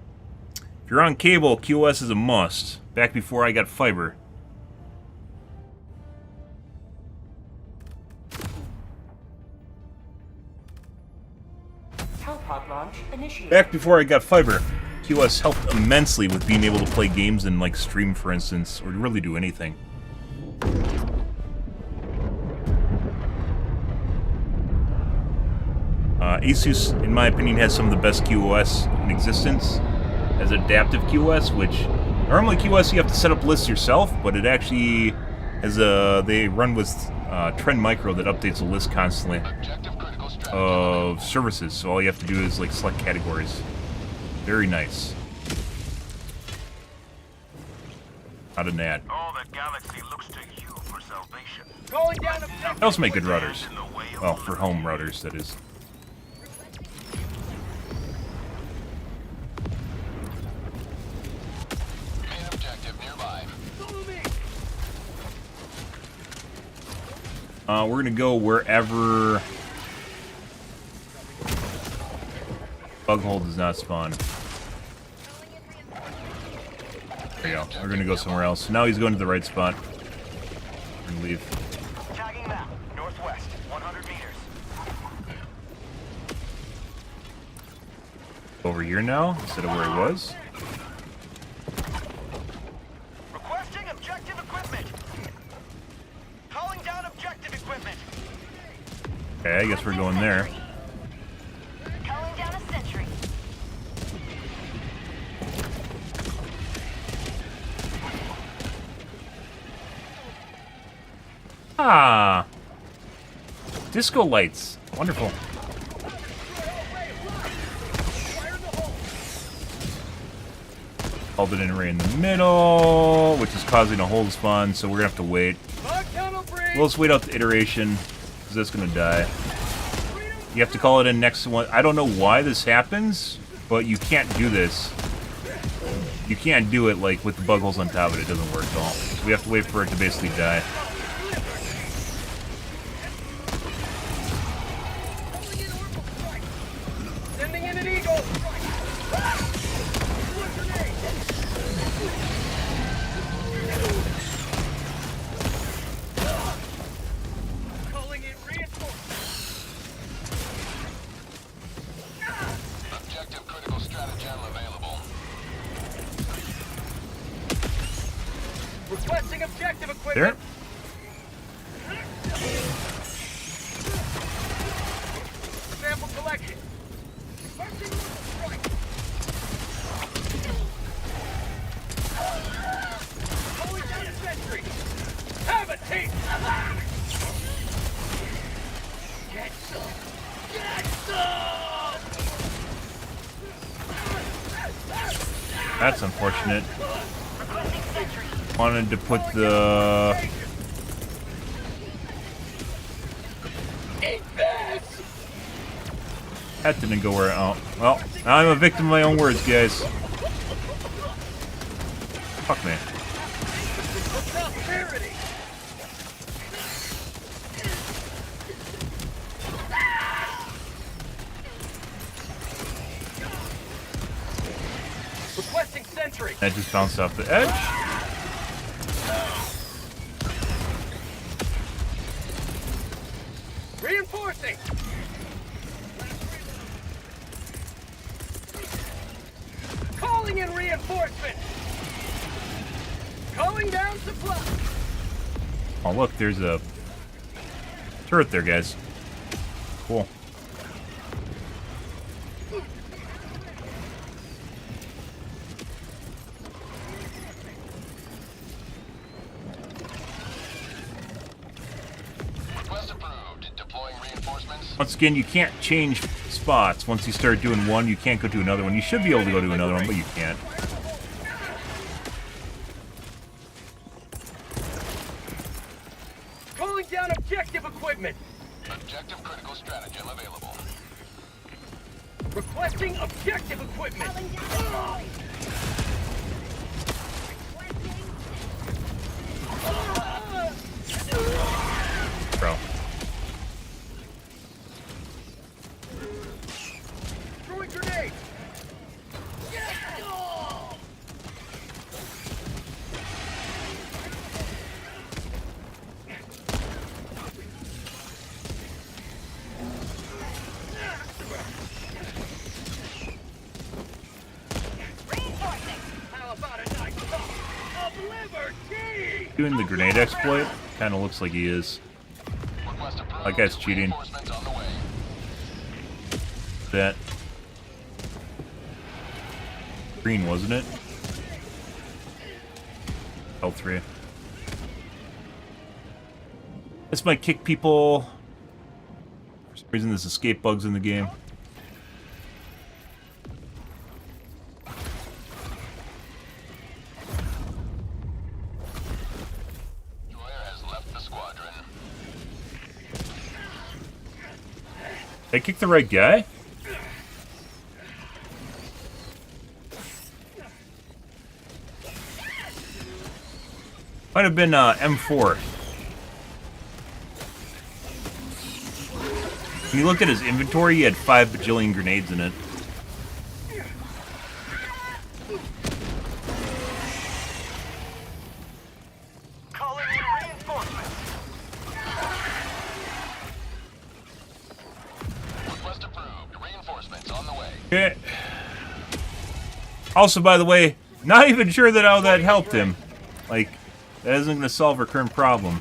A: If you're on cable, QoS is a must. Back before I got fiber.
F: Hellpod launch initiated.
A: Back before I got fiber, QoS helped immensely with being able to play games and like stream, for instance, or really do anything. Asus, in my opinion, has some of the best QoS in existence. As adaptive QoS, which Normally QS you have to set up lists yourself, but it actually has they run with Trend Micro that updates a list constantly of services. So all you have to do is like select categories. Very nice. Not a gnat.
D: All the galaxy looks to you for salvation.
G: Calling down objective.
A: They also make good routers. Well, for home routers, that is.
I: Main objective nearby.
G: Follow me.
A: We're gonna go wherever bug hole does not spawn. There you go. We're gonna go somewhere else. Now he's going to the right spot. We're gonna leave.
D: Tagging map, northwest, 100 meters.
A: Over here now, instead of where he was.
D: Requesting objective equipment. Calling down objective equipment.
A: Okay, I guess we're going there.
E: Calling down a sentry.
A: Ah! Disco lights. Wonderful. Called it in array in the middle, which is causing a hole to spawn, so we're gonna have to wait. We'll just wait out the iteration, because that's gonna die. You have to call it in next to one. I don't know why this happens, but you can't do this. You can't do it like with the bug holes on top of it. It doesn't work at all. So we have to wait for it to basically die.
G: Sending in an eagle. Calling in reinforcements.
I: Objective critical stratagem available.
G: Requesting objective equipment.
A: There.
G: Sample collection. Calling down a sentry. Have a taste. Get some. Get some.
A: That's unfortunate. Wanted to put the... That didn't go where... Oh, well, now I'm a victim of my own words, guys. Fuck me.
G: Prosperity. Requesting sentry.
A: That just bounced off the edge.
G: Reinforcing. Calling in reinforcement. Calling down supply.
A: Oh, look, there's a turret there, guys. Cool.
I: Request approved. Deploying reinforcements.
A: Once again, you can't change spots. Once you start doing one, you can't go to another one. You should be able to go to another one, but you can't.
G: Calling down objective equipment.
I: Objective critical stratagem available.
G: Requesting objective equipment.
A: Bro.
G: Throwing grenade. How about a nice cup of liberty?
A: Doing the grenade exploit kind of looks like he is.
I: Request approved.
A: That guy's cheating.
I: Reinforcements on the way.
A: That green, wasn't it? L3. This might kick people. For some reason, there's escape bugs in the game. Did I kick the right guy? Might have been M4. When you looked at his inventory, he had 5 bajillion grenades in it.
D: Calling in reinforcements. Request approved. Reinforcements on the way.
A: Okay. Also, by the way, not even sure that how that helped him. Like, that isn't going to solve our current problem.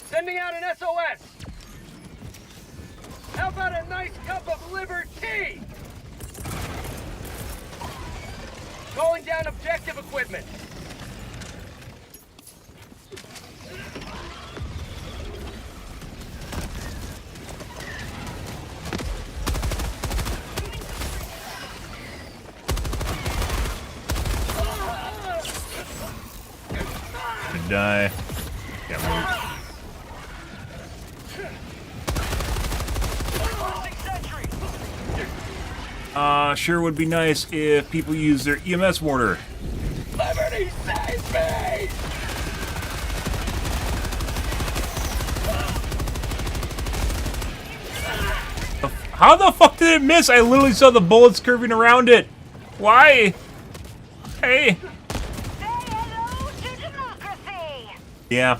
G: Sending out an SOS! How about a nice cup of liver tea? Calling down objective equipment.
A: Gonna die. Can't move. Sure would be nice if people use their EMS mortar.
G: Liberty save me!
A: How the fuck did it miss? I literally saw the bullets curving around it. Why? Hey. Yeah.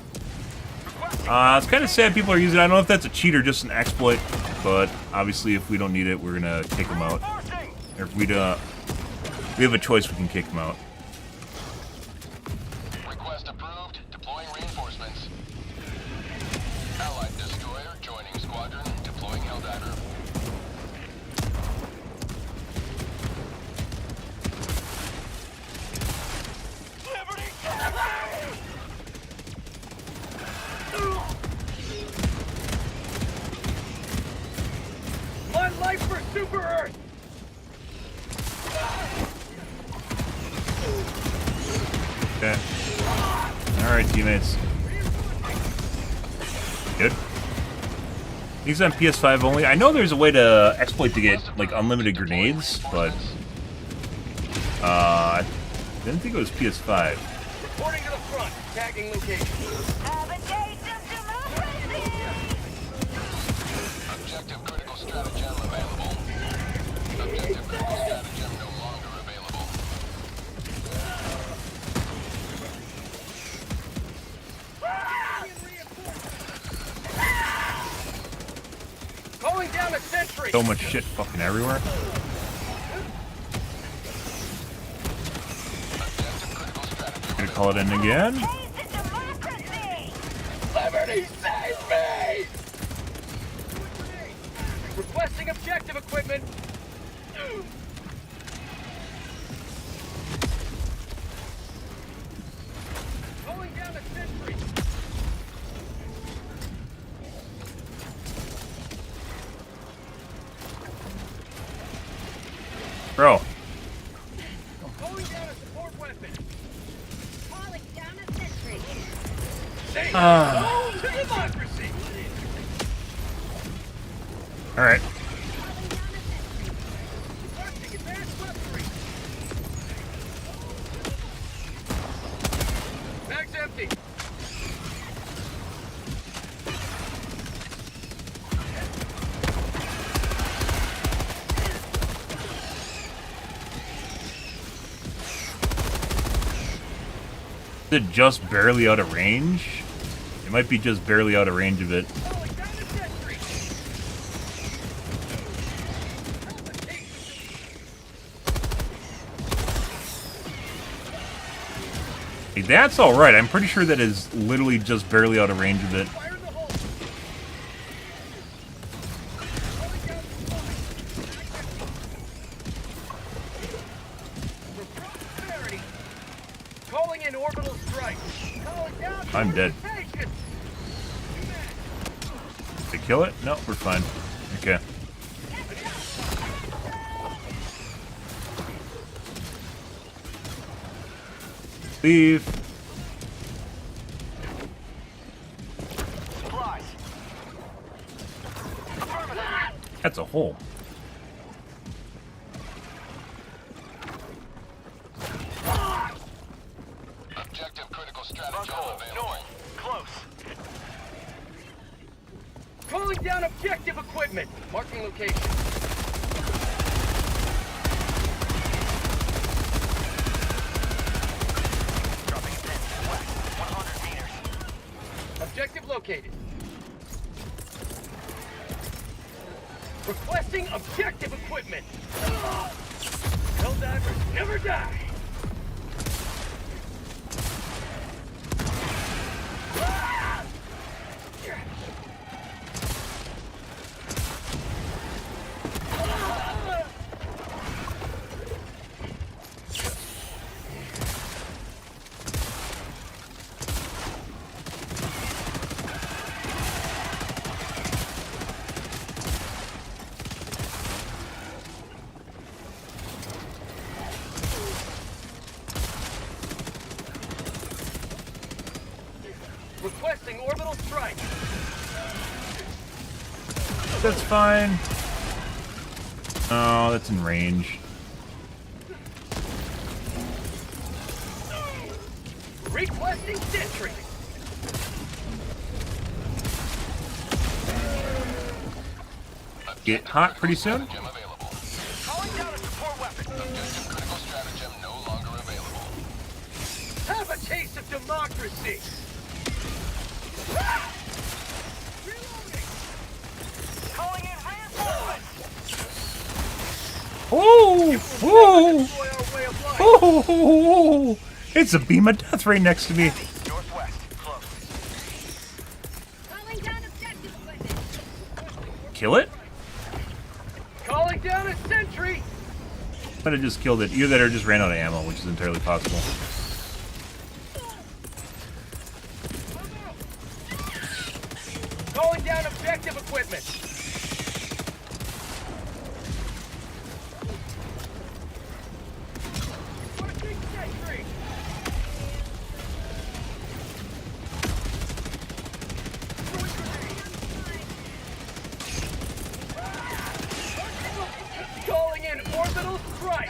A: It's kind of sad people are using it. I don't know if that's a cheat or just an exploit, but obviously if we don't need it, we're gonna take them out. Or if we have a choice, we can kick them out.
D: Request approved. Deploying reinforcements. Allied destroyer joining squadron. Deploying Helldiver.
G: One life for Super Earth!
A: Okay. Alright, teammates. Good. These on PS5 only. I know there's a way to exploit to get, like, unlimited grenades, but... I didn't think it was PS5.
G: Reporting to the front. Tagging location.
D: Objective critical stratagem available. Objective critical stratagem no longer available.
G: Calling down a sentry.
A: So much shit fucking everywhere. Gonna call it in again.
G: Liberty save me! Requesting objective equipment. Calling down a sentry.
A: Bro.
G: Calling down a support weapon.
J: Calling down a sentry.
G: Say hello to democracy.
A: Alright.
G: Requesting advanced weaponry. Bag's empty.
A: Is it just barely out of range? It might be just barely out of range of it.
G: Calling down a sentry.
A: Hey, that's alright. I'm pretty sure that is literally just barely out of range of it.
G: Calling in orbital strike.
A: I'm dead. Did they kill it? No, we're fine. Okay. Leave. That's a hole.
I: Objective critical stratagem available.
G: Close. Calling down objective equipment. Marking location. Dropping 10 west, 100 meters. Objective located. Requesting objective equipment. Helldivers never die. Requesting orbital strike.
A: That's fine. Oh, that's in range.
G: Requesting sentry.
A: Get hot pretty soon.
G: Calling down a support weapon.
I: Objective critical stratagem no longer available.
G: Have a taste of democracy. Reloading. Calling in reinforcements.
A: Ooh!
G: Destroy our way of life.
A: Ooh! It's a beam of death right next to me.
G: Northwest. Close.
J: Calling down objective equipment.
A: Kill it?
G: Calling down a sentry.
A: Might have just killed it. Either that or just ran out of ammo, which is entirely possible.
G: Calling down objective equipment. Requesting sentry. Calling in orbital strike.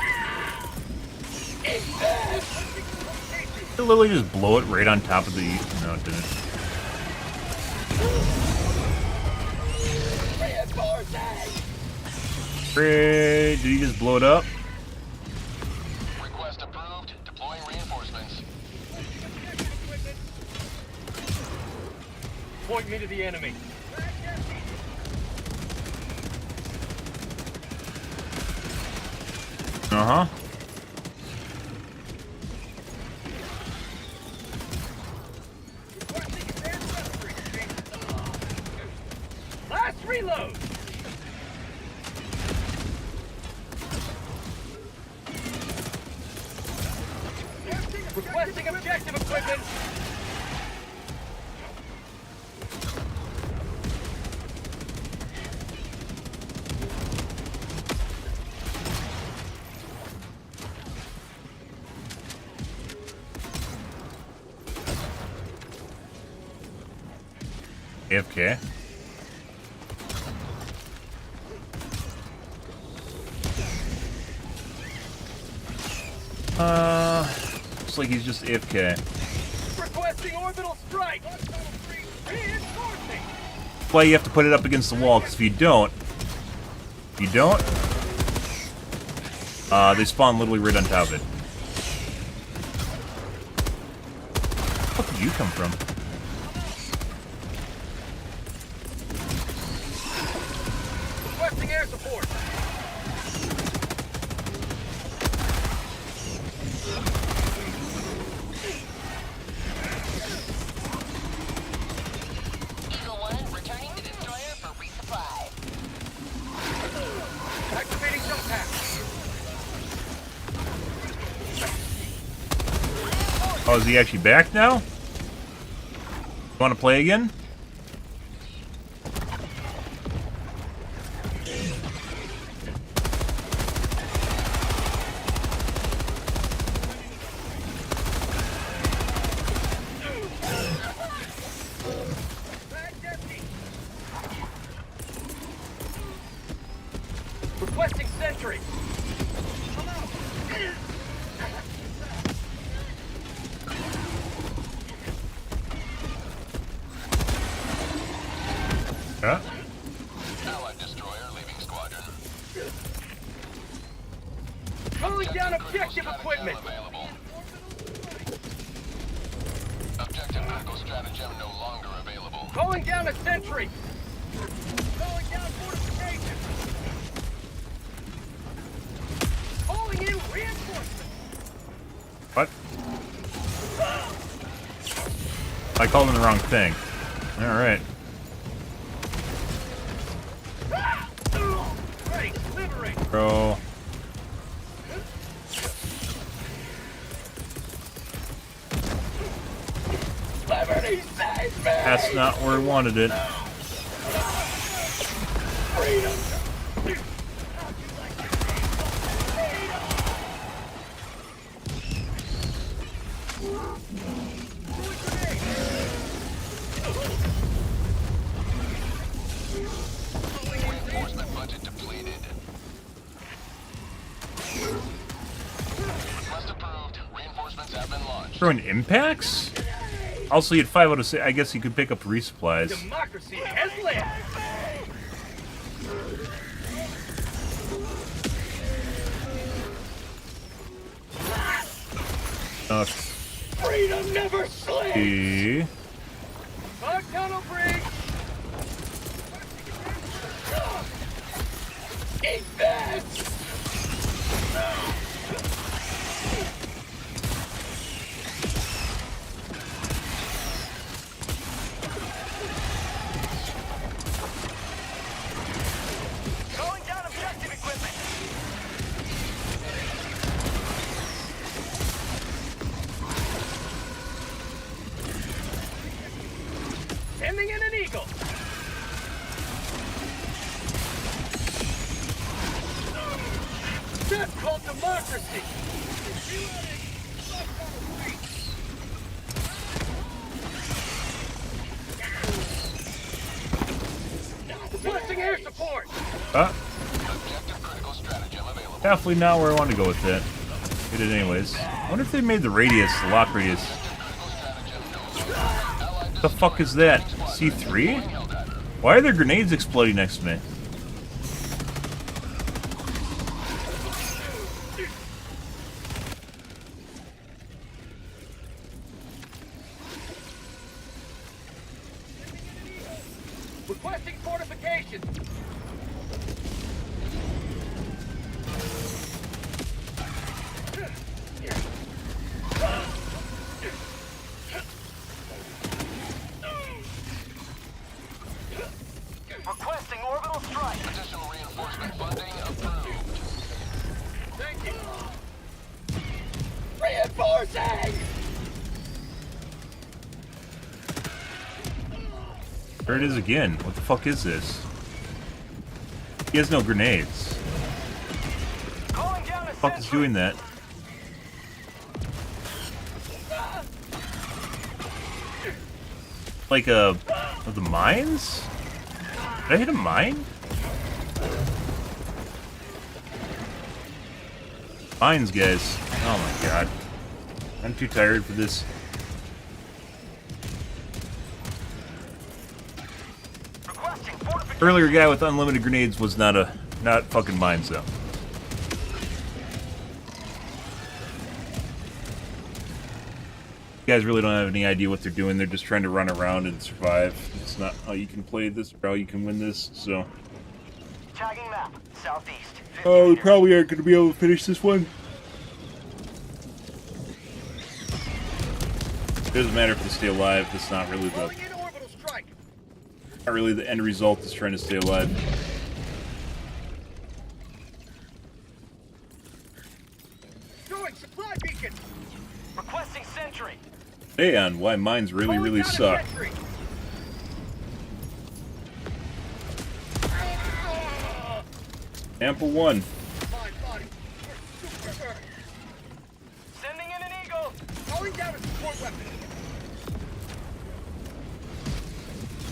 A: Did it literally just blow it right on top of the... No, it didn't. Great. Did he just blow it up?
I: Request approved. Deploying reinforcements.
G: Point me to the enemy.
A: Uh-huh.
G: Last reload. Requesting objective equipment.
A: AFK. Looks like he's just AFK.
G: Requesting orbital strike. Reinforcing.
A: That's why you have to put it up against the wall, because if you don't, they spawn literally right on top of it. Where did you come from?
G: Requesting air support.
A: Oh, is he actually back now? You want to play again?
G: Requesting sentry.
A: Yeah.
B: Allied destroyer leaving squadron.
G: Calling down objective equipment.
B: Available. Objective critical stratagem no longer available.
G: Calling down a sentry. Calling down fortification. Calling in reinforcements.
A: What? I called him the wrong thing. Alright.
G: Ready, liberate.
A: Bro.
G: Liberty save me.
A: That's not where we wanted it.
G: Freedom.
B: Reinforcement budget depleted. Request approved. Reinforcements have been launched.
A: Throwing impacts? Also, you had 5 out of 6. I guess you could pick up resupplies.
G: Democracy has lived. Freedom never sleeps. Bug tunnel breach. Eat this. Calling down objective equipment. Sending in an eagle. That's called democracy. Requesting air support.
B: Objective critical stratagem available.
A: Definitely not where I wanted to go with that. We did anyways. I wonder if they made the radius, the lock radius. What the fuck is that? C3? Why are there grenades exploding next to me?
G: Requesting fortification. Requesting orbital strike.
B: Additional reinforcement funding approved.
G: Thank you. Reinforcing.
A: There it is again. What the fuck is this? He has no grenades.
G: Calling down a
A: What the fuck is doing that? Like of the mines? Did I hit a mine? Mines, guys. Oh my god. I'm too tired for this. Earlier guy with unlimited grenades was not fucking mines though. You guys really don't have any idea what they're doing. They're just trying to run around and survive. It's not how you can play this or how you can win this, so.
G: Tagging map, southeast.
A: Oh, we probably aren't going to be able to finish this one. It doesn't matter if they stay alive. It's not really the end result is trying to stay alive.
G: Going supply beacon. Requesting sentry.
A: And why mines really suck. Ample one.
G: Sending in an eagle. Calling down a support weapon.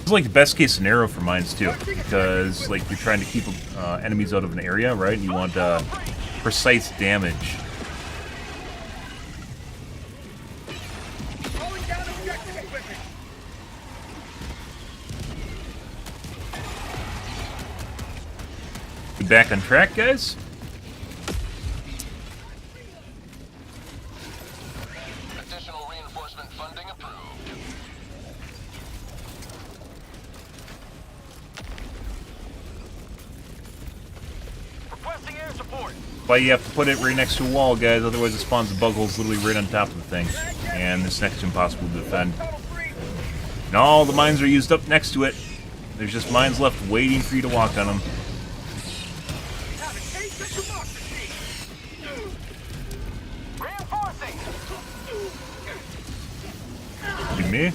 A: It's like the best case scenario for mines too, because like you're trying to keep enemies out of an area, right? And you want precise damage.
G: Calling down objective equipment.
A: You back on track, guys?
I: Additional reinforcement funding approved.
G: Requesting air support.
A: Why you have to put it right next to a wall, guys, otherwise it spawns the bug holes literally right on top of the thing. And it's next to impossible to defend. And all the mines are used up next to it. There's just mines left waiting for you to walk on them.
G: Have a taste of democracy. Reinforcing.
A: You me?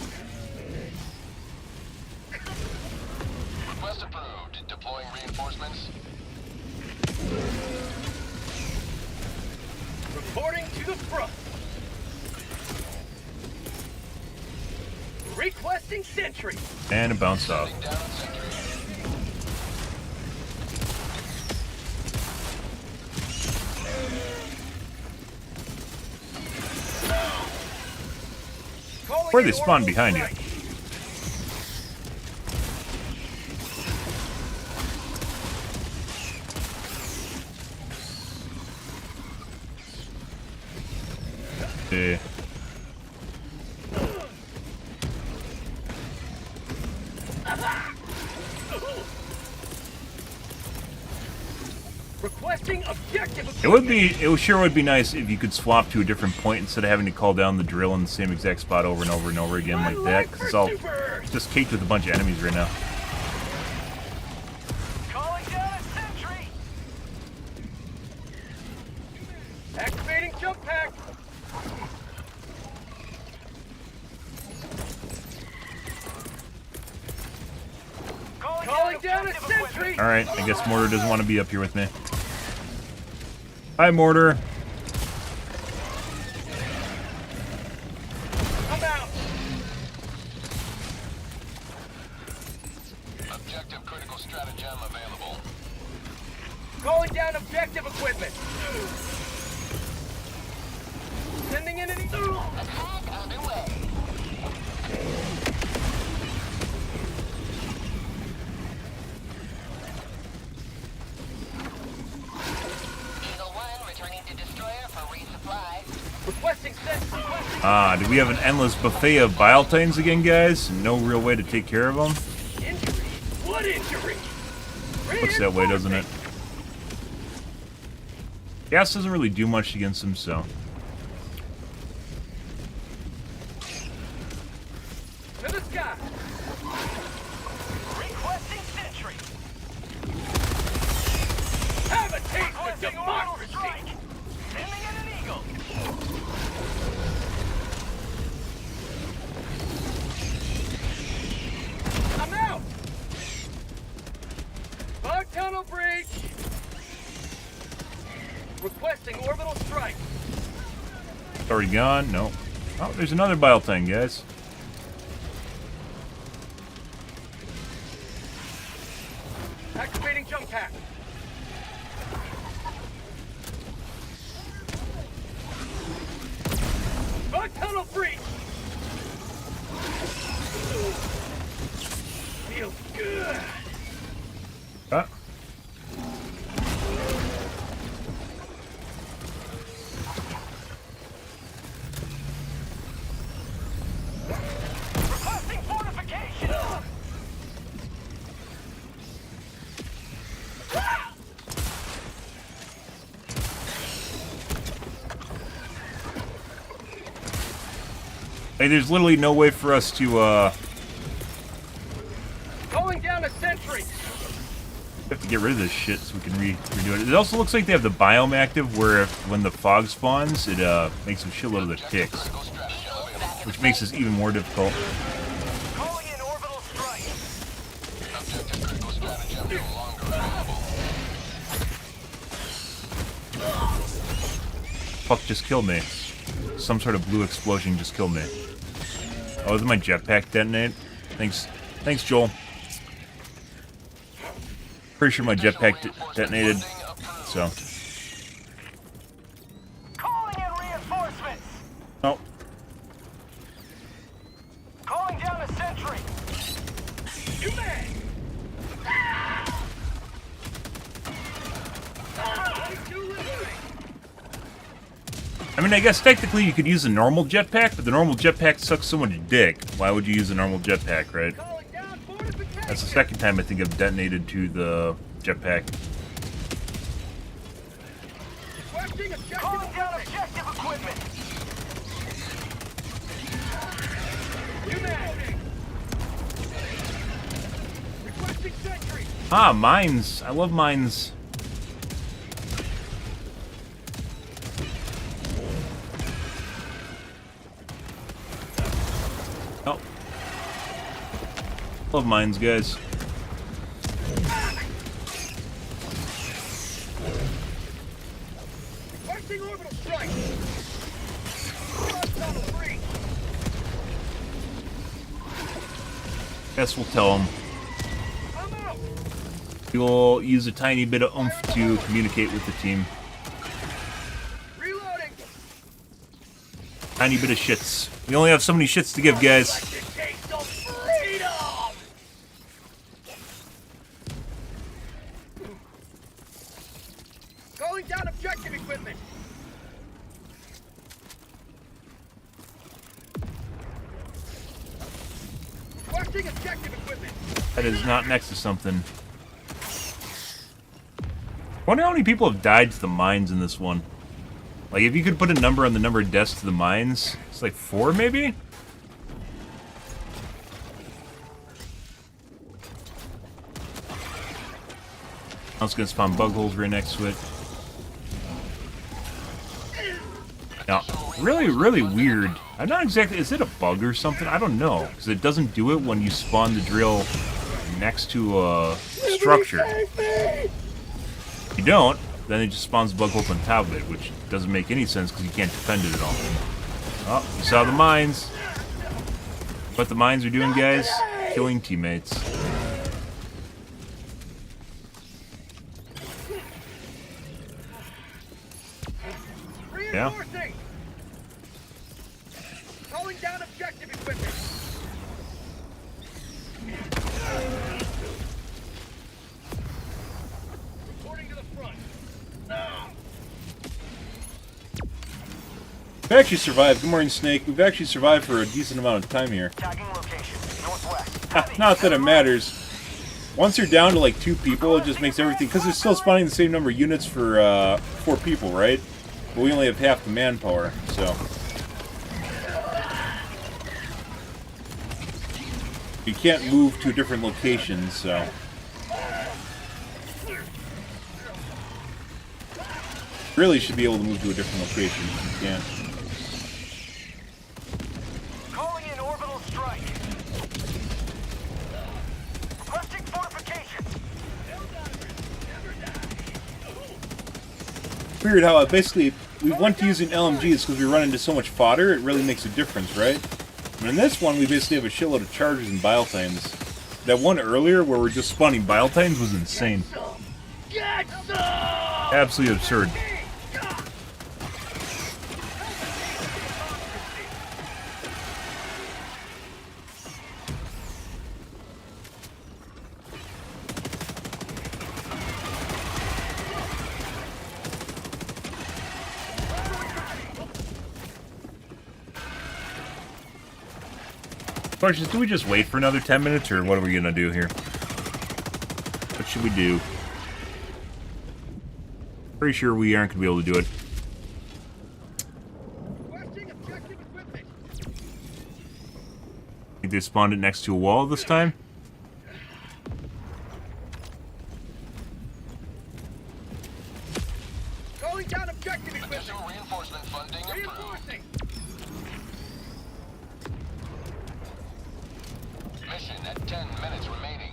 I: Request approved. Deploying reinforcements.
G: Reporting to the front. Requesting sentry.
A: And it bounced off.
I: Down on sentry.
A: Where they spawn behind you.
G: Requesting objective.
A: It sure would be nice if you could swap to a different point instead of having to call down the drill in the same exact spot over and over and over again like that, because it's all just caked with a bunch of enemies right now.
G: Calling down a sentry. Activating jump pack. Calling down a sentry.
A: Alright, I guess Mortar doesn't want to be up here with me. Hi, Mortar.
G: I'm out.
I: Objective critical stratagem available.
G: Calling down objective equipment. Sending in an
J: Attack underway. Eagle 1 returning to destroyer for resupply.
G: requesting sentry.
A: Do we have an endless buffet of bile titans again, guys? No real way to take care of them?
G: Injury. What injury?
A: Looks that way, doesn't it? Gas doesn't really do much against them, so.
G: To the sky. Requesting sentry. Have a taste of democracy. Sending in an eagle. I'm out. Bug tunnel breach. Requesting orbital strike.
A: It's already gone? No. Oh, there's another bile titan, guys.
G: Activating jump pack. Bug tunnel breach. Feels good.
A: Ah.
G: Requesting fortification.
A: Hey, there's literally no way for us to,
G: Calling down a sentry.
A: we have to get rid of this shit so we can redo it. It also looks like they have the biome active where when the fog spawns, it makes a shitload of the ticks.
I: Critical stratagem
A: which makes this even more difficult.
G: Calling in orbital strike.
I: Objective critical stratagem no longer available.
A: Fuck just killed me. Some sort of blue explosion just killed me. Oh, did my jetpack detonate? Thanks, Joel. Pretty sure my jetpack detonated, so.
G: Calling in reinforcements.
A: Oh.
G: Calling down a sentry. You may.
A: I mean, I guess technically you could use a normal jetpack, but the normal jetpack sucks so much dick. Why would you use a normal jetpack, right? That's the second time I think I've detonated to the jetpack.
G: Calling down objective equipment. You may. Requesting sentry.
A: Ah, mines. I love mines. Oh. Love mines, guys.
G: Requesting orbital strike.
A: Guess we'll tell them.
G: I'm out.
A: We'll use a tiny bit of oomph to communicate with the team.
G: Reloading.
A: Tiny bit of shits. We only have so many shits to give, guys.
G: Taste of freedom. Calling down objective equipment. Requesting objective equipment.
A: That is not next to something. I wonder how many people have died to the mines in this one. Like, if you could put a number on the number of deaths to the mines, it's like 4, maybe? I was gonna spawn bug holes right next to it. Now, really, really weird. I'm not exactly... Is it a bug or something? I don't know. Because it doesn't do it when you spawn the drill next to a structure. If you don't, then it just spawns bug holes on top of it, which doesn't make any sense because you can't defend it at all. Oh, you saw the mines. What the mines are doing, guys? Killing teammates. Yeah.
G: Calling down objective equipment. Reporting to the front.
A: We've actually survived. Good morning, Snake. We've actually survived for a decent amount of time here.
G: Tagging location. Northwest.
A: Not that it matters. Once you're down to like 2 people, it just makes everything... Because it's still spawning the same number of units for 4 people, right? But we only have half the manpower, so... You can't move to a different location, so... Really should be able to move to a different location if you can't.
G: Calling in orbital strike. Requesting fortifications.
A: Weird how basically we went to using LMGs because we run into so much fodder, it really makes a difference, right? And in this one, we basically have a shitload of charges and bile titans. That one earlier where we're just spawning bile titans was insane.
G: Get some!
A: Absolutely absurd. Questions, do we just wait for another 10 minutes, or what are we gonna do here? What should we do? Pretty sure we aren't gonna be able to do it. Think they spawned it next to a wall this time?
G: Calling down objective equipment.
I: Additional reinforcement funding approved.
G: Reinforcing.
B: 10 minutes remaining.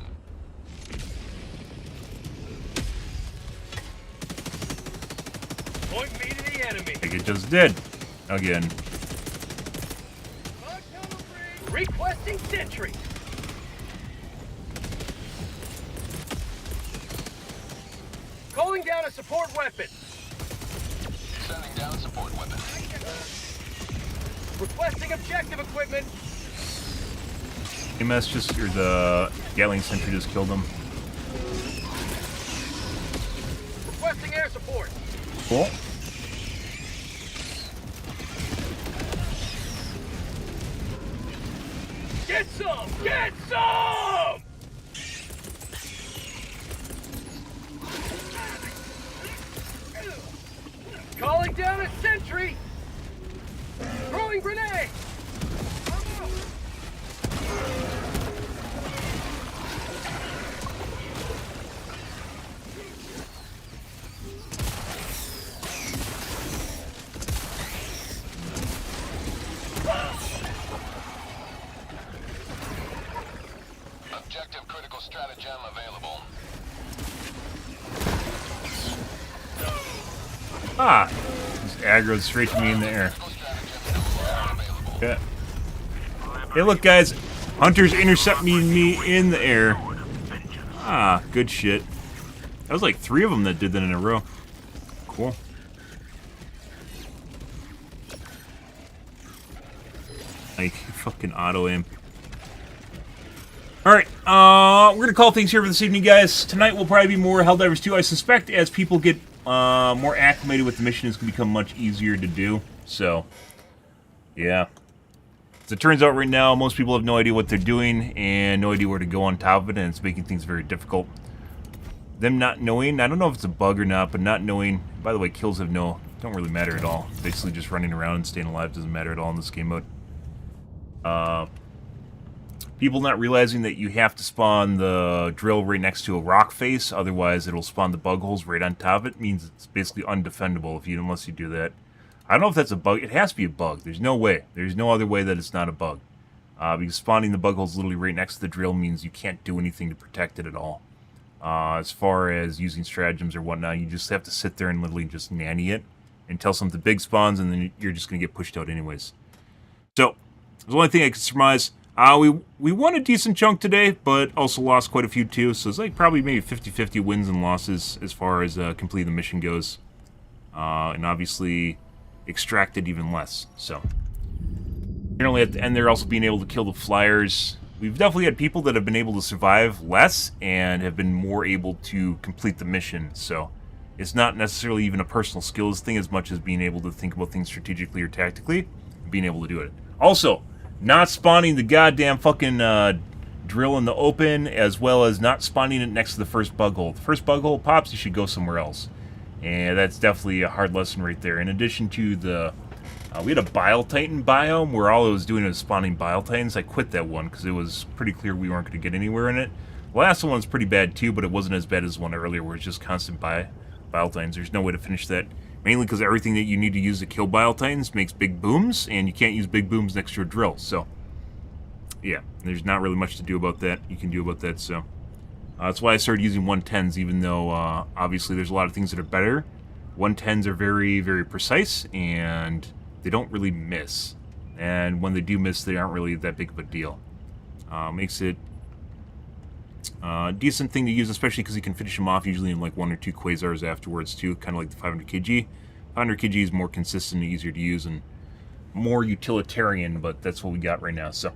G: Point me to the enemy.
A: I think it just did. Again.
G: Requesting sentry. Calling down a support weapon.
B: Sending down support weapon.
G: Requesting objective equipment.
A: EMS just, or the Gatling sentry just killed him.
G: Requesting air support.
A: Cool.
G: Get some! Get some! Calling down a sentry! Throwing grenade!
B: Objective critical stratagem available.
A: Ah! Just aggroed straight to me in the air. Okay. Hey, look, guys. Hunters intercept me in the air. Ah, good shit. That was like 3 of them that did that in a row. Cool. Like, fucking auto-aim. Alright, we're gonna call things here for this evening, guys. Tonight will probably be more Helldivers 2. I suspect as people get more acclimated with the mission, it's gonna become much easier to do. So, yeah. As it turns out right now, most people have no idea what they're doing and no idea where to go on top of it, and it's making things very difficult. Them not knowing, I don't know if it's a bug or not, but not knowing, by the way, kills don't really matter at all. Basically just running around and staying alive doesn't matter at all in this game mode. People not realizing that you have to spawn the drill right next to a rock face, otherwise it'll spawn the bug holes right on top of it. It means it's basically undefendable unless you do that. I don't know if that's a bug. It has to be a bug. There's no way. There's no other way that it's not a bug. Because spawning the bug holes literally right next to the drill means you can't do anything to protect it at all. As far as using stratagems or whatnot, you just have to sit there and literally just nanny it until something big spawns, and then you're just going to get pushed out anyways. So, the only thing I can surmise. We won a decent chunk today, but also lost quite a few too, so it's like probably maybe 50-50 wins and losses as far as completing the mission goes. And obviously extracted even less, so. Generally at the end they're also being able to kill the flyers. We've definitely had people that have been able to survive less and have been more able to complete the mission, so. It's not necessarily even a personal skills thing as much as being able to think about things strategically or tactically, and being able to do it. Also, not spawning the goddamn fucking drill in the open, as well as not spawning it next to the first bug hole. If the first bug hole pops, you should go somewhere else. And that's definitely a hard lesson right there. In addition to the... we had a Bile Titan biome where all it was doing was spawning Bile Titans. I quit that one because it was pretty clear we weren't going to get anywhere in it. The last one was pretty bad too, but it wasn't as bad as the one earlier where it's just constant Bile Titans. There's no way to finish that. Mainly because everything that you need to use to kill Bile Titans makes big booms, and you can't use big booms next to a drill, so... Yeah, there's not really much to do about that. You can do about that, so... that's why I started using 110s, even though, obviously, there's a lot of things that are better. 110s are very, very precise, and they don't really miss. And when they do miss, they aren't really that big of a deal. Makes it a decent thing to use, especially because you can finish them off usually in like 1 or 2 quasars afterwards too, kind of like the 500 kg. 500 kg is more consistent and easier to use and more utilitarian, but that's what we got right now. So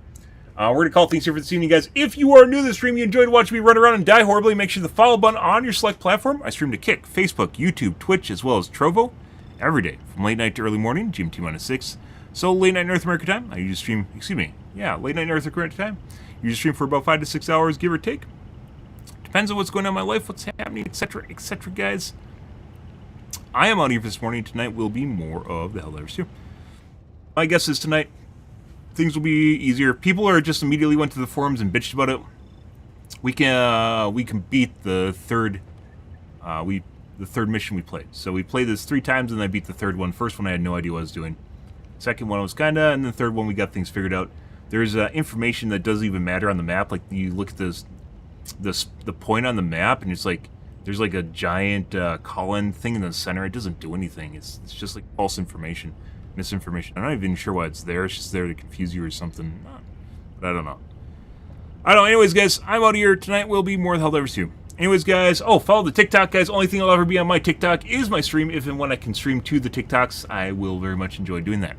A: we're going to call things here for this evening, guys. If you are new to the stream, you enjoyed watching me run around and die horribly, make sure the follow button on your select platform. I stream to Kick, Facebook, YouTube, Twitch, as well as Trovo every day from late night to early morning, GMT-6. So late night North America time, I usually stream, late night North America time. You stream for about 5 to 6 hours, give or take. Depends on what's going on in my life, what's happening, etc., etc., guys. I am out here for this morning. Tonight will be more of the Helldivers 2. My guess is tonight, things will be easier. People are just immediately went to the forums and bitched about it. We can beat the third mission we played. So we played this 3 times and I beat the third one. First one I had no idea what I was doing. Second one was kinda, and the third one we got things figured out. there's information that doesn't even matter on the map. Like you look at the point on the map, and it's like there's like a giant call-in thing in the center. It doesn't do anything. It's just like false information, misinformation. I'm not even sure why it's there. It's just there to confuse you or something. But I don't know. Anyways, guys, I'm out of here. Tonight will be more of Helldivers 2. Anyways, guys, follow the TikTok, guys. Only thing I'll ever be on my TikTok is my stream. If and when I can stream to the TikToks, I will very much enjoy doing that.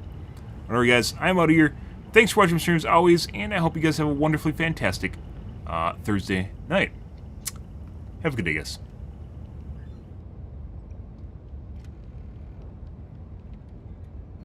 A: Alright, guys, I'm out of here. Thanks for watching my streams, always, and I hope you guys have a wonderfully fantastic Thursday night. Have a good day, guys.